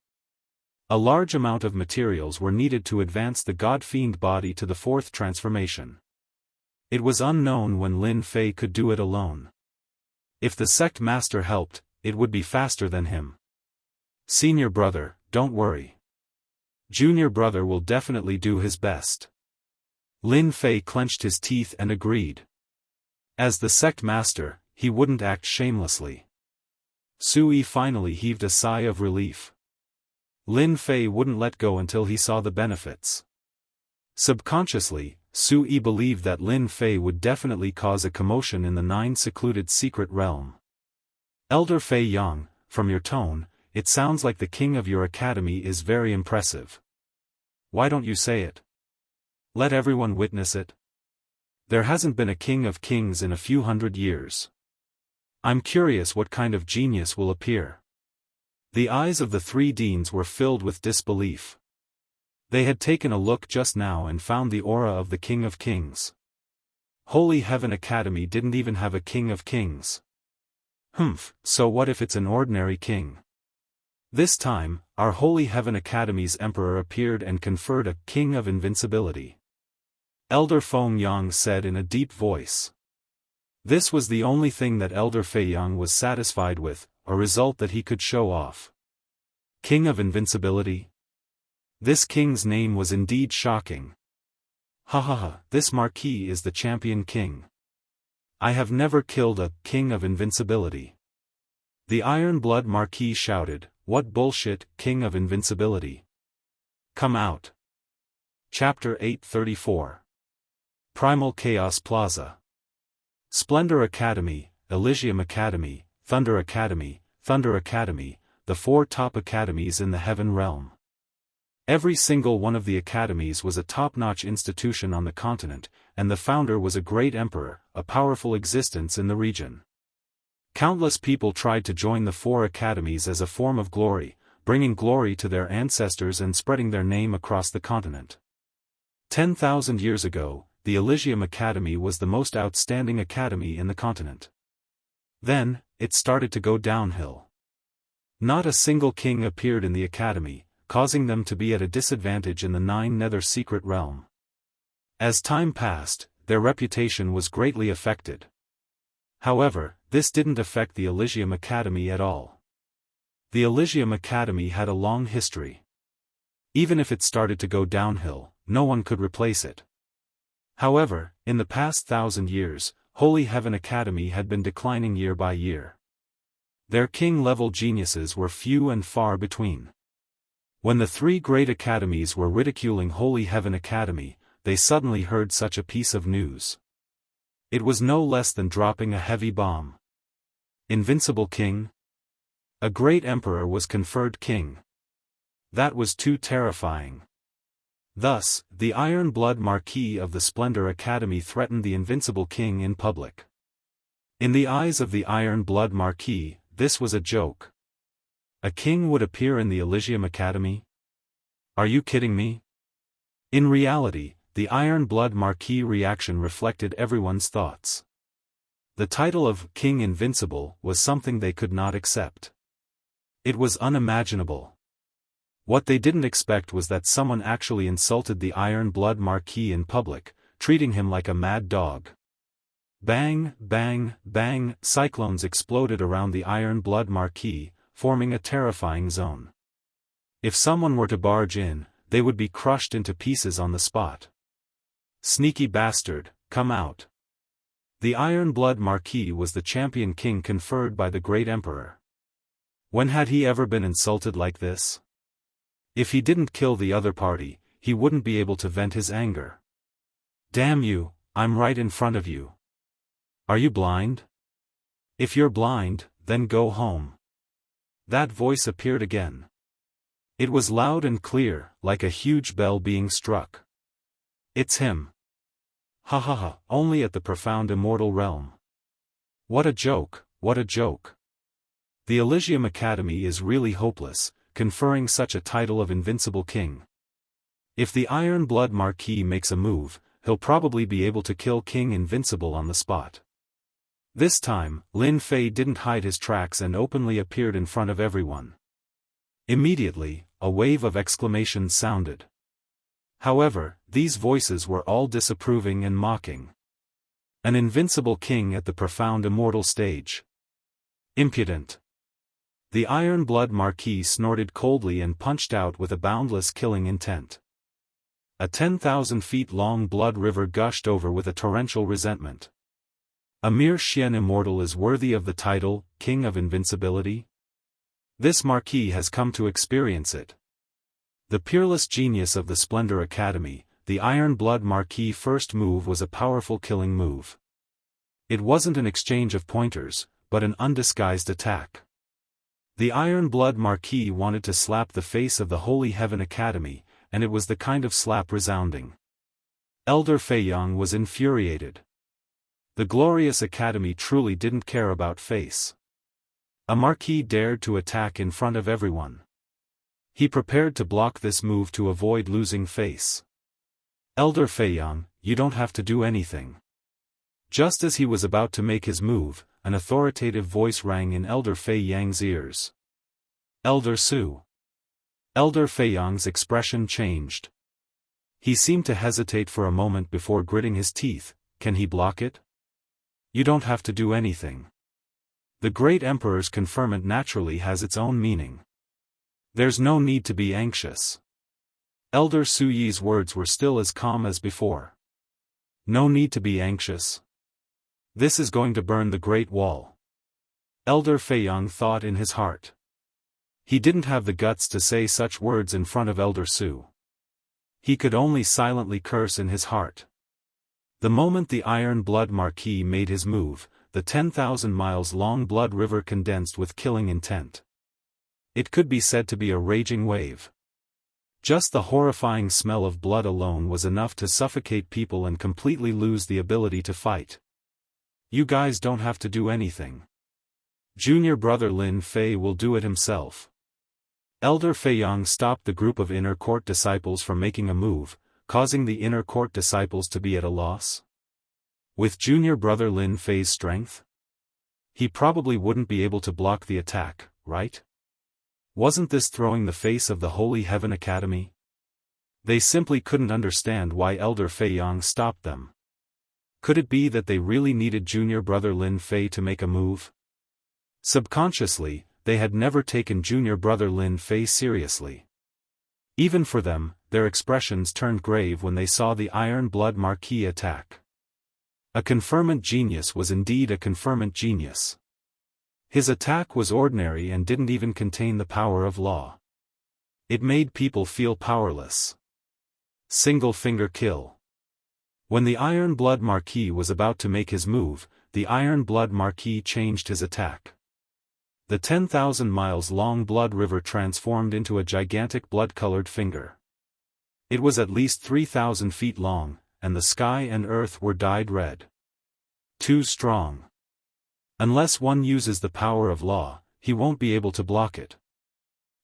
A large amount of materials were needed to advance the God-fiend body to the 4th transformation. It was unknown when Lin Fei could do it alone. If the sect master helped, it would be faster than him. Senior brother, don't worry. Junior brother will definitely do his best. Lin Fei clenched his teeth and agreed. As the sect master, he wouldn't act shamelessly. Su Yi finally heaved a sigh of relief. Lin Fei wouldn't let go until he saw the benefits. Subconsciously, Su Yi believed that Lin Fei would definitely cause a commotion in the 9 secluded secret realm. Elder Fei Yang, from your tone, it sounds like the king of your academy is very impressive. Why don't you say it? Let everyone witness it. There hasn't been a king of kings in a few hundred years. I'm curious what kind of genius will appear. The eyes of the 3 deans were filled with disbelief. They had taken a look just now and found the aura of the King of Kings. Holy Heaven Academy didn't even have a King of Kings. So what if it's an ordinary king? This time, our Holy Heaven Academy's Emperor appeared and conferred a King of Invincibility. Elder Feng Yang said in a deep voice. This was the only thing that Elder Fei Yang was satisfied with, a result that he could show off. King of Invincibility? This king's name was indeed shocking. Ha ha ha, this marquis is the champion king. I have never killed a king of invincibility. The Iron Blood Marquis shouted, "What bullshit, king of invincibility? Come out." Chapter 834. Primal Chaos Plaza. Splendor Academy, Elysium Academy, Thunder Academy, the 4 top academies in the Heaven Realm. Every single one of the academies was a top-notch institution on the continent, and the founder was a great emperor, a powerful existence in the region. Countless people tried to join the 4 academies as a form of glory, bringing glory to their ancestors and spreading their name across the continent. 10,000 years ago, the Elysium Academy was the most outstanding academy in the continent. Then, it started to go downhill. Not a single king appeared in the academy, causing them to be at a disadvantage in the 9 Nether Secret Realm. As time passed, their reputation was greatly affected. However, this didn't affect the Elysium Academy at all. The Elysium Academy had a long history. Even if it started to go downhill, no one could replace it. However, in the past 1,000 years, Holy Heaven Academy had been declining year by year. Their king-level geniuses were few and far between. When the 3 great academies were ridiculing Holy Heaven Academy, they suddenly heard such a piece of news. It was no less than dropping a heavy bomb. Invincible King? A great emperor was conferred king. That was too terrifying. Thus, the Iron Blood Marquis of the Splendor Academy threatened the Invincible King in public. In the eyes of the Iron Blood Marquis, this was a joke. A king would appear in the Elysium Academy? Are you kidding me? In reality, the Iron Blood Marquis reaction reflected everyone's thoughts. The title of King Invincible was something they could not accept. It was unimaginable. What they didn't expect was that someone actually insulted the Iron Blood Marquis in public, treating him like a mad dog. Bang, bang, bang, cyclones exploded around the Iron Blood Marquis, forming a terrifying zone. If someone were to barge in, they would be crushed into pieces on the spot. Sneaky bastard, come out. The Iron Blood Marquis was the champion king conferred by the great emperor. When had he ever been insulted like this? If he didn't kill the other party, he wouldn't be able to vent his anger. Damn you, I'm right in front of you. Are you blind? If you're blind, then go home. That voice appeared again. It was loud and clear, like a huge bell being struck. It's him. Ha ha ha, only at the profound immortal realm. What a joke, what a joke. The Elysium Academy is really hopeless, conferring such a title of Invincible King. If the Iron Blood Marquis makes a move, he'll probably be able to kill King Invincible on the spot. This time, Lin Fei didn't hide his tracks and openly appeared in front of everyone. Immediately, a wave of exclamations sounded. However, these voices were all disapproving and mocking. An invincible king at the profound immortal stage. Impudent. The Iron Blood Marquis snorted coldly and punched out with a boundless killing intent. A 10,000 feet long blood river gushed over with a torrential resentment. A mere Xian Immortal is worthy of the title, King of Invincibility? This marquis has come to experience it. The peerless genius of the Splendor Academy, the Iron Blood Marquis' first move was a powerful killing move. It wasn't an exchange of pointers, but an undisguised attack. The Iron Blood Marquis wanted to slap the face of the Holy Heaven Academy, and it was the kind of slap resounding. Elder Fei Yang was infuriated. The glorious academy truly didn't care about face. A marquis dared to attack in front of everyone. He prepared to block this move to avoid losing face. Elder Fei Yang, you don't have to do anything. Just as he was about to make his move, an authoritative voice rang in Elder Fei Yang's ears. Elder Su. Elder Fei Yang's expression changed. He seemed to hesitate for a moment before gritting his teeth. Can he block it? You don't have to do anything. The great emperor's conferment naturally has its own meaning. There's no need to be anxious. Elder Su Yi's words were still as calm as before. No need to be anxious. This is going to burn the Great Wall. Elder Feiyang thought in his heart. He didn't have the guts to say such words in front of Elder Su. He could only silently curse in his heart. The moment the Iron Blood Marquis made his move, the 10,000 miles long blood river condensed with killing intent. It could be said to be a raging wave. Just the horrifying smell of blood alone was enough to suffocate people and completely lose the ability to fight. You guys don't have to do anything. Junior brother Lin Fei will do it himself. Elder Feiyang stopped the group of inner court disciples from making a move, causing the inner court disciples to be at a loss. With junior brother Lin Fei's strength? He probably wouldn't be able to block the attack, right? Wasn't this throwing the face of the Holy Heaven Academy? They simply couldn't understand why Elder Feiyang stopped them. Could it be that they really needed junior brother Lin Fei to make a move? Subconsciously, they had never taken junior brother Lin Fei seriously. Even for them, their expressions turned grave when they saw the Iron Blood Marquis attack. A conferment genius was indeed a conferment genius. His attack was ordinary and didn't even contain the power of law. It made people feel powerless. Single finger kill. When the Iron Blood Marquis was about to make his move, the Iron Blood Marquis changed his attack. The 10,000 miles long blood river transformed into a gigantic blood-colored finger. It was at least 3,000 feet long, and the sky and earth were dyed red. Too strong. Unless one uses the power of law, he won't be able to block it.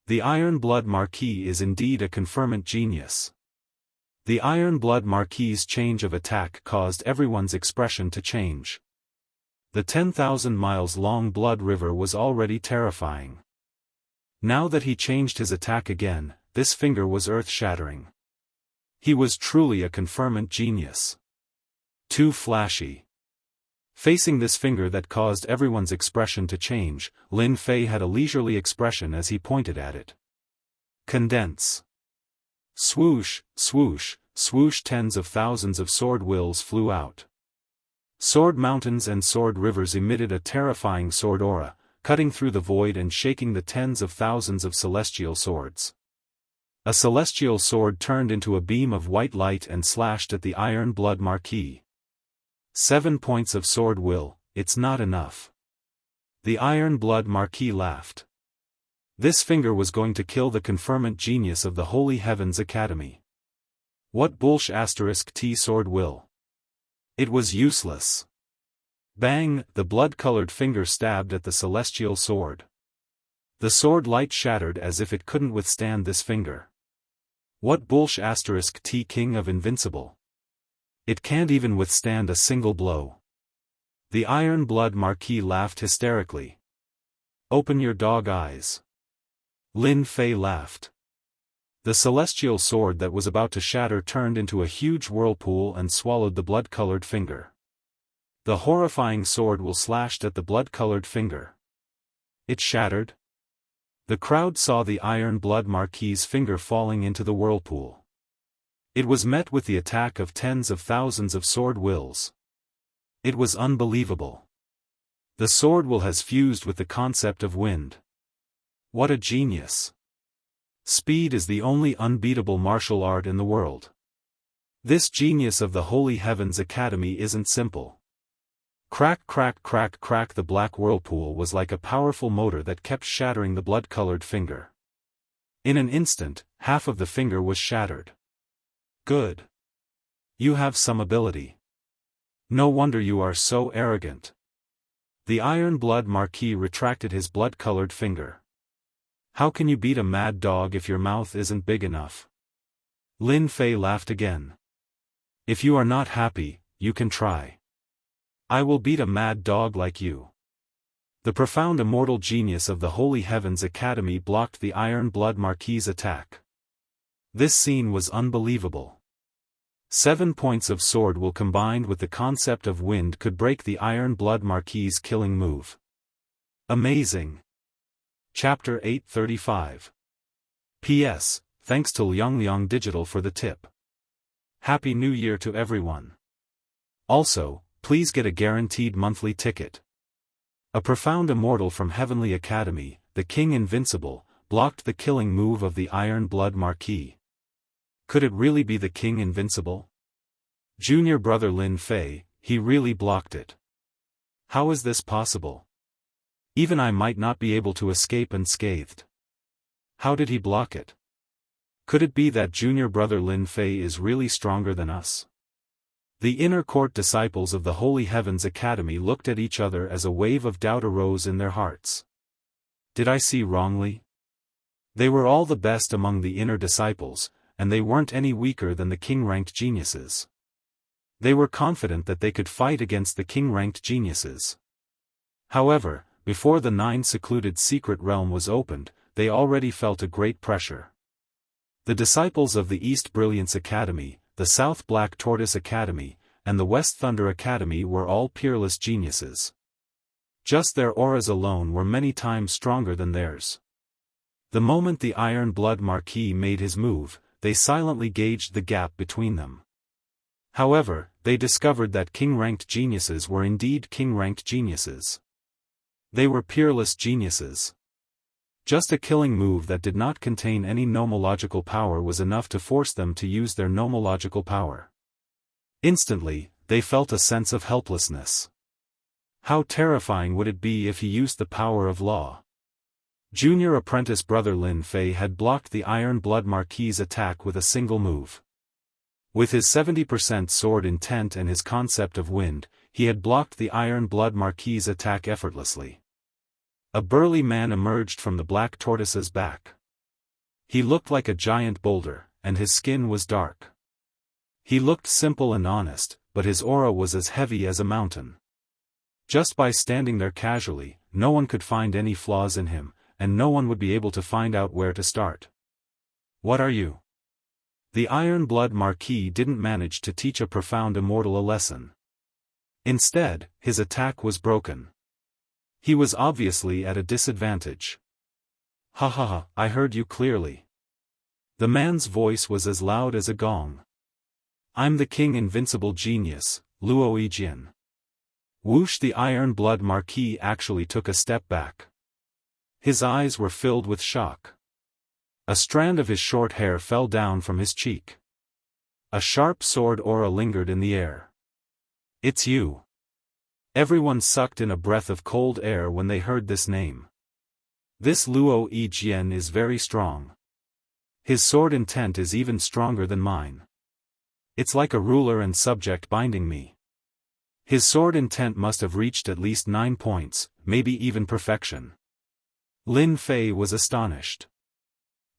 The Iron Blood Marquis is indeed a conferment genius. The Iron Blood Marquis's change of attack caused everyone's expression to change. The 10,000 miles long blood river was already terrifying. Now that he changed his attack again, this finger was earth-shattering. He was truly a conferment genius. Too flashy. Facing this finger that caused everyone's expression to change, Lin Fei had a leisurely expression as he pointed at it. Condense. Swoosh, swoosh, swoosh, tens of thousands of sword wills flew out. Sword mountains and sword rivers emitted a terrifying sword aura, cutting through the void and shaking the tens of thousands of celestial swords. A celestial sword turned into a beam of white light and slashed at the Iron Blood Marquis. 7 points of sword will, it's not enough. The Iron Blood Marquis laughed. This finger was going to kill the conferment genius of the Holy Heavens Academy. What **T sword will? It was useless. Bang, the blood-colored finger stabbed at the celestial sword. The sword light shattered as if it couldn't withstand this finger. What **T king of invincible? It can't even withstand a single blow. The Iron Blood Marquis laughed hysterically. Open your dog eyes. Lin Fei laughed. The celestial sword that was about to shatter turned into a huge whirlpool and swallowed the blood-colored finger. The horrifying sword will slashed at the blood-colored finger. It shattered. The crowd saw the Iron Blood Marquis's finger falling into the whirlpool. It was met with the attack of tens of thousands of sword wills. It was unbelievable. The sword will has fused with the concept of wind. What a genius. Speed is the only unbeatable martial art in the world. This genius of the Holy Heavens Academy isn't simple. Crack, crack, crack, crack. The black whirlpool was like a powerful motor that kept shattering the blood-colored finger. In an instant, half of the finger was shattered. Good. You have some ability. No wonder you are so arrogant. The Iron Blood Marquis retracted his blood-colored finger. How can you beat a mad dog if your mouth isn't big enough? Lin Fei laughed again. If you are not happy, you can try. I will beat a mad dog like you. The profound immortal genius of the Holy Heavens Academy blocked the Iron Blood Marquis's attack. This scene was unbelievable. 7 points of sword will combined with the concept of wind could break the Iron Blood Marquis' killing move. Amazing. Chapter 835. P.S. Thanks to Liang Digital for the tip. Happy New Year to everyone. Also, please get a guaranteed monthly ticket. A profound immortal from Heavenly Academy, the King Invincible, blocked the killing move of the Iron Blood Marquis. Could it really be the King Invincible? Junior brother Lin Fei, he really blocked it. How is this possible? Even I might not be able to escape unscathed. How did he block it? Could it be that junior brother Lin Fei is really stronger than us? The inner court disciples of the Holy Heavens Academy looked at each other as a wave of doubt arose in their hearts. Did I see wrongly? They were all the best among the inner disciples, and they weren't any weaker than the king-ranked geniuses. They were confident that they could fight against the king-ranked geniuses. However, before the 9 secluded secret realm was opened, they already felt a great pressure. The disciples of the East Brilliance Academy, the South Black Tortoise Academy, and the West Thunder Academy were all peerless geniuses. Just their auras alone were many times stronger than theirs. The moment the Iron Blood Marquis made his move, they silently gauged the gap between them. However, they discovered that king-ranked geniuses were indeed king-ranked geniuses. They were peerless geniuses. Just a killing move that did not contain any nomological power was enough to force them to use their nomological power. Instantly, they felt a sense of helplessness. How terrifying would it be if he used the power of law? Junior apprentice brother Lin Fei had blocked the Iron Blood Marquis' attack with a single move. With his 70% sword intent and his concept of wind, he had blocked the Iron Blood Marquis' attack effortlessly. A burly man emerged from the black tortoise's back. He looked like a giant boulder, and his skin was dark. He looked simple and honest, but his aura was as heavy as a mountain. Just by standing there casually, no one could find any flaws in him, and no one would be able to find out where to start. What are you? The Iron Blood Marquis didn't manage to teach a profound immortal a lesson. Instead, his attack was broken. He was obviously at a disadvantage. Ha ha ha, I heard you clearly. The man's voice was as loud as a gong. I'm the King Invincible Genius, Luo Yijian. Whoosh! The Iron Blood Marquis actually took a step back. His eyes were filled with shock. A strand of his short hair fell down from his cheek. A sharp sword aura lingered in the air. It's you. Everyone sucked in a breath of cold air when they heard this name. This Luo Yijian is very strong. His sword intent is even stronger than mine. It's like a ruler and subject binding me. His sword intent must have reached at least 9 points, maybe even perfection. Lin Fei was astonished.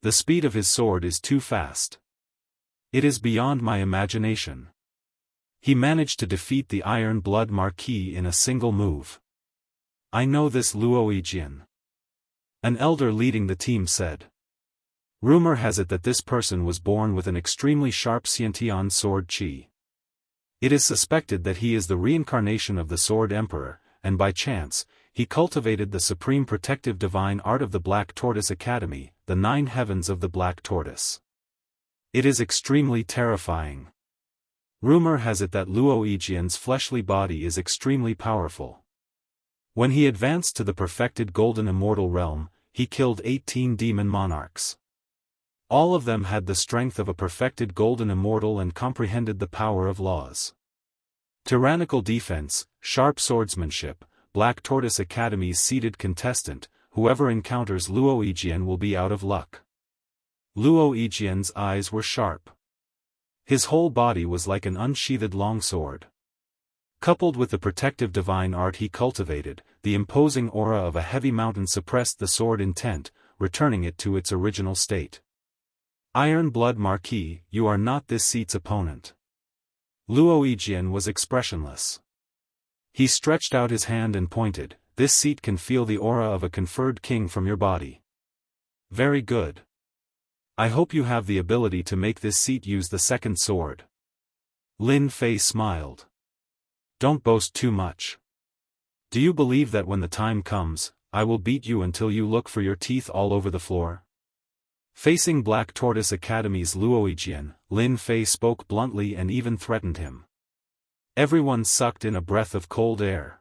The speed of his sword is too fast. It is beyond my imagination. He managed to defeat the Iron Blood Marquis in a single move. I know this Luo Yijian. An elder leading the team said. Rumor has it that this person was born with an extremely sharp Xiantian sword chi. It is suspected that he is the reincarnation of the Sword Emperor, and by chance, he cultivated the supreme protective divine art of the Black Tortoise Academy, the 9 heavens of the Black Tortoise. It is extremely terrifying. Rumor has it that Luo Yijian's fleshly body is extremely powerful. When he advanced to the perfected Golden Immortal realm, he killed 18 demon monarchs. All of them had the strength of a perfected Golden Immortal and comprehended the power of laws. Tyrannical defense, sharp swordsmanship, Black Tortoise Academy's seeded contestant, whoever encounters Luo Yijian will be out of luck. Luo Yijian's eyes were sharp. His whole body was like an unsheathed longsword. Coupled with the protective divine art he cultivated, the imposing aura of a heavy mountain suppressed the sword intent, returning it to its original state. Iron Blood Marquis, you are not this seat's opponent. Luo Yijian was expressionless. He stretched out his hand and pointed, this seat can feel the aura of a conferred king from your body. Very good. I hope you have the ability to make this seat use the second sword. Lin Fei smiled. Don't boast too much. Do you believe that when the time comes, I will beat you until you look for your teeth all over the floor? Facing Black Tortoise Academy's Luoyijian, Lin Fei spoke bluntly and even threatened him. Everyone sucked in a breath of cold air.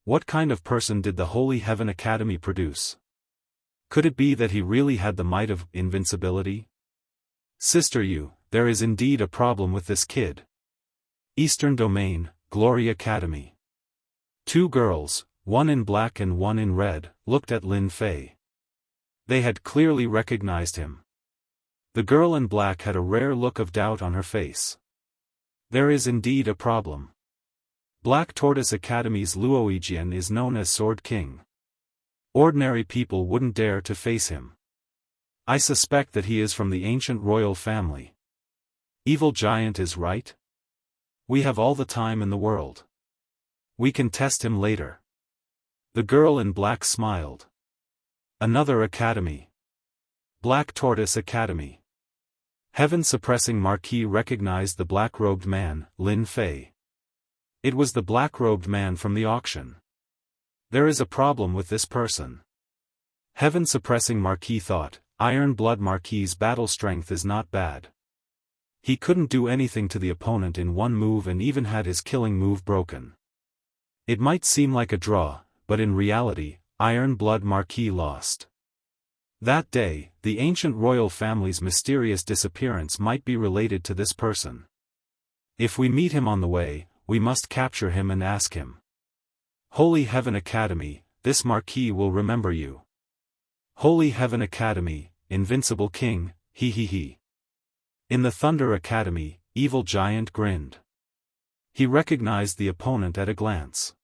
What kind of person did the Holy Heaven Academy produce? Could it be that he really had the might of invincibility? Sister Yu, there is indeed a problem with this kid. Eastern Domain, Glory Academy. Two girls, one in black and one in red, looked at Lin Fei. They had clearly recognized him. The girl in black had a rare look of doubt on her face. There is indeed a problem. Black Tortoise Academy's Luoyijian is known as Sword King. Ordinary people wouldn't dare to face him. I suspect that he is from the ancient royal family. Evil Giant is right? We have all the time in the world. We can test him later. The girl in black smiled. Another academy. Black Tortoise Academy. Heaven-suppressing Marquis recognized the black-robed man, Lin Fei. It was the black-robed man from the auction. There is a problem with this person. Heaven-suppressing Marquis thought, Iron Blood Marquis's battle strength is not bad. He couldn't do anything to the opponent in one move and even had his killing move broken. It might seem like a draw, but in reality, Iron Blood Marquis lost. That day, the ancient royal family's mysterious disappearance might be related to this person. If we meet him on the way, we must capture him and ask him. Holy Heaven Academy, this Marquis will remember you. Holy Heaven Academy, Invincible King, he he he. In the Thunder Academy, Evil Giant grinned. He recognized the opponent at a glance.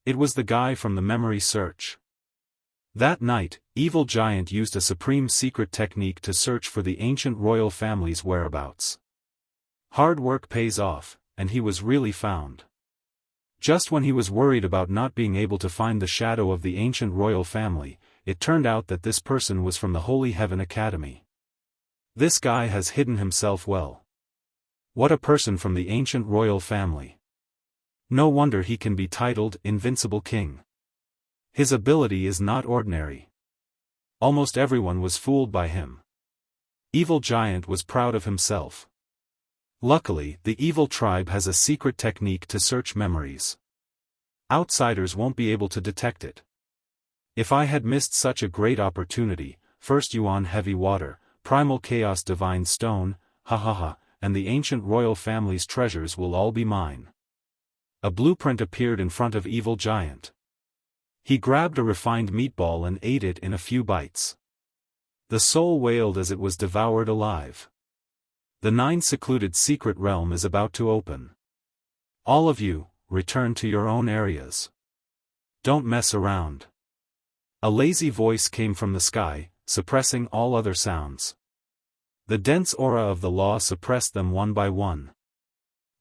It was the guy from the memory search. That night, Evil Giant used a supreme secret technique to search for the ancient royal family's whereabouts. Hard work pays off, and he was really found. Just when he was worried about not being able to find the shadow of the ancient royal family, it turned out that this person was from the Holy Heaven Academy. This guy has hidden himself well. What a person from the ancient royal family. No wonder he can be titled Invincible King. His ability is not ordinary. Almost everyone was fooled by him. Evil Giant was proud of himself. Luckily, the evil tribe has a secret technique to search memories. Outsiders won't be able to detect it. If I had missed such a great opportunity, First Yuan Heavy Water, Primal Chaos Divine Stone, ha ha ha, and the ancient royal family's treasures will all be mine. A blueprint appeared in front of Evil Giant. He grabbed a refined meatball and ate it in a few bites. The soul wailed as it was devoured alive. The 9 secluded secret realm is about to open. All of you, return to your own areas. Don't mess around. A lazy voice came from the sky, suppressing all other sounds. The dense aura of the law suppressed them one by one.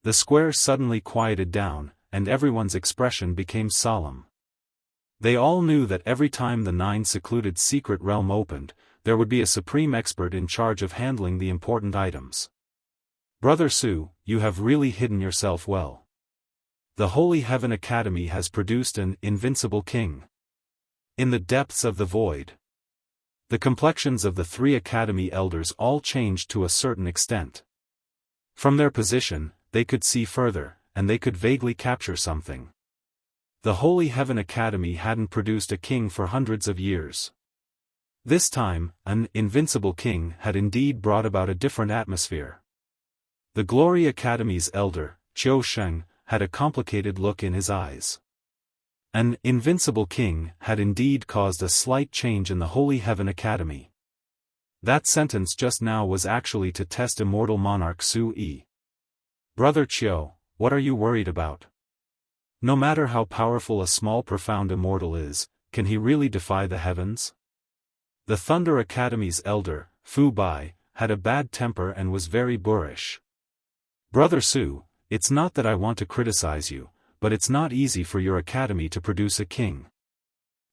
The square suddenly quieted down, and everyone's expression became solemn. They all knew that every time the 9 secluded secret realm opened, there would be a supreme expert in charge of handling the important items. Brother Su, you have really hidden yourself well. The Holy Heaven Academy has produced an invincible king. In the depths of the void. The complexions of the 3 academy elders all changed to a certain extent. From their position, they could see further, and they could vaguely capture something. The Holy Heaven Academy hadn't produced a king for hundreds of years. This time, an invincible king had indeed brought about a different atmosphere. The Glory Academy's elder, Qiu Sheng, had a complicated look in his eyes. An invincible king had indeed caused a slight change in the Holy Heaven Academy. That sentence just now was actually to test immortal monarch Su Yi. Brother Qiu, what are you worried about? No matter how powerful a small profound immortal is, can he really defy the heavens? The Thunder Academy's elder, Fu Bai, had a bad temper and was very boorish. Brother Su, it's not that I want to criticize you, but it's not easy for your academy to produce a king.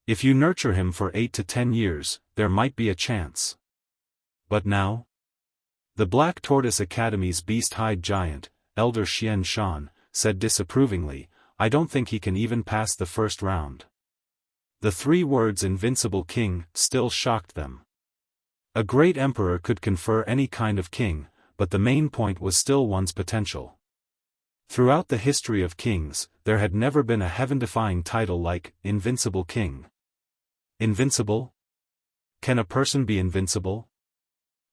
If you nurture him for 8 to 10 years, there might be a chance. But now? The Black Tortoise Academy's beast-hide giant, Elder Xian Shan, said disapprovingly, "I don't think he can even pass the first round." The 3 words "invincible king" still shocked them. A great emperor could confer any kind of king, but the main point was still one's potential. Throughout the history of kings, there had never been a heaven-defying title like Invincible King. Invincible? Can a person be invincible?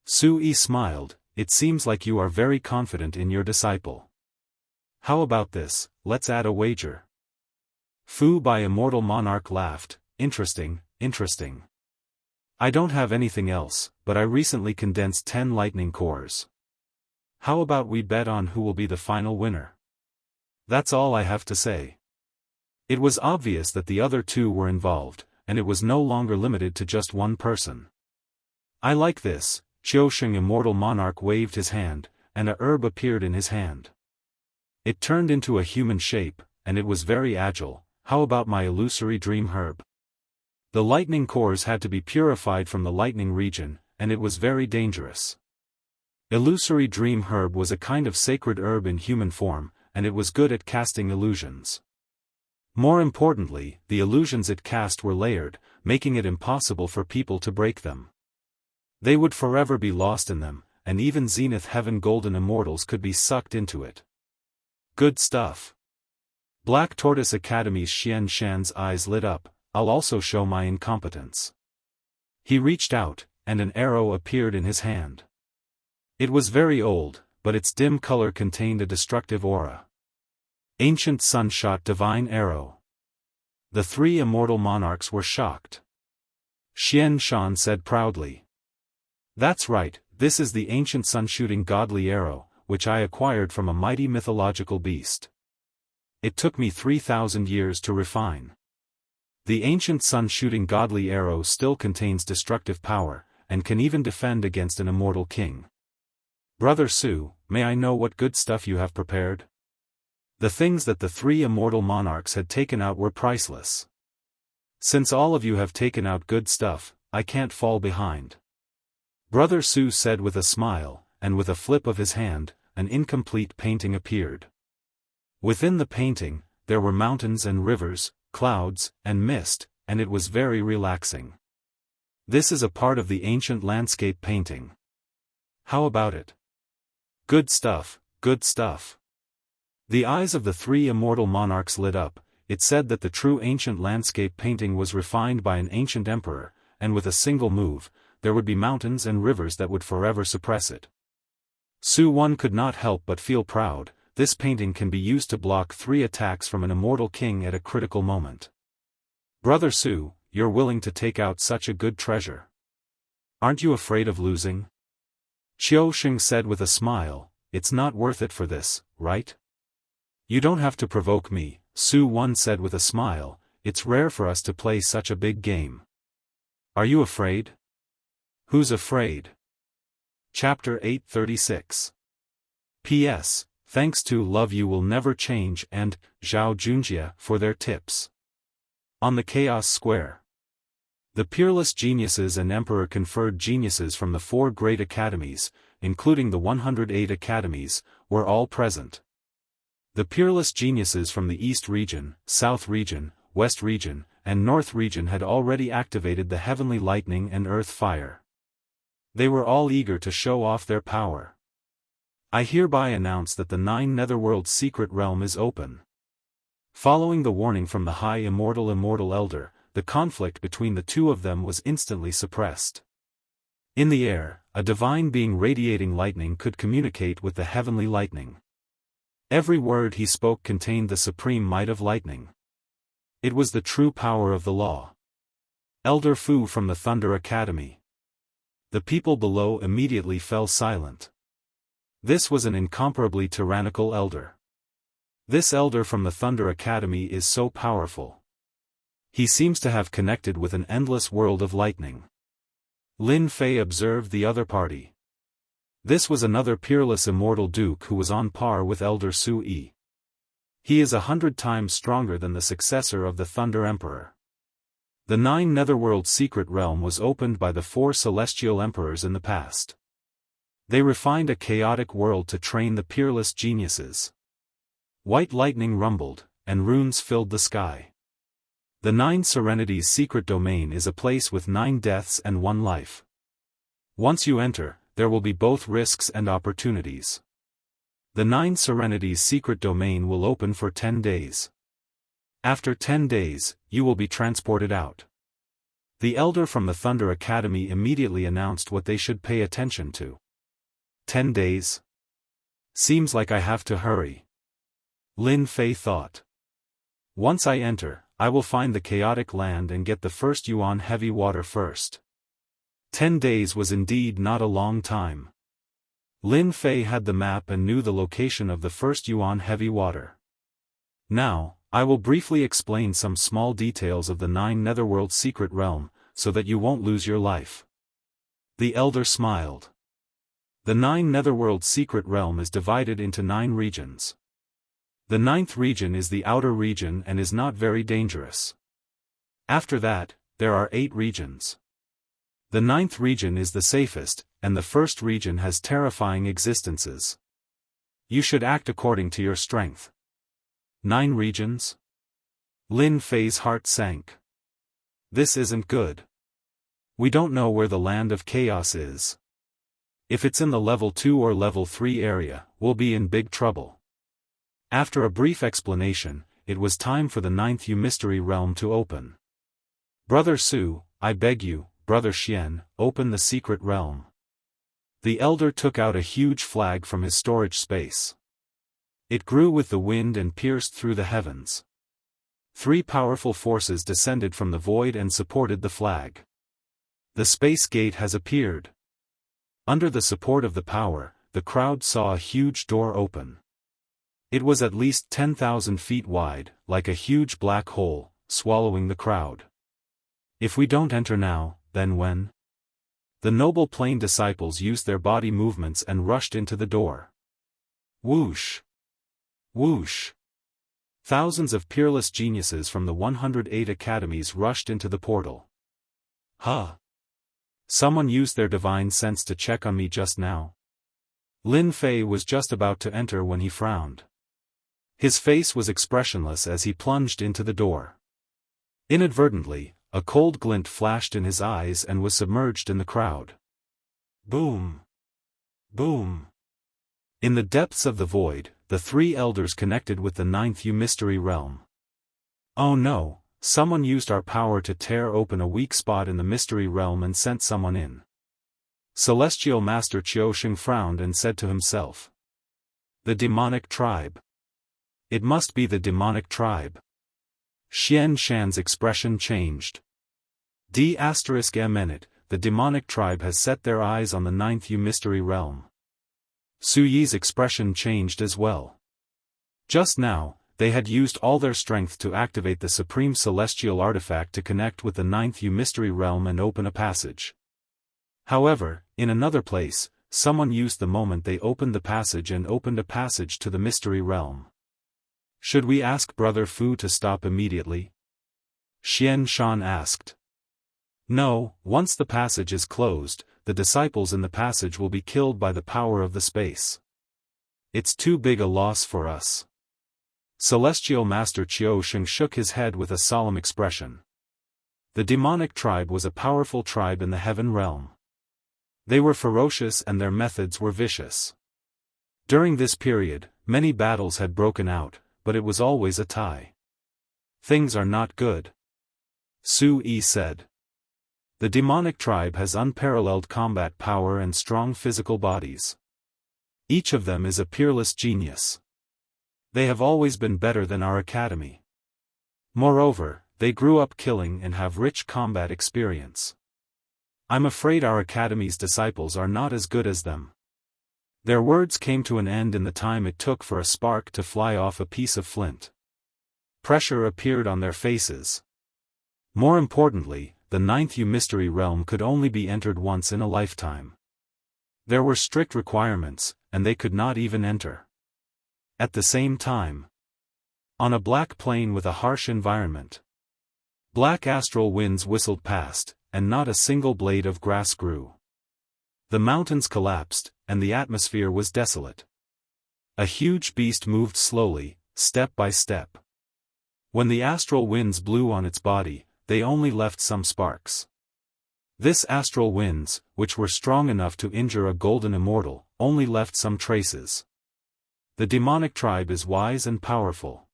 Su-yi smiled, "It seems like you are very confident in your disciple. How about this, let's add a wager." Fu by Immortal Monarch laughed, "Interesting, interesting. I don't have anything else, but I recently condensed 10 lightning cores. How about we bet on who will be the final winner? That's all I have to say." It was obvious that the other 2 were involved, and it was no longer limited to just one person. "I like this." Qiusheng Immortal Monarch waved his hand, and a herb appeared in his hand. It turned into a human shape, and it was very agile. "How about my illusory dream herb?" The lightning cores had to be purified from the lightning region, and it was very dangerous. Illusory dream herb was a kind of sacred herb in human form, and it was good at casting illusions. More importantly, the illusions it cast were layered, making it impossible for people to break them. They would forever be lost in them, and even Zenith Heaven Golden Immortals could be sucked into it. Good stuff. Black Tortoise Academy's Xian Shan's eyes lit up. "I'll also show my incompetence." He reached out, and an arrow appeared in his hand. It was very old, but its dim color contained a destructive aura. Ancient Sunshot Divine Arrow. The 3 immortal monarchs were shocked. Xian Shan said proudly, "That's right, this is the ancient sun-shooting godly arrow, which I acquired from a mighty mythological beast. It took me 3,000 years to refine. The ancient sun-shooting godly arrow still contains destructive power, and can even defend against an immortal king. Brother Su, may I know what good stuff you have prepared?" The things that the 3 immortal monarchs had taken out were priceless. "Since all of you have taken out good stuff, I can't fall behind." Brother Su said with a smile, and with a flip of his hand, an incomplete painting appeared. Within the painting, there were mountains and rivers, clouds, and mist, and it was very relaxing. This is a part of the ancient landscape painting. How about it? Good stuff, good stuff. The eyes of the 3 immortal monarchs lit up. It said that the true ancient landscape painting was refined by an ancient emperor, and with a single move, there would be mountains and rivers that would forever suppress it. Su-One could not help but feel proud. This painting can be used to block 3 attacks from an immortal king at a critical moment. Brother Su, you're willing to take out such a good treasure. Aren't you afraid of losing? Qiusheng said with a smile, "It's not worth it for this, right?" "You don't have to provoke me," Su-One said with a smile, "it's rare for us to play such a big game." "Are you afraid?" "Who's afraid?" Chapter 836. P.S. Thanks to Love You Will Never Change and Zhao Junjie for their tips. On the Chaos Square. The peerless geniuses and Emperor conferred geniuses from the 4 great academies, including the 108 academies, were all present. The peerless geniuses from the East region, South region, West region, and North region had already activated the heavenly lightning and earth fire. They were all eager to show off their power. I hereby announce that the 9 Netherworld secret realm is open. Following the warning from the High Immortal Elder, the conflict between the 2 of them was instantly suppressed. In the air, a divine being radiating lightning could communicate with the heavenly lightning. Every word he spoke contained the supreme might of lightning. It was the true power of the law. Elder Fu from the Thunder Academy. The people below immediately fell silent. This was an incomparably tyrannical elder. This elder from the Thunder Academy is so powerful. He seems to have connected with an endless world of lightning. Lin Fei observed the other party. This was another peerless immortal duke who was on par with Elder Su-Yi. He is 100 times stronger than the successor of the Thunder Emperor. The 9 Netherworld secret realm was opened by the 4 celestial emperors in the past. They refined a chaotic world to train the peerless geniuses. White lightning rumbled, and runes filled the sky. The Nine Serenities' secret domain is a place with 9 deaths and 1 life. Once you enter, there will be both risks and opportunities. The Nine Serenities' secret domain will open for 10 days. After 10 days, you will be transported out. The elder from the Thunder Academy immediately announced what they should pay attention to. 10 days? Seems like I have to hurry. Lin Fei thought. Once I enter, I will find the chaotic land and get the first Yuan heavy water first. 10 days was indeed not a long time. Lin Fei had the map and knew the location of the first Yuan heavy water. Now, I will briefly explain some small details of the 9 Netherworld secret realm, so that you won't lose your life. The elder smiled. The 9 Netherworld secret realm is divided into 9 regions. The 9th region is the outer region and is not very dangerous. After that, there are 8 regions. The 9th region is the safest, and the first region has terrifying existences. You should act according to your strength. 9 regions? Lin Fei's heart sank. This isn't good. We don't know where the land of chaos is. If it's in the level 2 or level 3 area, we'll be in big trouble. After a brief explanation, it was time for the 9th mystery realm to open. Brother Su, I beg you, Brother Xian, open the secret realm. The elder took out a huge flag from his storage space. It grew with the wind and pierced through the heavens. 3 powerful forces descended from the void and supported the flag. The space gate has appeared. Under the support of the power, the crowd saw a huge door open. It was at least 10,000 feet wide, like a huge black hole, swallowing the crowd. If we don't enter now, then when? The noble plane disciples used their body movements and rushed into the door. Whoosh! Whoosh! Thousands of peerless geniuses from the 108 academies rushed into the portal. Huh! Someone used their divine sense to check on me just now. Lin Fei was just about to enter when he frowned. His face was expressionless as he plunged into the door. Inadvertently, a cold glint flashed in his eyes and was submerged in the crowd. Boom! Boom! In the depths of the void, the 3 elders connected with the 9th mystery realm. Oh no, someone used our power to tear open a weak spot in the mystery realm and sent someone in. Celestial Master Qiusheng frowned and said to himself. The demonic tribe. It must be the demonic tribe. Xian Shan's expression changed. D*M*, the demonic tribe has set their eyes on the 9th mystery realm. Su Yi's expression changed as well. Just now, they had used all their strength to activate the supreme celestial artifact to connect with the 9th mystery realm and open a passage. However, in another place, someone used the moment they opened the passage and opened a passage to the mystery realm. Should we ask Brother Fu to stop immediately? Xian Shan asked. No, once the passage is closed, the disciples in the passage will be killed by the power of the space. It's too big a loss for us. Celestial Master Qiusheng shook his head with a solemn expression. The demonic tribe was a powerful tribe in the heaven realm. They were ferocious and their methods were vicious. During this period, many battles had broken out, but it was always a tie. Things are not good. Su Yi said. The demonic tribe has unparalleled combat power and strong physical bodies. Each of them is a peerless genius. They have always been better than our academy. Moreover, they grew up killing and have rich combat experience. I'm afraid our academy's disciples are not as good as them. Their words came to an end in the time it took for a spark to fly off a piece of flint. Pressure appeared on their faces. More importantly, the 9th mystery realm could only be entered once in a lifetime. There were strict requirements, and they could not even enter. At the same time, on a black plain with a harsh environment, black astral winds whistled past, and not a single blade of grass grew. The mountains collapsed, and the atmosphere was desolate. A huge beast moved slowly, step by step. When the astral winds blew on its body, they only left some sparks. This astral winds, which were strong enough to injure a golden immortal, only left some traces. The demonic tribe is wise and powerful.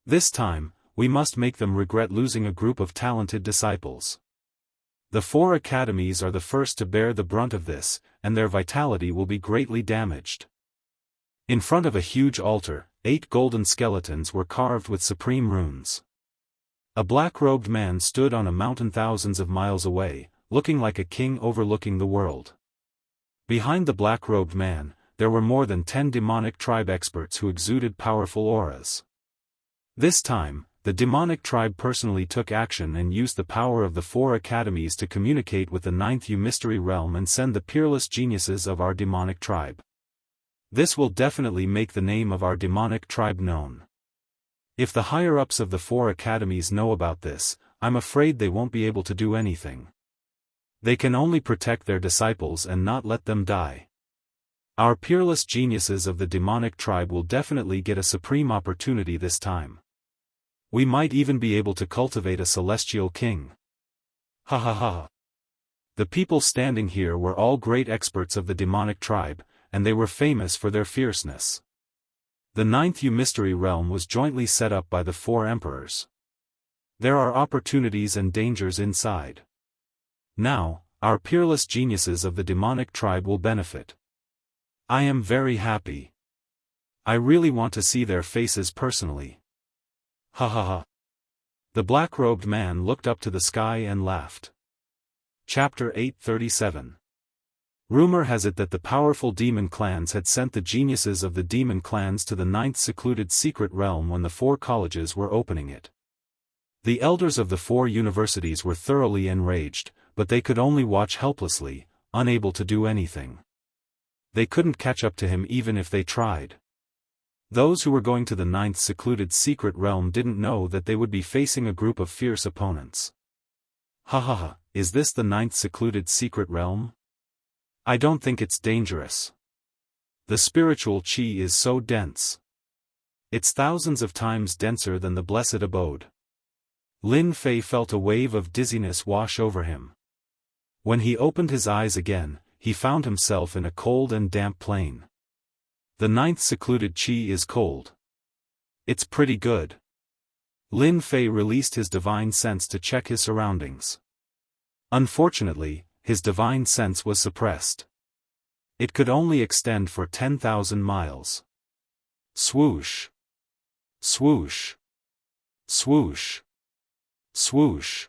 This time, we must make them regret losing a group of talented disciples. The 4 academies are the first to bear the brunt of this, and their vitality will be greatly damaged. In front of a huge altar, 8 golden skeletons were carved with supreme runes. A black-robed man stood on a mountain thousands of miles away, looking like a king overlooking the world. Behind the black-robed man, there were more than 10 demonic tribe experts who exuded powerful auras. This time, the demonic tribe personally took action and used the power of the 4 academies to communicate with the 9th mystery realm and send the peerless geniuses of our demonic tribe. This will definitely make the name of our demonic tribe known. If the higher-ups of the 4 academies know about this, I'm afraid they won't be able to do anything. They can only protect their disciples and not let them die. Our peerless geniuses of the demonic tribe will definitely get a supreme opportunity this time. We might even be able to cultivate a celestial king. Ha ha ha. The people standing here were all great experts of the demonic tribe, and they were famous for their fierceness. The 9th mystery realm was jointly set up by the 4 emperors. There are opportunities and dangers inside. Now, our peerless geniuses of the demonic tribe will benefit. I am very happy. I really want to see their faces personally. Ha ha ha. The black-robed man looked up to the sky and laughed. Chapter 837. Rumor has it that the powerful demon clans had sent the geniuses of the demon clans to the 9th secluded secret realm when the 4 colleges were opening it. The elders of the 4 universities were thoroughly enraged, but they could only watch helplessly, unable to do anything. They couldn't catch up to him even if they tried. Those who were going to the 9th secluded secret realm didn't know that they would be facing a group of fierce opponents. Ha ha ha, is this the 9th secluded secret realm? I don't think it's dangerous. The spiritual qi is so dense. It's thousands of times denser than the blessed abode. Lin Fei felt a wave of dizziness wash over him. When he opened his eyes again, he found himself in a cold and damp plain. The 9th secluded qi is cold. It's pretty good. Lin Fei released his divine sense to check his surroundings. Unfortunately, his divine sense was suppressed. It could only extend for 10,000 miles. Swoosh. Swoosh. Swoosh. Swoosh.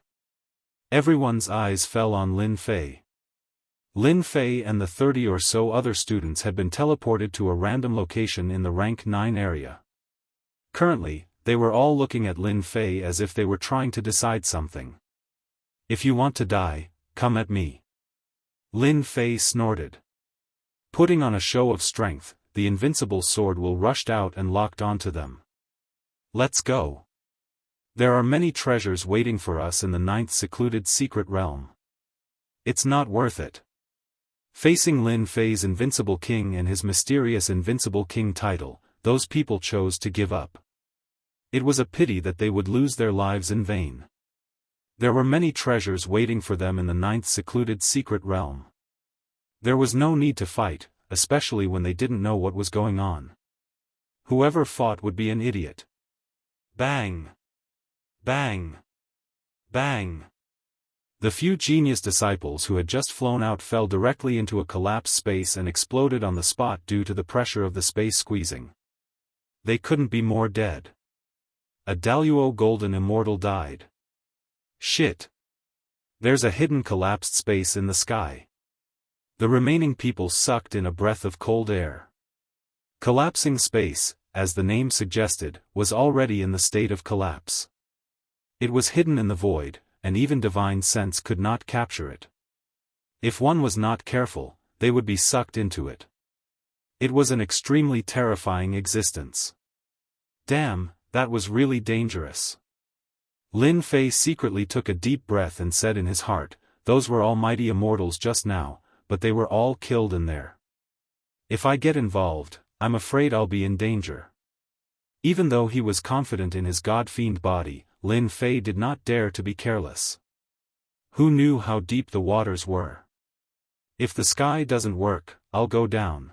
Everyone's eyes fell on Lin Fei. Lin Fei and the 30 or so other students had been teleported to a random location in the rank 9 area. Currently, they were all looking at Lin Fei as if they were trying to decide something. If you want to die, come at me. Lin Fei snorted. Putting on a show of strength, the invincible SwordWill rushed out and locked onto them. Let's go. There are many treasures waiting for us in the 9th secluded secret realm. It's not worth it. Facing Lin Fei's invincible king and his mysterious invincible king title, those people chose to give up. It was a pity that they would lose their lives in vain. There were many treasures waiting for them in the 9th secluded secret realm. There was no need to fight, especially when they didn't know what was going on. Whoever fought would be an idiot. Bang! Bang! Bang! The few genius disciples who had just flown out fell directly into a collapsed space and exploded on the spot due to the pressure of the space squeezing. They couldn't be more dead. A Daoist golden immortal died. Shit! There's a hidden collapsed space in the sky. The remaining people sucked in a breath of cold air. Collapsing space, as the name suggested, was already in the state of collapse. It was hidden in the void, and even divine sense could not capture it. If one was not careful, they would be sucked into it. It was an extremely terrifying existence. Damn, that was really dangerous. Lin Fei secretly took a deep breath and said in his heart, those were almighty immortals just now, but they were all killed in there. If I get involved, I'm afraid I'll be in danger. Even though he was confident in his god-fiend body, Lin Fei did not dare to be careless. Who knew how deep the waters were? If the sky doesn't work, I'll go down.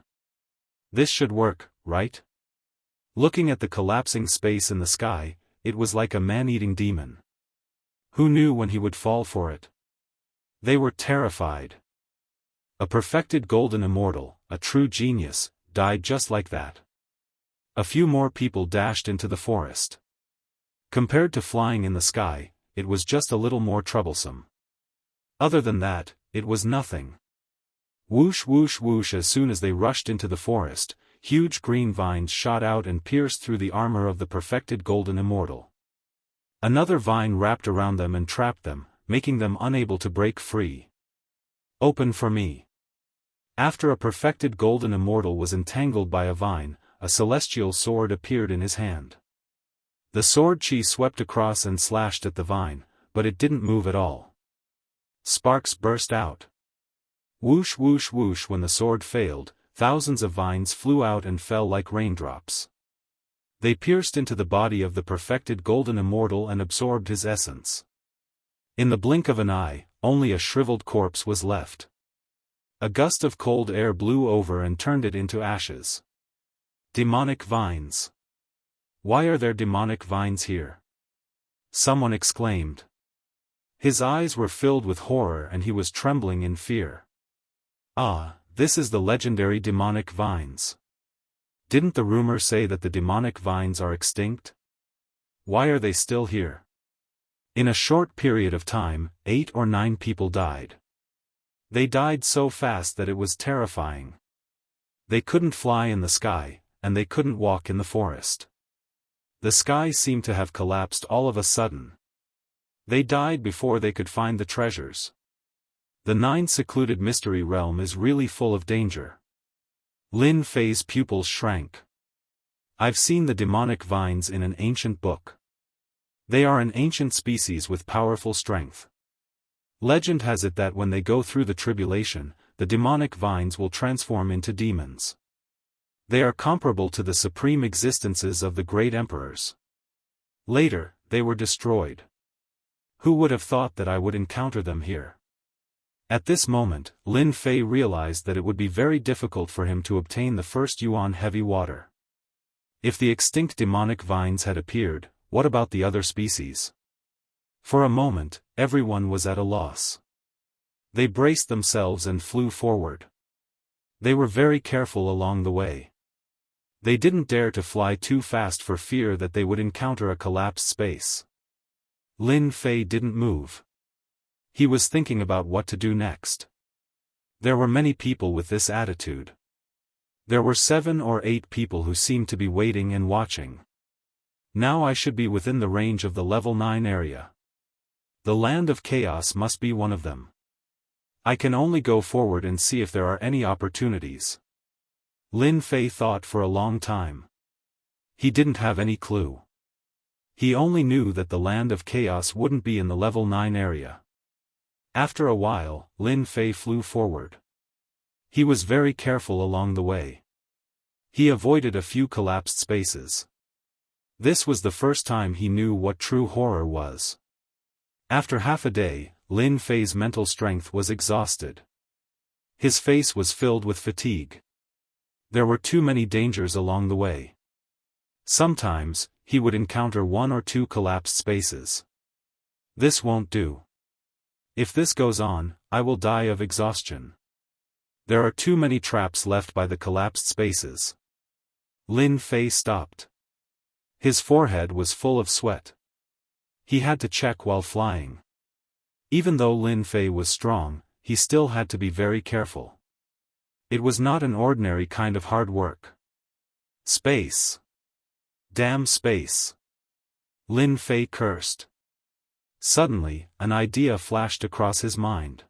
This should work, right? Looking at the collapsing space in the sky, it was like a man-eating demon. Who knew when he would fall for it? They were terrified. A perfected golden immortal, a true genius, died just like that. A few more people dashed into the forest. Compared to flying in the sky, it was just a little more troublesome. Other than that, it was nothing. Whoosh whoosh whoosh. As soon as they rushed into the forest, huge green vines shot out and pierced through the armor of the perfected golden immortal. Another vine wrapped around them and trapped them, making them unable to break free. Open for me. After a perfected golden immortal was entangled by a vine, a celestial sword appeared in his hand. The sword chi swept across and slashed at the vine, but it didn't move at all. Sparks burst out. Whoosh whoosh whoosh. When the sword failed, thousands of vines flew out and fell like raindrops. They pierced into the body of the perfected golden immortal and absorbed his essence. In the blink of an eye, only a shriveled corpse was left. A gust of cold air blew over and turned it into ashes. Demonic vines. Why are there demonic vines here? Someone exclaimed. His eyes were filled with horror and he was trembling in fear. Ah, this is the legendary demonic vines. Didn't the rumor say that the demonic vines are extinct? Why are they still here? In a short period of time, 8 or 9 people died. They died so fast that it was terrifying. They couldn't fly in the sky, and they couldn't walk in the forest. The sky seemed to have collapsed all of a sudden. They died before they could find the treasures. The 9 secluded mystery realm is really full of danger. Lin Fei's pupils shrank. I've seen the demonic vines in an ancient book. They are an ancient species with powerful strength. Legend has it that when they go through the tribulation, the demonic vines will transform into demons. They are comparable to the supreme existences of the great emperors. Later, they were destroyed. Who would have thought that I would encounter them here? At this moment, Lin Fei realized that it would be very difficult for him to obtain the first yuan heavy water. If the extinct demonic vines had appeared, what about the other species? For a moment, everyone was at a loss. They braced themselves and flew forward. They were very careful along the way. They didn't dare to fly too fast for fear that they would encounter a collapsed space. Lin Fei didn't move. He was thinking about what to do next. There were many people with this attitude. There were 7 or 8 people who seemed to be waiting and watching. Now I should be within the range of the level 9 area. The land of chaos must be one of them. I can only go forward and see if there are any opportunities. Lin Fei thought for a long time. He didn't have any clue. He only knew that the land of chaos wouldn't be in the level 9 area. After a while, Lin Fei flew forward. He was very careful along the way. He avoided a few collapsed spaces. This was the first time he knew what true horror was. After half a day, Lin Fei's mental strength was exhausted. His face was filled with fatigue. There were too many dangers along the way. Sometimes, he would encounter 1 or 2 collapsed spaces. This won't do. If this goes on, I will die of exhaustion. There are too many traps left by the collapsed spaces. Lin Fei stopped. His forehead was full of sweat. He had to check while flying. Even though Lin Fei was strong, he still had to be very careful. It was not an ordinary kind of hard work. Space. Damn space. Lin Fei cursed. Suddenly, an idea flashed across his mind.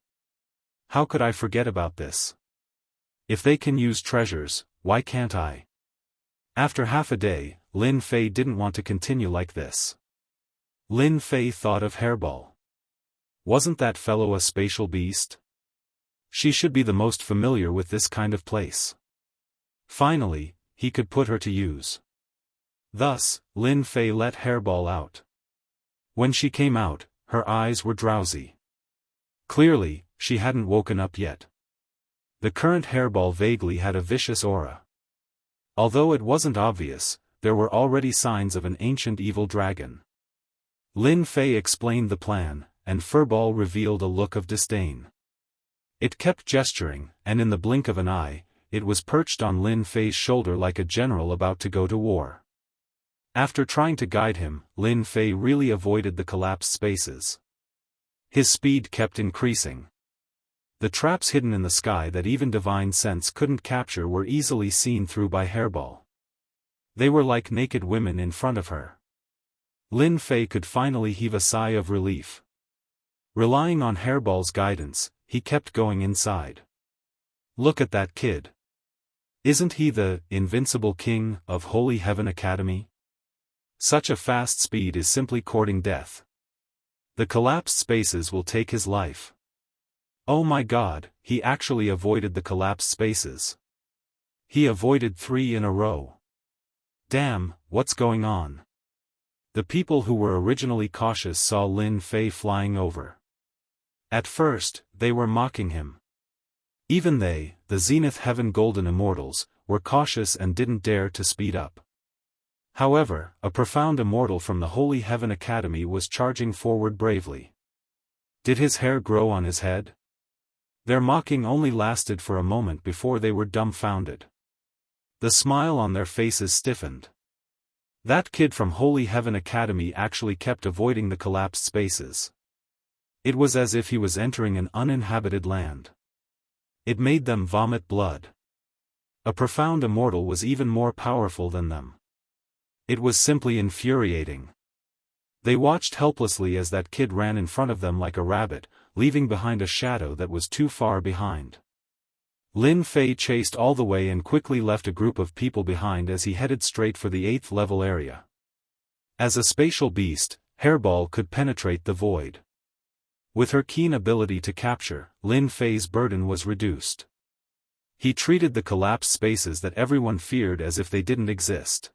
How could I forget about this? If they can use treasures, why can't I? After half a day, Lin Fei didn't want to continue like this. Lin Fei thought of Hairball. Wasn't that fellow a spatial beast? She should be the most familiar with this kind of place. Finally, he could put her to use. Thus, Lin Fei let Hairball out. When she came out, her eyes were drowsy. Clearly, she hadn't woken up yet. The current Hairball vaguely had a vicious aura. Although it wasn't obvious, there were already signs of an ancient evil dragon. Lin Fei explained the plan, and Furball revealed a look of disdain. It kept gesturing, and in the blink of an eye, it was perched on Lin Fei's shoulder like a general about to go to war. After trying to guide him, Lin Fei really avoided the collapsed spaces. His speed kept increasing. The traps hidden in the sky that even divine sense couldn't capture were easily seen through by Hairball. They were like naked women in front of her. Lin Fei could finally heave a sigh of relief. Relying on Hairball's guidance, he kept going inside. Look at that kid. Isn't he the invincible king of Holy Heaven Academy? Such a fast speed is simply courting death. The collapsed spaces will take his life. Oh my God, he actually avoided the collapsed spaces. He avoided 3 in a row. Damn, what's going on? The people who were originally cautious saw Lin Fei flying over. At first, they were mocking him. Even they, the Zenith Heaven Golden Immortals, were cautious and didn't dare to speed up. However, a profound immortal from the Holy Heaven Academy was charging forward bravely. Did his hair grow on his head? Their mocking only lasted for a moment before they were dumbfounded. The smile on their faces stiffened. That kid from Holy Heaven Academy actually kept avoiding the collapsed spaces. It was as if he was entering an uninhabited land. It made them vomit blood. A profound immortal was even more powerful than them. It was simply infuriating. They watched helplessly as that kid ran in front of them like a rabbit, leaving behind a shadow that was too far behind. Lin Fei chased all the way and quickly left a group of people behind as he headed straight for the 8th level area. As a spatial beast, Hairball could penetrate the void. With her keen ability to capture, Lin Fei's burden was reduced. He treated the collapsed spaces that everyone feared as if they didn't exist.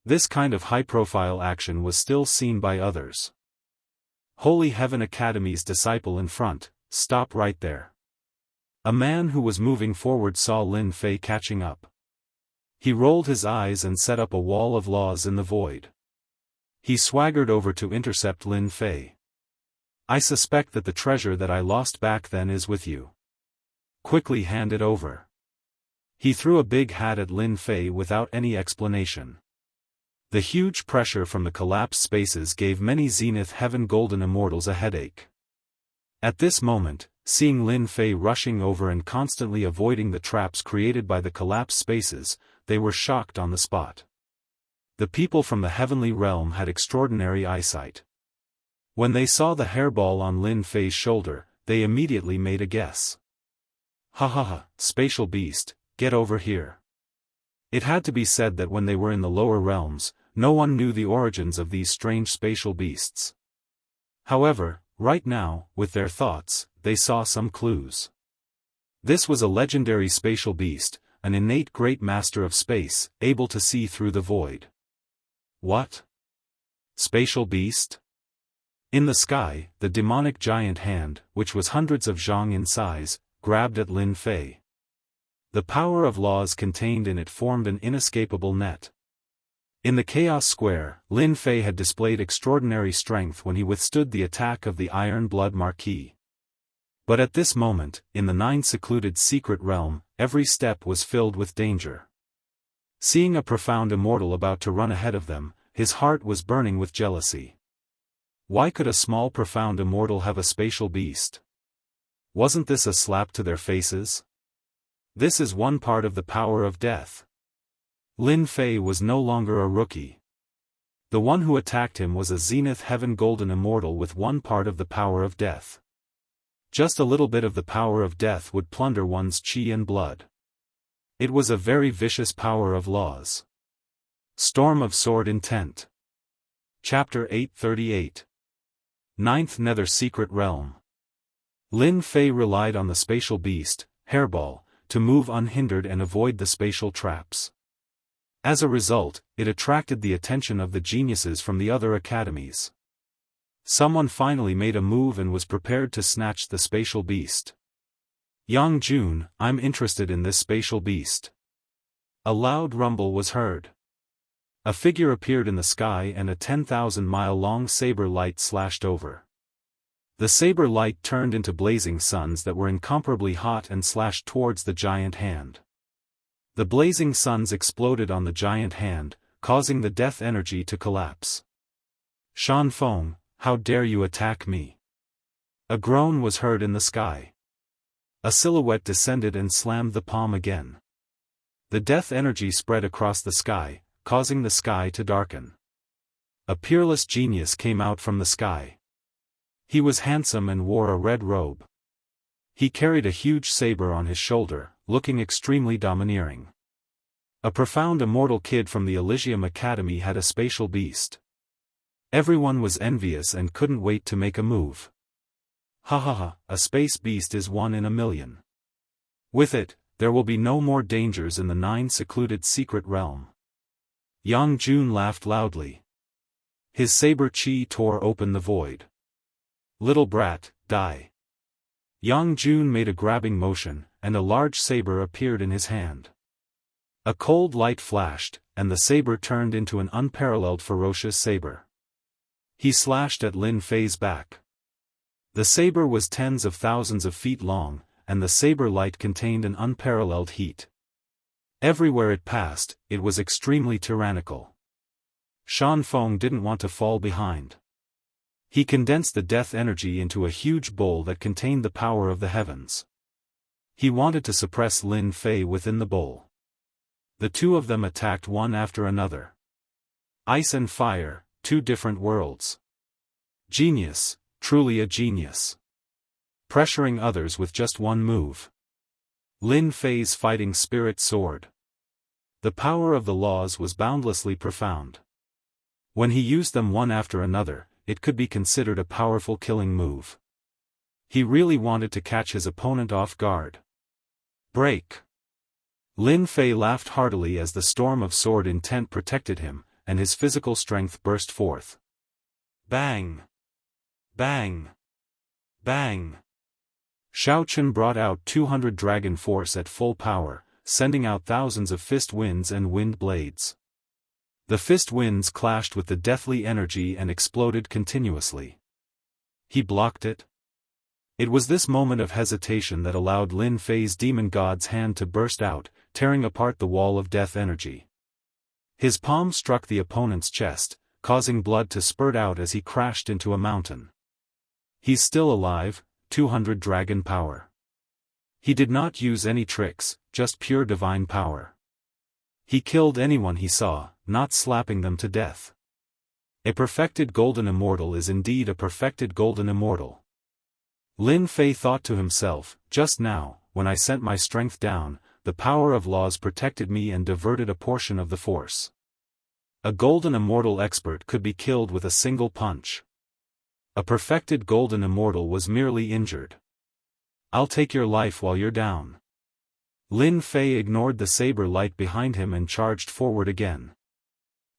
This kind of high-profile action was still seen by others. Holy Heaven Academy's disciple in front, stop right there. A man who was moving forward saw Lin Fei catching up. He rolled his eyes and set up a wall of laws in the void. He swaggered over to intercept Lin Fei. I suspect that the treasure that I lost back then is with you. Quickly hand it over. He threw a big hat at Lin Fei without any explanation. The huge pressure from the collapsed spaces gave many Zenith Heaven Golden Immortals a headache. At this moment, seeing Lin Fei rushing over and constantly avoiding the traps created by the collapsed spaces, they were shocked on the spot. The people from the heavenly realm had extraordinary eyesight. When they saw the hairball on Lin Fei's shoulder, they immediately made a guess. Ha ha ha, spatial beast, get over here. It had to be said that when they were in the lower realms, no one knew the origins of these strange spatial beasts. However, right now, with their thoughts, they saw some clues. This was a legendary spatial beast, an innate great master of space, able to see through the void. What? Spatial beast? In the sky, the demonic giant hand, which was hundreds of zhang in size, grabbed at Lin Fei. The power of laws contained in it formed an inescapable net. In the Chaos Square, Lin Fei had displayed extraordinary strength when he withstood the attack of the Iron Blood Marquis. But at this moment, in the 9 secluded secret realm, every step was filled with danger. Seeing a profound immortal about to run ahead of them, his heart was burning with jealousy. Why could a small profound immortal have a spatial beast? Wasn't this a slap to their faces? This is one part of the power of death. Lin Fei was no longer a rookie. The one who attacked him was a Zenith Heaven Golden Immortal with one part of the power of death. Just a little bit of the power of death would plunder one's chi and blood. It was a very vicious power of laws. Storm of Sword Intent. Chapter 838. 9th Nether Secret Realm. Lin Fei relied on the spatial beast, Hairball, to move unhindered and avoid the spatial traps. As a result, it attracted the attention of the geniuses from the other academies. Someone finally made a move and was prepared to snatch the spatial beast. Yang Jun, I'm interested in this spatial beast. A loud rumble was heard. A figure appeared in the sky and a 10,000-mile-long saber light slashed over. The saber light turned into blazing suns that were incomparably hot and slashed towards the giant hand. The blazing suns exploded on the giant hand, causing the death energy to collapse. Shan Feng, how dare you attack me? A groan was heard in the sky. A silhouette descended and slammed the palm again. The death energy spread across the sky, causing the sky to darken. A peerless genius came out from the sky. He was handsome and wore a red robe. He carried a huge saber on his shoulder, looking extremely domineering. A profound immortal kid from the Elysium Academy had a spatial beast. Everyone was envious and couldn't wait to make a move. Ha ha ha, a space beast is 1 in a million. With it, there will be no more dangers in the 9 secluded secret realm. Yang Jun laughed loudly. His saber chi tore open the void. Little brat, die. Yang Jun made a grabbing motion, and a large saber appeared in his hand. A cold light flashed, and the saber turned into an unparalleled ferocious saber. He slashed at Lin Fei's back. The saber was tens of thousands of feet long, and the saber light contained an unparalleled heat. Everywhere it passed, it was extremely tyrannical. Shan Feng didn't want to fall behind. He condensed the death energy into a huge bowl that contained the power of the heavens. He wanted to suppress Lin Fei within the bowl. The two of them attacked one after another. Ice and fire, 2 different worlds. Genius, truly a genius. Pressuring others with just one move. Lin Fei's fighting spirit soared. The power of the laws was boundlessly profound. When he used them one after another, it could be considered a powerful killing move. He really wanted to catch his opponent off guard. Break! Lin Fei laughed heartily as the storm of sword intent protected him, and his physical strength burst forth. Bang! Bang! Bang! Xiaochen brought out 200 dragon force at full power, sending out thousands of fist winds and wind blades. The fist winds clashed with the deathly energy and exploded continuously. He blocked it. It was this moment of hesitation that allowed Lin Fei's demon god's hand to burst out, tearing apart the wall of death energy. His palm struck the opponent's chest, causing blood to spurt out as he crashed into a mountain. He's still alive, 200 dragon power. He did not use any tricks, just pure divine power. He killed anyone he saw, not slapping them to death. A perfected golden immortal is indeed a perfected golden immortal. Lin Fei thought to himself, just now, when I sent my strength down, the power of laws protected me and diverted a portion of the force. A golden immortal expert could be killed with a single punch. A perfected golden immortal was merely injured. I'll take your life while you're down. Lin Fei ignored the saber light behind him and charged forward again.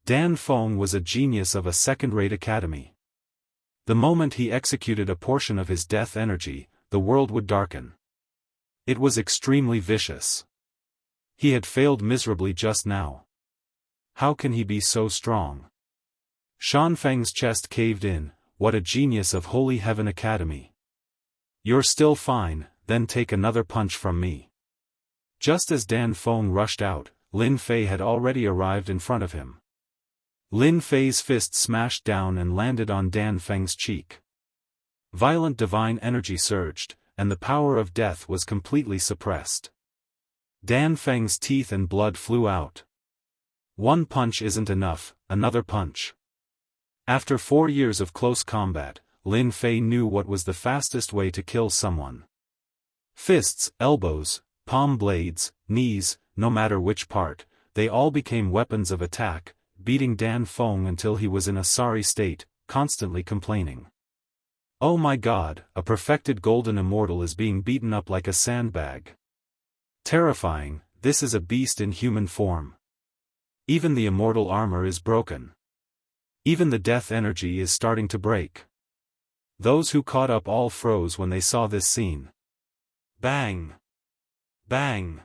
Dan Feng was a genius of a second-rate academy. The moment he executed a portion of his death energy, the world would darken. It was extremely vicious. He had failed miserably just now. How can he be so strong? Shan Feng's chest caved in. What a genius of Holy Heaven Academy. You're still fine, then take another punch from me. Just as Dan Feng rushed out, Lin Fei had already arrived in front of him. Lin Fei's fist smashed down and landed on Dan Feng's cheek. Violent divine energy surged, and the power of death was completely suppressed. Dan Feng's teeth and blood flew out. One punch isn't enough, another punch. After 4 years of close combat, Lin Fei knew what was the fastest way to kill someone. Fists, elbows, palm blades, knees, no matter which part, they all became weapons of attack, beating Dan Feng until he was in a sorry state, constantly complaining. Oh my God, a perfected golden immortal is being beaten up like a sandbag. Terrifying, this is a beast in human form. Even the immortal armor is broken. Even the death energy is starting to break. Those who caught up all froze when they saw this scene. Bang! Bang!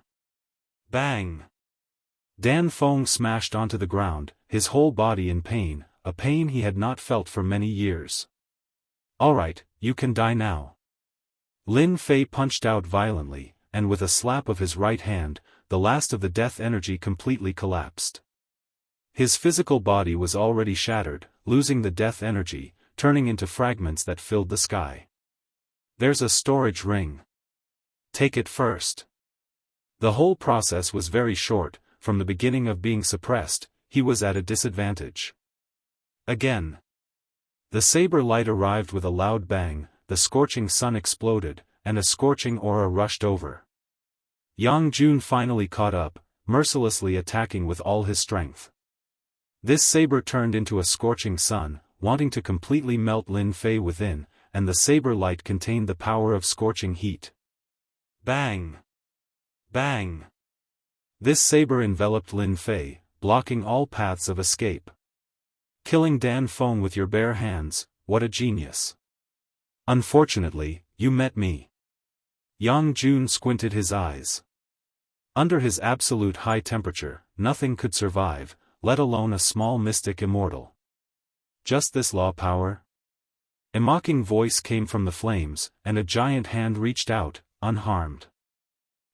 Bang! Dan Feng smashed onto the ground, his whole body in pain, a pain he had not felt for many years. Alright, you can die now. Lin Fei punched out violently, and with a slap of his right hand, the last of the death energy completely collapsed. His physical body was already shattered, losing the death energy, turning into fragments that filled the sky. There's a storage ring. Take it first. The whole process was very short. From the beginning of being suppressed, he was at a disadvantage. Again. The saber light arrived with a loud bang, the scorching sun exploded, and a scorching aura rushed over. Yang Jun finally caught up, mercilessly attacking with all his strength. This saber turned into a scorching sun, wanting to completely melt Lin Fei within, and the saber light contained the power of scorching heat. Bang! Bang! This saber enveloped Lin Fei, blocking all paths of escape. Killing Dan Feng with your bare hands, what a genius. Unfortunately, you met me. Yang Jun squinted his eyes. Under his absolute high temperature, nothing could survive, let alone a small mystic immortal. Just this law power? A mocking voice came from the flames, and a giant hand reached out, unharmed.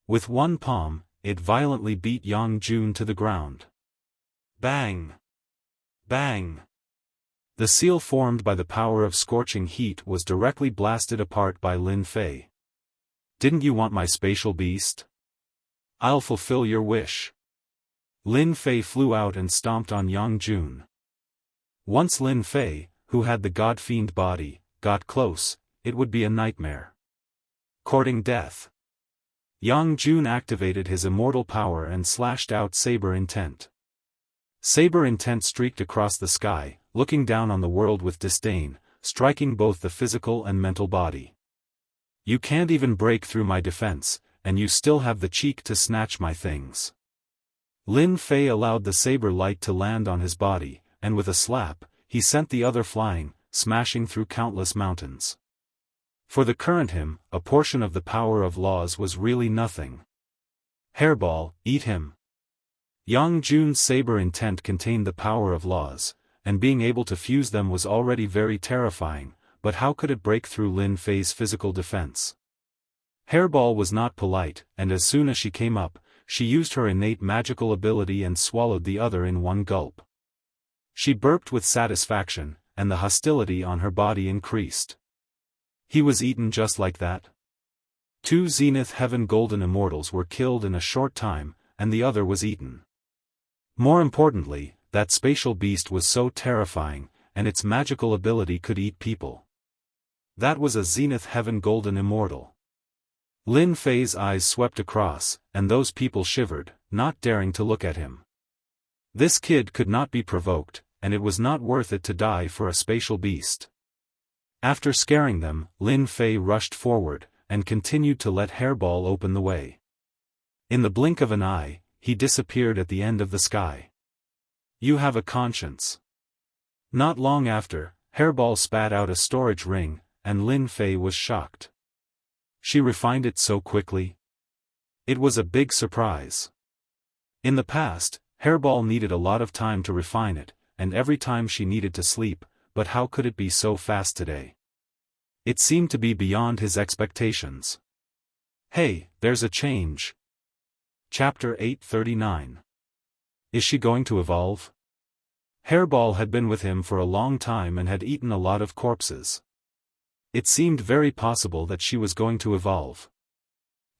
With one palm, it violently beat Yang Jun to the ground. Bang! Bang! The seal formed by the power of scorching heat was directly blasted apart by Lin Fei. Didn't you want my spatial beast? I'll fulfill your wish. Lin Fei flew out and stomped on Yang Jun. Once Lin Fei, who had the god-fiend body, got close, it would be a nightmare. Courting death. Yang Jun activated his immortal power and slashed out Saber Intent. Saber Intent streaked across the sky, looking down on the world with disdain, striking both the physical and mental body. You can't even break through my defense, and you still have the cheek to snatch my things. Lin Fei allowed the saber light to land on his body, and with a slap, he sent the other flying, smashing through countless mountains. For the current him, a portion of the power of laws was really nothing. Hairball, eat him. Yang Jun's saber intent contained the power of laws, and being able to fuse them was already very terrifying, but how could it break through Lin Fei's physical defense? Hairball was not polite, and as soon as she came up, she used her innate magical ability and swallowed the other in one gulp. She burped with satisfaction, and the hostility on her body increased. He was eaten just like that. 2 Zenith Heaven Golden Immortals were killed in a short time, and the other was eaten. More importantly, that spatial beast was so terrifying, and its magical ability could eat people. That was a Zenith Heaven Golden Immortal. Lin Fei's eyes swept across, and those people shivered, not daring to look at him. This kid could not be provoked, and it was not worth it to die for a spatial beast. After scaring them, Lin Fei rushed forward, and continued to let Hairball open the way. In the blink of an eye, he disappeared at the end of the sky. You have a conscience. Not long after, Hairball spat out a storage ring, and Lin Fei was shocked. She refined it so quickly. It was a big surprise. In the past, Hairball needed a lot of time to refine it, and every time she needed to sleep, but how could it be so fast today? It seemed to be beyond his expectations. Hey, there's a change. Chapter 839. Is she going to evolve? Hairball had been with him for a long time and had eaten a lot of corpses. It seemed very possible that she was going to evolve.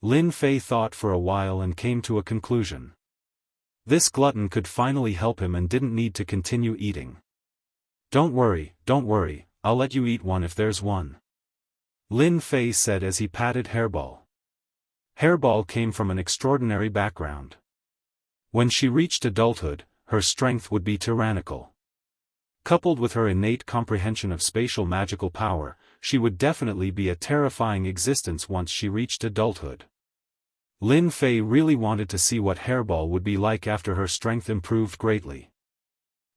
Lin Fei thought for a while and came to a conclusion. This glutton could finally help him and didn't need to continue eating. Don't worry, I'll let you eat one if there's one. Lin Fei said as he patted Hairball. Hairball came from an extraordinary background. When she reached adulthood, her strength would be tyrannical. Coupled with her innate comprehension of spatial magical power, she would definitely be a terrifying existence once she reached adulthood. Lin Fei really wanted to see what Hairball would be like after her strength improved greatly.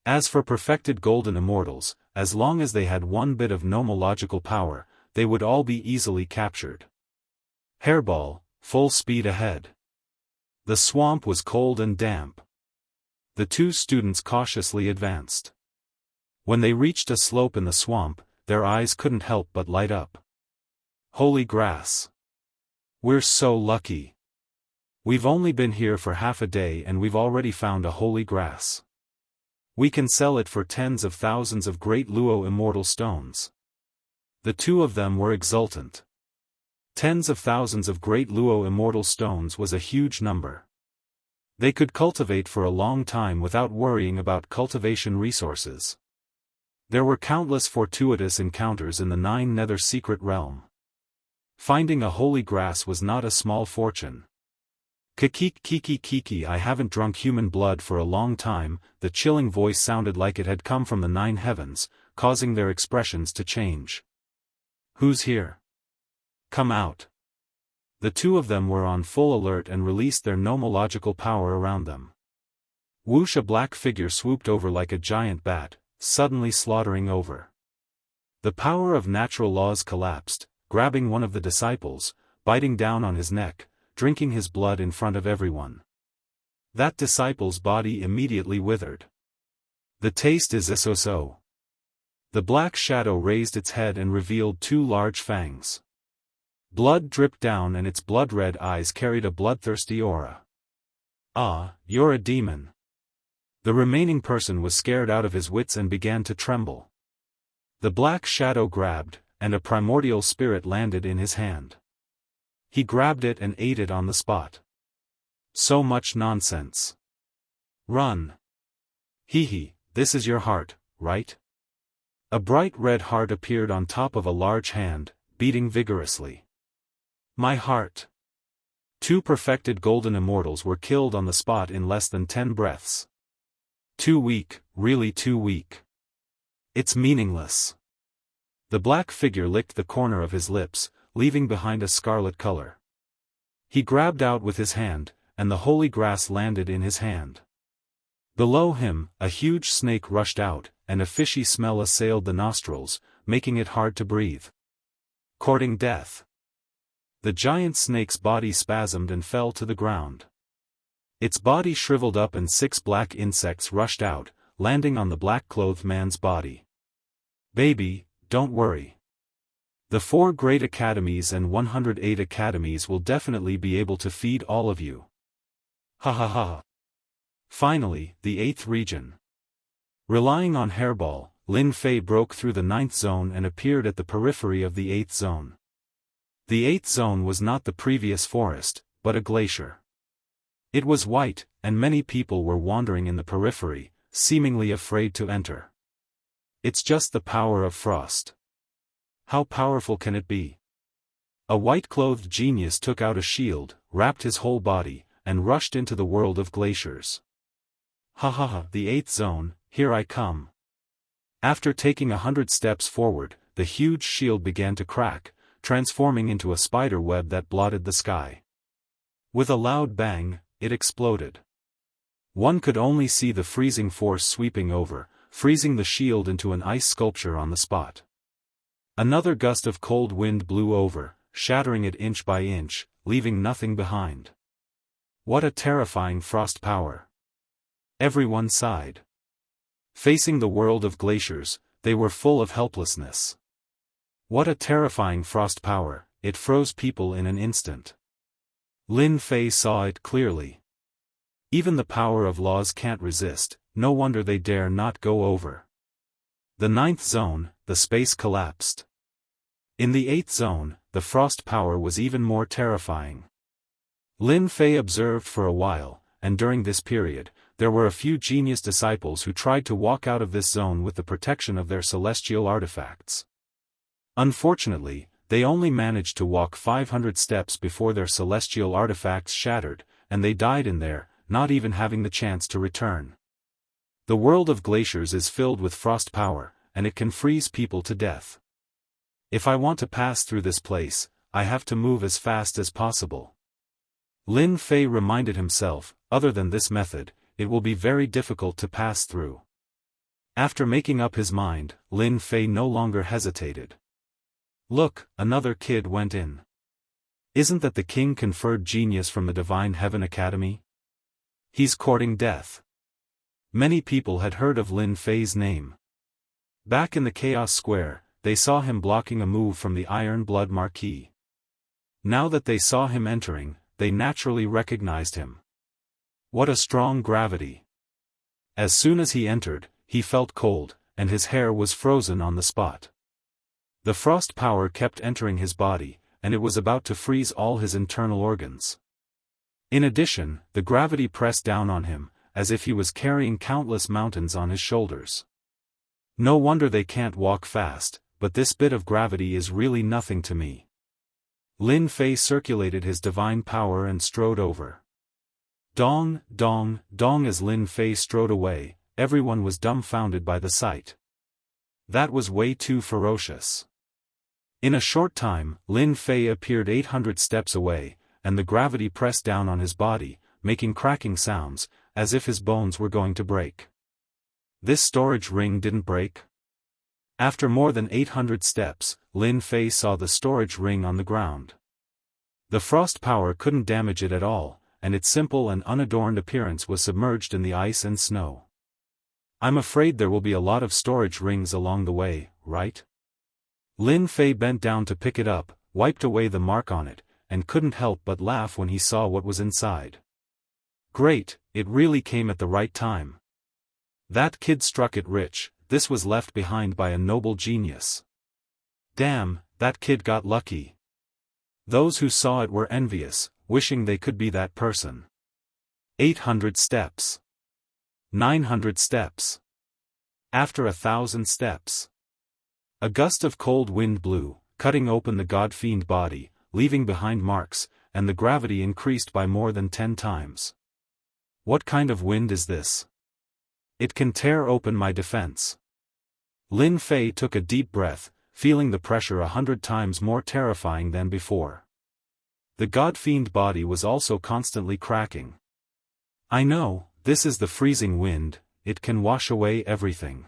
As for perfected golden immortals, as long as they had one bit of nomological power, they would all be easily captured. Hairball, full speed ahead. The swamp was cold and damp. The two students cautiously advanced. When they reached a slope in the swamp, their eyes couldn't help but light up. Holy grass! We're so lucky! We've only been here for half a day and we've already found a holy grass. We can sell it for tens of thousands of great Luo immortal stones. The two of them were exultant. Tens of thousands of great Luo immortal stones was a huge number. They could cultivate for a long time without worrying about cultivation resources. There were countless fortuitous encounters in the Nine Nether secret realm. Finding a holy grass was not a small fortune. Kiki, I haven't drunk human blood for a long time. The chilling voice sounded like it had come from the nine heavens, causing their expressions to change. Who's here? Come out. The two of them were on full alert and released their nomological power around them. Whoosh! A black figure swooped over like a giant bat, suddenly slaughtering over. The power of natural laws collapsed, grabbing one of the disciples, biting down on his neck, drinking his blood in front of everyone. That disciple's body immediately withered. The taste is so. The black shadow raised its head and revealed two large fangs. Blood dripped down and its blood-red eyes carried a bloodthirsty aura. Ah, you're a demon. The remaining person was scared out of his wits and began to tremble. The black shadow grabbed, and a primordial spirit landed in his hand. He grabbed it and ate it on the spot. So much nonsense. Run. Hee, this is your heart, right? A bright red heart appeared on top of a large hand, beating vigorously. My heart. Two perfected golden immortals were killed on the spot in less than 10 breaths. Too weak, really too weak. It's meaningless. The black figure licked the corner of his lips, leaving behind a scarlet color. He grabbed out with his hand, and the holy grass landed in his hand. Below him, a huge snake rushed out, and a fishy smell assailed the nostrils, making it hard to breathe. Courting death. The giant snake's body spasmed and fell to the ground. Its body shriveled up and 6 black insects rushed out, landing on the black-clothed man's body. Baby, don't worry. The 4 great academies and 108 academies will definitely be able to feed all of you. Ha ha ha. Finally, the 8th region. Relying on Hairball, Lin Fei broke through the 9th zone and appeared at the periphery of the 8th zone. The 8th zone was not the previous forest, but a glacier. It was white, and many people were wandering in the periphery, seemingly afraid to enter. It's just the power of frost. How powerful can it be? A white-clothed genius took out a shield, wrapped his whole body, and rushed into the world of glaciers. Ha ha ha, the 8th zone, here I come. After taking 100 steps forward, the huge shield began to crack, transforming into a spider web that blotted the sky. With a loud bang, it exploded. One could only see the freezing force sweeping over, freezing the shield into an ice sculpture on the spot. Another gust of cold wind blew over, shattering it inch by inch, leaving nothing behind. What a terrifying frost power! Everyone sighed. Facing the world of glaciers, they were full of helplessness. What a terrifying frost power, it froze people in an instant. Lin Fei saw it clearly. Even the power of laws can't resist, no wonder they dare not go over. The 9th zone, the space collapsed. In the 8th zone, the frost power was even more terrifying. Lin Fei observed for a while, and during this period, there were a few genius disciples who tried to walk out of this zone with the protection of their celestial artifacts. Unfortunately, they only managed to walk 500 steps before their celestial artifacts shattered, and they died in there, not even having the chance to return. The world of glaciers is filled with frost power, and it can freeze people to death. If I want to pass through this place, I have to move as fast as possible. Lin Fei reminded himself, other than this method, it will be very difficult to pass through. After making up his mind, Lin Fei no longer hesitated. Look, another kid went in. Isn't that the king conferred genius from the Divine Heaven Academy? He's courting death. Many people had heard of Lin Fei's name. Back in the Chaos Square, they saw him blocking a move from the Iron Blood Marquis. Now that they saw him entering, they naturally recognized him. What a strong gravity! As soon as he entered, he felt cold, and his hair was frozen on the spot. The frost power kept entering his body, and it was about to freeze all his internal organs. In addition, the gravity pressed down on him, as if he was carrying countless mountains on his shoulders. No wonder they can't walk fast, but this bit of gravity is really nothing to me. Lin Fei circulated his divine power and strode over. Dong, dong, dong. As Lin Fei strode away, everyone was dumbfounded by the sight. That was way too ferocious. In a short time, Lin Fei appeared 800 steps away, and the gravity pressed down on his body, making cracking sounds, as if his bones were going to break. This storage ring didn't break? After more than 800 steps, Lin Fei saw the storage ring on the ground. The frost power couldn't damage it at all, and its simple and unadorned appearance was submerged in the ice and snow. I'm afraid there will be a lot of storage rings along the way, right? Lin Fei bent down to pick it up, wiped away the mark on it, and couldn't help but laugh when he saw what was inside. Great, it really came at the right time. That kid struck it rich. This was left behind by a noble genius. Damn, that kid got lucky. Those who saw it were envious, wishing they could be that person. 800 steps. 900 steps. After 1,000 steps. A gust of cold wind blew, cutting open the god-fiend body, leaving behind marks, and the gravity increased by more than 10 times. What kind of wind is this? It can tear open my defense. Lin Fei took a deep breath, feeling the pressure 100 times more terrifying than before. The god-fiend body was also constantly cracking. I know, this is the freezing wind, it can wash away everything.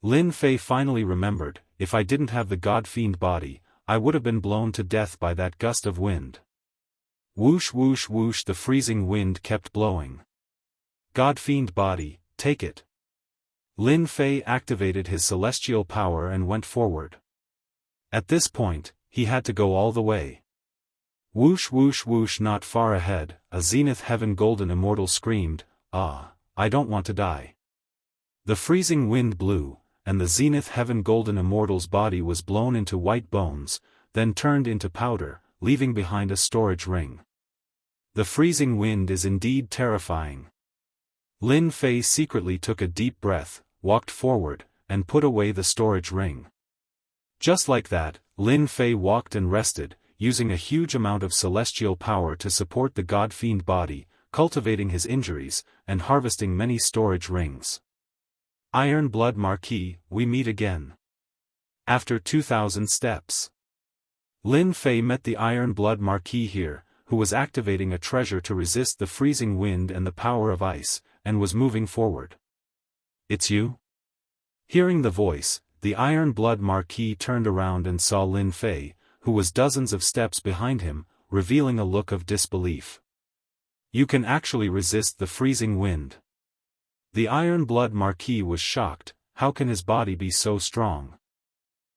Lin Fei finally remembered, if I didn't have the god-fiend body, I would have been blown to death by that gust of wind. Whoosh whoosh whoosh, the freezing wind kept blowing. God-fiend body, take it. Lin Fei activated his celestial power and went forward. At this point, he had to go all the way. Whoosh whoosh whoosh. Not far ahead, a Zenith Heaven Golden Immortal screamed, "Ah, I don't want to die." The freezing wind blew, and the Zenith Heaven Golden Immortal's body was blown into white bones, then turned into powder, leaving behind a storage ring. The freezing wind is indeed terrifying. Lin Fei secretly took a deep breath, walked forward, and put away the storage ring. Just like that, Lin Fei walked and rested, using a huge amount of celestial power to support the god-fiend body, cultivating his injuries, and harvesting many storage rings. Iron Blood Marquis, we meet again. After 2,000 steps. Lin Fei met the Iron Blood Marquis here, who was activating a treasure to resist the freezing wind and the power of ice, and was moving forward. It's you? Hearing the voice, the Iron Blood Marquis turned around and saw Lin Fei, who was dozens of steps behind him, revealing a look of disbelief. You can actually resist the freezing wind. The Iron Blood Marquis was shocked. How can his body be so strong?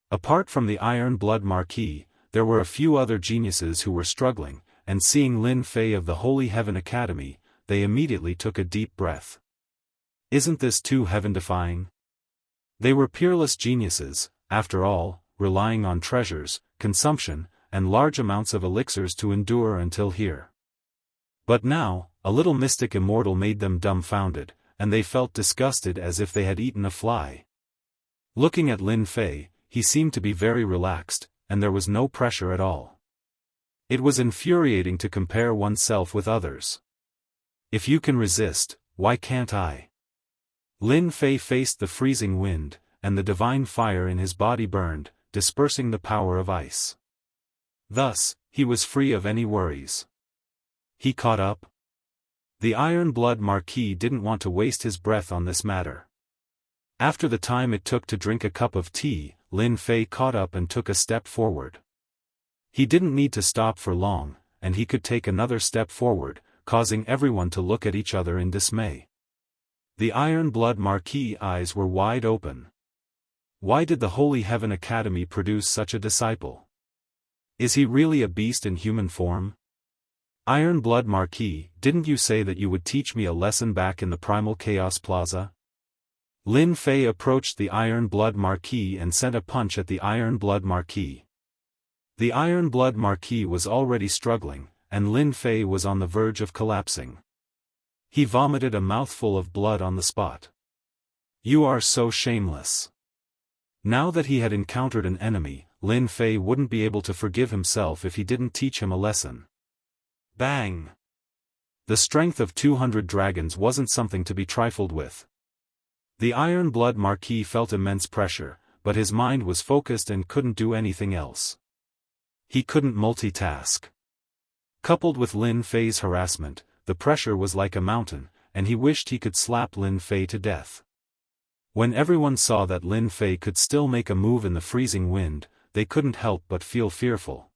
Apart from the Iron Blood Marquis, there were a few other geniuses who were struggling, and seeing Lin Fei of the Holy Heaven Academy, they immediately took a deep breath. Isn't this too heaven-defying? They were peerless geniuses, after all, relying on treasures, consumption, and large amounts of elixirs to endure until here. But now, a little mystic immortal made them dumbfounded, and they felt disgusted as if they had eaten a fly. Looking at Lin Fei, he seemed to be very relaxed, and there was no pressure at all. It was infuriating to compare oneself with others. If you can resist, why can't I? Lin Fei faced the freezing wind, and the divine fire in his body burned, dispersing the power of ice. Thus, he was free of any worries. He caught up? The Iron Blood Marquis didn't want to waste his breath on this matter. After the time it took to drink a cup of tea, Lin Fei caught up and took a step forward. He didn't need to stop for long, and he could take another step forward, causing everyone to look at each other in dismay. The Iron Blood Marquis' eyes were wide open. Why did the Holy Heaven Academy produce such a disciple? Is he really a beast in human form? Iron Blood Marquis, didn't you say that you would teach me a lesson back in the Primal Chaos Plaza? Lin Fei approached the Iron Blood Marquis and sent a punch at the Iron Blood Marquis. The Iron Blood Marquis was already struggling, and Lin Fei was on the verge of collapsing. He vomited a mouthful of blood on the spot. You are so shameless. Now that he had encountered an enemy, Lin Fei wouldn't be able to forgive himself if he didn't teach him a lesson. Bang! The strength of 200 dragons wasn't something to be trifled with. The Iron Blood Marquis felt immense pressure, but his mind was focused and couldn't do anything else. He couldn't multitask. Coupled with Lin Fei's harassment, the pressure was like a mountain, and he wished he could slap Lin Fei to death. When everyone saw that Lin Fei could still make a move in the freezing wind, they couldn't help but feel fearful.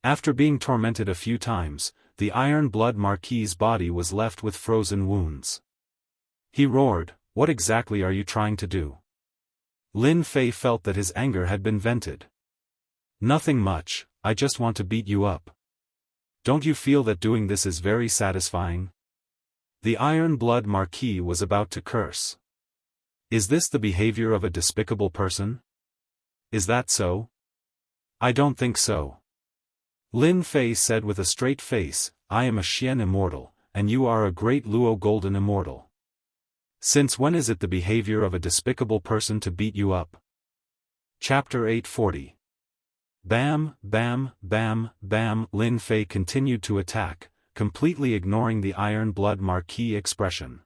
After being tormented a few times, the Iron Blood Marquis' body was left with frozen wounds. He roared, "What exactly are you trying to do?" Lin Fei felt that his anger had been vented. Nothing much, I just want to beat you up. Don't you feel that doing this is very satisfying? The Iron Blood Marquis was about to curse. Is this the behavior of a despicable person? Is that so? I don't think so. Lin Fei said with a straight face, I am a Xian Immortal, and you are a great Luo Golden Immortal. Since when is it the behavior of a despicable person to beat you up? Chapter 840. Bam, bam, bam, bam. Lin Fei continued to attack, completely ignoring the Iron Blood Marquis expression.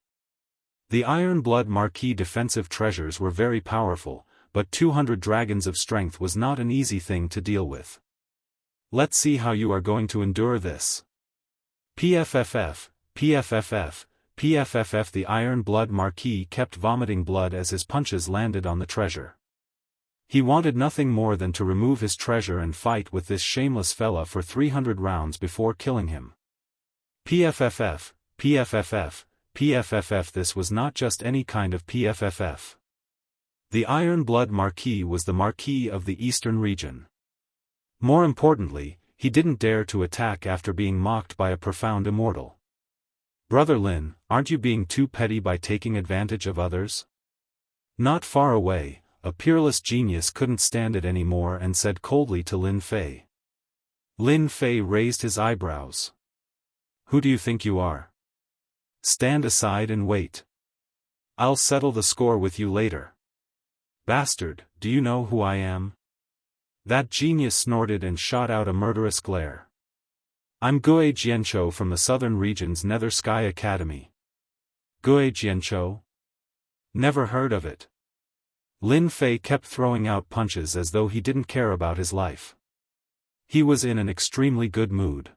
The Iron Blood Marquis defensive treasures were very powerful, but 200 dragons of strength was not an easy thing to deal with. Let's see how you are going to endure this. PFFF, PFFF, PFFF. The Iron Blood Marquis kept vomiting blood as his punches landed on the treasure. He wanted nothing more than to remove his treasure and fight with this shameless fella for 300 rounds before killing him. PFFF, PFFF, PFFF. This was not just any kind of PFFF. The Iron Blood Marquis was the Marquis of the Eastern region. More importantly, he didn't dare to attack after being mocked by a profound immortal. Brother Lin, aren't you being too petty by taking advantage of others? Not far away, a peerless genius couldn't stand it anymore and said coldly to Lin Fei. Lin Fei raised his eyebrows. Who do you think you are? Stand aside and wait. I'll settle the score with you later. Bastard, do you know who I am? That genius snorted and shot out a murderous glare. I'm Wuxia Xianxia from the Southern Region's Nether Sky Academy. Wuxia Xianxia? Never heard of it. Lin Fei kept throwing out punches as though he didn't care about his life. He was in an extremely good mood.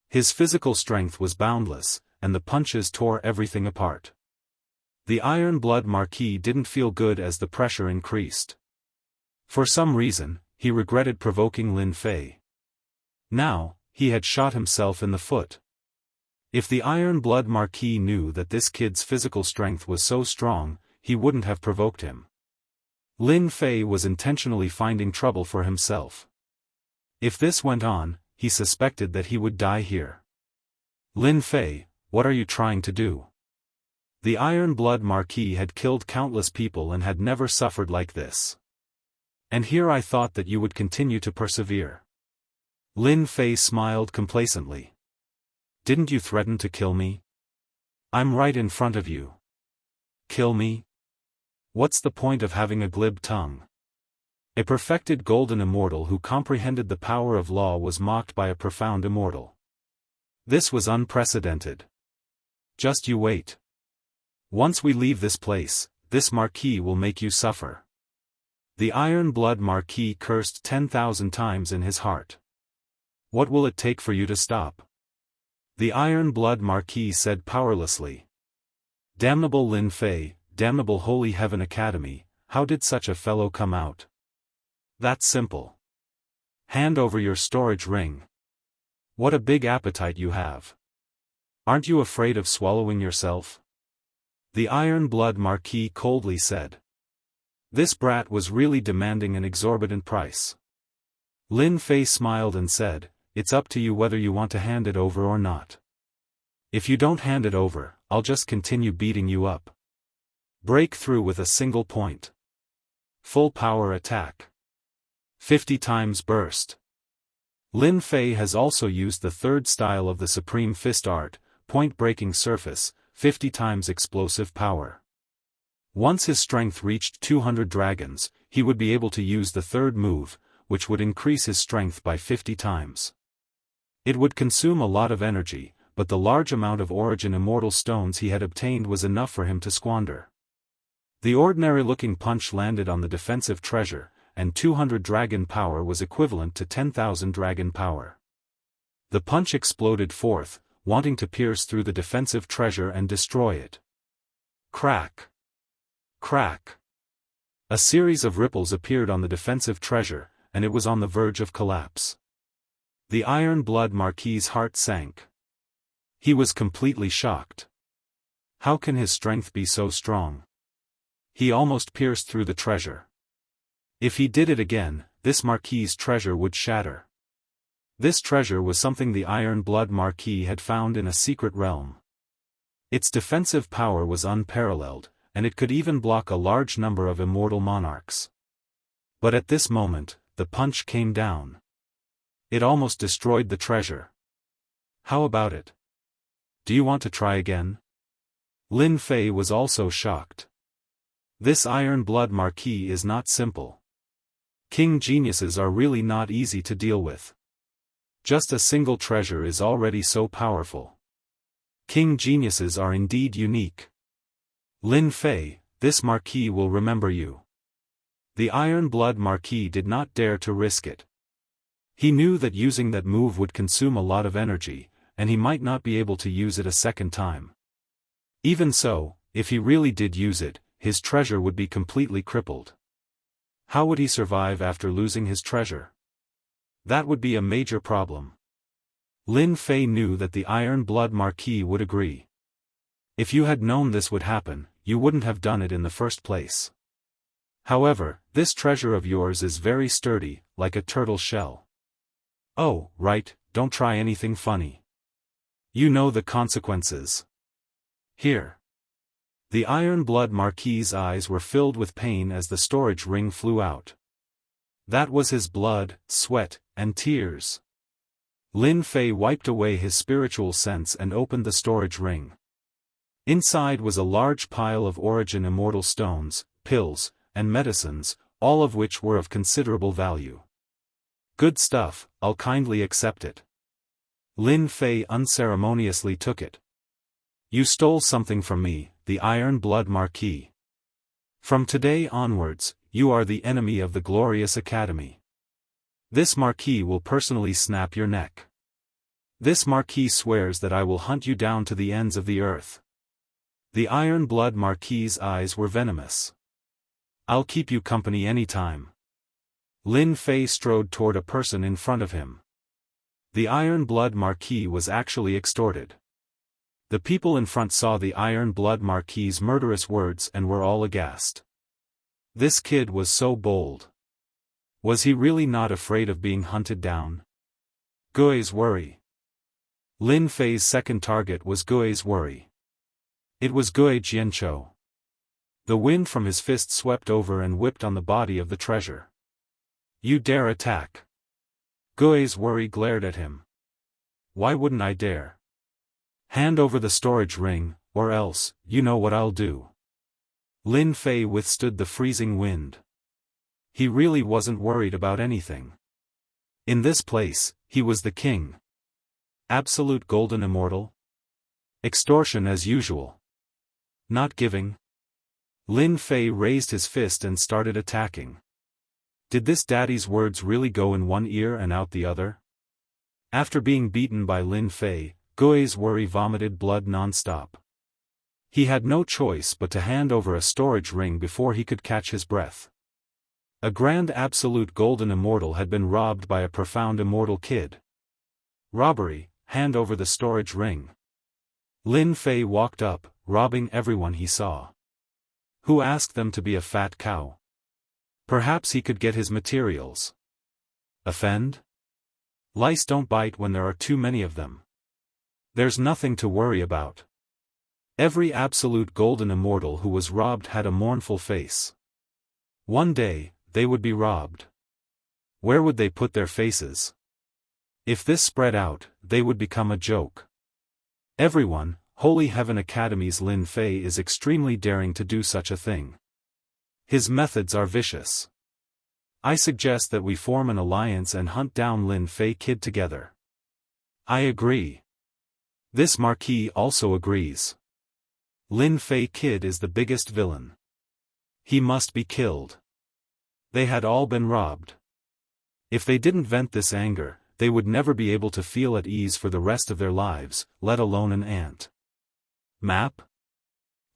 His physical strength was boundless, and the punches tore everything apart. The Iron Blood Marquis didn't feel good as the pressure increased. For some reason, he regretted provoking Lin Fei. Now, he had shot himself in the foot. If the Iron Blood Marquis knew that this kid's physical strength was so strong, he wouldn't have provoked him. Lin Fei was intentionally finding trouble for himself. If this went on, he suspected that he would die here. Lin Fei, what are you trying to do? The Iron Blood Marquis had killed countless people and had never suffered like this. And here I thought that you would continue to persevere. Lin Fei smiled complacently. Didn't you threaten to kill me? I'm right in front of you. Kill me? What's the point of having a glib tongue? A perfected golden immortal who comprehended the power of law was mocked by a profound immortal. This was unprecedented. Just you wait. Once we leave this place, this Marquis will make you suffer. The Iron Blood Marquis cursed 10,000 times in his heart. What will it take for you to stop? The Iron Blood Marquis said powerlessly. Damnable Lin Fei, damnable Holy Heaven Academy, how did such a fellow come out? That's simple. Hand over your storage ring. What a big appetite you have. Aren't you afraid of swallowing yourself? The Iron Blood Marquis coldly said. This brat was really demanding an exorbitant price. Lin Fei smiled and said, "It's up to you whether you want to hand it over or not. If you don't hand it over, I'll just continue beating you up. Break through with a single point. Full power attack. 50 times burst." Lin Fei has also used the third style of the Supreme Fist art, point-breaking surface, 50 times explosive power. Once his strength reached 200 dragons, he would be able to use the third move, which would increase his strength by 50 times. It would consume a lot of energy, but the large amount of origin immortal stones he had obtained was enough for him to squander. The ordinary-looking punch landed on the defensive treasure, and 200 dragon power was equivalent to 10,000 dragon power. The punch exploded forth, wanting to pierce through the defensive treasure and destroy it. Crack! Crack! A series of ripples appeared on the defensive treasure, and it was on the verge of collapse. The Iron Blood Marquis's heart sank. He was completely shocked. How can his strength be so strong? He almost pierced through the treasure. If he did it again, this Marquis's treasure would shatter. This treasure was something the Iron Blood Marquis had found in a secret realm. Its defensive power was unparalleled, and it could even block a large number of immortal monarchs. But at this moment, the punch came down. It almost destroyed the treasure. How about it? Do you want to try again? Lin Fei was also shocked. This Iron Blood Marquis is not simple. King geniuses are really not easy to deal with. Just a single treasure is already so powerful. King geniuses are indeed unique. Lin Fei, this Marquis will remember you. The Iron Blood Marquis did not dare to risk it. He knew that using that move would consume a lot of energy, and he might not be able to use it a second time. Even so, if he really did use it, his treasure would be completely crippled. How would he survive after losing his treasure? That would be a major problem. Lin Fei knew that the Iron Blood Marquis would agree. If you had known this would happen, you wouldn't have done it in the first place. However, this treasure of yours is very sturdy, like a turtle shell. Oh, right, don't try anything funny. You know the consequences. Here. The Iron Blood Marquis's eyes were filled with pain as the storage ring flew out. That was his blood, sweat, and tears. Lin Fei wiped away his spiritual sense and opened the storage ring. Inside was a large pile of origin immortal stones, pills, and medicines, all of which were of considerable value. Good stuff, I'll kindly accept it. Lin Fei unceremoniously took it. You stole something from me, the Iron Blood Marquis. From today onwards, you are the enemy of the glorious academy. This Marquis will personally snap your neck. This Marquis swears that I will hunt you down to the ends of the earth. The Iron Blood Marquis's eyes were venomous. I'll keep you company anytime. Lin Fei strode toward a person in front of him. The Iron Blood Marquis was actually extorted. The people in front saw the Iron Blood Marquis's murderous words and were all aghast. This kid was so bold. Was he really not afraid of being hunted down? Gui's worry. Lin Fei's second target was Gui's worry. It was Wuxia Xianxia. The wind from his fist swept over and whipped on the body of the treasure. You dare attack? Gui's worry glared at him. Why wouldn't I dare? Hand over the storage ring, or else, you know what I'll do. Lin Fei withstood the freezing wind. He really wasn't worried about anything. In this place, he was the king. Absolute golden immortal? Extortion as usual. Not giving? Lin Fei raised his fist and started attacking. Did this daddy's words really go in one ear and out the other? After being beaten by Lin Fei, Gui's worry vomited blood non-stop. He had no choice but to hand over a storage ring before he could catch his breath. A grand absolute golden immortal had been robbed by a profound immortal kid. Robbery, hand over the storage ring. Lin Fei walked up, robbing everyone he saw. Who asked them to be a fat cow? Perhaps he could get his materials. Offend? Lice don't bite when there are too many of them. There's nothing to worry about. Every absolute golden immortal who was robbed had a mournful face. One day, they would be robbed. Where would they put their faces? If this spread out, they would become a joke. Everyone, Holy Heaven Academy's Lin Fei is extremely daring to do such a thing. His methods are vicious. I suggest that we form an alliance and hunt down Lin Fei Kid together. I agree. This Marquis also agrees. Lin Fei Kid is the biggest villain. He must be killed. They had all been robbed. If they didn't vent this anger, they would never be able to feel at ease for the rest of their lives, let alone an ant. Map?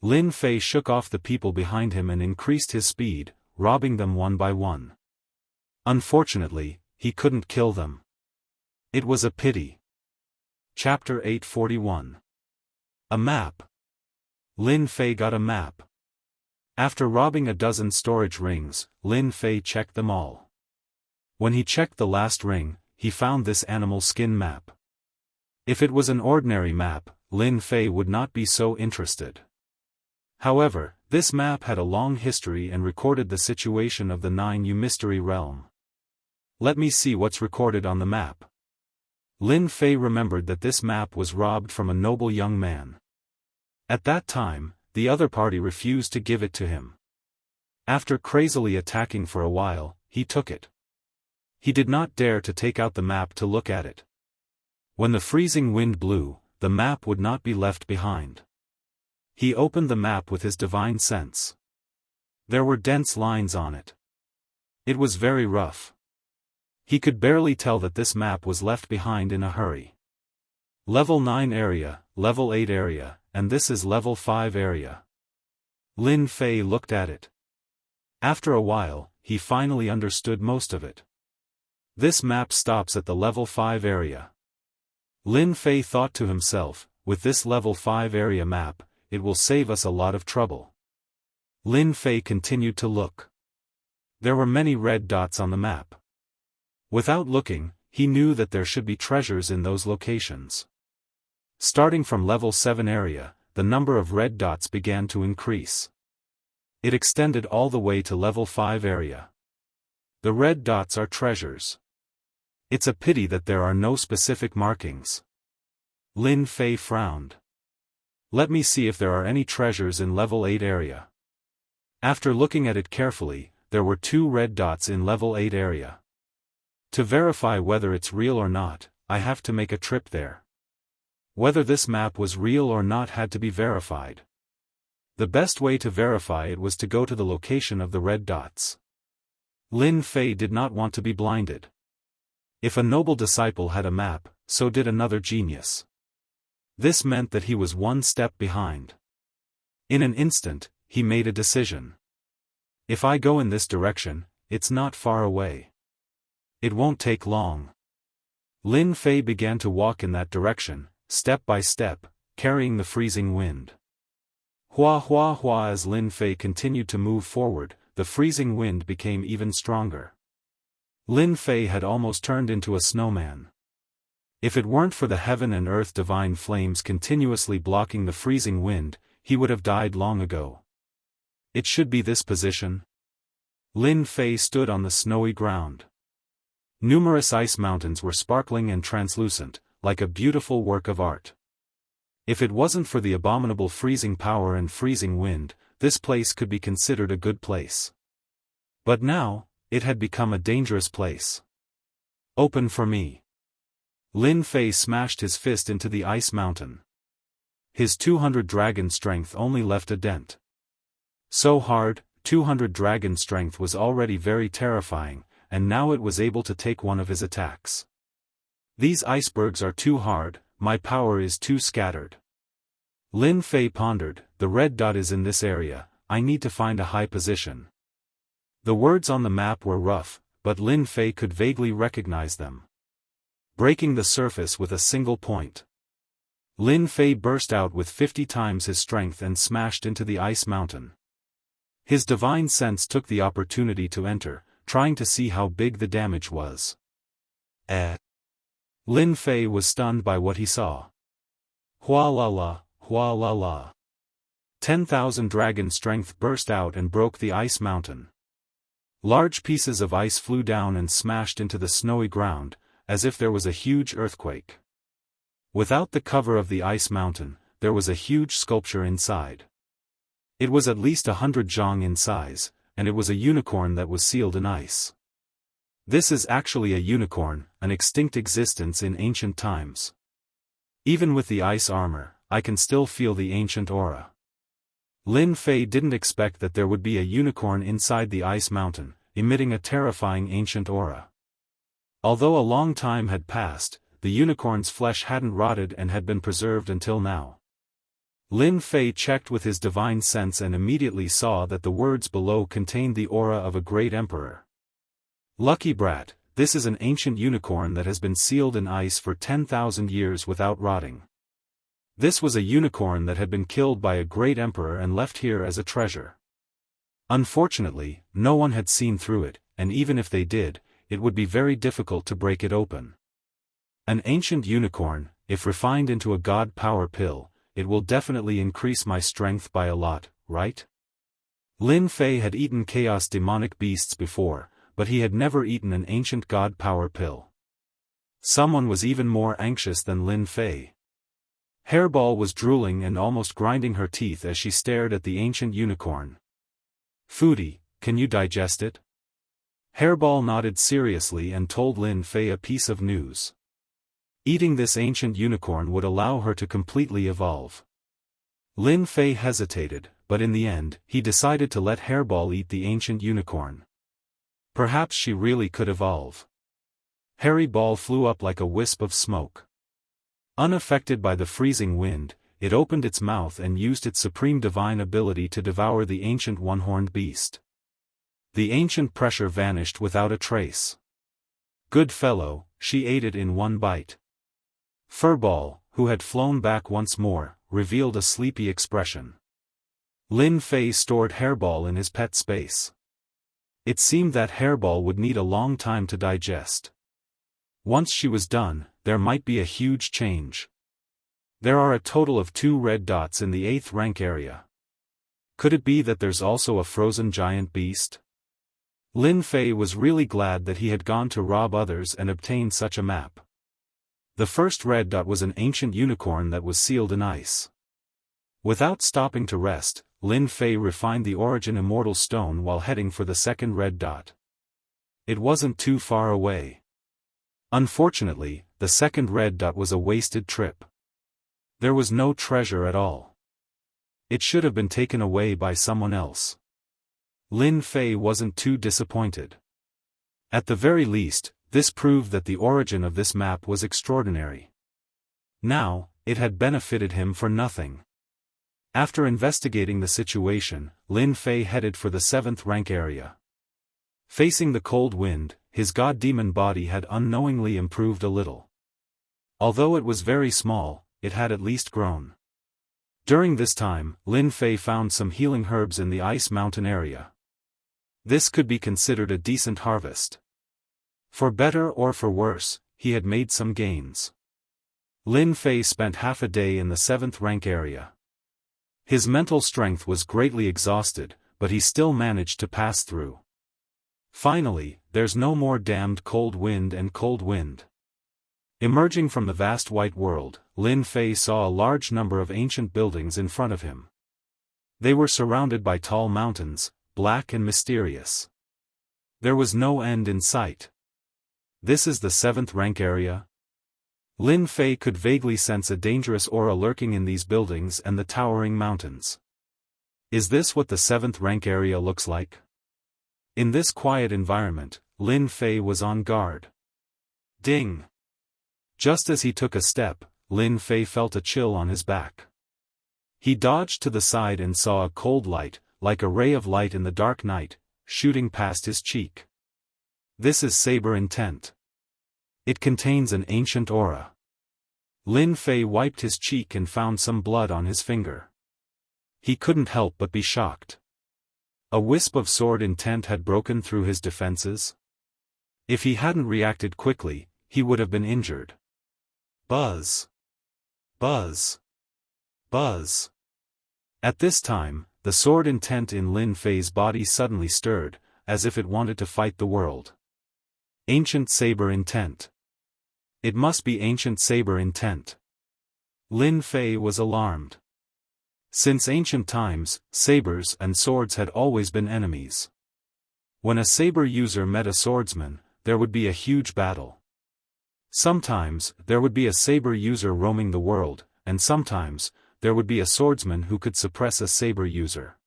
Lin Fei shook off the people behind him and increased his speed, robbing them one by one. Unfortunately, he couldn't kill them. It was a pity. Chapter 841. A map. Lin Fei got a map. After robbing a dozen storage rings, Lin Fei checked them all. When he checked the last ring, he found this animal skin map. If it was an ordinary map, Lin Fei would not be so interested. However, this map had a long history and recorded the situation of the 9U Mystery Realm. Let me see what's recorded on the map. Lin Fei remembered that this map was robbed from a noble young man. At that time, the other party refused to give it to him. After crazily attacking for a while, he took it. He did not dare to take out the map to look at it. When the freezing wind blew, the map would not be left behind. He opened the map with his divine sense. There were dense lines on it. It was very rough. He could barely tell that this map was left behind in a hurry. Level 9 area, Level 8 area, and this is Level 5 area. Lin Fei looked at it. After a while, he finally understood most of it. This map stops at the Level 5 area. Lin Fei thought to himself, with this Level 5 area map, it will save us a lot of trouble. Lin Fei continued to look. There were many red dots on the map. Without looking, he knew that there should be treasures in those locations. Starting from Level 7 area, the number of red dots began to increase. It extended all the way to Level 5 area. The red dots are treasures. It's a pity that there are no specific markings. Lin Fei frowned. Let me see if there are any treasures in Level 8 area. After looking at it carefully, there were 2 red dots in Level 8 area. To verify whether it's real or not, I have to make a trip there. Whether this map was real or not had to be verified. The best way to verify it was to go to the location of the red dots. Lin Fei did not want to be blinded. If a noble disciple had a map, so did another genius. This meant that he was one step behind. In an instant, he made a decision. If I go in this direction, it's not far away. It won't take long. Lin Fei began to walk in that direction, step by step, carrying the freezing wind. Hua hua hua. As Lin Fei continued to move forward, the freezing wind became even stronger. Lin Fei had almost turned into a snowman. If it weren't for the heaven and earth divine flames continuously blocking the freezing wind, he would have died long ago. It should be this position. Lin Fei stood on the snowy ground. Numerous ice mountains were sparkling and translucent, like a beautiful work of art. If it wasn't for the abominable freezing power and freezing wind, this place could be considered a good place. But now, it had become a dangerous place. Open for me. Lin Fei smashed his fist into the ice mountain. His 200 dragon strength only left a dent. So hard, 200 dragon strength was already very terrifying, and now it was able to take one of his attacks. These icebergs are too hard, my power is too scattered. Lin Fei pondered, the red dot is in this area, I need to find a high position. The words on the map were rough, but Lin Fei could vaguely recognize them. Breaking the surface with a single point. Lin Fei burst out with 50 times his strength and smashed into the ice mountain. His divine sense took the opportunity to enter, trying to see how big the damage was. Lin Fei was stunned by what he saw. Hua la la, hua la la. 10,000 dragon strength burst out and broke the ice mountain. Large pieces of ice flew down and smashed into the snowy ground, as if there was a huge earthquake. Without the cover of the ice mountain, there was a huge sculpture inside. It was at least 100 zhang in size, and it was a unicorn that was sealed in ice. This is actually a unicorn, an extinct existence in ancient times. Even with the ice armor, I can still feel the ancient aura. Lin Fei didn't expect that there would be a unicorn inside the ice mountain, emitting a terrifying ancient aura. Although a long time had passed, the unicorn's flesh hadn't rotted and had been preserved until now. Lin Fei checked with his divine sense and immediately saw that the words below contained the aura of a great emperor. Lucky brat, this is an ancient unicorn that has been sealed in ice for 10,000 years without rotting. This was a unicorn that had been killed by a great emperor and left here as a treasure. Unfortunately, no one had seen through it, and even if they did, it would be very difficult to break it open. An ancient unicorn, if refined into a god power pill, it will definitely increase my strength by a lot, right? Lin Fei had eaten chaos demonic beasts before, but he had never eaten an ancient god power pill. Someone was even more anxious than Lin Fei. Hairball was drooling and almost grinding her teeth as she stared at the ancient unicorn. Foodie, can you digest it? Hairball nodded seriously and told Lin Fei a piece of news. Eating this ancient unicorn would allow her to completely evolve. Lin Fei hesitated, but in the end, he decided to let Hairball eat the ancient unicorn. Perhaps she really could evolve. Hairy Ball flew up like a wisp of smoke. Unaffected by the freezing wind, it opened its mouth and used its supreme divine ability to devour the ancient one-horned beast. The ancient pressure vanished without a trace. Good fellow, she ate it in one bite. Furball, who had flown back once more, revealed a sleepy expression. Lin Fei stored Hairball in his pet space. It seemed that Hairball would need a long time to digest. Once she was done, there might be a huge change. There are a total of 2 red dots in the 8th rank area. Could it be that there's also a frozen giant beast? Lin Fei was really glad that he had gone to rob others and obtained such a map. The first red dot was an ancient unicorn that was sealed in ice. Without stopping to rest, Lin Fei refined the origin immortal stone while heading for the second red dot. It wasn't too far away. Unfortunately, the second red dot was a wasted trip. There was no treasure at all. It should have been taken away by someone else. Lin Fei wasn't too disappointed. At the very least, this proved that the origin of this map was extraordinary. Now, it had benefited him for nothing. After investigating the situation, Lin Fei headed for the 7th rank area. Facing the cold wind, his god-demon body had unknowingly improved a little. Although it was very small, it had at least grown. During this time, Lin Fei found some healing herbs in the ice mountain area. This could be considered a decent harvest. For better or for worse, he had made some gains. Lin Fei spent half a day in the 7th rank area. His mental strength was greatly exhausted, but he still managed to pass through. Finally, there's no more damned cold wind and cold wind. Emerging from the vast white world, Lin Fei saw a large number of ancient buildings in front of him. They were surrounded by tall mountains, black and mysterious. There was no end in sight. This is the 7th rank area? Lin Fei could vaguely sense a dangerous aura lurking in these buildings and the towering mountains. Is this what the 7th rank area looks like? In this quiet environment, Lin Fei was on guard. Ding! Just as he took a step, Lin Fei felt a chill on his back. He dodged to the side and saw a cold light, like a ray of light in the dark night, shooting past his cheek. This is saber intent. It contains an ancient aura. Lin Fei wiped his cheek and found some blood on his finger. He couldn't help but be shocked. A wisp of sword intent had broken through his defenses. If he hadn't reacted quickly, he would have been injured. Buzz. Buzz. Buzz. At this time, the sword intent in Lin Fei's body suddenly stirred, as if it wanted to fight the world. Ancient saber intent. It must be ancient saber intent. Lin Fei was alarmed. Since ancient times, sabers and swords had always been enemies. When a saber user met a swordsman, there would be a huge battle. Sometimes, there would be a saber user roaming the world, and sometimes, there would be a swordsman who could suppress a saber user.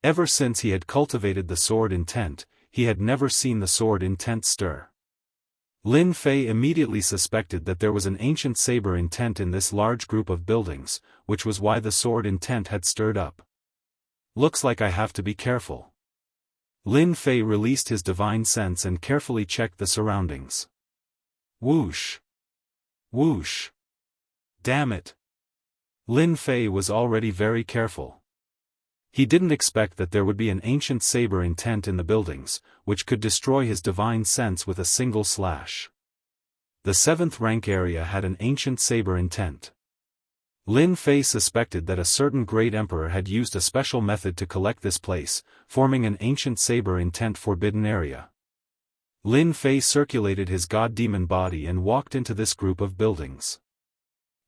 Ever since he had cultivated the sword intent, he had never seen the sword intent stir. Lin Fei immediately suspected that there was an ancient saber intent in this large group of buildings, which was why the sword intent had stirred up. Looks like I have to be careful. Lin Fei released his divine sense and carefully checked the surroundings. Whoosh! Whoosh! Damn it! Lin Fei was already very careful. He didn't expect that there would be an ancient saber intent in the buildings, which could destroy his divine sense with a single slash. The 7th rank area had an ancient saber intent. Lin Fei suspected that a certain great emperor had used a special method to collect this place, forming an ancient saber intent forbidden area. Lin Fei circulated his god-demon body and walked into this group of buildings.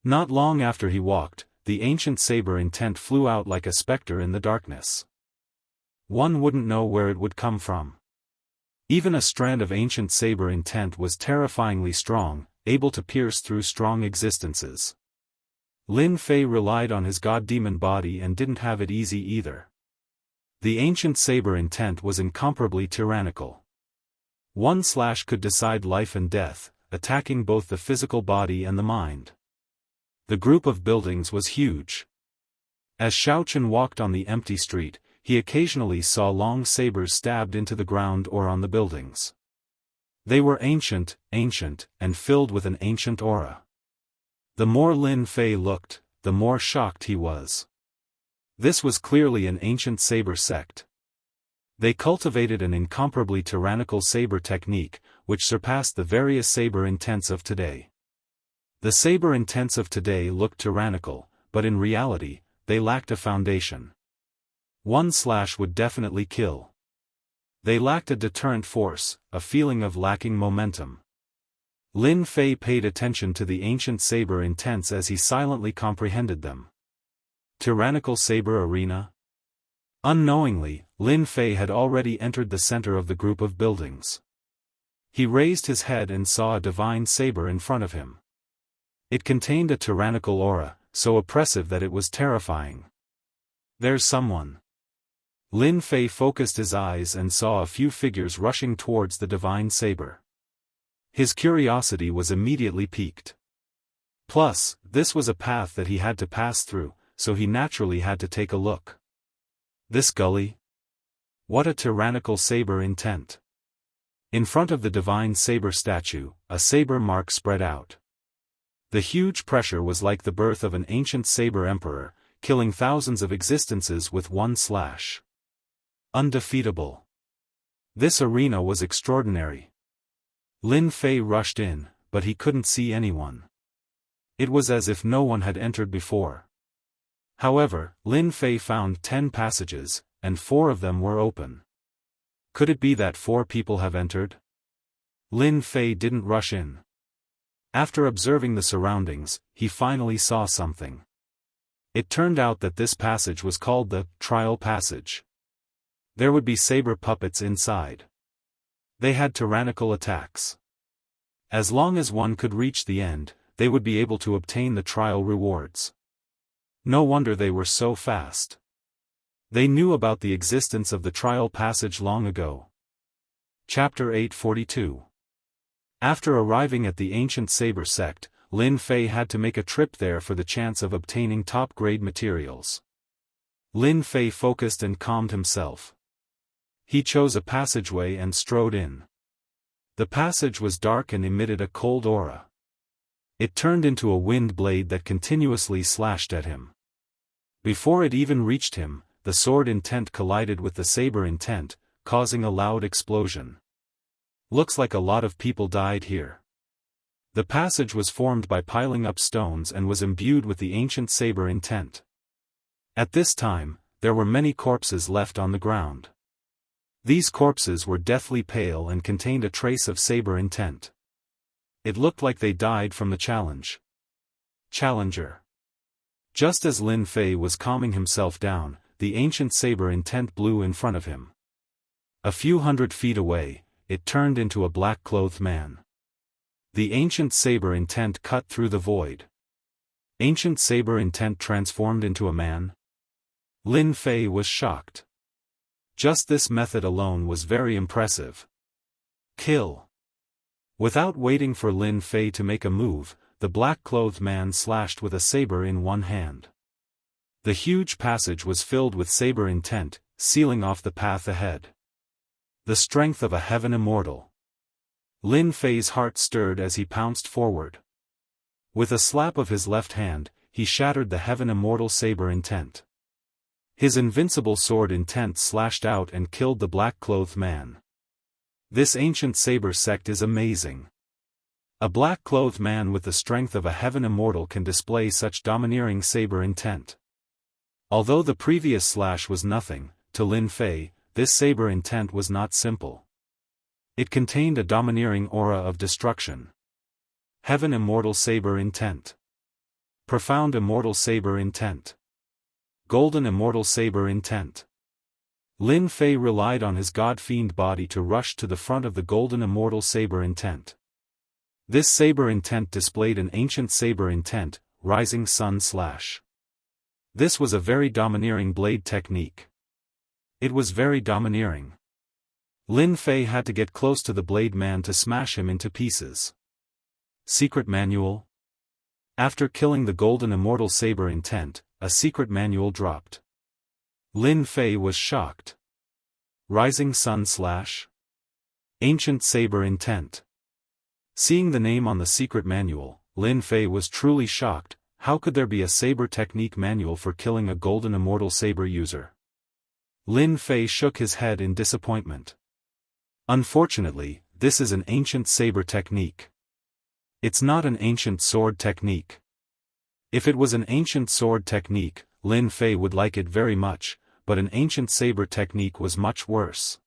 Not long after he walked, the ancient saber intent flew out like a specter in the darkness. One wouldn't know where it would come from. Even a strand of ancient saber intent was terrifyingly strong, able to pierce through strong existences. Lin Fei relied on his god-demon body and didn't have it easy either. The ancient saber intent was incomparably tyrannical. One slash could decide life and death, attacking both the physical body and the mind. The group of buildings was huge. As Xiaochen walked on the empty street, he occasionally saw long sabers stabbed into the ground or on the buildings. They were ancient, and filled with an ancient aura. The more Lin Fei looked, the more shocked he was. This was clearly an ancient saber sect. They cultivated an incomparably tyrannical saber technique, which surpassed the various saber intents of today. The saber intents of today looked tyrannical, but in reality, they lacked a foundation. One slash would definitely kill. They lacked a deterrent force, a feeling of lacking momentum. Lin Fei paid attention to the ancient saber intents as he silently comprehended them. Tyrannical saber arena? Unknowingly, Lin Fei had already entered the center of the group of buildings. He raised his head and saw a divine saber in front of him. It contained a tyrannical aura, so oppressive that it was terrifying. There's someone. Lin Fei focused his eyes and saw a few figures rushing towards the divine saber. His curiosity was immediately piqued. Plus, this was a path that he had to pass through, so he naturally had to take a look. This gully? What a tyrannical saber intent. In front of the divine saber statue, a saber mark spread out. The huge pressure was like the birth of an ancient saber emperor, killing thousands of existences with one slash. Undefeatable. This arena was extraordinary. Lin Fei rushed in, but he couldn't see anyone. It was as if no one had entered before. However, Lin Fei found 10 passages, and 4 of them were open. Could it be that 4 people have entered? Lin Fei didn't rush in. After observing the surroundings, he finally saw something. It turned out that this passage was called the Trial Passage. There would be saber puppets inside. They had tyrannical attacks. As long as one could reach the end, they would be able to obtain the trial rewards. No wonder they were so fast. They knew about the existence of the Trial Passage long ago. Chapter 842. After arriving at the ancient saber sect, Lin Fei had to make a trip there for the chance of obtaining top-grade materials. Lin Fei focused and calmed himself. He chose a passageway and strode in. The passage was dark and emitted a cold aura. It turned into a wind blade that continuously slashed at him. Before it even reached him, the sword intent collided with the saber intent, causing a loud explosion. Looks like a lot of people died here. The passage was formed by piling up stones and was imbued with the ancient saber intent. At this time, there were many corpses left on the ground. These corpses were deathly pale and contained a trace of saber intent. It looked like they died from the challenge. Challenger. Just as Lin Fei was calming himself down, the ancient saber intent blew in front of him. A few hundred feet away, it turned into a black-clothed man. The ancient saber intent cut through the void. Ancient saber intent transformed into a man? Lin Fei was shocked. Just this method alone was very impressive. Kill. Without waiting for Lin Fei to make a move, the black-clothed man slashed with a saber in one hand. The huge passage was filled with saber intent, sealing off the path ahead. The strength of a heaven immortal. Lin Fei's heart stirred as he pounced forward. With a slap of his left hand, he shattered the heaven immortal saber intent. His invincible sword intent slashed out and killed the black-clothed man. This ancient saber sect is amazing. A black-clothed man with the strength of a heaven immortal can display such domineering saber intent. Although the previous slash was nothing, to Lin Fei, this saber intent was not simple. It contained a domineering aura of destruction. Heaven immortal saber intent. Profound immortal saber intent. Golden immortal saber intent. Lin Fei relied on his god-fiend body to rush to the front of the golden immortal saber intent. This saber intent displayed an ancient saber intent, rising sun slash. This was a very domineering blade technique. It was very domineering. Lin Fei had to get close to the blade man to smash him into pieces. Secret manual? After killing the golden immortal saber intent, a secret manual dropped. Lin Fei was shocked. Rising sun slash? Ancient saber intent. Seeing the name on the secret manual, Lin Fei was truly shocked. How could there be a saber technique manual for killing a golden immortal saber user? Lin Fei shook his head in disappointment. Unfortunately, this is an ancient saber technique. It's not an ancient sword technique. If it was an ancient sword technique, Lin Fei would like it very much, but an ancient saber technique was much worse.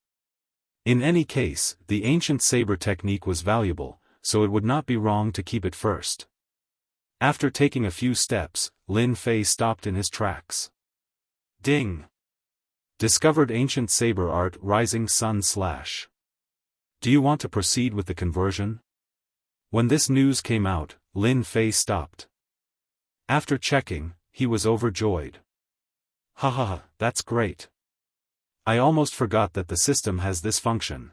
In any case, the ancient saber technique was valuable, so it would not be wrong to keep it first. After taking a few steps, Lin Fei stopped in his tracks. Ding! Discovered ancient saber art rising sun slash. Do you want to proceed with the conversion? When this news came out, Lin Fei stopped. After checking, he was overjoyed. Haha, that's great. I almost forgot that the system has this function.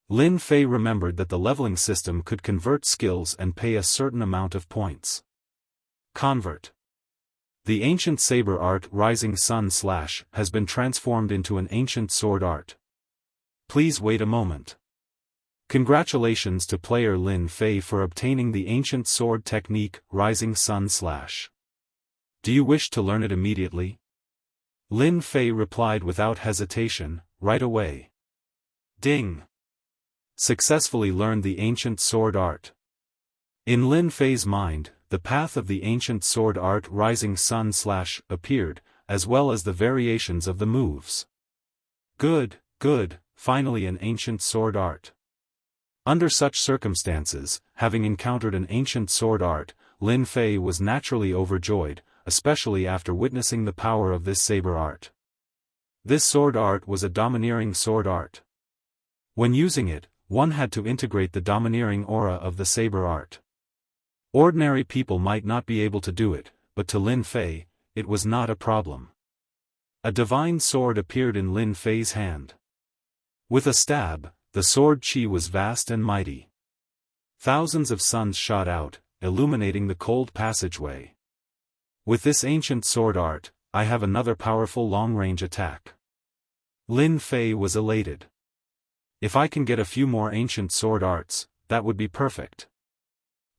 Lin Fei remembered that the leveling system could convert skills and pay a certain amount of points. Convert. The ancient saber art rising sun slash has been transformed into an ancient sword art. Please wait a moment. Congratulations to player Lin Fei for obtaining the ancient sword technique rising sun slash. Do you wish to learn it immediately? Lin Fei replied without hesitation, right away. Ding! Successfully learned the ancient sword art. In Lin Fei's mind, the path of the ancient sword art rising sun slash appeared, as well as the variations of the moves. Good, finally an ancient sword art. Under such circumstances, having encountered an ancient sword art, Lin Fei was naturally overjoyed, especially after witnessing the power of this saber art. This sword art was a domineering sword art. When using it, one had to integrate the domineering aura of the saber art. Ordinary people might not be able to do it, but to Lin Fei, it was not a problem. A divine sword appeared in Lin Fei's hand. With a stab, the sword chi was vast and mighty. Thousands of suns shot out, illuminating the cold passageway. With this ancient sword art, I have another powerful long-range attack. Lin Fei was elated. If I can get a few more ancient sword arts, that would be perfect.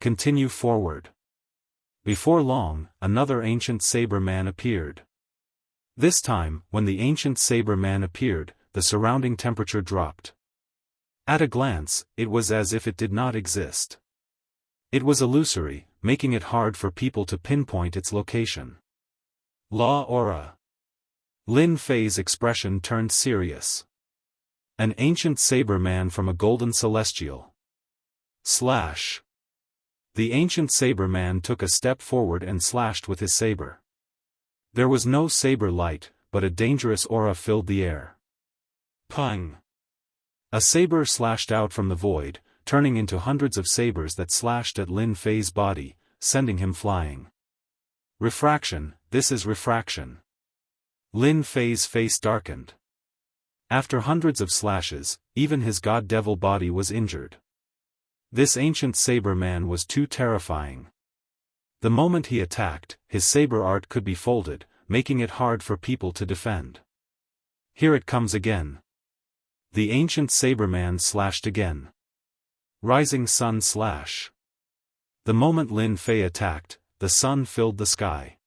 Continue forward. Before long, another ancient saber man appeared. This time, when the ancient saber man appeared, the surrounding temperature dropped. At a glance, it was as if it did not exist. It was illusory, making it hard for people to pinpoint its location. Law Aura. Lin Fei's expression turned serious. An ancient saber man from a golden celestial. Slash. The ancient saber man took a step forward and slashed with his saber. There was no saber light, but a dangerous aura filled the air. Pung! A saber slashed out from the void, turning into hundreds of sabers that slashed at Lin Fei's body, sending him flying. Refraction, this is refraction. Lin Fei's face darkened. After hundreds of slashes, even his god-devil body was injured. This ancient saber man was too terrifying. The moment he attacked, his saber art could be folded, making it hard for people to defend. Here it comes again. The ancient saber man slashed again. Rising sun slash. The moment Lin Fei attacked, the sun filled the sky.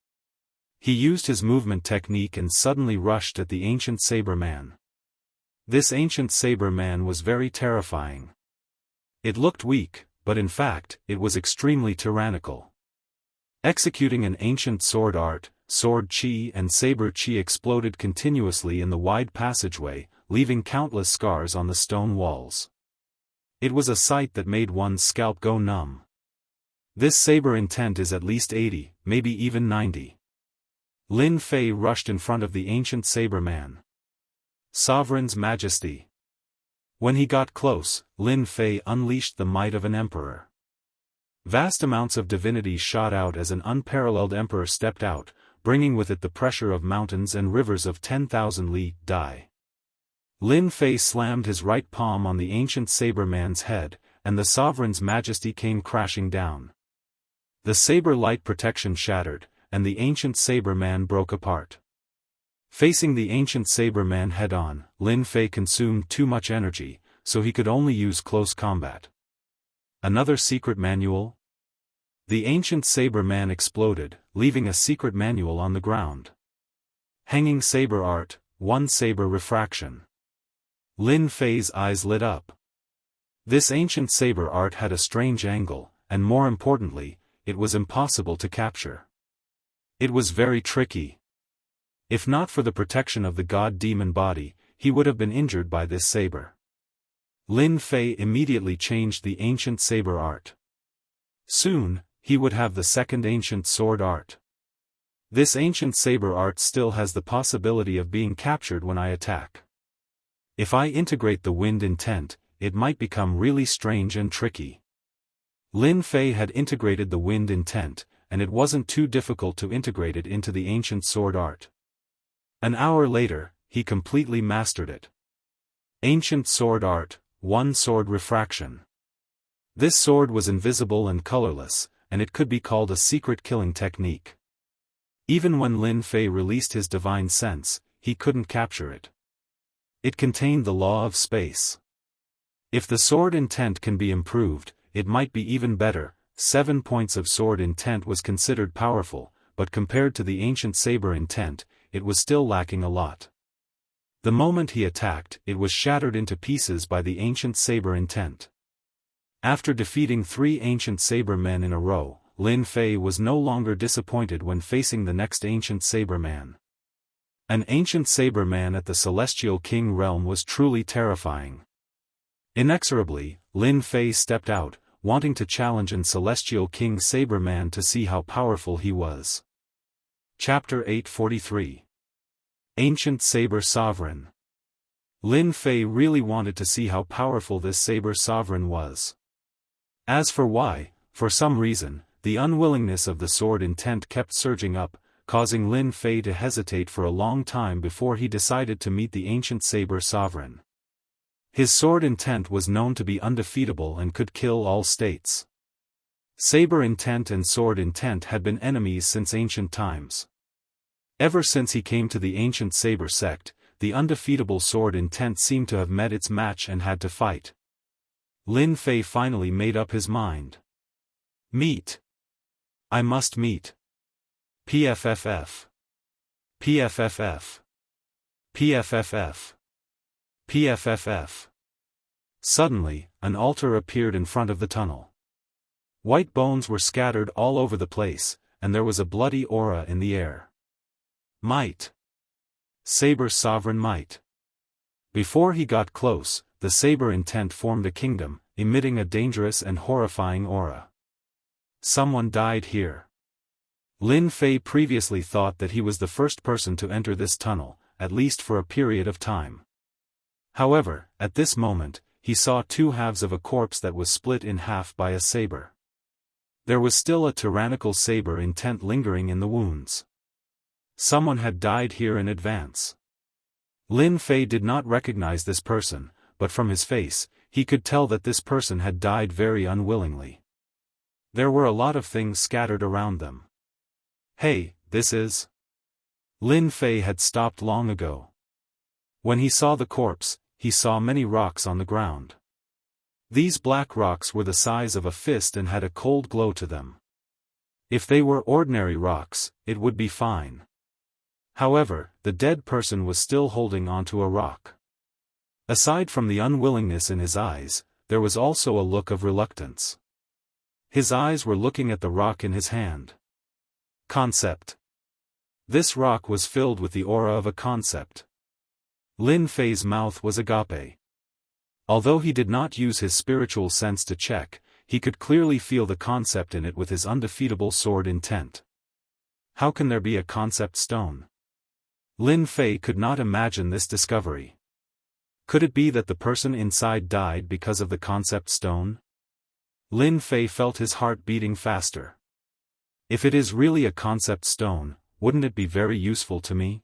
He used his movement technique and suddenly rushed at the ancient saber man. This ancient saber man was very terrifying. It looked weak, but in fact, it was extremely tyrannical. Executing an ancient sword art, sword chi and saber chi exploded continuously in the wide passageway, leaving countless scars on the stone walls. It was a sight that made one's scalp go numb. This saber intent is at least 80, maybe even 90. Lin Fei rushed in front of the ancient saber man. Sovereign's Majesty. When he got close, Lin Fei unleashed the might of an emperor. Vast amounts of divinity shot out as an unparalleled emperor stepped out, bringing with it the pressure of mountains and rivers of 10,000 li dai. Lin Fei slammed his right palm on the ancient saber man's head, and the sovereign's majesty came crashing down. The saber light protection shattered, and the ancient saber man broke apart. Facing the ancient saber man head-on, Lin Fei consumed too much energy, so he could only use close combat. Another secret manual? The ancient saber man exploded, leaving a secret manual on the ground. Hanging saber art, 1 saber refraction. Lin Fei's eyes lit up. This ancient saber art had a strange angle, and more importantly, it was impossible to capture. It was very tricky. If not for the protection of the god-demon body, he would have been injured by this saber. Lin Fei immediately changed the ancient saber art. Soon, he would have the second ancient sword art. This ancient saber art still has the possibility of being captured when I attack. If I integrate the wind intent, it might become really strange and tricky. Lin Fei had integrated the wind intent, and it wasn't too difficult to integrate it into the ancient sword art. An hour later, he completely mastered it. Ancient sword art, 1 sword refraction. This sword was invisible and colorless, and it could be called a secret killing technique. Even when Lin Fei released his divine sense, he couldn't capture it. It contained the law of space. If the sword intent can be improved, it might be even better. 7 points of sword intent was considered powerful, but compared to the ancient saber intent, it was still lacking a lot. The moment he attacked, it was shattered into pieces by the ancient saber intent. After defeating 3 ancient saber men in a row, Lin Fei was no longer disappointed when facing the next ancient saber man. An ancient saber man at the Celestial King realm was truly terrifying. Inexorably, Lin Fei stepped out, wanting to challenge an Celestial King saber man to see how powerful he was. Chapter 843. Ancient Saber Sovereign. Lin Fei really wanted to see how powerful this saber sovereign was. As for why, for some reason, the unwillingness of the sword intent kept surging up, causing Lin Fei to hesitate for a long time before he decided to meet the ancient saber sovereign. His sword intent was known to be undefeatable and could kill all states. Saber intent and sword intent had been enemies since ancient times. Ever since he came to the ancient saber sect, the undefeatable sword intent seemed to have met its match and had to fight. Lin Fei finally made up his mind. Meet. I must meet. PFFF. PFFF. PFFF. PFFF. Suddenly, an altar appeared in front of the tunnel. White bones were scattered all over the place, and there was a bloody aura in the air. Might. Saber sovereign might. Before he got close, the saber intent formed a kingdom, emitting a dangerous and horrifying aura. Someone died here. Lin Fei previously thought that he was the first person to enter this tunnel, at least for a period of time. However, at this moment, he saw two halves of a corpse that was split in half by a saber. There was still a tyrannical saber intent lingering in the wounds. Someone had died here in advance. Lin Fei did not recognize this person, but from his face, he could tell that this person had died very unwillingly. There were a lot of things scattered around them. Hey, this is... Lin Fei had stopped long ago. When he saw the corpse, he saw many rocks on the ground. These black rocks were the size of a fist and had a cold glow to them. If they were ordinary rocks, it would be fine. However, the dead person was still holding onto a rock. Aside from the unwillingness in his eyes, there was also a look of reluctance. His eyes were looking at the rock in his hand. Concept. This rock was filled with the aura of a concept. Lin Fei's mouth was agape. Although he did not use his spiritual sense to check, he could clearly feel the concept in it with his undefeatable sword intent. How can there be a concept stone? Lin Fei could not imagine this discovery. Could it be that the person inside died because of the concept stone? Lin Fei felt his heart beating faster. If it is really a concept stone, wouldn't it be very useful to me?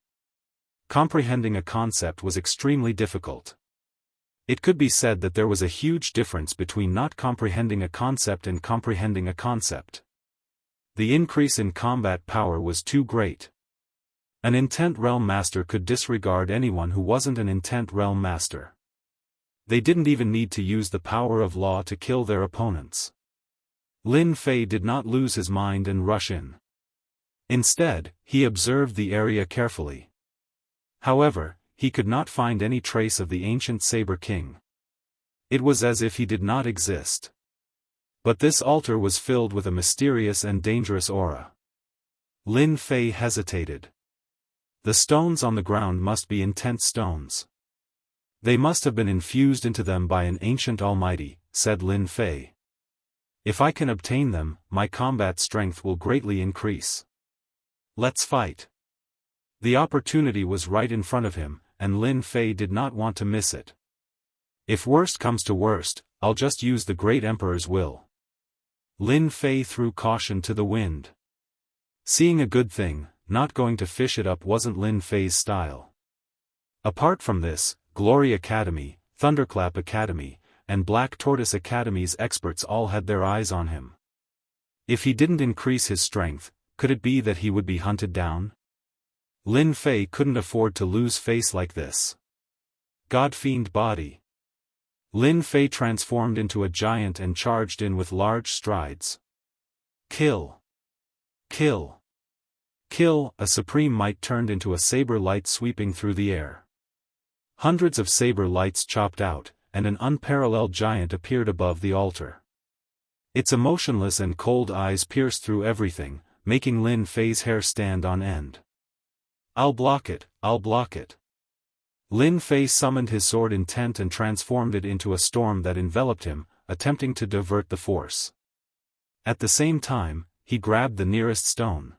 Comprehending a concept was extremely difficult. It could be said that there was a huge difference between not comprehending a concept and comprehending a concept. The increase in combat power was too great. An intent realm master could disregard anyone who wasn't an intent realm master. They didn't even need to use the power of law to kill their opponents. Lin Fei did not lose his mind and rush in. Instead, he observed the area carefully. However, he could not find any trace of the ancient Saber King. It was as if he did not exist. But this altar was filled with a mysterious and dangerous aura. Lin Fei hesitated. The stones on the ground must be intent stones. They must have been infused into them by an ancient almighty, said Lin Fei. If I can obtain them, my combat strength will greatly increase. Let's fight. The opportunity was right in front of him, and Lin Fei did not want to miss it. If worst comes to worst, I'll just use the great emperor's will. Lin Fei threw caution to the wind. Seeing a good thing, not going to fish it up wasn't Lin Fei's style. Apart from this, Glory Academy, Thunderclap Academy, and Black Tortoise Academy's experts all had their eyes on him. If he didn't increase his strength, could it be that he would be hunted down? Lin Fei couldn't afford to lose face like this. God-fiend body. Lin Fei transformed into a giant and charged in with large strides. Kill. Kill. Kill. A supreme might turned into a saber light sweeping through the air. Hundreds of saber lights chopped out, and an unparalleled giant appeared above the altar. Its emotionless and cold eyes pierced through everything, making Lin Fei's hair stand on end. I'll block it, I'll block it. Lin Fei summoned his sword intent and transformed it into a storm that enveloped him, attempting to divert the force. At the same time, he grabbed the nearest stone.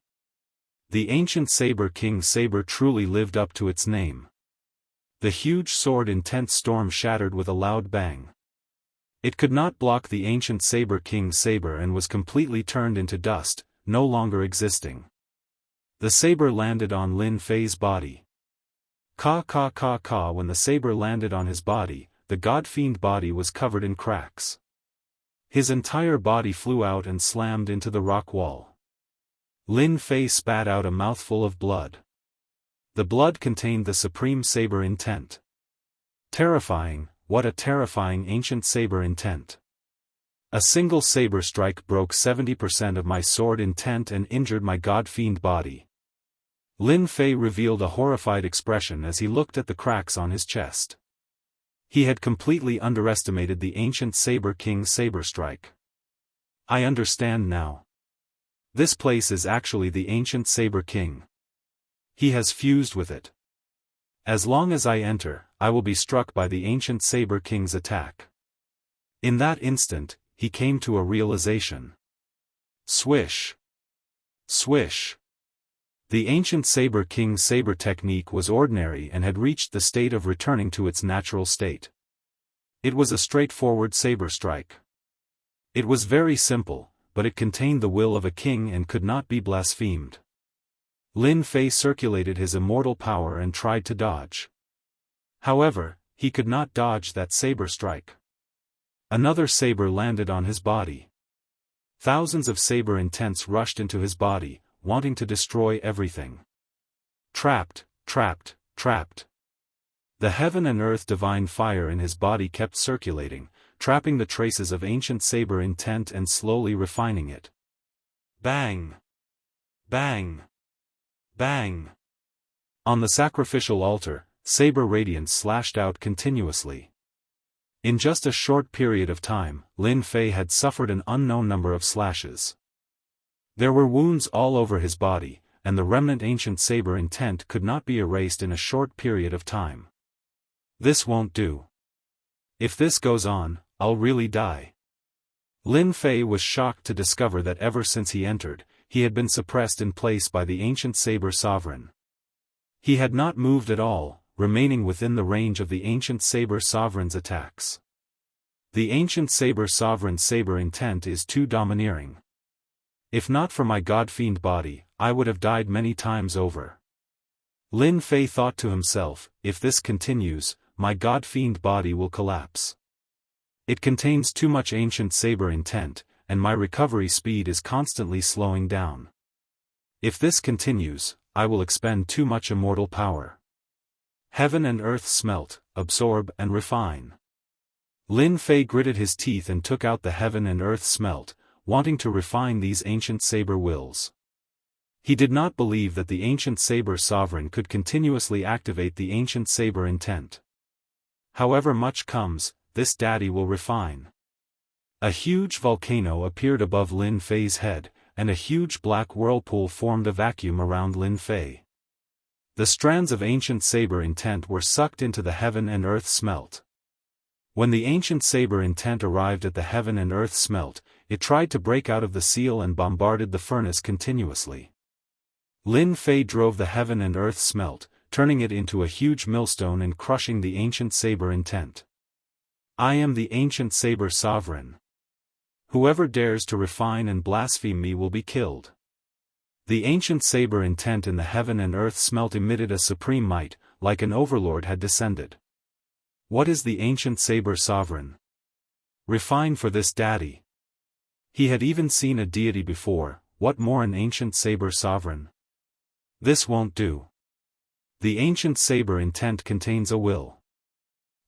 The ancient Saber King saber truly lived up to its name. The huge sword intent storm shattered with a loud bang. It could not block the ancient Saber King saber and was completely turned into dust, no longer existing. The saber landed on Lin Fei's body. Ka ka ka ka. When the saber landed on his body, the god-fiend body was covered in cracks. His entire body flew out and slammed into the rock wall. Lin Fei spat out a mouthful of blood. The blood contained the supreme saber intent. Terrifying, what a terrifying ancient saber intent. A single saber strike broke 70% of my sword intent and injured my god-fiend body. Lin Fei revealed a horrified expression as he looked at the cracks on his chest. He had completely underestimated the ancient Saber King's saber strike. I understand now. This place is actually the ancient Saber King. He has fused with it. As long as I enter, I will be struck by the ancient Saber King's attack. In that instant, he came to a realization. Swish! Swish! The ancient Saber King's saber technique was ordinary and had reached the state of returning to its natural state. It was a straightforward saber strike. It was very simple, but it contained the will of a king and could not be blasphemed. Lin Fei circulated his immortal power and tried to dodge. However, he could not dodge that saber strike. Another saber landed on his body. Thousands of saber intents rushed into his body, wanting to destroy everything. Trapped, trapped, trapped. The heaven and earth divine fire in his body kept circulating, trapping the traces of ancient saber intent and slowly refining it. Bang! Bang! Bang! On the sacrificial altar, saber radiance slashed out continuously. In just a short period of time, Lin Fei had suffered an unknown number of slashes. There were wounds all over his body, and the remnant ancient saber intent could not be erased in a short period of time. This won't do. If this goes on, I'll really die. Lin Fei was shocked to discover that ever since he entered, he had been suppressed in place by the ancient saber sovereign. He had not moved at all, remaining within the range of the ancient saber sovereign's attacks. The ancient saber sovereign's saber intent is too domineering. If not for my god-fiend body, I would have died many times over. Lin Fei thought to himself, if this continues, my god-fiend body will collapse. It contains too much ancient saber intent, and my recovery speed is constantly slowing down. If this continues, I will expend too much immortal power. Heaven and earth smelt, absorb and refine. Lin Fei gritted his teeth and took out the heaven and earth smelt, wanting to refine these ancient saber wills. He did not believe that the ancient saber sovereign could continuously activate the ancient saber intent. However much comes, this daddy will refine. A huge volcano appeared above Lin Fei's head, and a huge black whirlpool formed a vacuum around Lin Fei. The strands of ancient saber intent were sucked into the heaven and earth smelt. When the ancient saber intent arrived at the heaven and earth smelt, it tried to break out of the seal and bombarded the furnace continuously. Lin Fei drove the heaven and earth smelt, turning it into a huge millstone and crushing the ancient saber intent. I am the ancient saber sovereign. Whoever dares to refine and blaspheme me will be killed. The ancient saber intent in the heaven and earth smelt emitted a supreme might, like an overlord had descended. What is the ancient saber sovereign? Refine for this daddy. He had even seen a deity before, what more an ancient saber sovereign? This won't do. The ancient saber intent contains a will.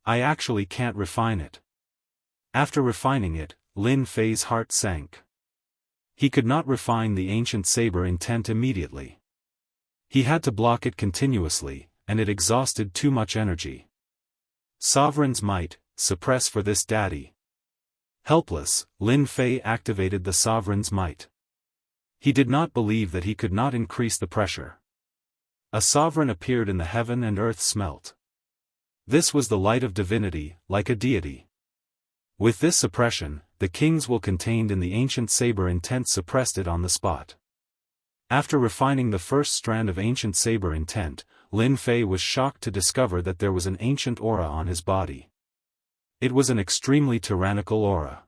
I actually can't refine it. After refining it, Lin Fei's heart sank. He could not refine the ancient saber intent immediately. He had to block it continuously, and it exhausted too much energy. Sovereign's might, suppress for this daddy. Helpless, Lin Fei activated the sovereign's might. He did not believe that he could not increase the pressure. A sovereign appeared in the heaven and earth smelt. This was the light of divinity, like a deity. With this suppression, the king's will contained in the ancient saber intent suppressed it on the spot. After refining the first strand of ancient saber intent, Lin Fei was shocked to discover that there was an ancient aura on his body. It was an extremely tyrannical aura.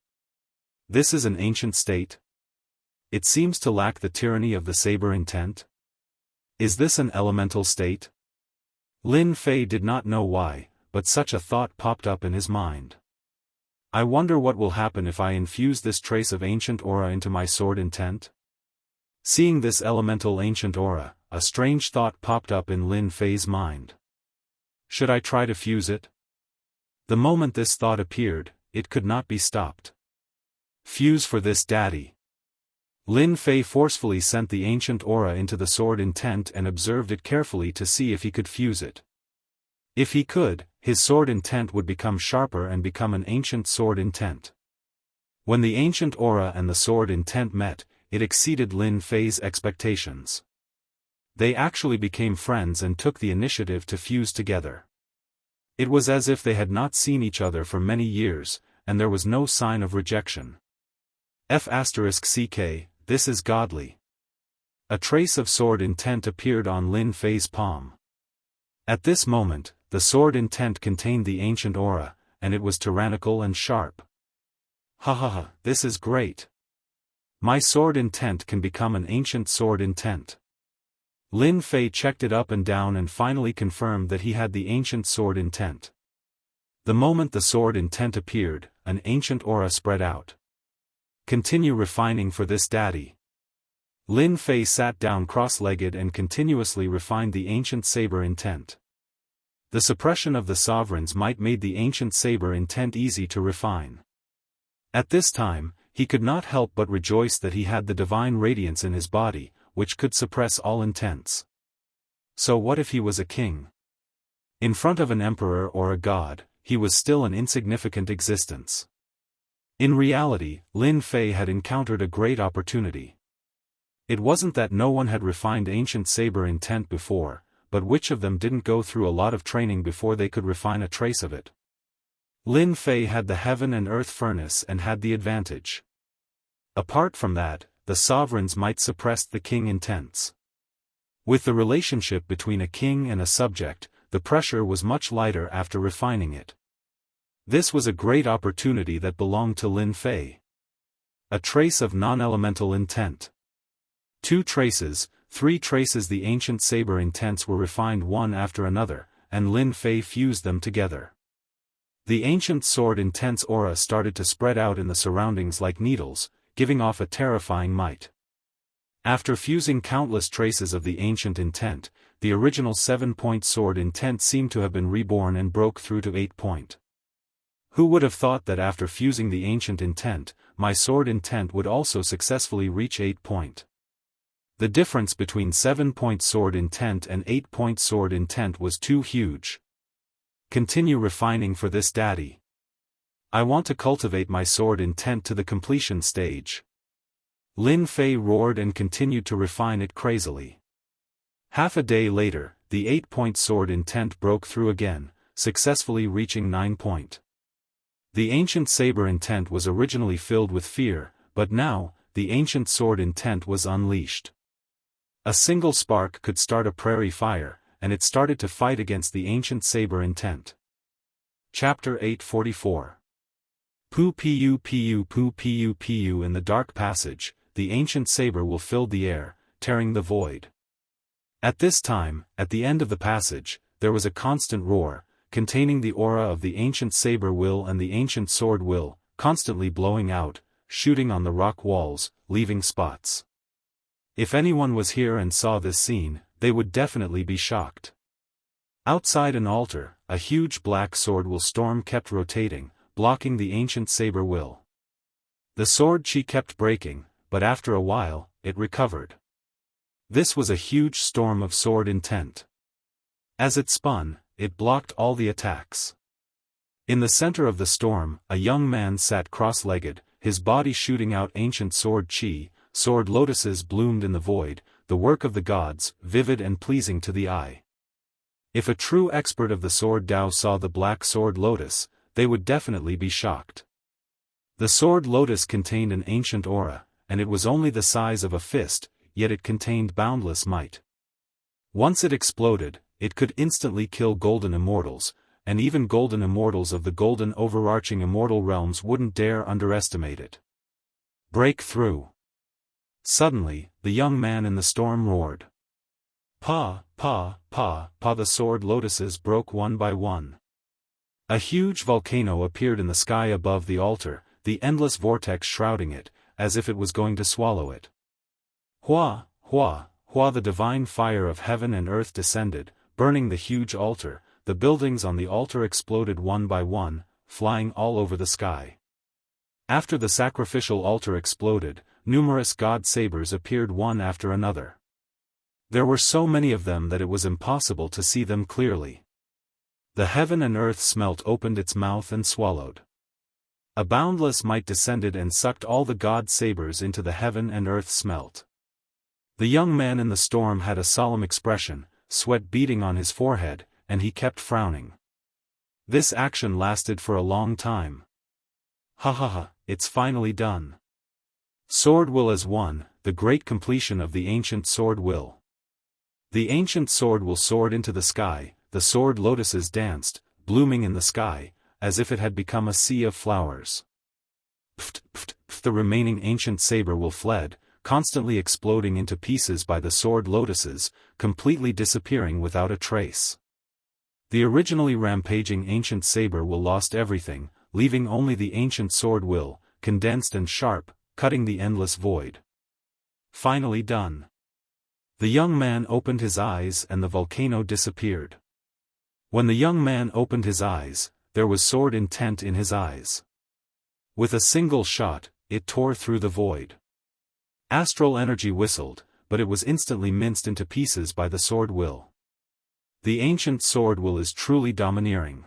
This is an ancient state? It seems to lack the tyranny of the saber intent. Is this an elemental state? Lin Fei did not know why, but such a thought popped up in his mind. I wonder what will happen if I infuse this trace of ancient aura into my sword intent? Seeing this elemental ancient aura, a strange thought popped up in Lin Fei's mind. Should I try to fuse it? The moment this thought appeared, it could not be stopped. Fuse for this, daddy. Lin Fei forcefully sent the ancient aura into the sword intent and observed it carefully to see if he could fuse it. If he could, his sword intent would become sharper and become an ancient sword intent. When the ancient aura and the sword intent met, it exceeded Lin Fei's expectations. They actually became friends and took the initiative to fuse together. It was as if they had not seen each other for many years, and there was no sign of rejection. F***ck, this is godly. A trace of sword intent appeared on Lin Fei's palm. At this moment, the sword intent contained the ancient aura, and it was tyrannical and sharp. Ha ha ha, this is great. My sword intent can become an ancient sword intent. Lin Fei checked it up and down and finally confirmed that he had the ancient sword intent. The moment the sword intent appeared, an ancient aura spread out. Continue refining for this, daddy. Lin Fei sat down cross-legged and continuously refined the ancient saber intent. The suppression of the sovereign's might made the ancient saber intent easy to refine. At this time, he could not help but rejoice that he had the divine radiance in his body, which could suppress all intents. So what if he was a king? In front of an emperor or a god, he was still an insignificant existence. In reality, Lin Fei had encountered a great opportunity. It wasn't that no one had refined ancient saber intent before, but which of them didn't go through a lot of training before they could refine a trace of it? Lin Fei had the heaven and earth furnace and had the advantage. Apart from that, the sovereigns might suppress the king intents. With the relationship between a king and a subject, the pressure was much lighter after refining it. This was a great opportunity that belonged to Lin Fei. A trace of non-elemental intent. 2 traces, 3 traces. The ancient saber intents were refined one after another, and Lin Fei fused them together. The ancient sword intent's aura started to spread out in the surroundings like needles, giving off a terrifying might. After fusing countless traces of the ancient intent, the original 7-point sword intent seemed to have been reborn and broke through to 8-point. Who would have thought that after fusing the ancient intent, my sword intent would also successfully reach 8-point? The difference between 7-point sword intent and 8-point sword intent was too huge. Continue refining for this, daddy. I want to cultivate my sword intent to the completion stage. Lin Fei roared and continued to refine it crazily. Half a day later, the 8-point sword intent broke through again, successfully reaching 9-point. The ancient saber intent was originally filled with fear, but now, the ancient sword intent was unleashed. A single spark could start a prairie fire, and it started to fight against the ancient saber intent. Chapter 844. Pu pu pu pu pu pu. In the dark passage, the ancient saber will fill the air, tearing the void. At this time, at the end of the passage, there was a constant roar, containing the aura of the ancient saber will and the ancient sword will, constantly blowing out, shooting on the rock walls, leaving spots. If anyone was here and saw this scene, they would definitely be shocked. Outside an altar, a huge black sword will storm kept rotating, blocking the ancient saber will. The sword chi kept breaking, but after a while, it recovered. This was a huge storm of sword intent. As it spun, it blocked all the attacks. In the center of the storm, a young man sat cross-legged, his body shooting out ancient sword chi. Sword lotuses bloomed in the void, the work of the gods, vivid and pleasing to the eye. If a true expert of the sword Dao saw the black sword lotus, they would definitely be shocked. The sword lotus contained an ancient aura, and it was only the size of a fist, yet it contained boundless might. Once it exploded, it could instantly kill golden immortals, and even golden immortals of the golden overarching immortal realms wouldn't dare underestimate it. Break through. Suddenly, the young man in the storm roared. Pa, pa, pa, pa. The sword lotuses broke one by one. A huge volcano appeared in the sky above the altar, the endless vortex shrouding it, as if it was going to swallow it. Hua, hua, hua! The divine fire of heaven and earth descended, burning the huge altar. The buildings on the altar exploded one by one, flying all over the sky. After the sacrificial altar exploded, numerous god sabers appeared one after another. There were so many of them that it was impossible to see them clearly. The heaven and earth smelt opened its mouth and swallowed. A boundless might descended and sucked all the god sabers into the heaven and earth smelt. The young man in the storm had a solemn expression, sweat beading on his forehead, and he kept frowning. This action lasted for a long time. Ha ha ha, it's finally done. Sword will as one, the great completion of the ancient sword will. The ancient sword will soared into the sky, the sword lotuses danced, blooming in the sky, as if it had become a sea of flowers. Pft, pft, pft, the remaining ancient saber will fled, constantly exploding into pieces by the sword lotuses, completely disappearing without a trace. The originally rampaging ancient saber will lost everything, leaving only the ancient sword will, condensed and sharp, cutting the endless void. Finally done. The young man opened his eyes and the volcano disappeared. When the young man opened his eyes, there was sword intent in his eyes. With a single shot, it tore through the void. Astral energy whistled, but it was instantly minced into pieces by the sword will. The ancient sword will is truly domineering.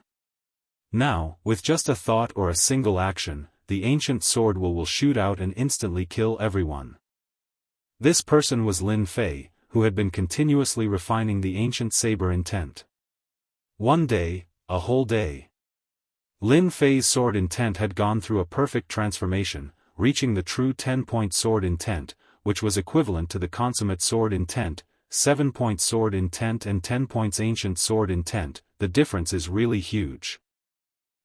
Now, with just a thought or a single action, the ancient sword will shoot out and instantly kill everyone. This person was Lin Fei, who had been continuously refining the ancient saber intent. One day, a whole day. Lin Fei's sword intent had gone through a perfect transformation, reaching the true 10-point sword intent, which was equivalent to the consummate sword intent, 7-point sword intent and 10 points ancient sword intent. The difference is really huge.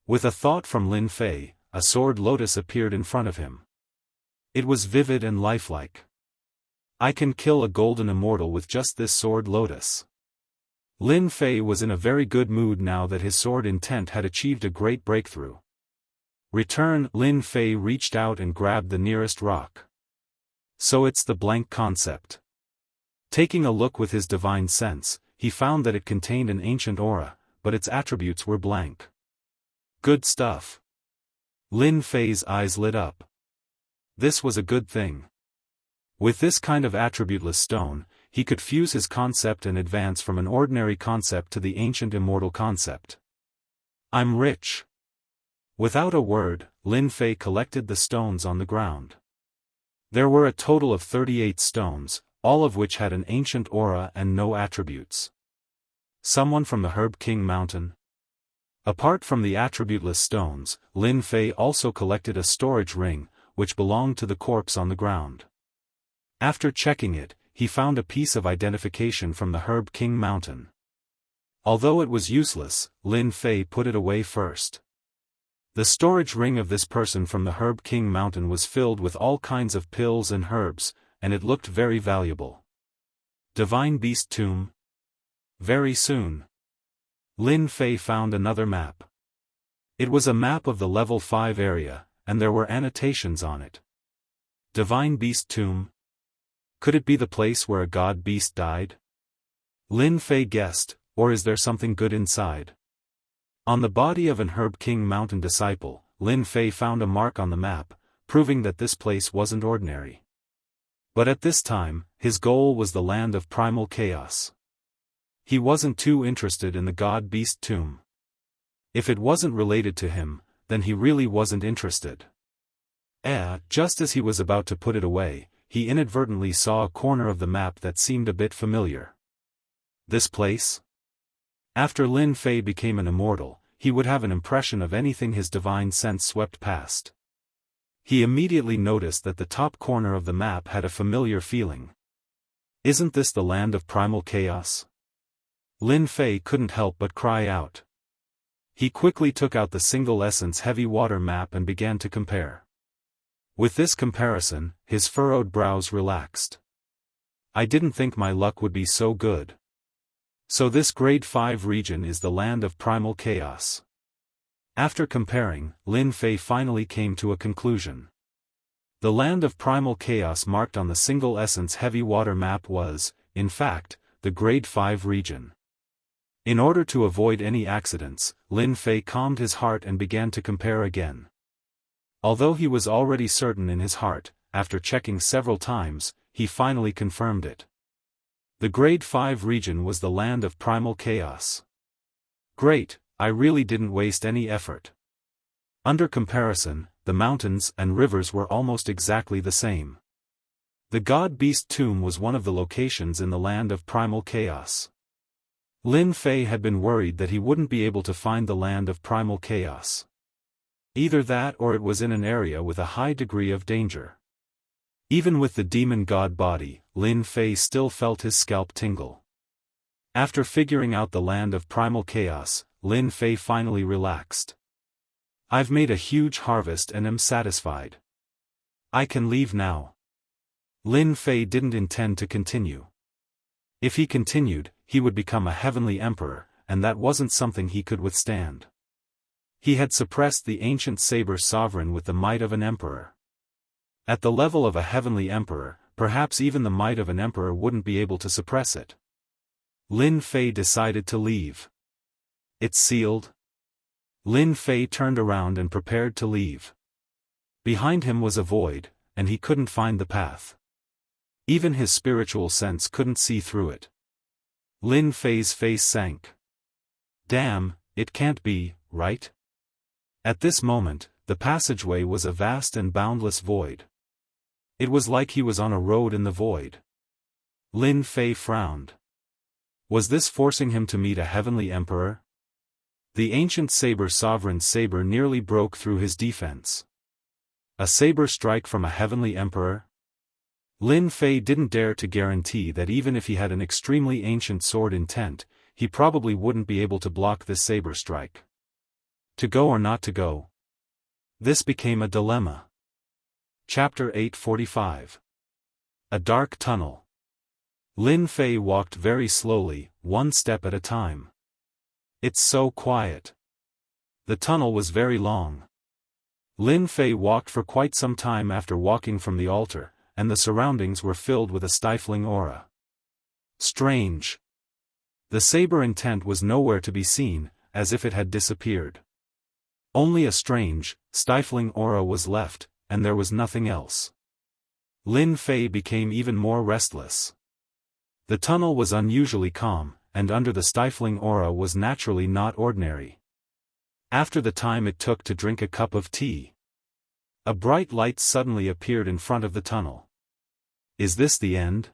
With a thought from Lin Fei, a sword lotus appeared in front of him. It was vivid and lifelike. I can kill a golden immortal with just this sword lotus. Lin Fei was in a very good mood now that his sword intent had achieved a great breakthrough. Return. Lin Fei reached out and grabbed the nearest rock. So it's the blank concept. Taking a look with his divine sense, he found that it contained an ancient aura, but its attributes were blank. Good stuff. Lin Fei's eyes lit up. This was a good thing. With this kind of attributeless stone, he could fuse his concept and advance from an ordinary concept to the ancient immortal concept. I'm rich. Without a word, Lin Fei collected the stones on the ground. There were a total of 38 stones, all of which had an ancient aura and no attributes. Someone from the Herb King Mountain? Apart from the attributeless stones, Lin Fei also collected a storage ring, which belonged to the corpse on the ground. After checking it, he found a piece of identification from the Herb King Mountain. Although it was useless, Lin Fei put it away first. The storage ring of this person from the Herb King Mountain was filled with all kinds of pills and herbs, and it looked very valuable. Divine Beast Tomb? Very soon. Lin Fei found another map. It was a map of the level 5 area, and there were annotations on it. Divine Beast Tomb? Could it be the place where a god beast died? Lin Fei guessed, or is there something good inside? On the body of an Herb King Mountain disciple, Lin Fei found a mark on the map, proving that this place wasn't ordinary. But at this time, his goal was the land of primal chaos. He wasn't too interested in the god-beast tomb. If it wasn't related to him, then he really wasn't interested. Just as he was about to put it away, he inadvertently saw a corner of the map that seemed a bit familiar. This place? After Lin Fei became an immortal, he would have an impression of anything his divine sense swept past. He immediately noticed that the top corner of the map had a familiar feeling. Isn't this the land of primal chaos? Lin Fei couldn't help but cry out. He quickly took out the single essence heavy water map and began to compare. With this comparison, his furrowed brows relaxed. I didn't think my luck would be so good. So this grade 5 region is the land of primal chaos. After comparing, Lin Fei finally came to a conclusion. The land of primal chaos marked on the single essence heavy water map was, in fact, the Grade 5 region. In order to avoid any accidents, Lin Fei calmed his heart and began to compare again. Although he was already certain in his heart, after checking several times, he finally confirmed it. The Grade 5 region was the land of primal chaos. Great, I really didn't waste any effort. Under comparison, the mountains and rivers were almost exactly the same. The God-Beast tomb was one of the locations in the land of primal chaos. Lin Fei had been worried that he wouldn't be able to find the land of primal chaos. Either that or it was in an area with a high degree of danger. Even with the demon god body, Lin Fei still felt his scalp tingle. After figuring out the land of primal chaos, Lin Fei finally relaxed. I've made a huge harvest and am satisfied. I can leave now. Lin Fei didn't intend to continue. If he continued, he would become a heavenly emperor, and that wasn't something he could withstand. He had suppressed the ancient saber sovereign with the might of an emperor. At the level of a heavenly emperor, perhaps even the might of an emperor wouldn't be able to suppress it. Lin Fei decided to leave. It's sealed. Lin Fei turned around and prepared to leave. Behind him was a void, and he couldn't find the path. Even his spiritual sense couldn't see through it. Lin Fei's face sank. Damn, it can't be, right? At this moment, the passageway was a vast and boundless void. It was like he was on a road in the void. Lin Fei frowned. Was this forcing him to meet a heavenly emperor? The ancient saber sovereign's saber nearly broke through his defense. A saber strike from a heavenly emperor? Lin Fei didn't dare to guarantee that even if he had an extremely ancient sword intent, he probably wouldn't be able to block this saber strike. To go or not to go? This became a dilemma. Chapter 845. A dark tunnel. Lin Fei walked very slowly, one step at a time. It's so quiet. The tunnel was very long. Lin Fei walked for quite some time after walking from the altar, and the surroundings were filled with a stifling aura. Strange. The saber intent was nowhere to be seen, as if it had disappeared. Only a strange, stifling aura was left, and there was nothing else. Lin Fei became even more restless. The tunnel was unusually calm, and under the stifling aura was naturally not ordinary. After the time it took to drink a cup of tea, a bright light suddenly appeared in front of the tunnel. Is this the end?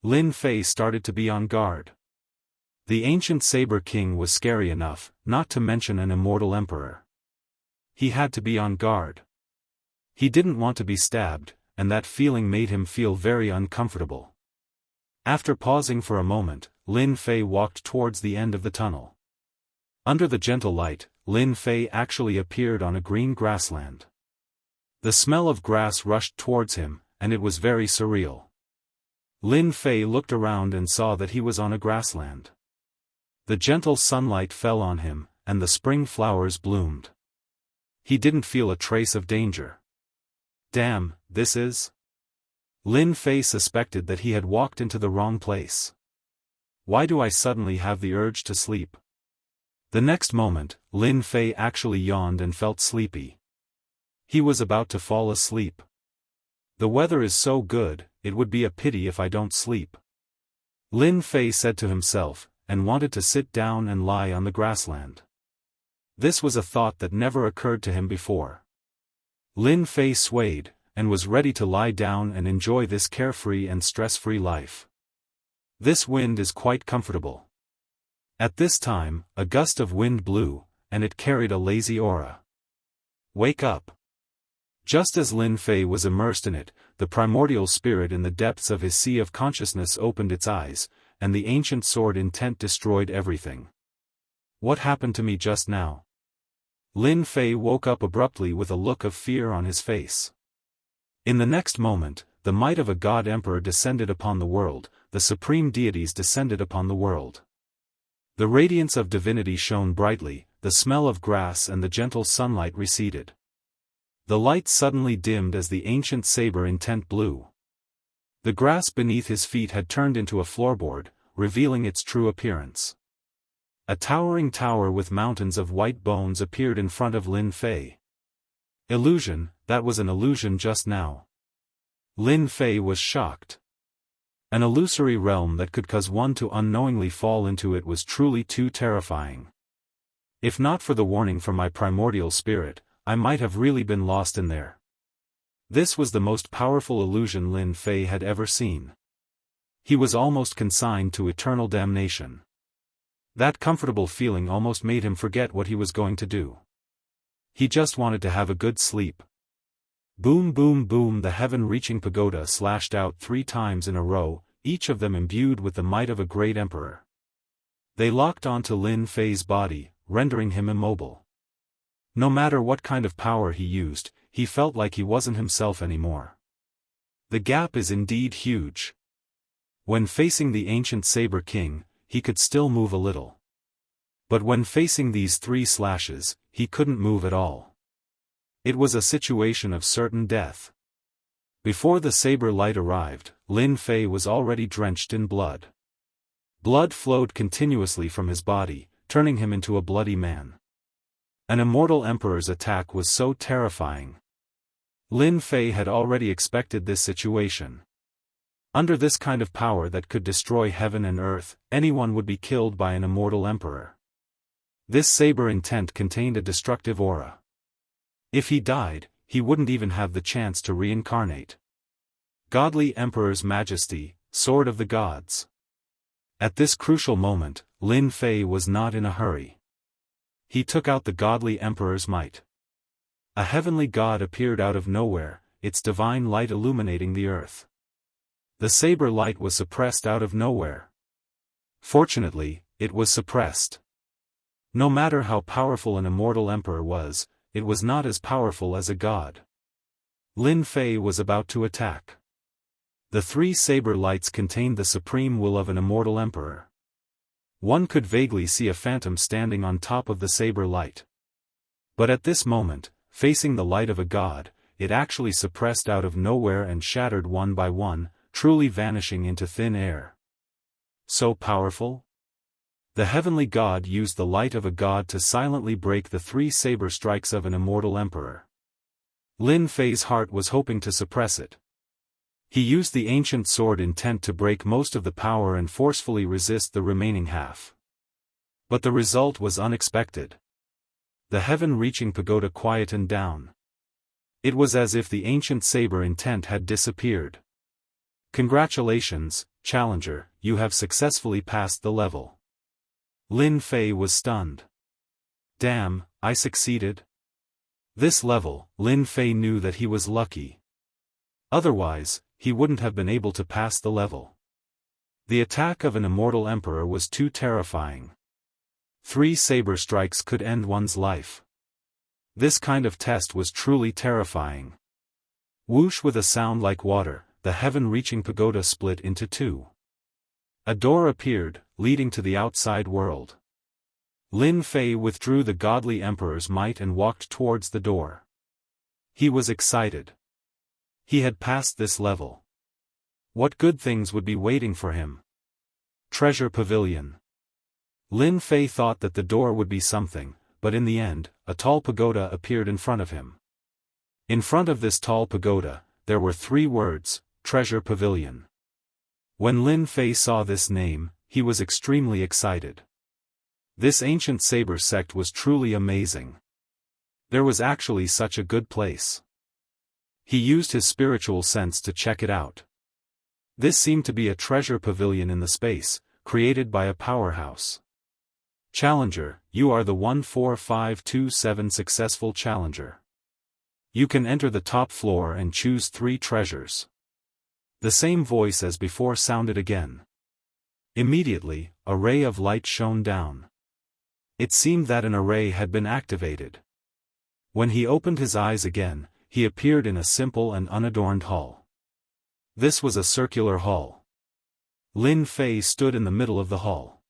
Lin Fei started to be on guard. The ancient Saber King was scary enough, not to mention an immortal emperor. He had to be on guard. He didn't want to be stabbed, and that feeling made him feel very uncomfortable. After pausing for a moment, Lin Fei walked towards the end of the tunnel. Under the gentle light, Lin Fei actually appeared on a green grassland. The smell of grass rushed towards him, and it was very surreal. Lin Fei looked around and saw that he was on a grassland. The gentle sunlight fell on him, and the spring flowers bloomed. He didn't feel a trace of danger. Damn, this is... Lin Fei suspected that he had walked into the wrong place. Why do I suddenly have the urge to sleep? The next moment, Lin Fei actually yawned and felt sleepy. He was about to fall asleep. The weather is so good, it would be a pity if I don't sleep. Lin Fei said to himself, and wanted to sit down and lie on the grassland. This was a thought that never occurred to him before. Lin Fei swayed, and was ready to lie down and enjoy this carefree and stress-free life. This wind is quite comfortable. At this time, a gust of wind blew, and it carried a lazy aura. Wake up! Just as Lin Fei was immersed in it, the primordial spirit in the depths of his sea of consciousness opened its eyes, and the ancient sword intent destroyed everything. What happened to me just now? Lin Fei woke up abruptly with a look of fear on his face. In the next moment, the might of a god emperor descended upon the world, the supreme deities descended upon the world. The radiance of divinity shone brightly, the smell of grass and the gentle sunlight receded. The light suddenly dimmed as the ancient saber intent blew. The grass beneath his feet had turned into a floorboard, revealing its true appearance. A towering tower with mountains of white bones appeared in front of Lin Fei. Illusion, that was an illusion just now. Lin Fei was shocked. An illusory realm that could cause one to unknowingly fall into it was truly too terrifying. If not for the warning from my primordial spirit, I might have really been lost in there. This was the most powerful illusion Lin Fei had ever seen. He was almost consigned to eternal damnation. That comfortable feeling almost made him forget what he was going to do. He just wanted to have a good sleep. Boom boom boom, the heaven-reaching pagoda slashed out 3 times in a row, each of them imbued with the might of a great emperor. They locked onto Lin Fei's body, rendering him immobile. No matter what kind of power he used, he felt like he wasn't himself anymore. The gap is indeed huge. When facing the ancient Saber King, he could still move a little. But when facing these 3 slashes, he couldn't move at all. It was a situation of certain death. Before the saber light arrived, Lin Fei was already drenched in blood. Blood flowed continuously from his body, turning him into a bloody man. An immortal emperor's attack was so terrifying. Lin Fei had already expected this situation. Under this kind of power that could destroy heaven and earth, anyone would be killed by an immortal emperor. This saber intent contained a destructive aura. If he died, he wouldn't even have the chance to reincarnate. Godly Emperor's Majesty, Sword of the Gods. At this crucial moment, Lin Fei was not in a hurry. He took out the godly Emperor's might. A heavenly god appeared out of nowhere, its divine light illuminating the earth. The saber light was suppressed out of nowhere. Fortunately, it was suppressed. No matter how powerful an immortal emperor was, it was not as powerful as a god. Lin Fei was about to attack. The 3 saber lights contained the supreme will of an immortal emperor. One could vaguely see a phantom standing on top of the saber light. But at this moment, facing the light of a god, it actually suppressed out of nowhere and shattered one by one, truly vanishing into thin air. So powerful? The heavenly god used the light of a god to silently break the 3 saber strikes of an immortal emperor. Lin Fei's heart was hoping to suppress it. He used the ancient sword intent to break most of the power and forcefully resist the remaining half. But the result was unexpected. The heaven-reaching pagoda quietened down. It was as if the ancient saber intent had disappeared. Congratulations, challenger, you have successfully passed the level. Lin Fei was stunned. Damn, I succeeded? This level, Lin Fei knew that he was lucky. Otherwise, he wouldn't have been able to pass the level. The attack of an immortal emperor was too terrifying. 3 saber strikes could end one's life. This kind of test was truly terrifying. Whoosh, with a sound like water, the heaven-reaching pagoda split into 2. A door appeared, leading to the outside world. Lin Fei withdrew the godly emperor's might and walked towards the door. He was excited. He had passed this level. What good things would be waiting for him? Treasure Pavilion. Lin Fei thought that the door would be something, but in the end, a tall pagoda appeared in front of him. In front of this tall pagoda, there were 3 words, Treasure Pavilion. When Lin Fei saw this name, he was extremely excited. This ancient saber sect was truly amazing. There was actually such a good place. He used his spiritual sense to check it out. This seemed to be a treasure pavilion in the space, created by a powerhouse. Challenger, you are the 14527 successful challenger. You can enter the top floor and choose 3 treasures. The same voice as before sounded again. Immediately, a ray of light shone down. It seemed that an array had been activated. When he opened his eyes again, he appeared in a simple and unadorned hall. This was a circular hall. Lin Fei stood in the middle of the hall.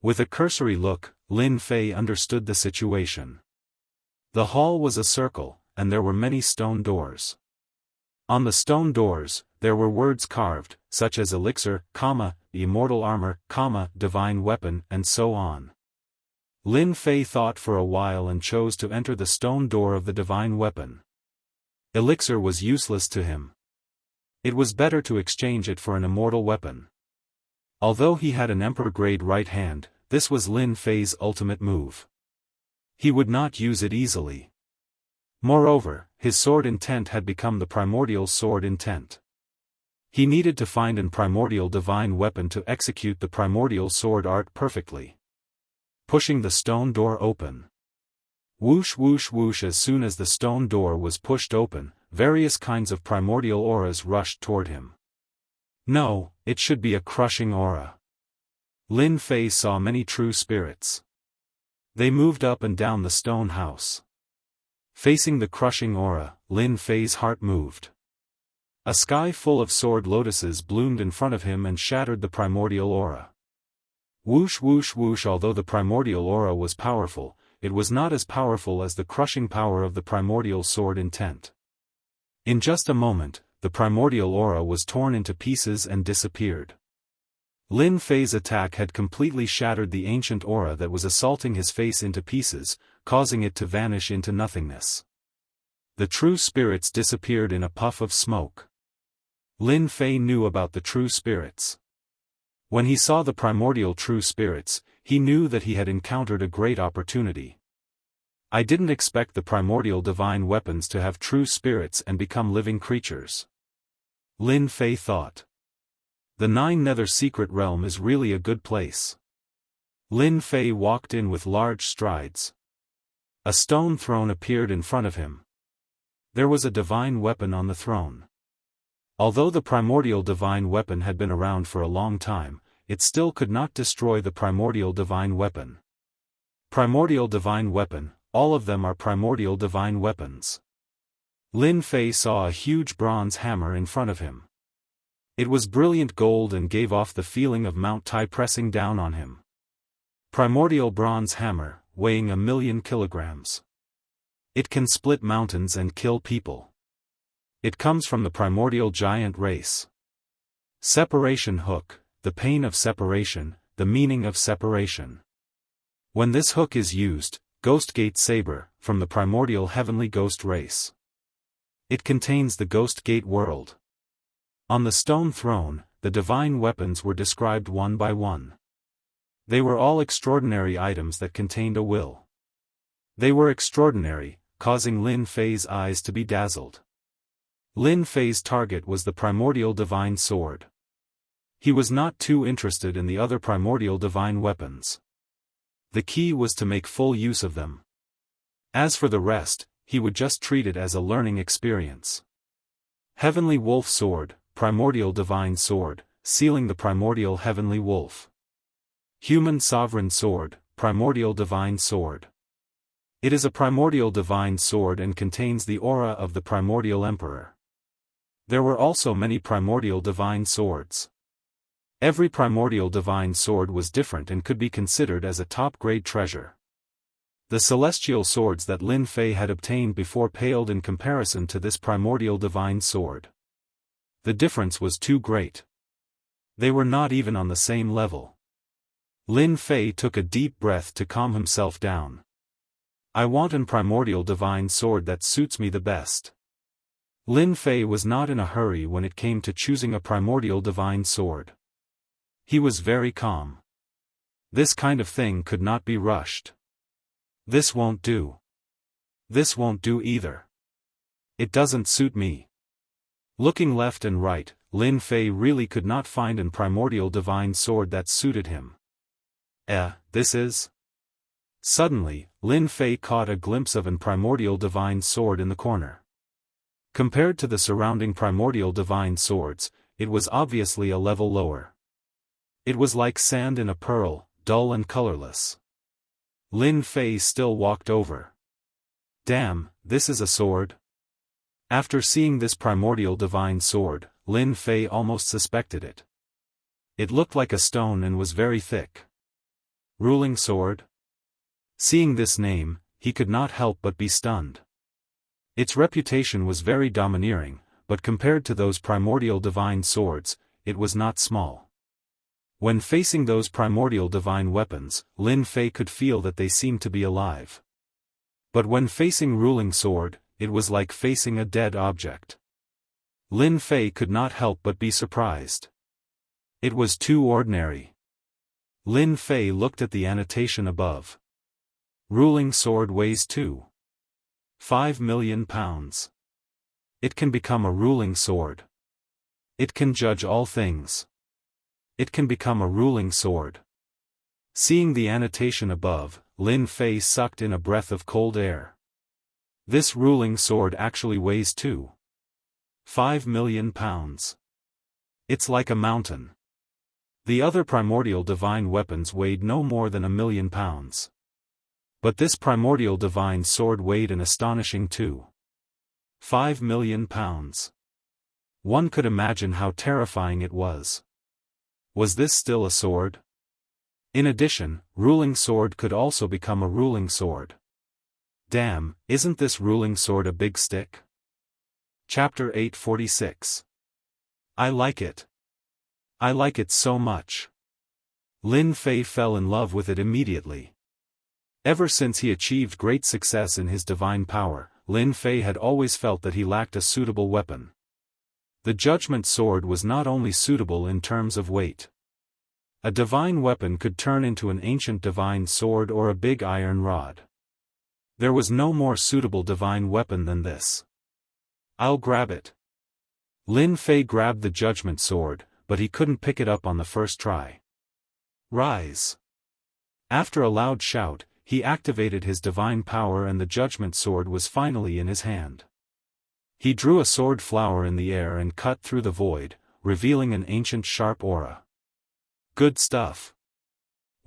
With a cursory look, Lin Fei understood the situation. The hall was a circle, and there were many stone doors. On the stone doors, there were words carved, such as elixir, immortal armor, divine weapon, and so on. Lin Fei thought for a while and chose to enter the stone door of the divine weapon. Elixir was useless to him. It was better to exchange it for an immortal weapon. Although he had an emperor-grade right hand, this was Lin Fei's ultimate move. He would not use it easily. Moreover, his sword intent had become the primordial sword intent. He needed to find an primordial divine weapon to execute the primordial sword art perfectly. Pushing the stone door open. Whoosh whoosh whoosh. As soon as the stone door was pushed open, various kinds of primordial auras rushed toward him. No, it should be a crushing aura. Lin Fei saw many true spirits. They moved up and down the stone house. Facing the crushing aura, Lin Fei's heart moved. A sky full of sword lotuses bloomed in front of him and shattered the primordial aura. Whoosh whoosh whoosh. Although the primordial aura was powerful, it was not as powerful as the crushing power of the primordial sword intent. In just a moment, the primordial aura was torn into pieces and disappeared. Lin Fei's attack had completely shattered the ancient aura that was assaulting his face into pieces, causing it to vanish into nothingness. The true spirits disappeared in a puff of smoke. Lin Fei knew about the true spirits. When he saw the primordial true spirits, he knew that he had encountered a great opportunity. I didn't expect the primordial divine weapons to have true spirits and become living creatures. Lin Fei thought. The Nine Nether Secret Realm is really a good place. Lin Fei walked in with large strides. A stone throne appeared in front of him. There was a divine weapon on the throne. Although the primordial divine weapon had been around for a long time, it still could not destroy the primordial divine weapon. Primordial divine weapon, all of them are primordial divine weapons. Lin Fei saw a huge bronze hammer in front of him. It was brilliant gold and gave off the feeling of Mount Tai pressing down on him. Primordial bronze hammer, weighing 1,000,000 kilograms. It can split mountains and kill people. It comes from the primordial giant race. Separation hook, the pain of separation, the meaning of separation. When this hook is used, Ghost Gate Saber, from the primordial heavenly ghost race. It contains the Ghost Gate world. On the stone throne, the divine weapons were described one by one. They were all extraordinary items that contained a will. They were extraordinary, causing Lin Fei's eyes to be dazzled. Lin Fei's target was the primordial divine sword. He was not too interested in the other primordial divine weapons. The key was to make full use of them. As for the rest, he would just treat it as a learning experience. Heavenly Wolf Sword, Primordial Divine Sword, sealing the Primordial Heavenly Wolf. Human Sovereign Sword, Primordial Divine Sword. It is a primordial divine sword and contains the aura of the primordial emperor. There were also many primordial divine swords. Every primordial divine sword was different and could be considered as a top-grade treasure. The celestial swords that Lin Fei had obtained before paled in comparison to this primordial divine sword. The difference was too great. They were not even on the same level. Lin Fei took a deep breath to calm himself down. I want an primordial divine sword that suits me the best. Lin Fei was not in a hurry when it came to choosing a primordial divine sword. He was very calm. This kind of thing could not be rushed. This won't do. This won't do either. It doesn't suit me. Looking left and right, Lin Fei really could not find an primordial divine sword that suited him. This is... Suddenly, Lin Fei caught a glimpse of an primordial divine sword in the corner. Compared to the surrounding primordial divine swords, it was obviously a level lower. It was like sand in a pearl, dull and colorless. Lin Fei still walked over. Damn, this is a sword? After seeing this primordial divine sword, Lin Fei almost suspected it. It looked like a stone and was very thick. Ruling sword? Seeing this name, he could not help but be stunned. Its reputation was very domineering, but compared to those primordial divine swords, it was not small. When facing those primordial divine weapons, Lin Fei could feel that they seemed to be alive. But when facing ruling sword, it was like facing a dead object. Lin Fei could not help but be surprised. It was too ordinary. Lin Fei looked at the annotation above. Ruling sword weighs 2.5 million pounds. It can become a ruling sword. It can judge all things. It can become a ruling sword. Seeing the annotation above, Lin Fei sucked in a breath of cold air. This ruling sword actually weighs 2.5 million pounds. It's like a mountain. The other primordial divine weapons weighed no more than 1,000,000 pounds. But this primordial divine sword weighed an astonishing 2.5 million pounds. One could imagine how terrifying it was. Was this still a sword? In addition, ruling sword could also become a ruling sword. Damn, isn't this ruling sword a big stick? Chapter 846. I like it. I like it so much. Lin Fei fell in love with it immediately. Ever since he achieved great success in his divine power, Lin Fei had always felt that he lacked a suitable weapon. The Judgment Sword was not only suitable in terms of weight. A divine weapon could turn into an ancient divine sword or a big iron rod. There was no more suitable divine weapon than this. I'll grab it. Lin Fei grabbed the Judgment Sword, but he couldn't pick it up on the first try. Rise! After a loud shout, he activated his divine power and the Judgment Sword was finally in his hand. He drew a sword flower in the air and cut through the void, revealing an ancient sharp aura. Good stuff.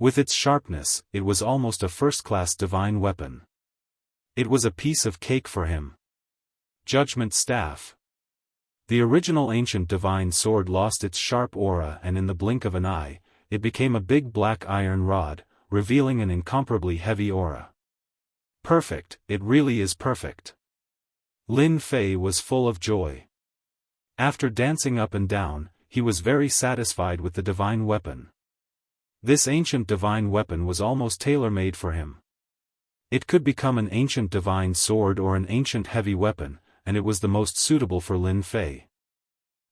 With its sharpness, it was almost a first-class divine weapon. It was a piece of cake for him. Judgment Staff. The original ancient divine sword lost its sharp aura and in the blink of an eye, it became a big black iron rod, revealing an incomparably heavy aura. Perfect, it really is perfect. Lin Fei was full of joy. After dancing up and down, he was very satisfied with the divine weapon. This ancient divine weapon was almost tailor-made for him. It could become an ancient divine sword or an ancient heavy weapon, and it was the most suitable for Lin Fei.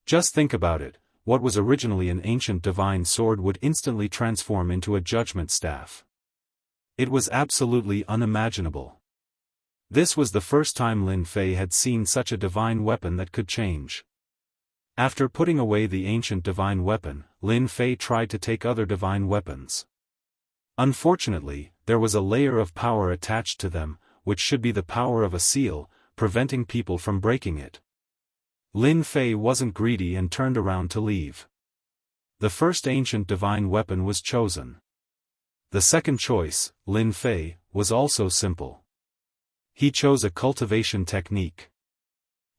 Just think about it. What was originally an ancient divine sword would instantly transform into a judgment staff. It was absolutely unimaginable. This was the first time Lin Fei had seen such a divine weapon that could change. After putting away the ancient divine weapon, Lin Fei tried to take other divine weapons. Unfortunately, there was a layer of power attached to them, which should be the power of a seal, preventing people from breaking it. Lin Fei wasn't greedy and turned around to leave. The first ancient divine weapon was chosen. The second choice, Lin Fei, was also simple. He chose a cultivation technique.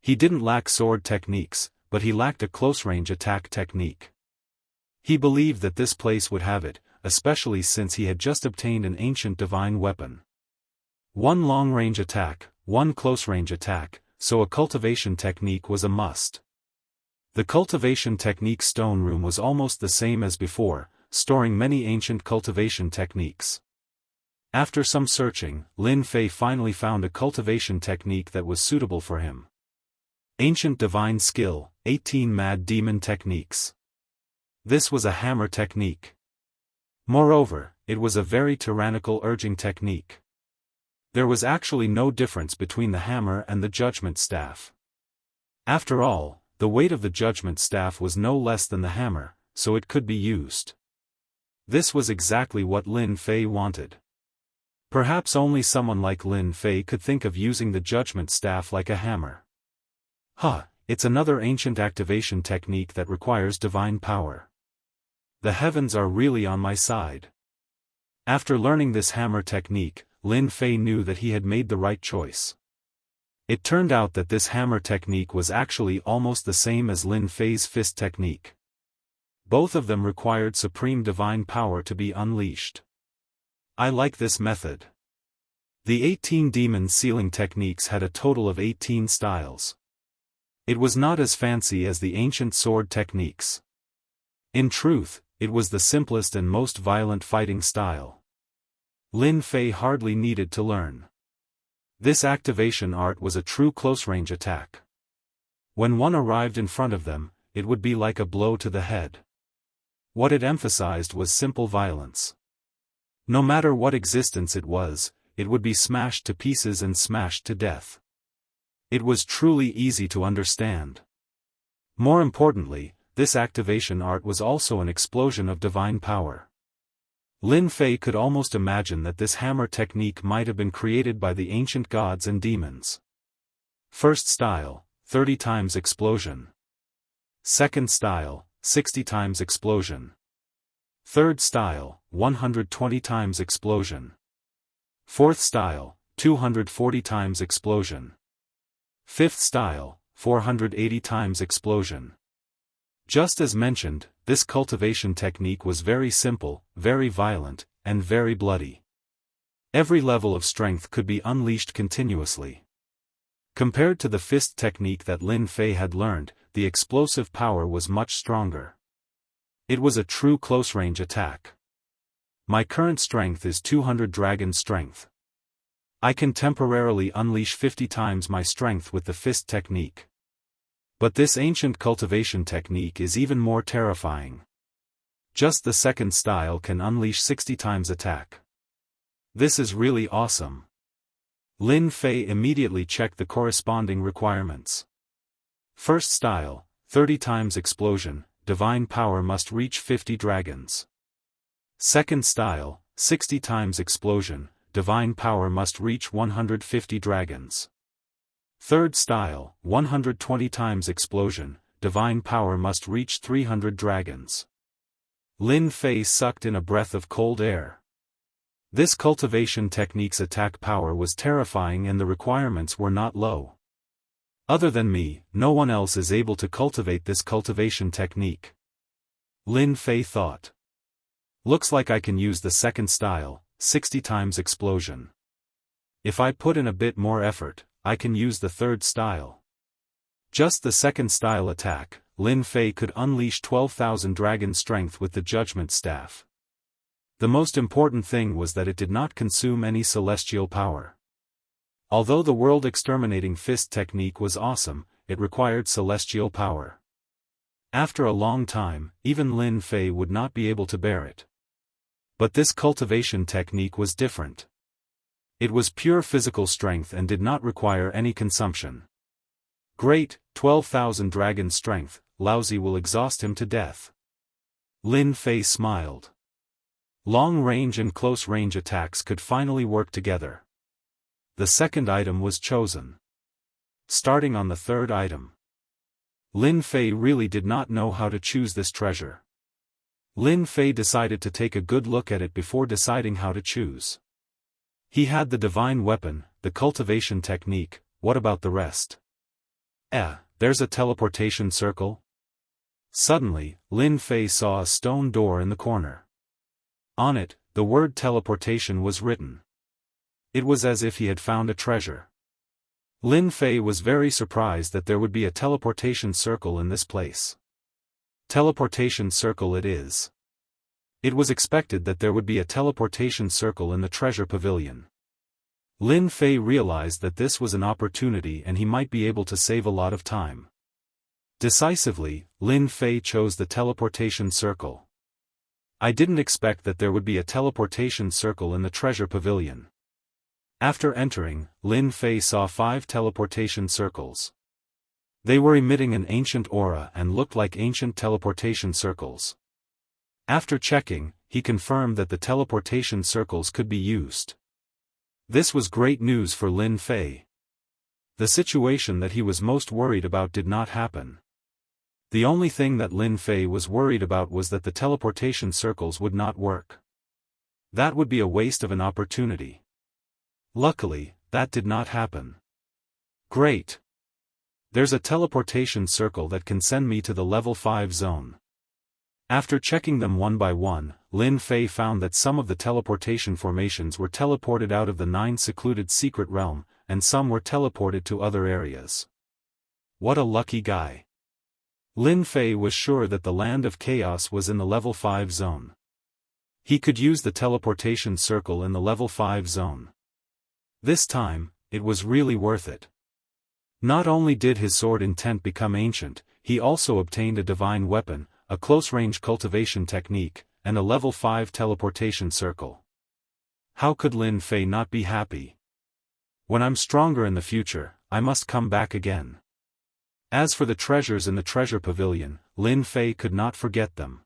He didn't lack sword techniques, but he lacked a close-range attack technique. He believed that this place would have it, especially since he had just obtained an ancient divine weapon. One long-range attack, one close-range attack, so a cultivation technique was a must. The cultivation technique stone room was almost the same as before, storing many ancient cultivation techniques. After some searching, Lin Fei finally found a cultivation technique that was suitable for him. Ancient Divine Skill, 18 Mad Demon Techniques. This was a hammer technique. Moreover, it was a very tyrannical urging technique. There was actually no difference between the hammer and the judgment staff. After all, the weight of the judgment staff was no less than the hammer, so it could be used. This was exactly what Lin Fei wanted. Perhaps only someone like Lin Fei could think of using the judgment staff like a hammer. It's another ancient activation technique that requires divine power. The heavens are really on my side. After learning this hammer technique, Lin Fei knew that he had made the right choice. It turned out that this hammer technique was actually almost the same as Lin Fei's fist technique. Both of them required supreme divine power to be unleashed. I like this method. The 18 demon sealing techniques had a total of 18 styles. It was not as fancy as the ancient sword techniques. In truth, it was the simplest and most violent fighting style. Lin Fei hardly needed to learn. This activation art was a true close-range attack. When one arrived in front of them, it would be like a blow to the head. What it emphasized was simple violence. No matter what existence it was, it would be smashed to pieces and smashed to death. It was truly easy to understand. More importantly, this activation art was also an explosion of divine power. Lin Fei could almost imagine that this hammer technique might have been created by the ancient gods and demons. First style, 30 times explosion. Second style, 60 times explosion. Third style, 120 times explosion. Fourth style, 240 times explosion. Fifth style, 480 times explosion. Just as mentioned, this cultivation technique was very simple, very violent, and very bloody. Every level of strength could be unleashed continuously. Compared to the fist technique that Lin Fei had learned, the explosive power was much stronger. It was a true close-range attack. My current strength is 200 dragon strength. I can temporarily unleash 50 times my strength with the fist technique. But this ancient cultivation technique is even more terrifying. Just the second style can unleash 60 times attack. This is really awesome. Lin Fei immediately checked the corresponding requirements. First style, 30 times explosion, divine power must reach 50 dragons. Second style, 60 times explosion, divine power must reach 150 dragons. Third style, 120 times explosion, divine power must reach 300 dragons. Lin Fei sucked in a breath of cold air. This cultivation technique's attack power was terrifying and the requirements were not low. Other than me, no one else is able to cultivate this cultivation technique. Lin Fei thought. Looks like I can use the second style, 60 times explosion. If I put in a bit more effort, I can use the third style. Just the second style attack, Lin Fei could unleash 12,000 dragon strength with the judgment staff. The most important thing was that it did not consume any celestial power. Although the world-exterminating fist technique was awesome, it required celestial power. After a long time, even Lin Fei would not be able to bear it. But this cultivation technique was different. It was pure physical strength and did not require any consumption. Great, 12,000 dragon strength, lousy will exhaust him to death. Lin Fei smiled. Long-range and close-range attacks could finally work together. The second item was chosen. Starting on the third item. Lin Fei really did not know how to choose this treasure. Lin Fei decided to take a good look at it before deciding how to choose. He had the divine weapon, the cultivation technique, what about the rest? There's a teleportation circle? Suddenly, Lin Fei saw a stone door in the corner. On it, the word teleportation was written. It was as if he had found a treasure. Lin Fei was very surprised that there would be a teleportation circle in this place. Teleportation circle it is. It was expected that there would be a teleportation circle in the treasure pavilion. Lin Fei realized that this was an opportunity and he might be able to save a lot of time. Decisively, Lin Fei chose the teleportation circle. I didn't expect that there would be a teleportation circle in the treasure pavilion. After entering, Lin Fei saw 5 teleportation circles. They were emitting an ancient aura and looked like ancient teleportation circles. After checking, he confirmed that the teleportation circles could be used. This was great news for Lin Fei. The situation that he was most worried about did not happen. The only thing that Lin Fei was worried about was that the teleportation circles would not work. That would be a waste of an opportunity. Luckily, that did not happen. Great! There's a teleportation circle that can send me to the level 5 zone. After checking them one by one, Lin Fei found that some of the teleportation formations were teleported out of the 9 secluded secret realm, and some were teleported to other areas. What a lucky guy. Lin Fei was sure that the land of chaos was in the level 5 zone. He could use the teleportation circle in the level 5 zone. This time, it was really worth it. Not only did his sword intent become ancient, he also obtained a divine weapon, a close-range cultivation technique, and a level 5 teleportation circle. How could Lin Fei not be happy? When I'm stronger in the future, I must come back again. As for the treasures in the treasure pavilion, Lin Fei could not forget them.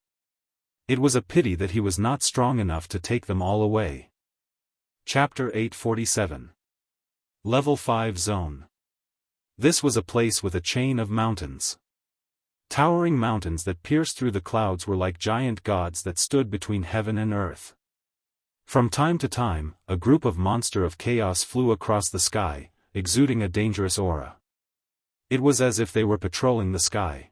It was a pity that he was not strong enough to take them all away. Chapter 847. Level 5 Zone. This was a place with a chain of mountains. Towering mountains that pierced through the clouds were like giant gods that stood between heaven and earth. From time to time, a group of monsters of chaos flew across the sky, exuding a dangerous aura. It was as if they were patrolling the sky.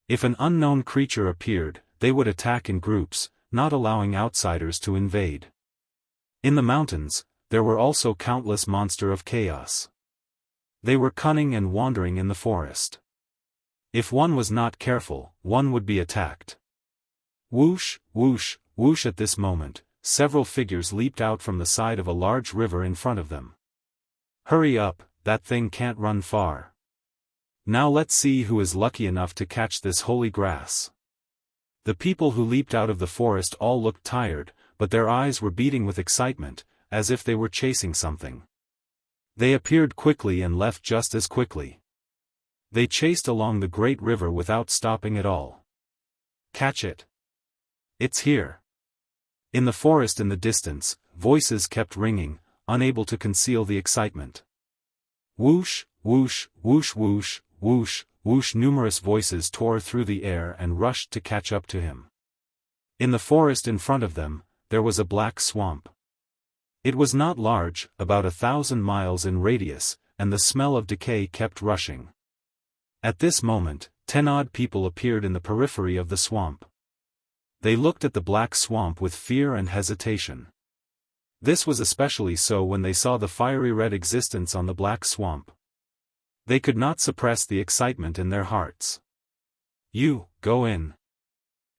If an unknown creature appeared, they would attack in groups, not allowing outsiders to invade. In the mountains, there were also countless monsters of chaos. They were cunning and wandering in the forest. If one was not careful, one would be attacked. Whoosh, whoosh, whoosh. At this moment, several figures leaped out from the side of a large river in front of them. Hurry up, that thing can't run far. Now let's see who is lucky enough to catch this holy grass. The people who leaped out of the forest all looked tired, but their eyes were beating with excitement, as if they were chasing something. They appeared quickly and left just as quickly. They chased along the great river without stopping at all. Catch it. It's here. In the forest in the distance, voices kept ringing, unable to conceal the excitement. Whoosh, whoosh, whoosh, whoosh, whoosh, whoosh. Numerous voices tore through the air and rushed to catch up to him. In the forest in front of them, there was a black swamp. It was not large, about 1,000 miles in radius, and the smell of decay kept rushing. At this moment, 10 odd people appeared in the periphery of the swamp. They looked at the black swamp with fear and hesitation. This was especially so when they saw the fiery red existence on the black swamp. They could not suppress the excitement in their hearts. You, go in.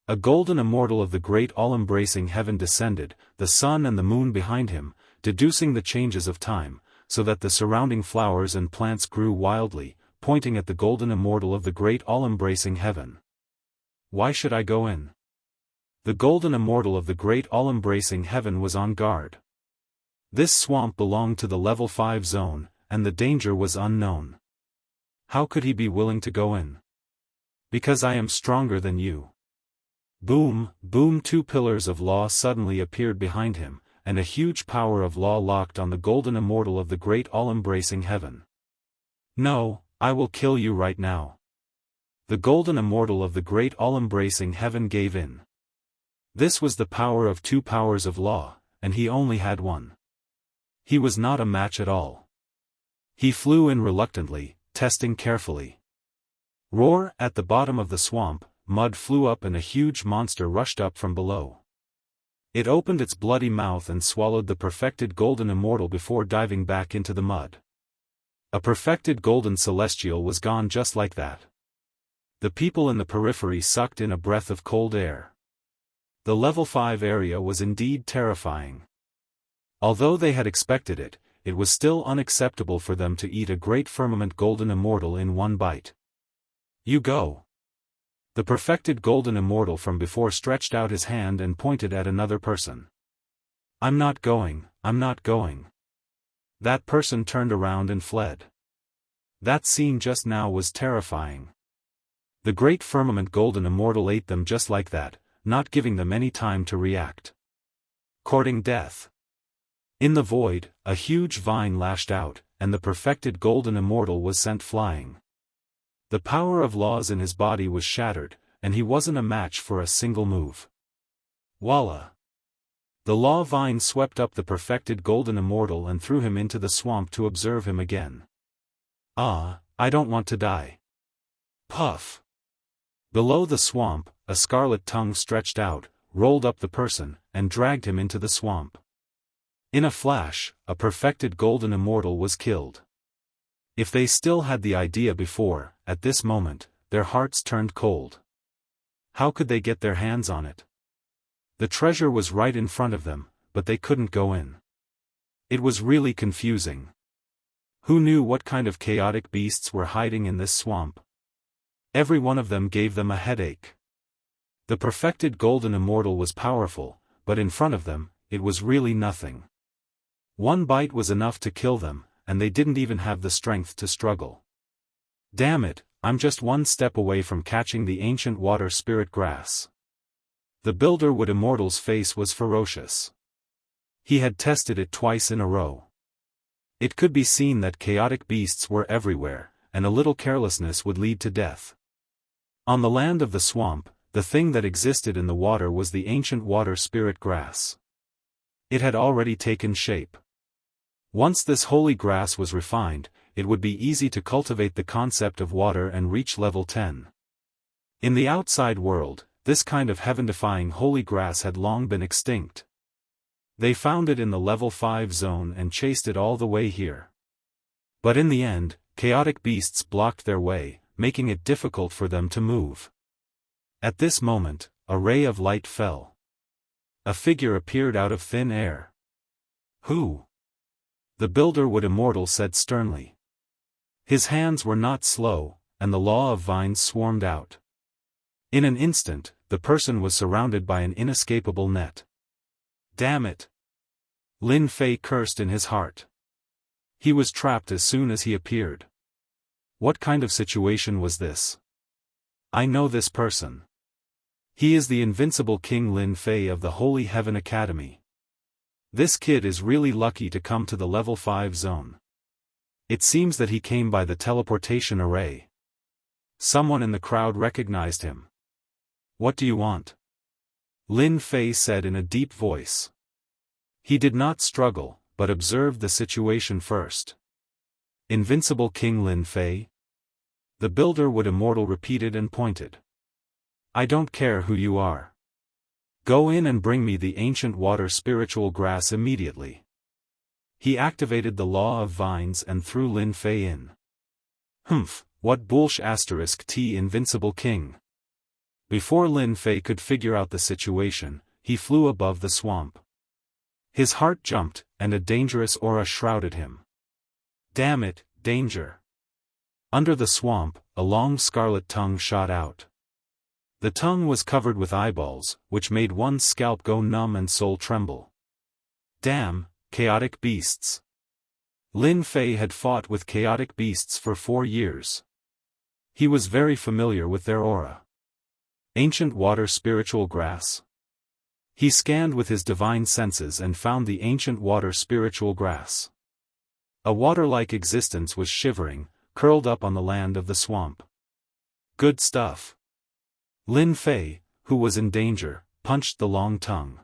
A golden immortal of the great all-embracing heaven descended, the sun and the moon behind him, deducing the changes of time, so that the surrounding flowers and plants grew wildly, pointing at the golden immortal of the great all-embracing heaven. Why should I go in? The golden immortal of the great all-embracing heaven was on guard. This swamp belonged to the level 5 zone, and the danger was unknown. How could he be willing to go in? Because I am stronger than you. Boom, boom. 2 pillars of law suddenly appeared behind him, and a huge power of law locked on the golden immortal of the great all-embracing heaven. No, I will kill you right now. The golden immortal of the great all-embracing heaven gave in. This was the power of 2 powers of law, and he only had one. He was not a match at all. He flew in reluctantly, testing carefully. Roar! At the bottom of the swamp, mud flew up and a huge monster rushed up from below. It opened its bloody mouth and swallowed the perfected golden immortal before diving back into the mud. A perfected golden celestial was gone just like that. The people in the periphery sucked in a breath of cold air. The level 5 area was indeed terrifying. Although they had expected it, it was still unacceptable for them to eat a great firmament golden immortal in one bite. You go. The perfected golden immortal from before stretched out his hand and pointed at another person. I'm not going, I'm not going. That person turned around and fled. That scene just now was terrifying. The great firmament golden immortal ate them just like that, not giving them any time to react. Courting death. In the void, a huge vine lashed out, and the perfected golden immortal was sent flying. The power of laws in his body was shattered, and he wasn't a match for a single move. Voila! The law vine swept up the perfected golden immortal and threw him into the swamp to observe him again. Ah, I don't want to die. Puff! Below the swamp, a scarlet tongue stretched out, rolled up the person, and dragged him into the swamp. In a flash, a perfected golden immortal was killed. If they still had the idea before, at this moment, their hearts turned cold. How could they get their hands on it? The treasure was right in front of them, but they couldn't go in. It was really confusing. Who knew what kind of chaotic beasts were hiding in this swamp? Every one of them gave them a headache. The perfected golden immortal was powerful, but in front of them, it was really nothing. One bite was enough to kill them, and they didn't even have the strength to struggle. Damn it, I'm just one step away from catching the ancient water spirit grass. The Builderwood Immortal's face was ferocious. He had tested it twice in a row. It could be seen that chaotic beasts were everywhere, and a little carelessness would lead to death. On the land of the swamp, the thing that existed in the water was the ancient water spirit grass. It had already taken shape. Once this holy grass was refined, it would be easy to cultivate the concept of water and reach level 10. In the outside world, this kind of heaven-defying holy grass had long been extinct. They found it in the level 5 zone and chased it all the way here. But in the end, chaotic beasts blocked their way, making it difficult for them to move. At this moment, a ray of light fell. A figure appeared out of thin air. Who? The Builderwood Immortal said sternly. His hands were not slow, and the law of vines swarmed out. In an instant, the person was surrounded by an inescapable net. Damn it! Lin Fei cursed in his heart. He was trapped as soon as he appeared. What kind of situation was this? I know this person. He is the invincible King Lin Fei of the Holy Heaven Academy. This kid is really lucky to come to the level 5 zone. It seems that he came by the teleportation array. Someone in the crowd recognized him. What do you want? Lin Fei said in a deep voice. He did not struggle, but observed the situation first. Invincible King Lin Fei? The Builderwood Immortal repeated and pointed. I don't care who you are. Go in and bring me the ancient water spiritual grass immediately. He activated the law of vines and threw Lin Fei in. Humph, what bullsh *t invincible king. Before Lin Fei could figure out the situation, he flew above the swamp. His heart jumped, and a dangerous aura shrouded him. Damn it, danger. Under the swamp, a long scarlet tongue shot out. The tongue was covered with eyeballs, which made one's scalp go numb and soul tremble. Damn, chaotic beasts. Lin Fei had fought with chaotic beasts for 4 years. He was very familiar with their aura. Ancient water spiritual grass. He scanned with his divine senses and found the ancient water spiritual grass. A water-like existence was shivering, curled up on the land of the swamp. Good stuff. Lin Fei, who was in danger, punched the long tongue.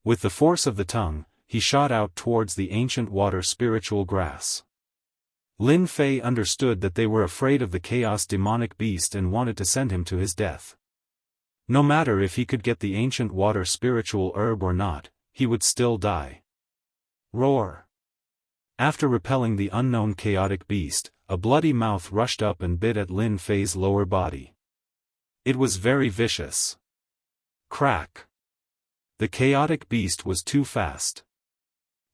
With the force of the tongue, he shot out towards the ancient water spiritual grass. Lin Fei understood that they were afraid of the chaos demonic beast and wanted to send him to his death. No matter if he could get the ancient water spiritual herb or not, he would still die. Roar! After repelling the unknown chaotic beast, a bloody mouth rushed up and bit at Lin Fei's lower body. It was very vicious. Crack! The chaotic beast was too fast.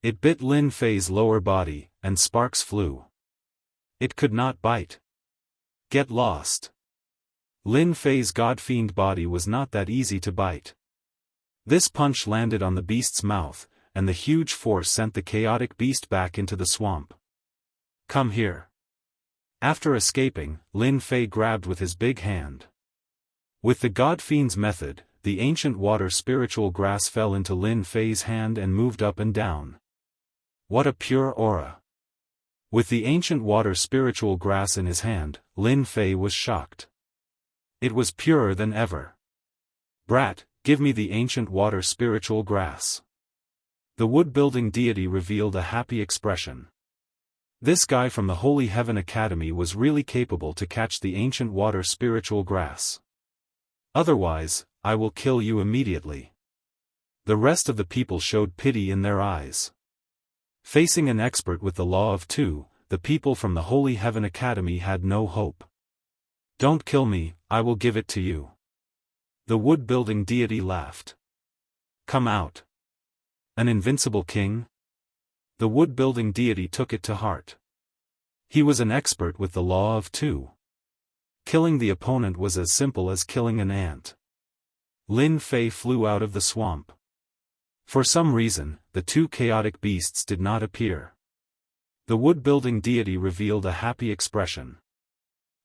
It bit Lin Fei's lower body, and sparks flew. It could not bite. Get lost. Lin Fei's god-fiend body was not that easy to bite. This punch landed on the beast's mouth, and the huge force sent the chaotic beast back into the swamp. Come here. After escaping, Lin Fei grabbed with his big hand. With the god-fiend's method, the ancient water spiritual grass fell into Lin Fei's hand and moved up and down. What a pure aura! With the ancient water spiritual grass in his hand, Lin Fei was shocked. It was purer than ever. Brat, give me the ancient water spiritual grass. The wood-building deity revealed a happy expression. This guy from the Holy Heaven Academy was really capable to catch the ancient water spiritual grass. Otherwise, I will kill you immediately. The rest of the people showed pity in their eyes. Facing an expert with the law of two, the people from the Holy Heaven Academy had no hope. Don't kill me, I will give it to you. The wood-building deity laughed. Come out. An invincible king? The wood-building deity took it to heart. He was an expert with the law of two. Killing the opponent was as simple as killing an ant. Lin Fei flew out of the swamp. For some reason, the two chaotic beasts did not appear. The wood-building deity revealed a happy expression.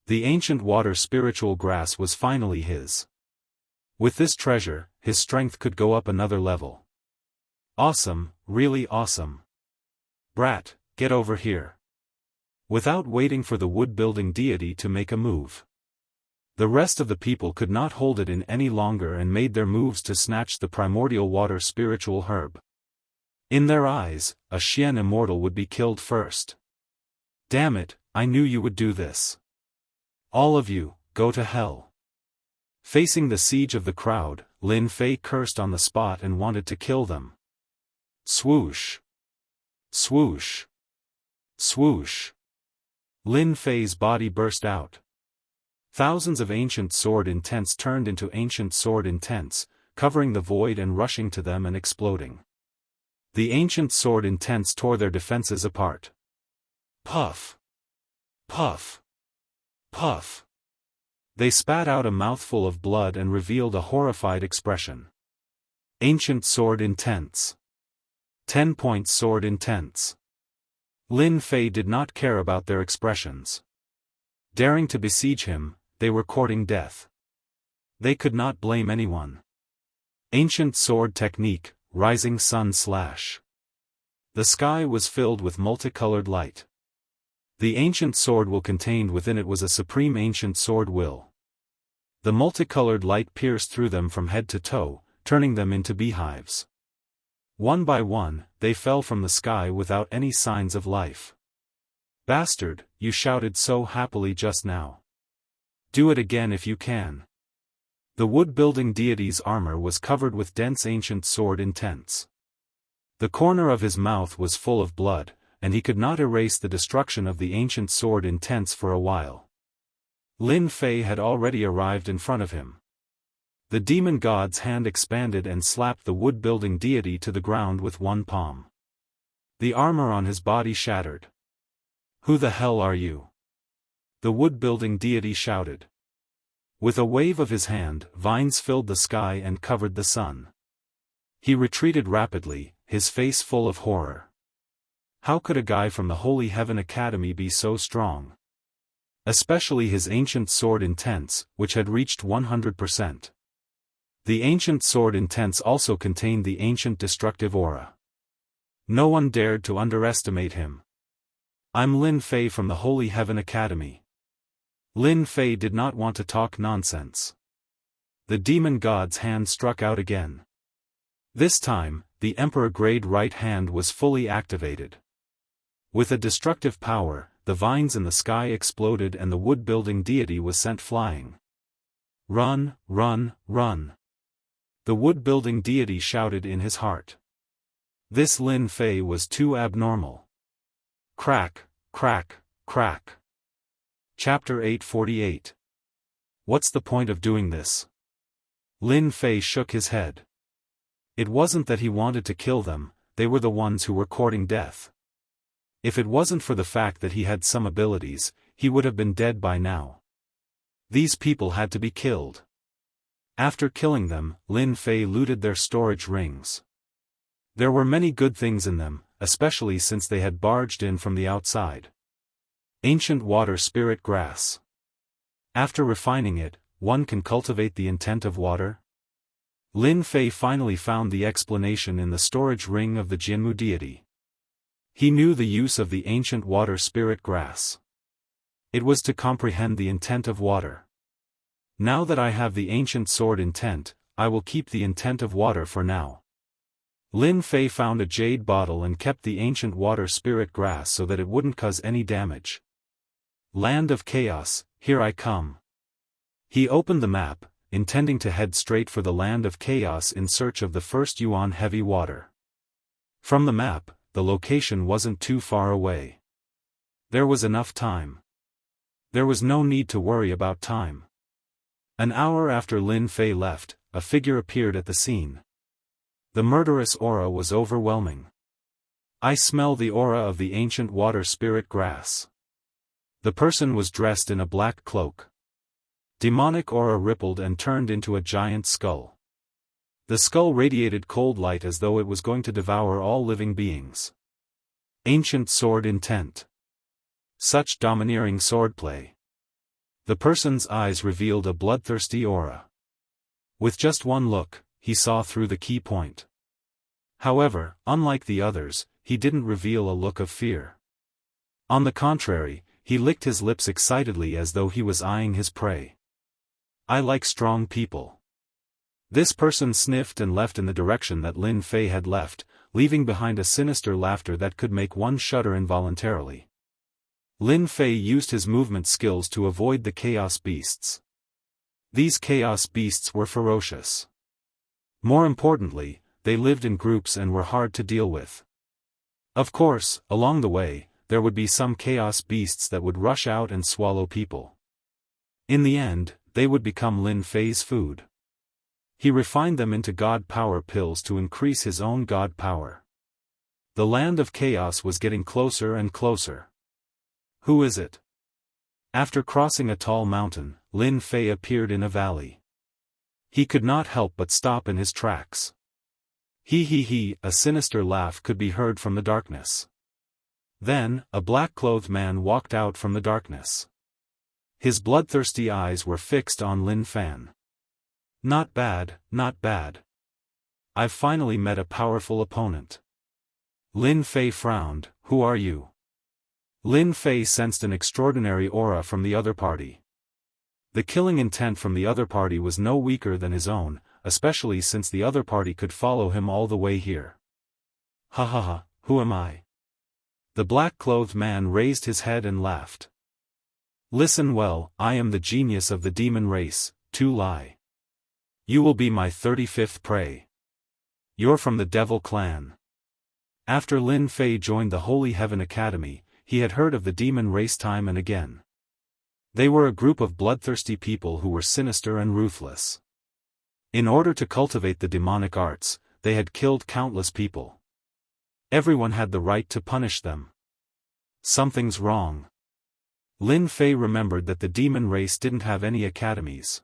The ancient water spiritual grass was finally his. With this treasure, his strength could go up another level. Awesome, really awesome. Brat, get over here. Without waiting for the wood-building deity to make a move. The rest of the people could not hold it in any longer and made their moves to snatch the primordial water spiritual herb. In their eyes, a Xian immortal would be killed first. Damn it, I knew you would do this. All of you, go to hell. Facing the siege of the crowd, Lin Fei cursed on the spot and wanted to kill them. Swoosh. Swoosh. Swoosh. Lin Fei's body burst out. Thousands of ancient sword intents turned into ancient sword intents, covering the void and rushing to them and exploding. The ancient sword intents tore their defenses apart. Puff. Puff. Puff. They spat out a mouthful of blood and revealed a horrified expression. Ancient sword intents. 10-point sword intents. Lin Fei did not care about their expressions. Daring to besiege him, they were courting death. They could not blame anyone. Ancient sword technique, rising sun slash. The sky was filled with multicolored light. The ancient sword will contained within it was a supreme ancient sword will. The multicolored light pierced through them from head to toe, turning them into beehives. One by one, they fell from the sky without any signs of life. Bastard, you shouted so happily just now. Do it again if you can. The wood-building deity's armor was covered with dense ancient sword intents. The corner of his mouth was full of blood, and he could not erase the destruction of the ancient sword intents for a while. Lin Fei had already arrived in front of him. The demon god's hand expanded and slapped the wood-building deity to the ground with one palm. The armor on his body shattered. Who the hell are you? The wood-building deity shouted. With a wave of his hand, vines filled the sky and covered the sun. He retreated rapidly, his face full of horror. How could a guy from the Holy Heaven Academy be so strong? Especially his ancient sword intents, which had reached 100%. The ancient sword intents also contained the ancient destructive aura. No one dared to underestimate him. I'm Lin Fei from the Holy Heaven Academy. Lin Fei did not want to talk nonsense. The demon god's hand struck out again. This time, the Emperor Grade right hand was fully activated. With a destructive power, the vines in the sky exploded and the wood-building deity was sent flying. Run, run, run. The wood-building deity shouted in his heart. This Lin Fei was too abnormal. Crack, crack, crack. Chapter 848. What's the point of doing this? Lin Fei shook his head. It wasn't that he wanted to kill them, they were the ones who were courting death. If it wasn't for the fact that he had some abilities, he would have been dead by now. These people had to be killed. After killing them, Lin Fei looted their storage rings. There were many good things in them, especially since they had barged in from the outside. Ancient water spirit grass. After refining it, one can cultivate the intent of water? Lin Fei finally found the explanation in the storage ring of the Jianghu deity. He knew the use of the ancient water spirit grass. It was to comprehend the intent of water. Now that I have the ancient sword intent, I will keep the intent of water for now. Lin Fei found a jade bottle and kept the ancient water spirit grass so that it wouldn't cause any damage. Land of chaos, here I come. He opened the map, intending to head straight for the land of chaos in search of the first Yuan heavy water. From the map, the location wasn't too far away. There was enough time. There was no need to worry about time. An hour after Lin Fei left, a figure appeared at the scene. The murderous aura was overwhelming. I smell the aura of the ancient water spirit grass. The person was dressed in a black cloak. Demonic aura rippled and turned into a giant skull. The skull radiated cold light as though it was going to devour all living beings. Ancient sword intent. Such domineering swordplay. The person's eyes revealed a bloodthirsty aura. With just one look, he saw through the key point. However, unlike the others, he didn't reveal a look of fear. On the contrary, he licked his lips excitedly as though he was eyeing his prey. I like strong people. This person sniffed and left in the direction that Lin Fei had left, leaving behind a sinister laughter that could make one shudder involuntarily. Lin Fei used his movement skills to avoid the chaos beasts. These chaos beasts were ferocious. More importantly, they lived in groups and were hard to deal with. Of course, along the way, there would be some chaos beasts that would rush out and swallow people. In the end, they would become Lin Fei's food. He refined them into god power pills to increase his own god power. The land of chaos was getting closer and closer. Who is it? After crossing a tall mountain, Lin Fei appeared in a valley. He could not help but stop in his tracks. He, a sinister laugh could be heard from the darkness. Then, a black-clothed man walked out from the darkness. His bloodthirsty eyes were fixed on Lin Fan. Not bad, not bad. I've finally met a powerful opponent. Lin Fei frowned. Who are you? Lin Fei sensed an extraordinary aura from the other party. The killing intent from the other party was no weaker than his own, especially since the other party could follow him all the way here. Ha ha ha, who am I? The black-clothed man raised his head and laughed. Listen well, I am the genius of the demon race, Tu Lai. You will be my 35th prey. You're from the Devil Clan. After Lin Fei joined the Holy Heaven Academy, he had heard of the demon race time and again. They were a group of bloodthirsty people who were sinister and ruthless. In order to cultivate the demonic arts, they had killed countless people. Everyone had the right to punish them. Something's wrong. Lin Fei remembered that the demon race didn't have any academies.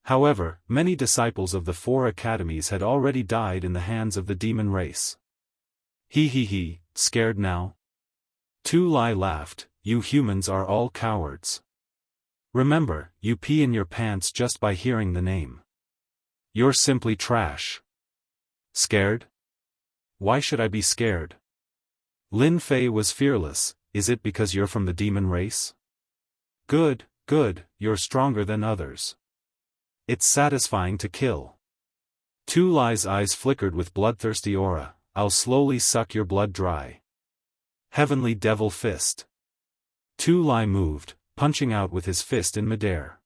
However, many disciples of the 4 academies had already died in the hands of the demon race. He, scared now? Tu Lai laughed. You humans are all cowards. Remember, you pee in your pants just by hearing the name. You're simply trash. Scared? Why should I be scared? Lin Fei was fearless. Is it because you're from the demon race? Good, you're stronger than others. It's satisfying to kill. Tu Lai's eyes flickered with bloodthirsty aura. I'll slowly suck your blood dry. Heavenly Devil Fist. Tu Lai moved, punching out with his fist in midair.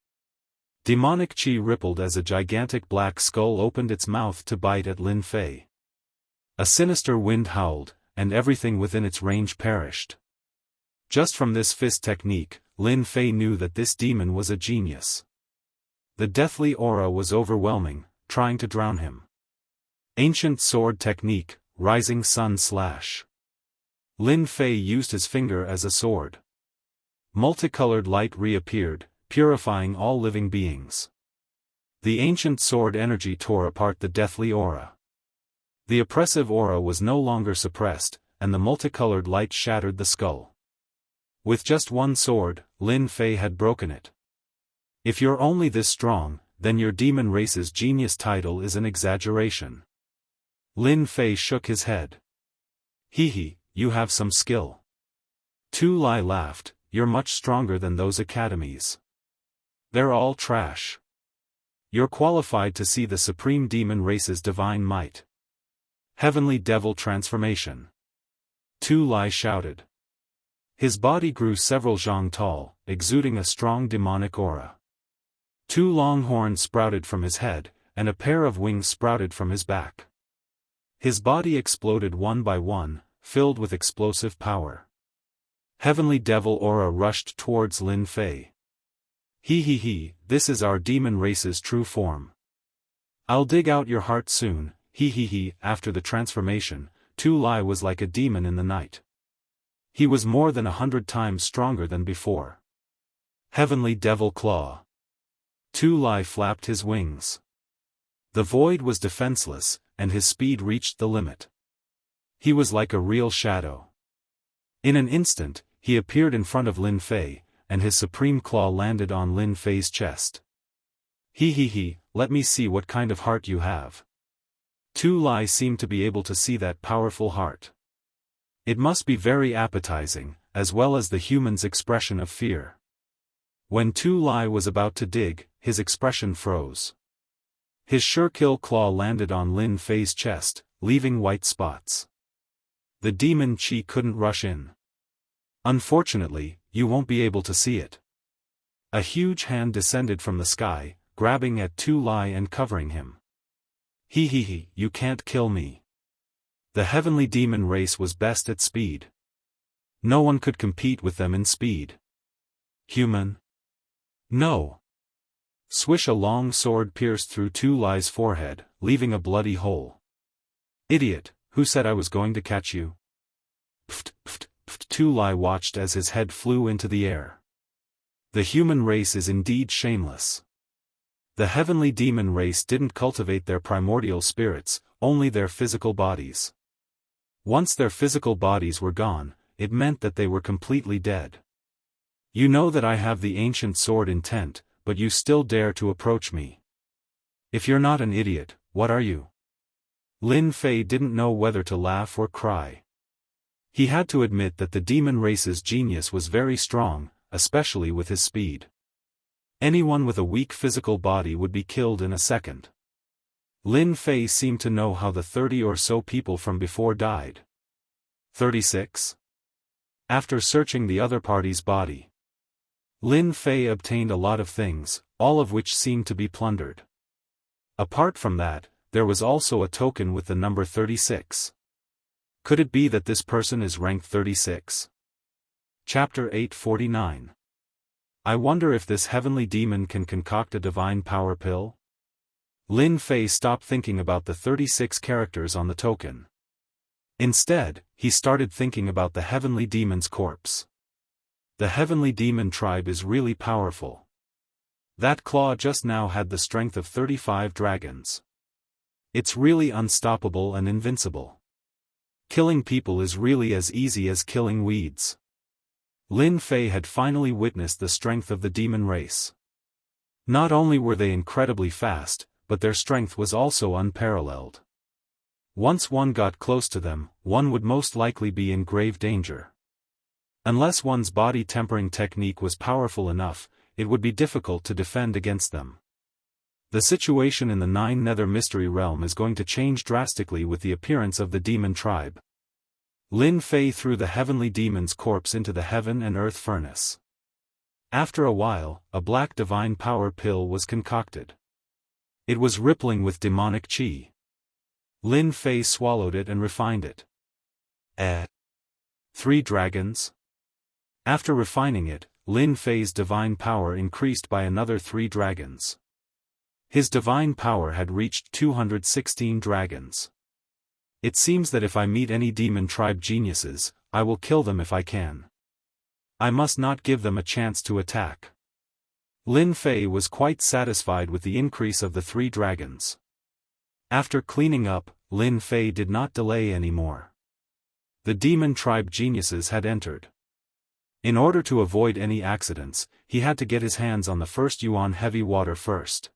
Demonic chi rippled as a gigantic black skull opened its mouth to bite at Lin Fei. A sinister wind howled, and everything within its range perished. Just from this fist technique, Lin Fei knew that this demon was a genius. The deathly aura was overwhelming, trying to drown him. Ancient sword technique, rising sun slash. Lin Fei used his finger as a sword. Multicolored light reappeared, purifying all living beings. The ancient sword energy tore apart the deathly aura. The oppressive aura was no longer suppressed, and the multicolored light shattered the skull. With just one sword, Lin Fei had broken it. If you're only this strong, then your demon race's genius title is an exaggeration. Lin Fei shook his head. You have some skill. Tu Lai laughed. You're much stronger than those academies. They're all trash. You're qualified to see the supreme demon race's divine might. Heavenly Devil Transformation. Tu Lai shouted. His body grew several zhang tall, exuding a strong demonic aura. 2 long horns sprouted from his head, and a pair of wings sprouted from his back. His body exploded one by one, filled with explosive power. Heavenly devil aura rushed towards Lin Fei. He, this is our demon race's true form. I'll dig out your heart soon, he. After the transformation, Tu Lai was like a demon in the night. He was more than 100 times stronger than before. Heavenly devil claw. Tu Lai flapped his wings. The void was defenseless, and his speed reached the limit. He was like a real shadow. In an instant, he appeared in front of Lin Fei, and his supreme claw landed on Lin Fei's chest. He, let me see what kind of heart you have. Tu Lai seemed to be able to see that powerful heart. It must be very appetizing, as well as the human's expression of fear. When Tu Lai was about to dig, his expression froze. His sure-kill claw landed on Lin Fei's chest, leaving white spots. The demon chi couldn't rush in. Unfortunately, you won't be able to see it. A huge hand descended from the sky, grabbing at Tu Lai and covering him. He, you can't kill me. The heavenly demon race was best at speed. No one could compete with them in speed. Human? No. Swish, a long sword pierced through Tu Lai's forehead, leaving a bloody hole. Idiot, who said I was going to catch you? Pft. Tu Lai watched as his head flew into the air. The human race is indeed shameless. The heavenly demon race didn't cultivate their primordial spirits, only their physical bodies. Once their physical bodies were gone, it meant that they were completely dead. You know that I have the ancient sword intent, but you still dare to approach me. If you're not an idiot, what are you? Lin Fei didn't know whether to laugh or cry. He had to admit that the demon race's genius was very strong, especially with his speed. Anyone with a weak physical body would be killed in a second. Lin Fei seemed to know how the 30 or so people from before died. 36? After searching the other party's body, Lin Fei obtained a lot of things, all of which seemed to be plundered. Apart from that, there was also a token with the number 36. Could it be that this person is ranked 36? Chapter 849. I wonder if this heavenly demon can concoct a divine power pill? Lin Fei stopped thinking about the 36 characters on the token. Instead, he started thinking about the heavenly demon's corpse. The heavenly demon tribe is really powerful. That claw just now had the strength of 35 dragons. It's really unstoppable and invincible. Killing people is really as easy as killing weeds. Lin Fei had finally witnessed the strength of the demon race. Not only were they incredibly fast, but their strength was also unparalleled. Once one got close to them, one would most likely be in grave danger. Unless one's body tempering technique was powerful enough, it would be difficult to defend against them. The situation in the 9 Nether Mystery Realm is going to change drastically with the appearance of the demon tribe. Lin Fei threw the heavenly demon's corpse into the heaven and earth furnace. After a while, a black divine power pill was concocted. It was rippling with demonic chi. Lin Fei swallowed it and refined it. 3 dragons? After refining it, Lin Fei's divine power increased by another 3 dragons. His divine power had reached 216 dragons. It seems that if I meet any demon tribe geniuses, I will kill them if I can. I must not give them a chance to attack. Lin Fei was quite satisfied with the increase of the 3 dragons. After cleaning up, Lin Fei did not delay anymore. The demon tribe geniuses had entered. In order to avoid any accidents, he had to get his hands on the first yuan heavy water first.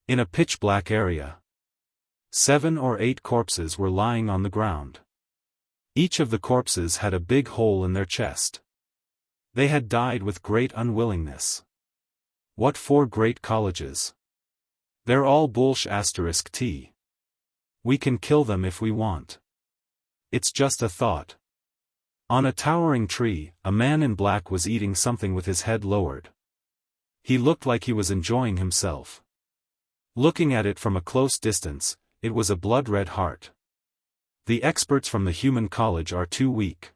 In a pitch-black area, 7 or 8 corpses were lying on the ground. Each of the corpses had a big hole in their chest. They had died with great unwillingness. What 4 great colleges? They're all **T. We can kill them if we want. It's just a thought. On a towering tree, a man in black was eating something with his head lowered. He looked like he was enjoying himself. Looking at it from a close distance, it was a blood-red heart. The experts from the human college are too weak.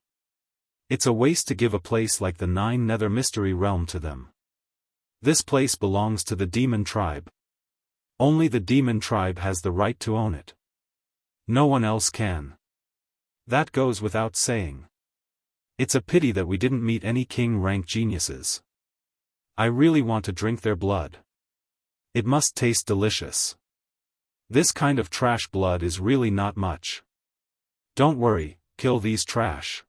It's a waste to give a place like the Nine Nether Mystery Realm to them. This place belongs to the demon tribe. Only the demon tribe has the right to own it. No one else can. That goes without saying. It's a pity that we didn't meet any king-rank geniuses. I really want to drink their blood. It must taste delicious. This kind of trash blood is really not much. Don't worry, kill these trash.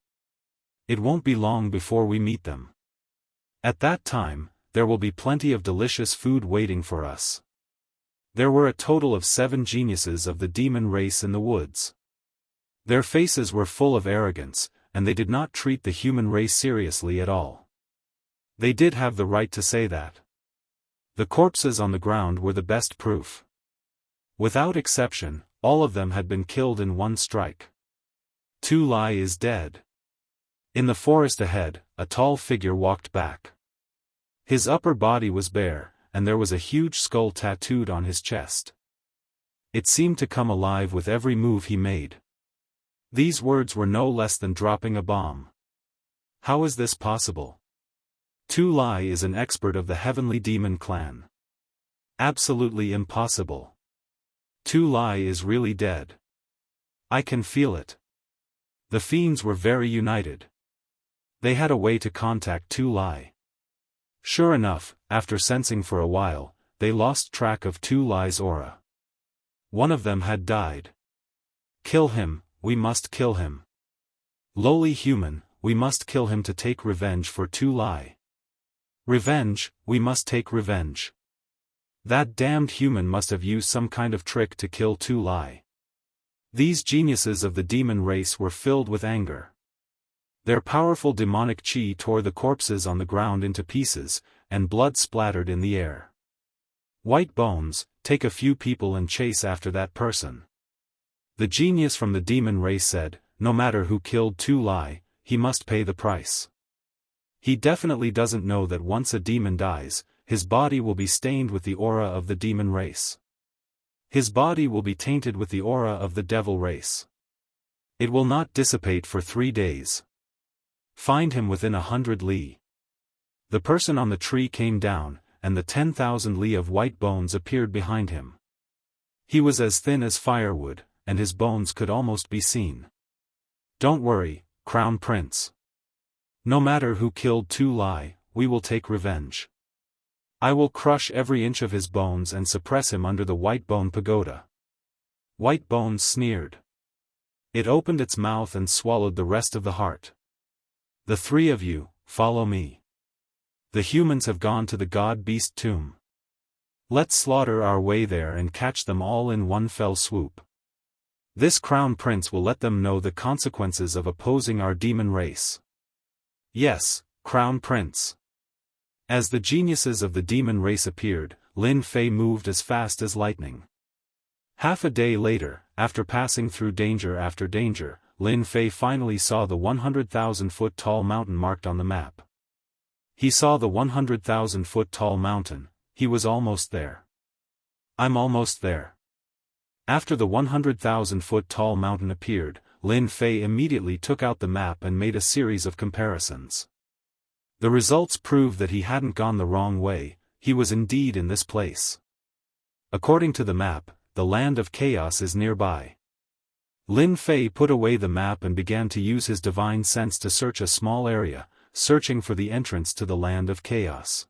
It won't be long before we meet them. At that time, there will be plenty of delicious food waiting for us. There were a total of 7 geniuses of the demon race in the woods. Their faces were full of arrogance, and they did not treat the human race seriously at all. They did have the right to say that. The corpses on the ground were the best proof. Without exception, all of them had been killed in one strike. Tu Lai is dead. In the forest ahead, a tall figure walked back. His upper body was bare, and there was a huge skull tattooed on his chest. It seemed to come alive with every move he made. These words were no less than dropping a bomb. How is this possible? Tu Lai is an expert of the Heavenly Demon Clan. Absolutely impossible. Tu Lai is really dead. I can feel it. The fiends were very united. They had a way to contact Tu Lai. Sure enough, after sensing for a while, they lost track of Tu Lai's aura. One of them had died. Kill him, we must kill him. Lowly human, we must kill him to take revenge for Tu Lai. Revenge, we must take revenge. That damned human must have used some kind of trick to kill Tu Lai. These geniuses of the demon race were filled with anger. Their powerful demonic chi tore the corpses on the ground into pieces, and blood splattered in the air. White Bones, take a few people and chase after that person. The genius from the demon race said, no matter who killed Tu Lai, he must pay the price. He definitely doesn't know that once a demon dies, his body will be stained with the aura of the demon race. His body will be tainted with the aura of the devil race. It will not dissipate for 3 days. Find him within 100 li. The person on the tree came down, and the 10,000 li of white bones appeared behind him. He was as thin as firewood, and his bones could almost be seen. Don't worry, Crown Prince. No matter who killed Tu Lai, we will take revenge. I will crush every inch of his bones and suppress him under the White Bone Pagoda. White Bones sneered. It opened its mouth and swallowed the rest of the heart. The 3 of you, follow me. The humans have gone to the God-Beast tomb. Let's slaughter our way there and catch them all in one fell swoop. This Crown Prince will let them know the consequences of opposing our demon race. Yes, Crown Prince. As the geniuses of the demon race appeared, Lin Fei moved as fast as lightning. Half a day later, after passing through danger after danger, Lin Fei finally saw the 100,000-foot tall mountain marked on the map. He saw the 100,000-foot tall mountain. He was almost there. I'm almost there. After the 100,000-foot tall mountain appeared, Lin Fei immediately took out the map and made a series of comparisons. The results proved that he hadn't gone the wrong way, he was indeed in this place. According to the map, the land of chaos is nearby. Lin Fei put away the map and began to use his divine sense to search a small area, searching for the entrance to the land of chaos.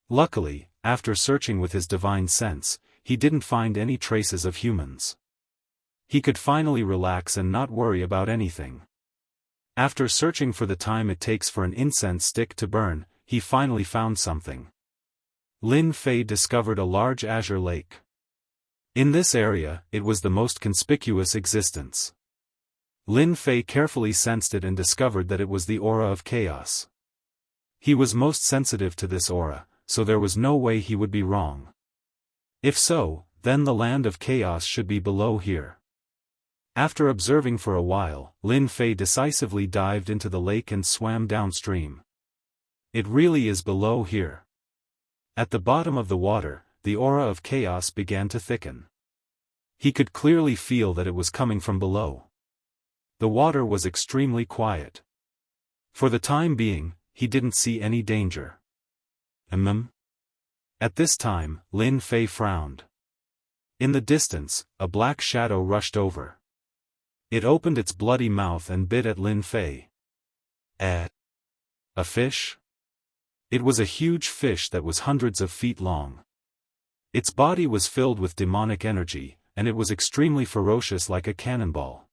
Luckily, after searching with his divine sense, he didn't find any traces of humans. He could finally relax and not worry about anything. After searching for the time it takes for an incense stick to burn, he finally found something. Lin Fei discovered a large azure lake. In this area, it was the most conspicuous existence. Lin Fei carefully sensed it and discovered that it was the aura of chaos. He was most sensitive to this aura, so there was no way he would be wrong. If so, then the land of chaos should be below here. After observing for a while, Lin Fei decisively dived into the lake and swam downstream. It really is below here. At the bottom of the water, the aura of chaos began to thicken. He could clearly feel that it was coming from below. The water was extremely quiet. For the time being, he didn't see any danger. At this time, Lin Fei frowned. In the distance, a black shadow rushed over. It opened its bloody mouth and bit at Lin Fei. A fish? It was a huge fish that was hundreds of feet long. Its body was filled with demonic energy, and it was extremely ferocious like a cannonball.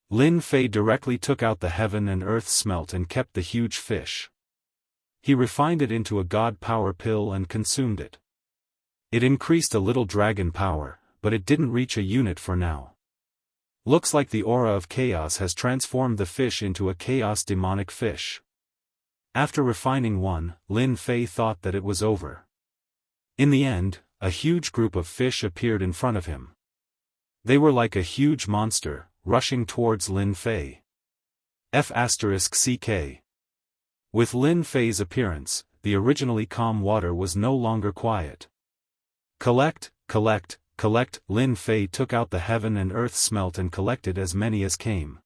Lin Fei directly took out the heaven and earth smelt and kept the huge fish. He refined it into a god power pill and consumed it. It increased a little dragon power, but it didn't reach a unit for now. Looks like the aura of chaos has transformed the fish into a chaos demonic fish. After refining one, Lin Fei thought that it was over. In the end, a huge group of fish appeared in front of him. They were like a huge monster, rushing towards Lin Fei. F***CK. With Lin Fei's appearance, the originally calm water was no longer quiet. Collect, collect, collect. Lin Fei took out the heaven and earth smelt and collected as many as came.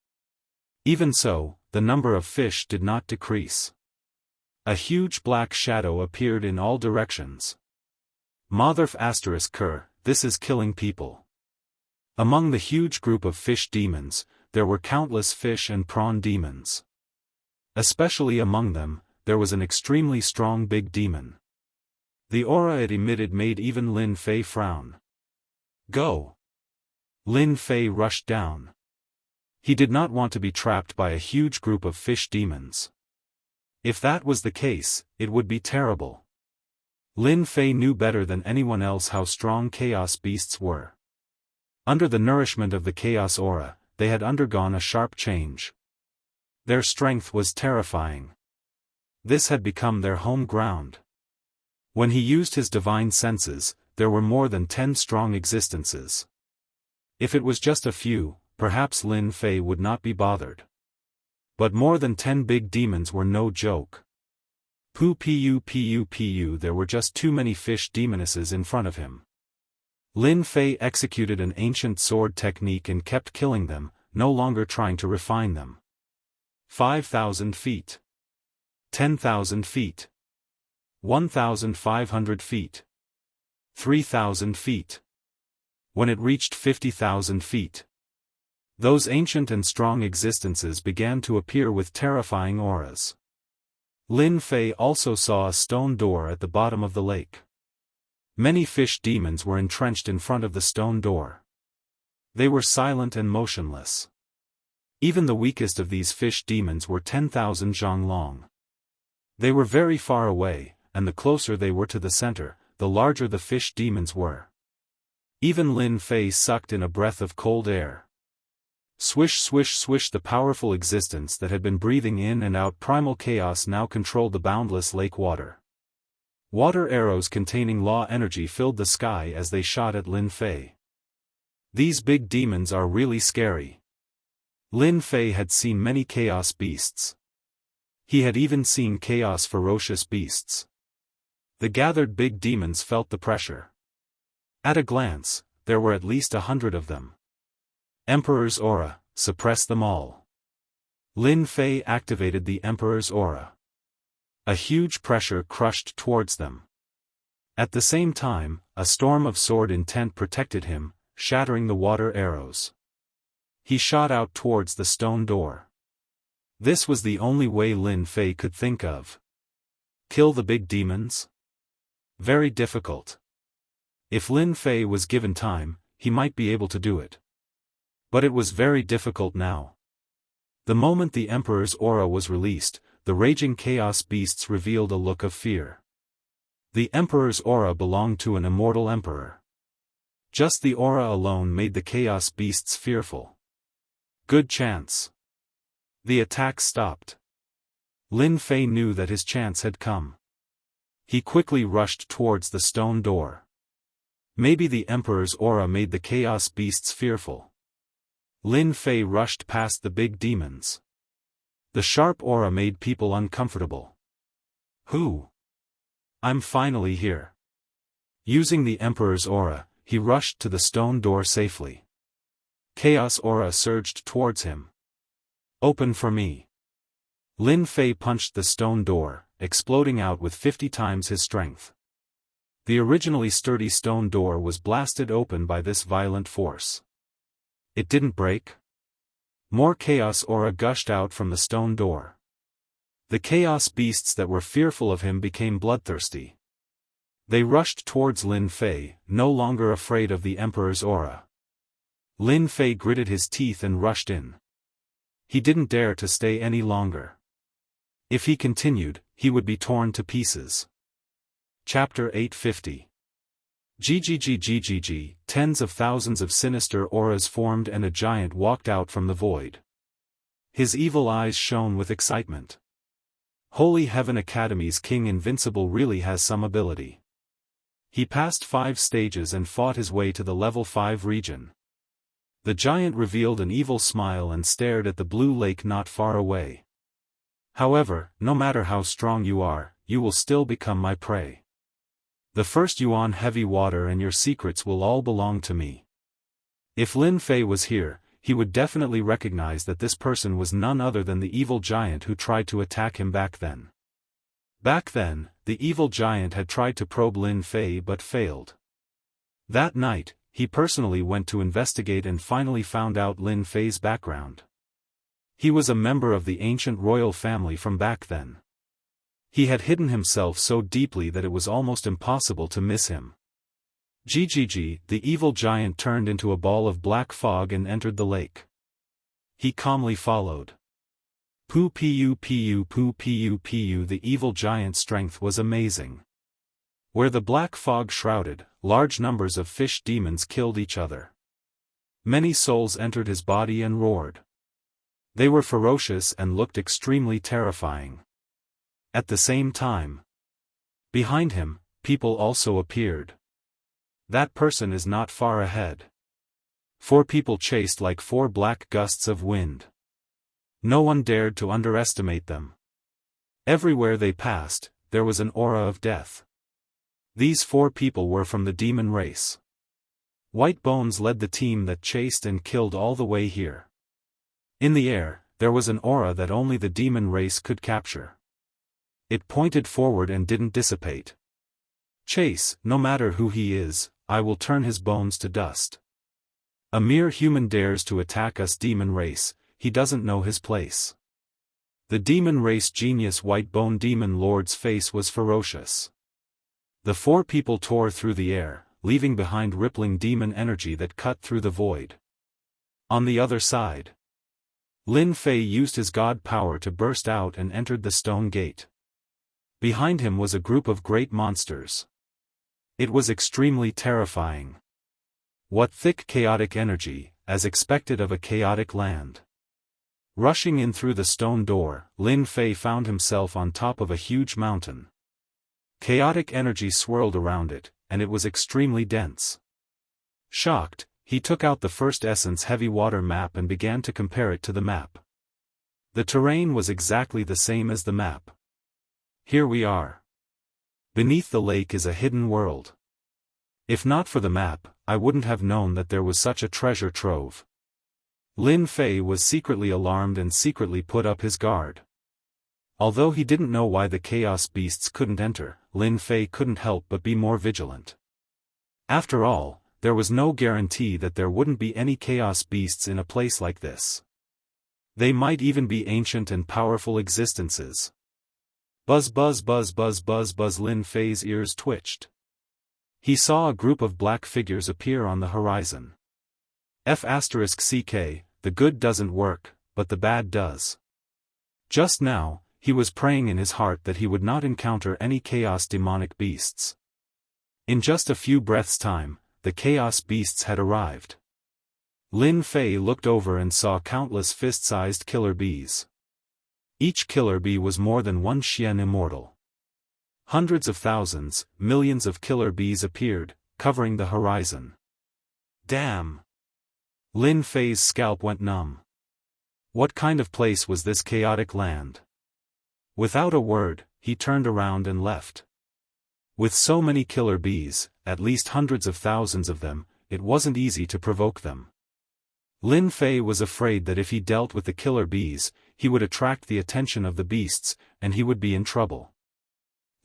Even so, the number of fish did not decrease. A huge black shadow appeared in all directions. Motherf***, this is killing people. Among the huge group of fish demons, there were countless fish and prawn demons. Especially among them, there was an extremely strong big demon. The aura it emitted made even Lin Fei frown. Go! Lin Fei rushed down. He did not want to be trapped by a huge group of fish demons. If that was the case, it would be terrible. Lin Fei knew better than anyone else how strong chaos beasts were. Under the nourishment of the chaos aura, they had undergone a sharp change. Their strength was terrifying. This had become their home ground. When he used his divine senses, there were more than 10 strong existences. If it was just a few, perhaps Lin Fei would not be bothered. But more than 10 big demons were no joke. Pu, there were just too many fish demonesses in front of him. Lin Fei executed an ancient sword technique and kept killing them, no longer trying to refine them. 5,000 feet. 10,000 feet. 1,500 feet. 3,000 feet. When it reached 50,000 feet, those ancient and strong existences began to appear with terrifying auras. Lin Fei also saw a stone door at the bottom of the lake. Many fish demons were entrenched in front of the stone door. They were silent and motionless. Even the weakest of these fish demons were 10,000 zhang long. They were very far away, and the closer they were to the center, the larger the fish demons were. Even Lin Fei sucked in a breath of cold air. Swish swish swish, the powerful existence that had been breathing in and out primal chaos now controlled the boundless lake water. Water arrows containing law energy filled the sky as they shot at Lin Fei. These big demons are really scary. Lin Fei had seen many chaos beasts. He had even seen chaos ferocious beasts. The gathered big demons felt the pressure. At a glance, there were at least 100 of them. Emperor's aura, suppress them all. Lin Fei activated the Emperor's aura. A huge pressure crushed towards them. At the same time, a storm of sword intent protected him, shattering the water arrows. He shot out towards the stone door. This was the only way Lin Fei could think of. Kill the big demons? Very difficult. If Lin Fei was given time, he might be able to do it. But it was very difficult now. The moment the Emperor's aura was released, the raging chaos beasts revealed a look of fear. The Emperor's aura belonged to an immortal emperor. Just the aura alone made the chaos beasts fearful. Good chance. The attack stopped. Lin Fei knew that his chance had come. He quickly rushed towards the stone door. Maybe the Emperor's aura made the chaos beasts fearful. Lin Fei rushed past the big demons. The sharp aura made people uncomfortable. Who? I'm finally here. Using the Emperor's aura, he rushed to the stone door safely. Chaos aura surged towards him. Open for me. Lin Fei punched the stone door, exploding out with 50 times his strength. The originally sturdy stone door was blasted open by this violent force. It didn't break. More chaos aura gushed out from the stone door. The chaos beasts that were fearful of him became bloodthirsty. They rushed towards Lin Fei, no longer afraid of the Emperor's aura. Lin Fei gritted his teeth and rushed in. He didn't dare to stay any longer. If he continued, he would be torn to pieces. Chapter 850. GGGGGG, tens of thousands of sinister auras formed and a giant walked out from the void. His evil eyes shone with excitement. Holy Heaven Academy's King Invincible really has some ability. He passed 5 stages and fought his way to the level 5 region. The giant revealed an evil smile and stared at the blue lake not far away. However, no matter how strong you are, you will still become my prey. The first yuan heavy water and your secrets will all belong to me. If Lin Fei was here, he would definitely recognize that this person was none other than the evil giant who tried to attack him back then. Back then, the evil giant had tried to probe Lin Fei but failed. That night, he personally went to investigate and finally found out Lin Fei's background. He was a member of the ancient royal family from back then. He had hidden himself so deeply that it was almost impossible to miss him. GGG, the evil giant turned into a ball of black fog and entered the lake. He calmly followed. Poo pu pu poo pu pu. The evil giant's strength was amazing. Where the black fog shrouded, large numbers of fish demons killed each other. Many souls entered his body and roared. They were ferocious and looked extremely terrifying. At the same time, behind him, people also appeared. That person is not far ahead. 4 people chased like 4 black gusts of wind. No one dared to underestimate them. Everywhere they passed, there was an aura of death. These 4 people were from the demon race. White Bones led the team that chased and killed all the way here. In the air, there was an aura that only the demon race could capture. It pointed forward and didn't dissipate. Chase, no matter who he is, I will turn his bones to dust. A mere human dares to attack us demon race, he doesn't know his place. The demon race genius White Bone Demon Lord's face was ferocious. The 4 people tore through the air, leaving behind rippling demon energy that cut through the void. On the other side, Lin Fei used his god power to burst out and entered the stone gate. Behind him was a group of great monsters. It was extremely terrifying. What thick chaotic energy, as expected of a chaotic land. Rushing in through the stone door, Lin Fei found himself on top of a huge mountain. Chaotic energy swirled around it, and it was extremely dense. Shocked, he took out the first Essence Heavy Water map and began to compare it to the map. The terrain was exactly the same as the map. Here we are. Beneath the lake is a hidden world. If not for the map, I wouldn't have known that there was such a treasure trove. Lin Fei was secretly alarmed and secretly put up his guard. Although he didn't know why the chaos beasts couldn't enter, Lin Fei couldn't help but be more vigilant. After all, there was no guarantee that there wouldn't be any chaos beasts in a place like this. They might even be ancient and powerful existences. Buzz buzz buzz buzz buzz buzz. Lin Fei's ears twitched. He saw a group of black figures appear on the horizon. F*CK, the good doesn't work, but the bad does. Just now, he was praying in his heart that he would not encounter any chaos demonic beasts. In just a few breaths' time, the chaos beasts had arrived. Lin Fei looked over and saw countless fist-sized killer bees. Each killer bee was more than 1 Xian immortal. Hundreds of thousands, millions of killer bees appeared, covering the horizon. Damn! Lin Fei's scalp went numb. What kind of place was this chaotic land? Without a word, he turned around and left. With so many killer bees, at least hundreds of thousands of them, it wasn't easy to provoke them. Lin Fei was afraid that if he dealt with the killer bees, he would attract the attention of the beasts, and he would be in trouble.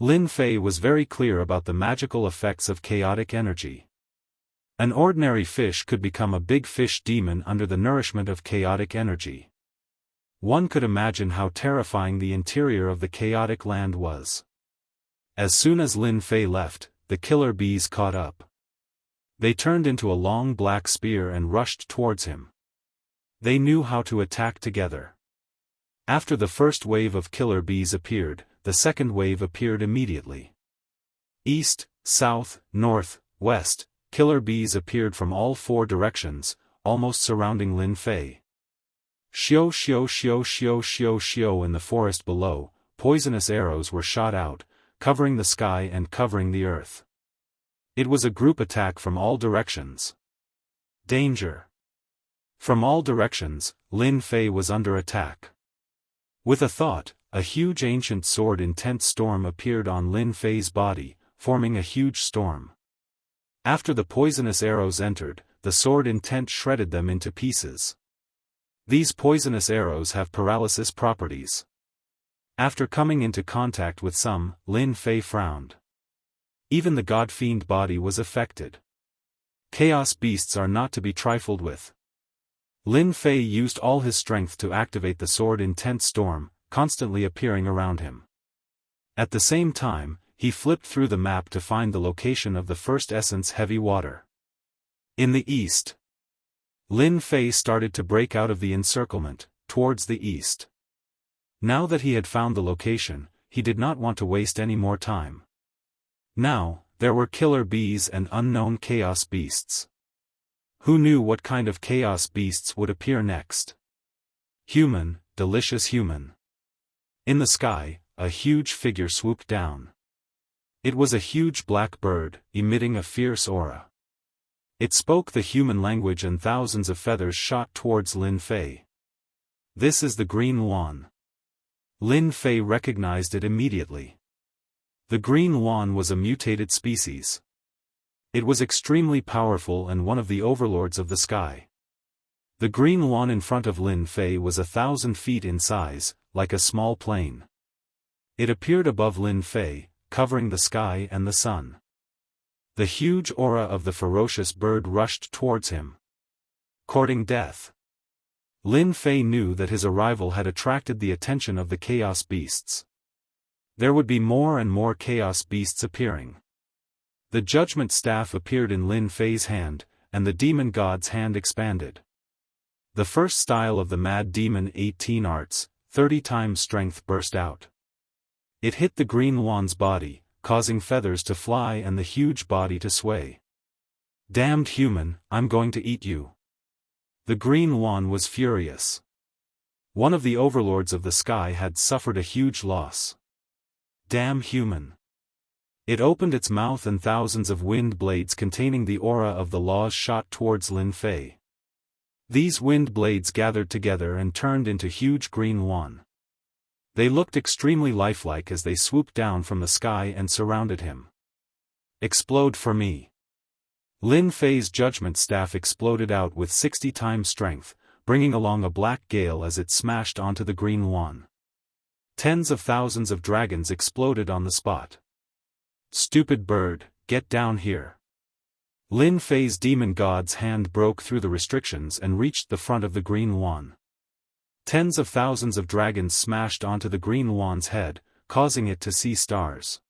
Lin Fei was very clear about the magical effects of chaotic energy. An ordinary fish could become a big fish demon under the nourishment of chaotic energy. One could imagine how terrifying the interior of the chaotic land was. As soon as Lin Fei left, the killer bees caught up. They turned into a long black spear and rushed towards him. They knew how to attack together. After the first wave of killer bees appeared, the second wave appeared immediately. East, south, north, west, killer bees appeared from all four directions, almost surrounding Lin Fei. Xiao xiao xiao xiao xiao xiao in the forest below, poisonous arrows were shot out, covering the sky and covering the earth. It was a group attack from all directions. Danger! From all directions, Lin Fei was under attack. With a thought, a huge ancient sword intense storm appeared on Lin Fei's body, forming a huge storm. After the poisonous arrows entered, the sword intent shredded them into pieces. These poisonous arrows have paralysis properties. After coming into contact with some, Lin Fei frowned. Even the god-fiend body was affected. Chaos beasts are not to be trifled with. Lin Fei used all his strength to activate the sword intense storm, constantly appearing around him. At the same time, he flipped through the map to find the location of the first essence heavy water. In the east. Lin Fei started to break out of the encirclement, towards the east. Now that he had found the location, he did not want to waste any more time. Now, there were killer bees and unknown chaos beasts. Who knew what kind of chaos beasts would appear next? Human, delicious human. In the sky, a huge figure swooped down. It was a huge black bird, emitting a fierce aura. It spoke the human language and thousands of feathers shot towards Lin Fei. This is the Green Yuan. Lin Fei recognized it immediately. The Green Yuan was a mutated species. It was extremely powerful and one of the overlords of the sky. The Green Yuan in front of Lin Fei was 1,000 feet in size, like a small plane. It appeared above Lin Fei, covering the sky and the sun. The huge aura of the ferocious bird rushed towards him. Courting death. Lin Fei knew that his arrival had attracted the attention of the chaos beasts. There would be more and more chaos beasts appearing. The judgment staff appeared in Lin Fei's hand, and the demon god's hand expanded. The first style of the mad demon 18 arts, 30 times strength burst out. It hit the Green Yuan's body, causing feathers to fly and the huge body to sway. Damned human, I'm going to eat you. The Green Yuan was furious. One of the overlords of the sky had suffered a huge loss. Damn human. It opened its mouth and thousands of wind blades containing the aura of the laws shot towards Lin Fei. These wind blades gathered together and turned into huge Green Yuan. They looked extremely lifelike as they swooped down from the sky and surrounded him. Explode for me. Lin Fei's judgment staff exploded out with 60 times strength, bringing along a black gale as it smashed onto the Green Yuan. Tens of thousands of dragons exploded on the spot. Stupid bird, get down here. Lin Fei's demon god's hand broke through the restrictions and reached the front of the Green Yuan. Tens of thousands of dragons smashed onto the Green Yuan's head, causing it to see stars.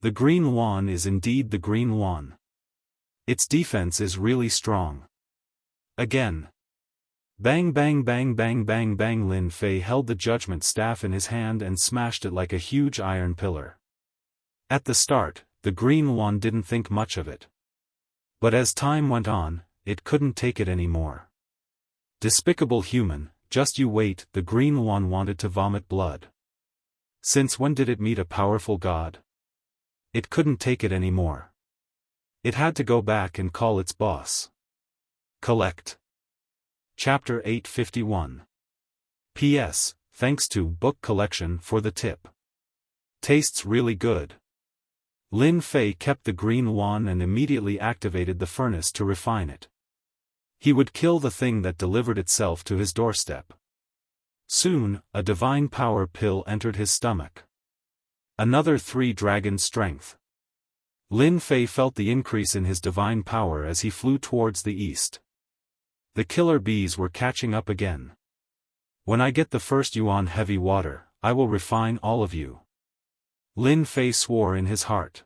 The Green Yuan is indeed the Green Yuan. Its defense is really strong. Again. Bang bang bang bang bang bang. Lin Fei held the judgment staff in his hand and smashed it like a huge iron pillar. At the start, the Green Yuan didn't think much of it. But as time went on, it couldn't take it anymore. Despicable human, just you wait, the Green Yuan wanted to vomit blood. Since when did it meet a powerful god? It couldn't take it anymore. It had to go back and call its boss. Collect. Chapter 851. P.S. Thanks to Book Collection for the tip. Tastes really good. Lin Fei kept the green wand and immediately activated the furnace to refine it. He would kill the thing that delivered itself to his doorstep. Soon, a divine power pill entered his stomach. Another 3 dragon strength. Lin Fei felt the increase in his divine power as he flew towards the east. The killer bees were catching up again. When I get the first yuan heavy water, I will refine all of you. Lin Fei swore in his heart.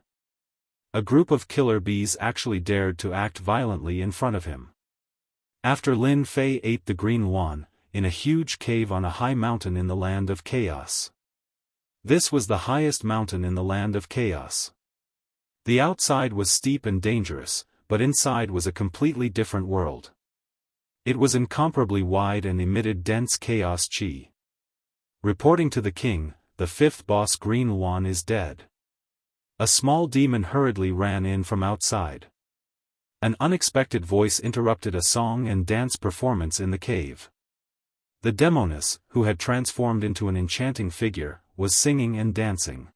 A group of killer bees actually dared to act violently in front of him. After Lin Fei ate the green wand, in a huge cave on a high mountain in the land of chaos. This was the highest mountain in the land of chaos. The outside was steep and dangerous, but inside was a completely different world. It was incomparably wide and emitted dense chaos chi. Reporting to the king, the 5th boss Green Wand is dead. A small demon hurriedly ran in from outside. An unexpected voice interrupted a song and dance performance in the cave. The demoness, who had transformed into an enchanting figure, was singing and dancing.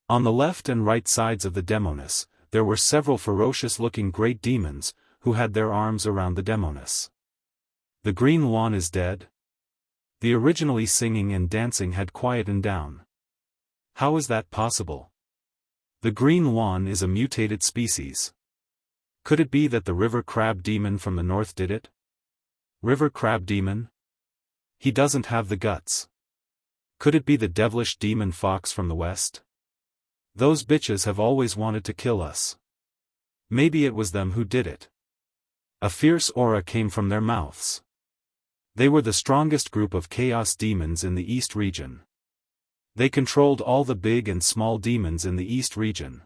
On the left and right sides of the demoness, there were several ferocious-looking great demons, who had their arms around the demoness. The green wand is dead? The originally singing and dancing had quietened down. How is that possible? The green wand is a mutated species. Could it be that the river crab demon from the north did it? River crab demon? He doesn't have the guts. Could it be the devilish demon fox from the west? Those bitches have always wanted to kill us. Maybe it was them who did it. A fierce aura came from their mouths. They were the strongest group of chaos demons in the East region. They controlled all the big and small demons in the East region.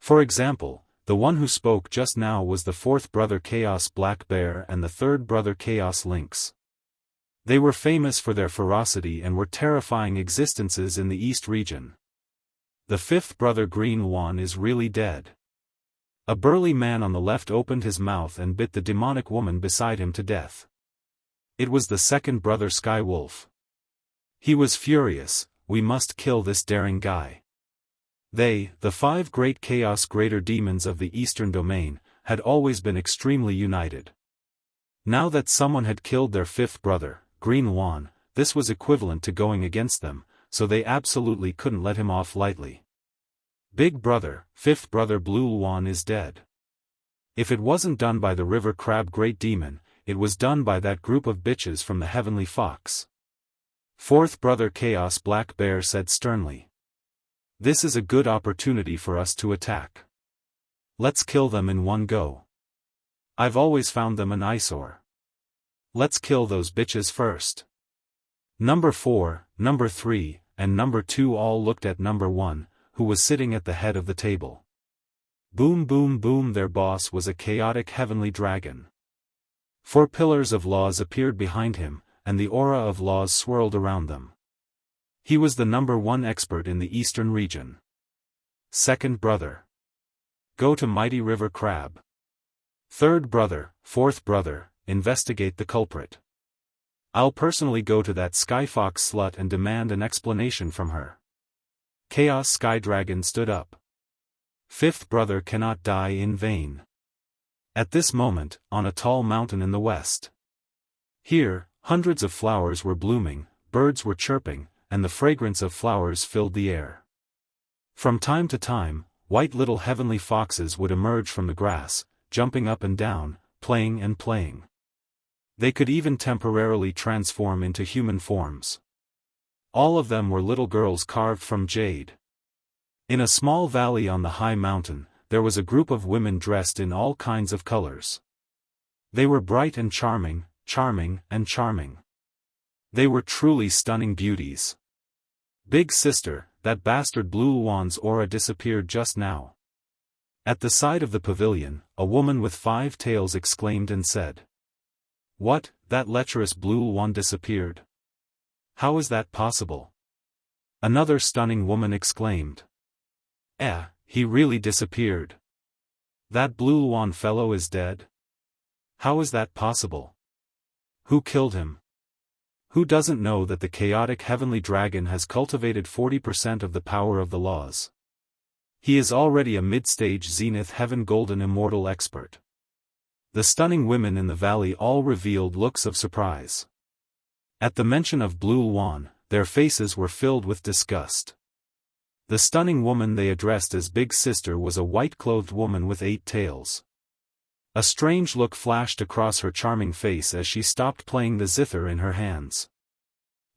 For example, the one who spoke just now was the 4th brother Chaos Black Bear and the 3rd brother Chaos Lynx. They were famous for their ferocity and were terrifying existences in the East region. The 5th brother Green Wand is really dead. A burly man on the left opened his mouth and bit the demonic woman beside him to death. It was the 2nd brother Sky Wolf. He was furious. We must kill this daring guy. They, the 5 great chaos greater demons of the Eastern domain, had always been extremely united. Now that someone had killed their 5th brother, Green Wand, this was equivalent to going against them, so they absolutely couldn't let him off lightly. Big brother, 5th brother Blue Wand is dead. If it wasn't done by the river crab great demon, it was done by that group of bitches from the heavenly fox. 4th brother Chaos Black Bear said sternly. This is a good opportunity for us to attack. Let's kill them in one go. I've always found them an eyesore. Let's kill those bitches first. Number 4, number 3, and number 2 all looked at number 1, who was sitting at the head of the table. Boom boom boom, their boss was a chaotic heavenly dragon. 4 pillars of laws appeared behind him, and the aura of laws swirled around them. He was the number 1 expert in the Eastern region. 2nd brother. Go to Mighty River Crab. 3rd brother, 4th brother, investigate the culprit. I'll personally go to that Skyfox slut and demand an explanation from her. Chaos Sky Dragon stood up. 5th brother cannot die in vain. At this moment, on a tall mountain in the west. Here, hundreds of flowers were blooming, birds were chirping, and the fragrance of flowers filled the air. From time to time, white little heavenly foxes would emerge from the grass, jumping up and down, playing and playing. They could even temporarily transform into human forms. All of them were little girls carved from jade. In a small valley on the high mountain, there was a group of women dressed in all kinds of colors. They were bright and charming, charming and charming. They were truly stunning beauties. Big sister, that bastard Blue Wand's aura disappeared just now. At the side of the pavilion, a woman with 5 tails exclaimed and said. What, that lecherous Blue Wand disappeared? How is that possible? Another stunning woman exclaimed. He really disappeared. That Blue Wand fellow is dead? How is that possible? Who killed him? Who doesn't know that the chaotic heavenly dragon has cultivated 40% of the power of the laws? He is already a mid-stage Zenith Heaven Golden Immortal expert. The stunning women in the valley all revealed looks of surprise. At the mention of Blue Luan, their faces were filled with disgust. The stunning woman they addressed as Big Sister was a white-clothed woman with 8 tails. A strange look flashed across her charming face as she stopped playing the zither in her hands.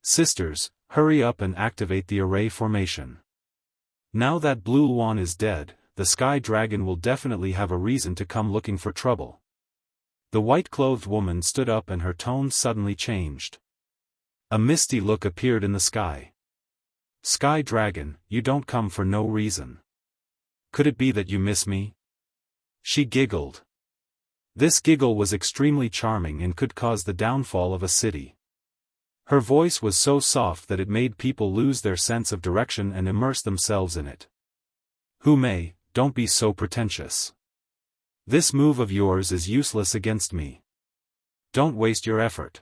Sisters, hurry up and activate the array formation. Now that Blue Luan is dead, the Sky Dragon will definitely have a reason to come looking for trouble. The white-clothed woman stood up and her tone suddenly changed. A misty look appeared in the sky. Sky Dragon, you don't come for no reason. Could it be that you miss me? She giggled. This giggle was extremely charming and could cause the downfall of a city. Her voice was so soft that it made people lose their sense of direction and immerse themselves in it. Hu Mei, don't be so pretentious. This move of yours is useless against me. Don't waste your effort.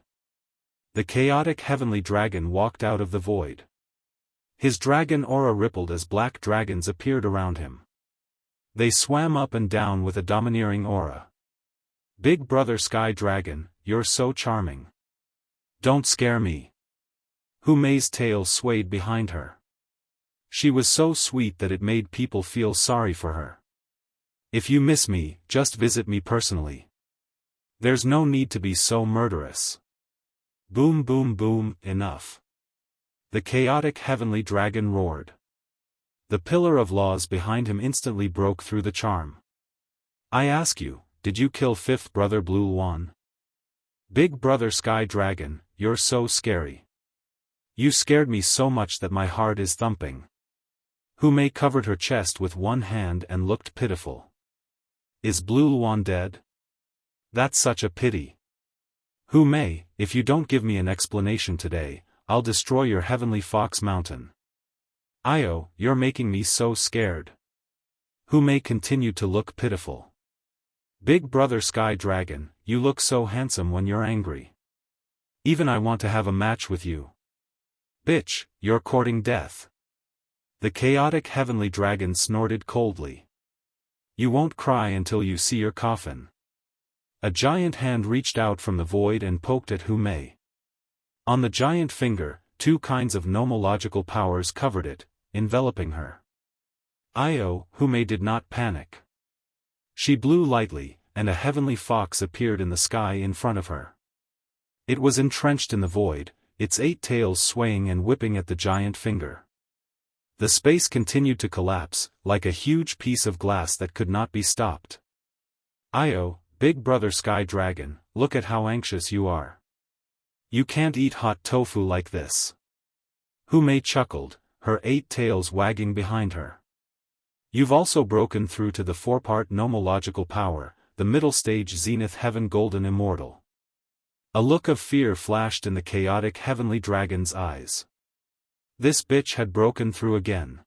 The chaotic heavenly dragon walked out of the void. His dragon aura rippled as black dragons appeared around him. They swam up and down with a domineering aura. Big brother Sky Dragon, you're so charming. Don't scare me. Hu Mei's tail swayed behind her. She was so sweet that it made people feel sorry for her. If you miss me, just visit me personally. There's no need to be so murderous. Boom boom boom, enough. The chaotic heavenly dragon roared. The pillar of laws behind him instantly broke through the charm. I ask you, did you kill 5th brother Blue Luan? Big brother Sky Dragon, you're so scary. You scared me so much that my heart is thumping. Hu Mei covered her chest with one hand and looked pitiful. Is Blue Luan dead? That's such a pity. Hu Mei, if you don't give me an explanation today, I'll destroy your heavenly fox mountain. Io, you're making me so scared. Hu Mei continued to look pitiful. Big brother Sky Dragon, you look so handsome when you're angry. Even I want to have a match with you. Bitch, you're courting death. The chaotic heavenly dragon snorted coldly. You won't cry until you see your coffin. A giant hand reached out from the void and poked at Hu Mei. On the giant finger, 2 kinds of nomological powers covered it, enveloping her. Io, Hu Mei did not panic. She blew lightly, and a heavenly fox appeared in the sky in front of her. It was entrenched in the void, its 8 tails swaying and whipping at the giant finger. The space continued to collapse, like a huge piece of glass that could not be stopped. Io, big brother Sky Dragon, look at how anxious you are. You can't eat hot tofu like this. Hu Mei chuckled, her 8 tails wagging behind her. You've also broken through to the 4-part nomological power, the middle stage Zenith Heaven Golden Immortal. A look of fear flashed in the chaotic heavenly dragon's eyes. This bitch had broken through again.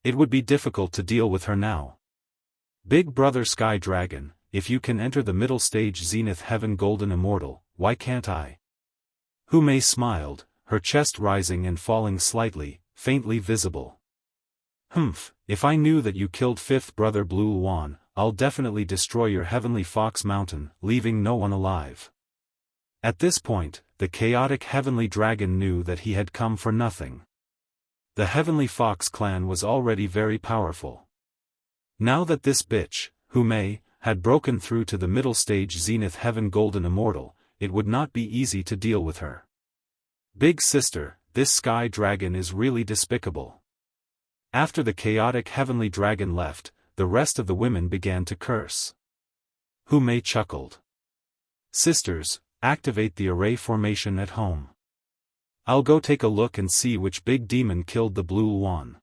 It would be difficult to deal with her now. Big brother Sky Dragon, if you can enter the middle stage Zenith Heaven Golden Immortal, why can't I? Hu Mei smiled, her chest rising and falling slightly, faintly visible. If I knew that you killed 5th brother Blue Luan, I'll definitely destroy your heavenly fox mountain, leaving no one alive. At this point, the chaotic heavenly dragon knew that he had come for nothing. The heavenly fox clan was already very powerful. Now that this bitch, Hu Mei, had broken through to the middle stage Zenith Heaven Golden Immortal, it would not be easy to deal with her. Big sister, this sky dragon is really despicable. After the chaotic heavenly dragon left, the rest of the women began to curse. Hu Mei chuckled. Sisters, activate the array formation at home. I'll go take a look and see which big demon killed the Blue Luan.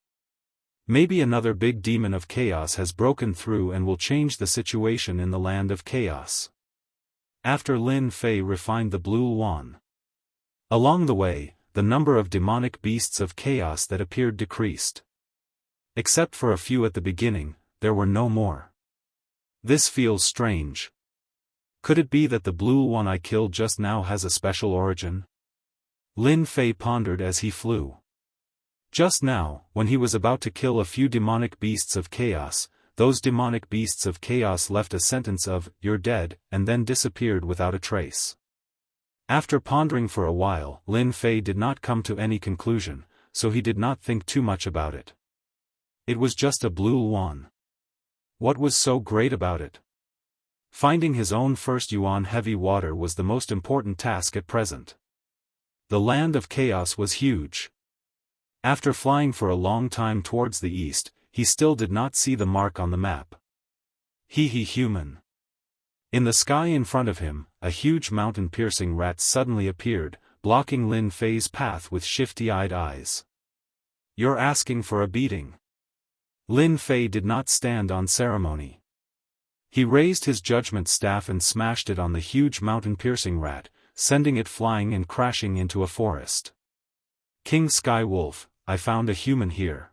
Maybe another big demon of chaos has broken through and will change the situation in the land of chaos. After Lin Fei refined the Blue Luan. Along the way, the number of demonic beasts of chaos that appeared decreased. Except for a few at the beginning, there were no more. This feels strange. Could it be that the Blue Luan I killed just now has a special origin? Lin Fei pondered as he flew. Just now, when he was about to kill a few demonic beasts of chaos, those demonic beasts of chaos left a sentence of, "You're dead," and then disappeared without a trace. After pondering for a while, Lin Fei did not come to any conclusion, so he did not think too much about it. It was just a blue yuan. What was so great about it? Finding his own first yuan heavy water was the most important task at present. The land of chaos was huge. After flying for a long time towards the east, he still did not see the mark on the map. Human. In the sky in front of him, a huge mountain-piercing rat suddenly appeared, blocking Lin Fei's path with shifty-eyed eyes. "You're asking for a beating." Lin Fei did not stand on ceremony. He raised his judgment staff and smashed it on the huge mountain-piercing rat, sending it flying and crashing into a forest. "King Sky Wolf, I found a human here."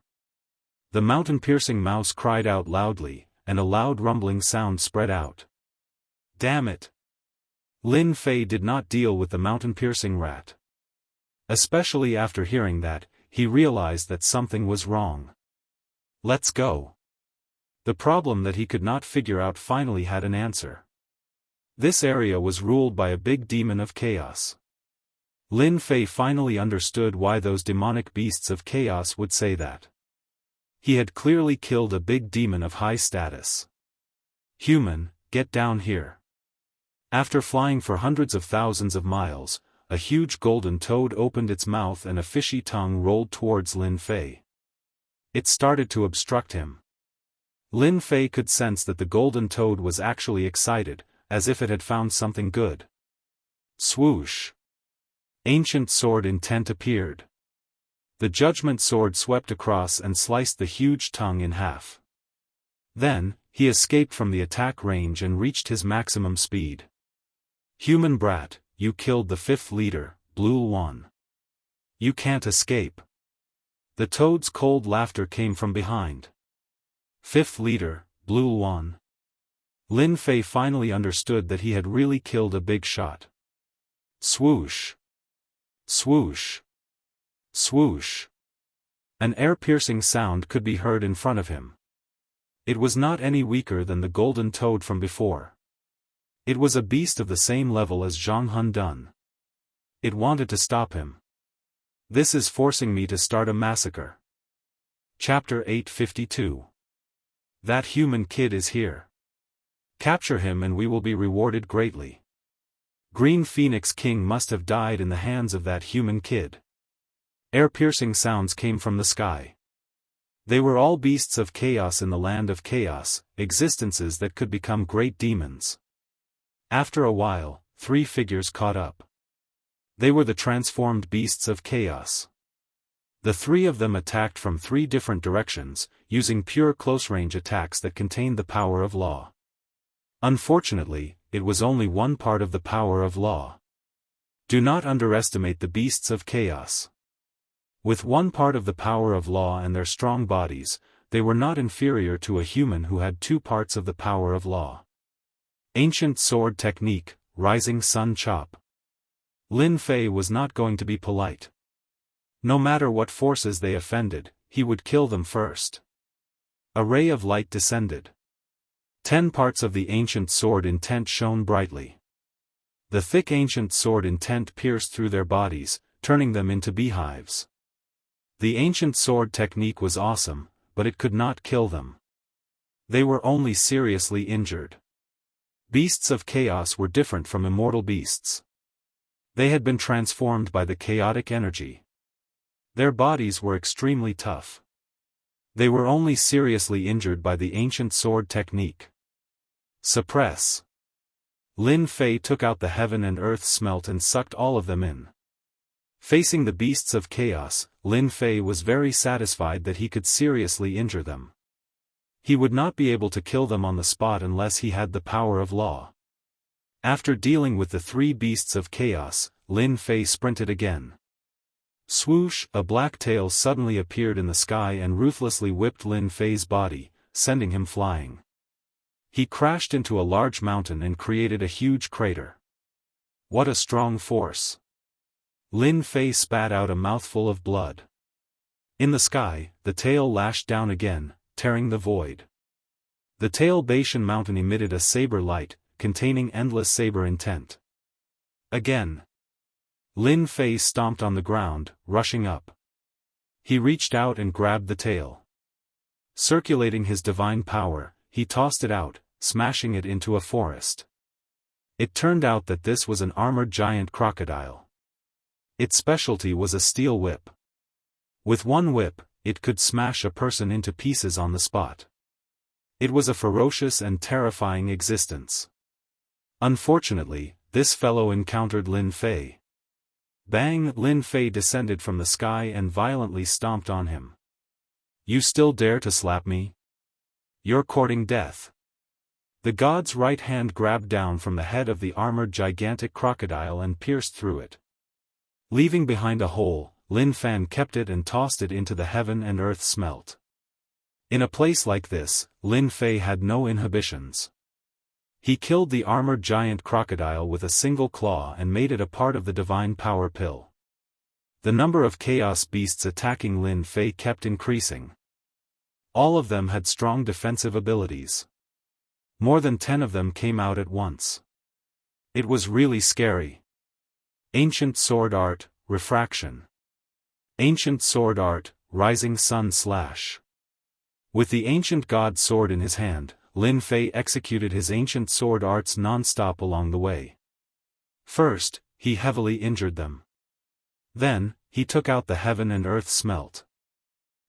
The mountain-piercing mouse cried out loudly, and a loud rumbling sound spread out. Damn it! Lin Fei did not deal with the mountain-piercing rat. Especially after hearing that, he realized that something was wrong. Let's go. The problem that he could not figure out finally had an answer. This area was ruled by a big demon of chaos. Lin Fei finally understood why those demonic beasts of chaos would say that. He had clearly killed a big demon of high status. "Human, get down here." After flying for hundreds of thousands of miles, a huge golden toad opened its mouth and a fishy tongue rolled towards Lin Fei. It started to obstruct him. Lin Fei could sense that the golden toad was actually excited, as if it had found something good. Swoosh! Ancient sword intent appeared. The judgment sword swept across and sliced the huge tongue in half. Then, he escaped from the attack range and reached his maximum speed. "Human brat, you killed the fifth leader, Blue One. You can't escape." The toad's cold laughter came from behind. "Fifth leader, Blue One." Lin Fei finally understood that he had really killed a big shot. Swoosh! Swoosh! Swoosh! An air-piercing sound could be heard in front of him. It was not any weaker than the golden toad from before. It was a beast of the same level as Jianghu Dun. It wanted to stop him. "This is forcing me to start a massacre." Chapter 852. That human kid is here. Capture him and we will be rewarded greatly. Green Phoenix King must have died in the hands of that human kid. Air-piercing sounds came from the sky. They were all beasts of chaos in the land of chaos, existences that could become great demons. After a while, three figures caught up. They were the transformed beasts of chaos. The three of them attacked from three different directions, using pure close-range attacks that contained the power of law. Unfortunately, it was only one part of the power of law. Do not underestimate the beasts of chaos. With one part of the power of law and their strong bodies, they were not inferior to a human who had two parts of the power of law. Ancient sword technique, rising sun chop. Lin Fei was not going to be polite. No matter what forces they offended, he would kill them first. A ray of light descended. 10 parts of the ancient sword intent shone brightly. The thick ancient sword intent pierced through their bodies, turning them into beehives. The ancient sword technique was awesome, but it could not kill them. They were only seriously injured. Beasts of chaos were different from immortal beasts. They had been transformed by the chaotic energy. Their bodies were extremely tough. They were only seriously injured by the ancient sword technique. Suppress. Lin Fei took out the heaven and earth smelt and sucked all of them in. Facing the beasts of chaos, Lin Fei was very satisfied that he could seriously injure them. He would not be able to kill them on the spot unless he had the power of law. After dealing with the three beasts of chaos, Lin Fei sprinted again. Swoosh! A black tail suddenly appeared in the sky and ruthlessly whipped Lin Fei's body, sending him flying. He crashed into a large mountain and created a huge crater. What a strong force! Lin Fei spat out a mouthful of blood. In the sky, the tail lashed down again, tearing the void. The tail Bashan mountain emitted a saber light, containing endless saber intent. Again. Lin Fei stomped on the ground, rushing up. He reached out and grabbed the tail. Circulating his divine power, he tossed it out, smashing it into a forest. It turned out that this was an armored giant crocodile. Its specialty was a steel whip. With one whip, it could smash a person into pieces on the spot. It was a ferocious and terrifying existence. Unfortunately, this fellow encountered Lin Fei. Bang! Lin Fei descended from the sky and violently stomped on him. You still dare to slap me? You're courting death. The god's right hand grabbed down from the head of the armored gigantic crocodile and pierced through it. Leaving behind a hole, Lin Fan kept it and tossed it into the heaven and earth smelt. In a place like this, Lin Fei had no inhibitions. He killed the armored giant crocodile with a single claw and made it a part of the divine power pill. The number of chaos beasts attacking Lin Fei kept increasing. All of them had strong defensive abilities. More than 10 of them came out at once. It was really scary. Ancient Sword Art, Refraction. Ancient Sword Art, Rising Sun Slash. With the ancient god's sword in his hand, Lin Fei executed his ancient sword arts non-stop along the way. First, he heavily injured them. Then, he took out the heaven and earth smelt.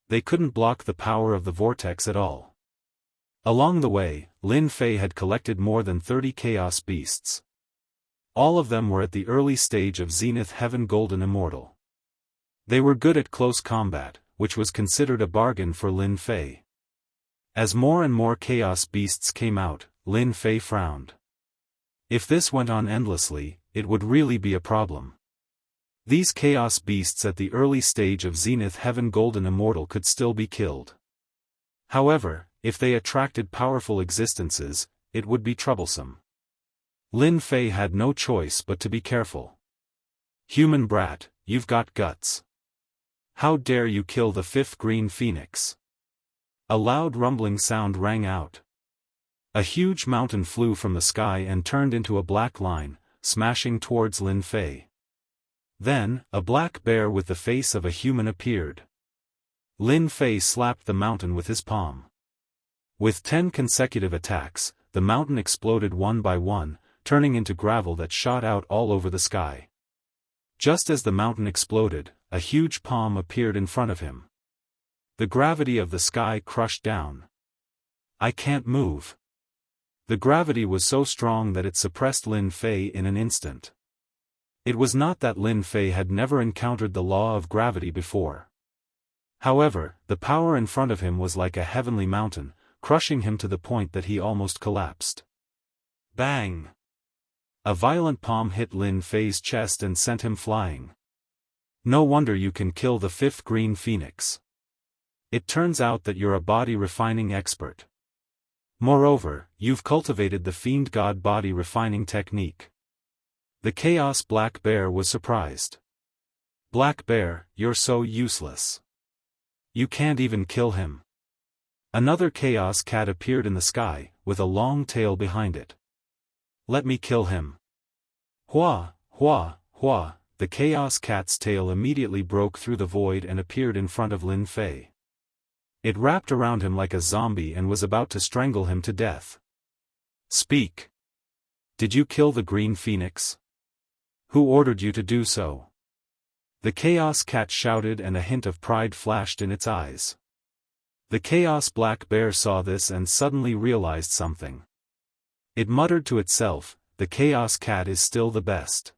They couldn't block the power of the vortex at all. Along the way, Lin Fei had collected more than 30 chaos beasts. All of them were at the early stage of Zenith Heaven Golden Immortal. They were good at close combat, which was considered a bargain for Lin Fei. As more and more chaos beasts came out, Lin Fei frowned. If this went on endlessly, it would really be a problem. These chaos beasts at the early stage of Zenith Heaven Golden Immortal could still be killed. However, if they attracted powerful existences, it would be troublesome. Lin Fei had no choice but to be careful. Human brat, you've got guts. How dare you kill the 5th green phoenix? A loud rumbling sound rang out. A huge mountain flew from the sky and turned into a black line, smashing towards Lin Fei. Then, a black bear with the face of a human appeared. Lin Fei slapped the mountain with his palm. With 10 consecutive attacks, the mountain exploded one by one, turning into gravel that shot out all over the sky. Just as the mountain exploded, a huge palm appeared in front of him. The gravity of the sky crushed down. I can't move. The gravity was so strong that it suppressed Lin Fei in an instant. It was not that Lin Fei had never encountered the law of gravity before. However, the power in front of him was like a heavenly mountain, crushing him to the point that he almost collapsed. Bang! A violent palm hit Lin Fei's chest and sent him flying. No wonder you can kill the 5th green phoenix. It turns out that you're a body refining expert. Moreover, you've cultivated the fiend god body refining technique. The chaos black bear was surprised. Black bear, you're so useless. You can't even kill him. Another chaos cat appeared in the sky, with a long tail behind it. Let me kill him. Hua, hua, hua, the chaos cat's tail immediately broke through the void and appeared in front of Lin Fei. It wrapped around him like a zombie and was about to strangle him to death. Speak. Did you kill the green phoenix? Who ordered you to do so? The chaos cat shouted and a hint of pride flashed in its eyes. The chaos black bear saw this and suddenly realized something. It muttered to itself, the chaos cat is still the best.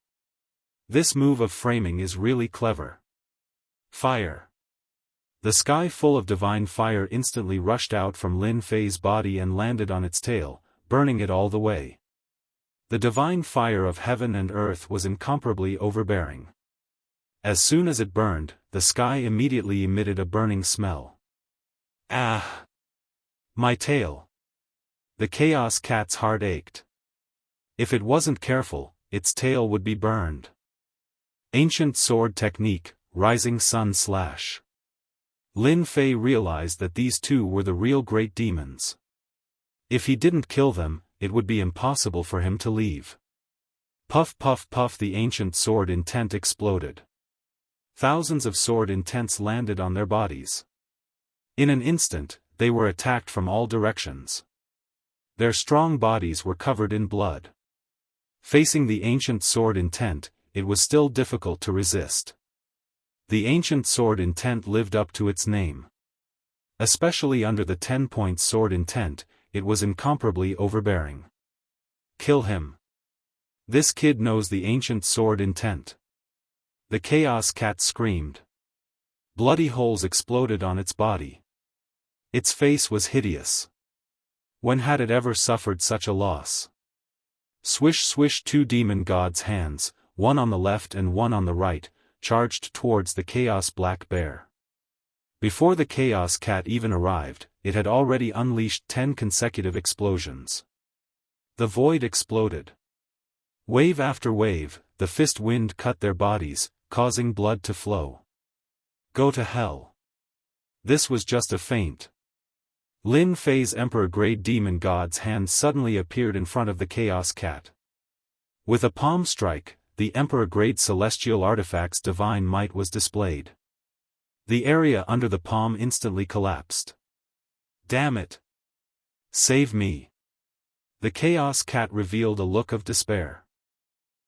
This move of framing is really clever. Fire. The sky full of divine fire instantly rushed out from Lin Fei's body and landed on its tail, burning it all the way. The divine fire of heaven and earth was incomparably overbearing. As soon as it burned, the sky immediately emitted a burning smell. Ah! My tail! The chaos cat's heart ached. If it wasn't careful, its tail would be burned. Ancient sword technique, Rising Sun Slash. Lin Fei realized that these two were the real great demons. If he didn't kill them, it would be impossible for him to leave. Puff puff puff, the ancient sword intent exploded. Thousands of sword intents landed on their bodies. In an instant, they were attacked from all directions. Their strong bodies were covered in blood. Facing the ancient sword intent, it was still difficult to resist. The ancient sword intent lived up to its name. Especially under the 10-point sword intent, it was incomparably overbearing. Kill him. This kid knows the ancient sword intent. The chaos cat screamed. Bloody holes exploded on its body. Its face was hideous. When had it ever suffered such a loss? Swish swish, two demon gods' hands, one on the left and one on the right, charged towards the chaos black bear. Before the chaos cat even arrived, it had already unleashed 10 consecutive explosions. The void exploded. Wave after wave, the fist wind cut their bodies, causing blood to flow. Go to hell. This was just a feint. Lin Fei's emperor-grade demon god's hand suddenly appeared in front of the chaos cat. With a palm strike, the emperor-grade celestial artifact's divine might was displayed. The area under the palm instantly collapsed. Damn it! Save me! The chaos cat revealed a look of despair.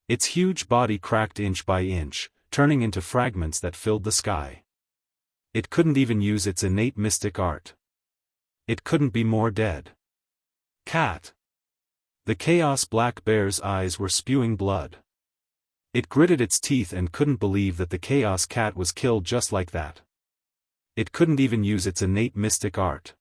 Its huge body cracked inch by inch, turning into fragments that filled the sky. It couldn't even use its innate mystic art. It couldn't be more dead. Cat! The chaos black bear's eyes were spewing blood. It gritted its teeth and couldn't believe that the chaos cat was killed just like that. It couldn't even use its innate mystic art.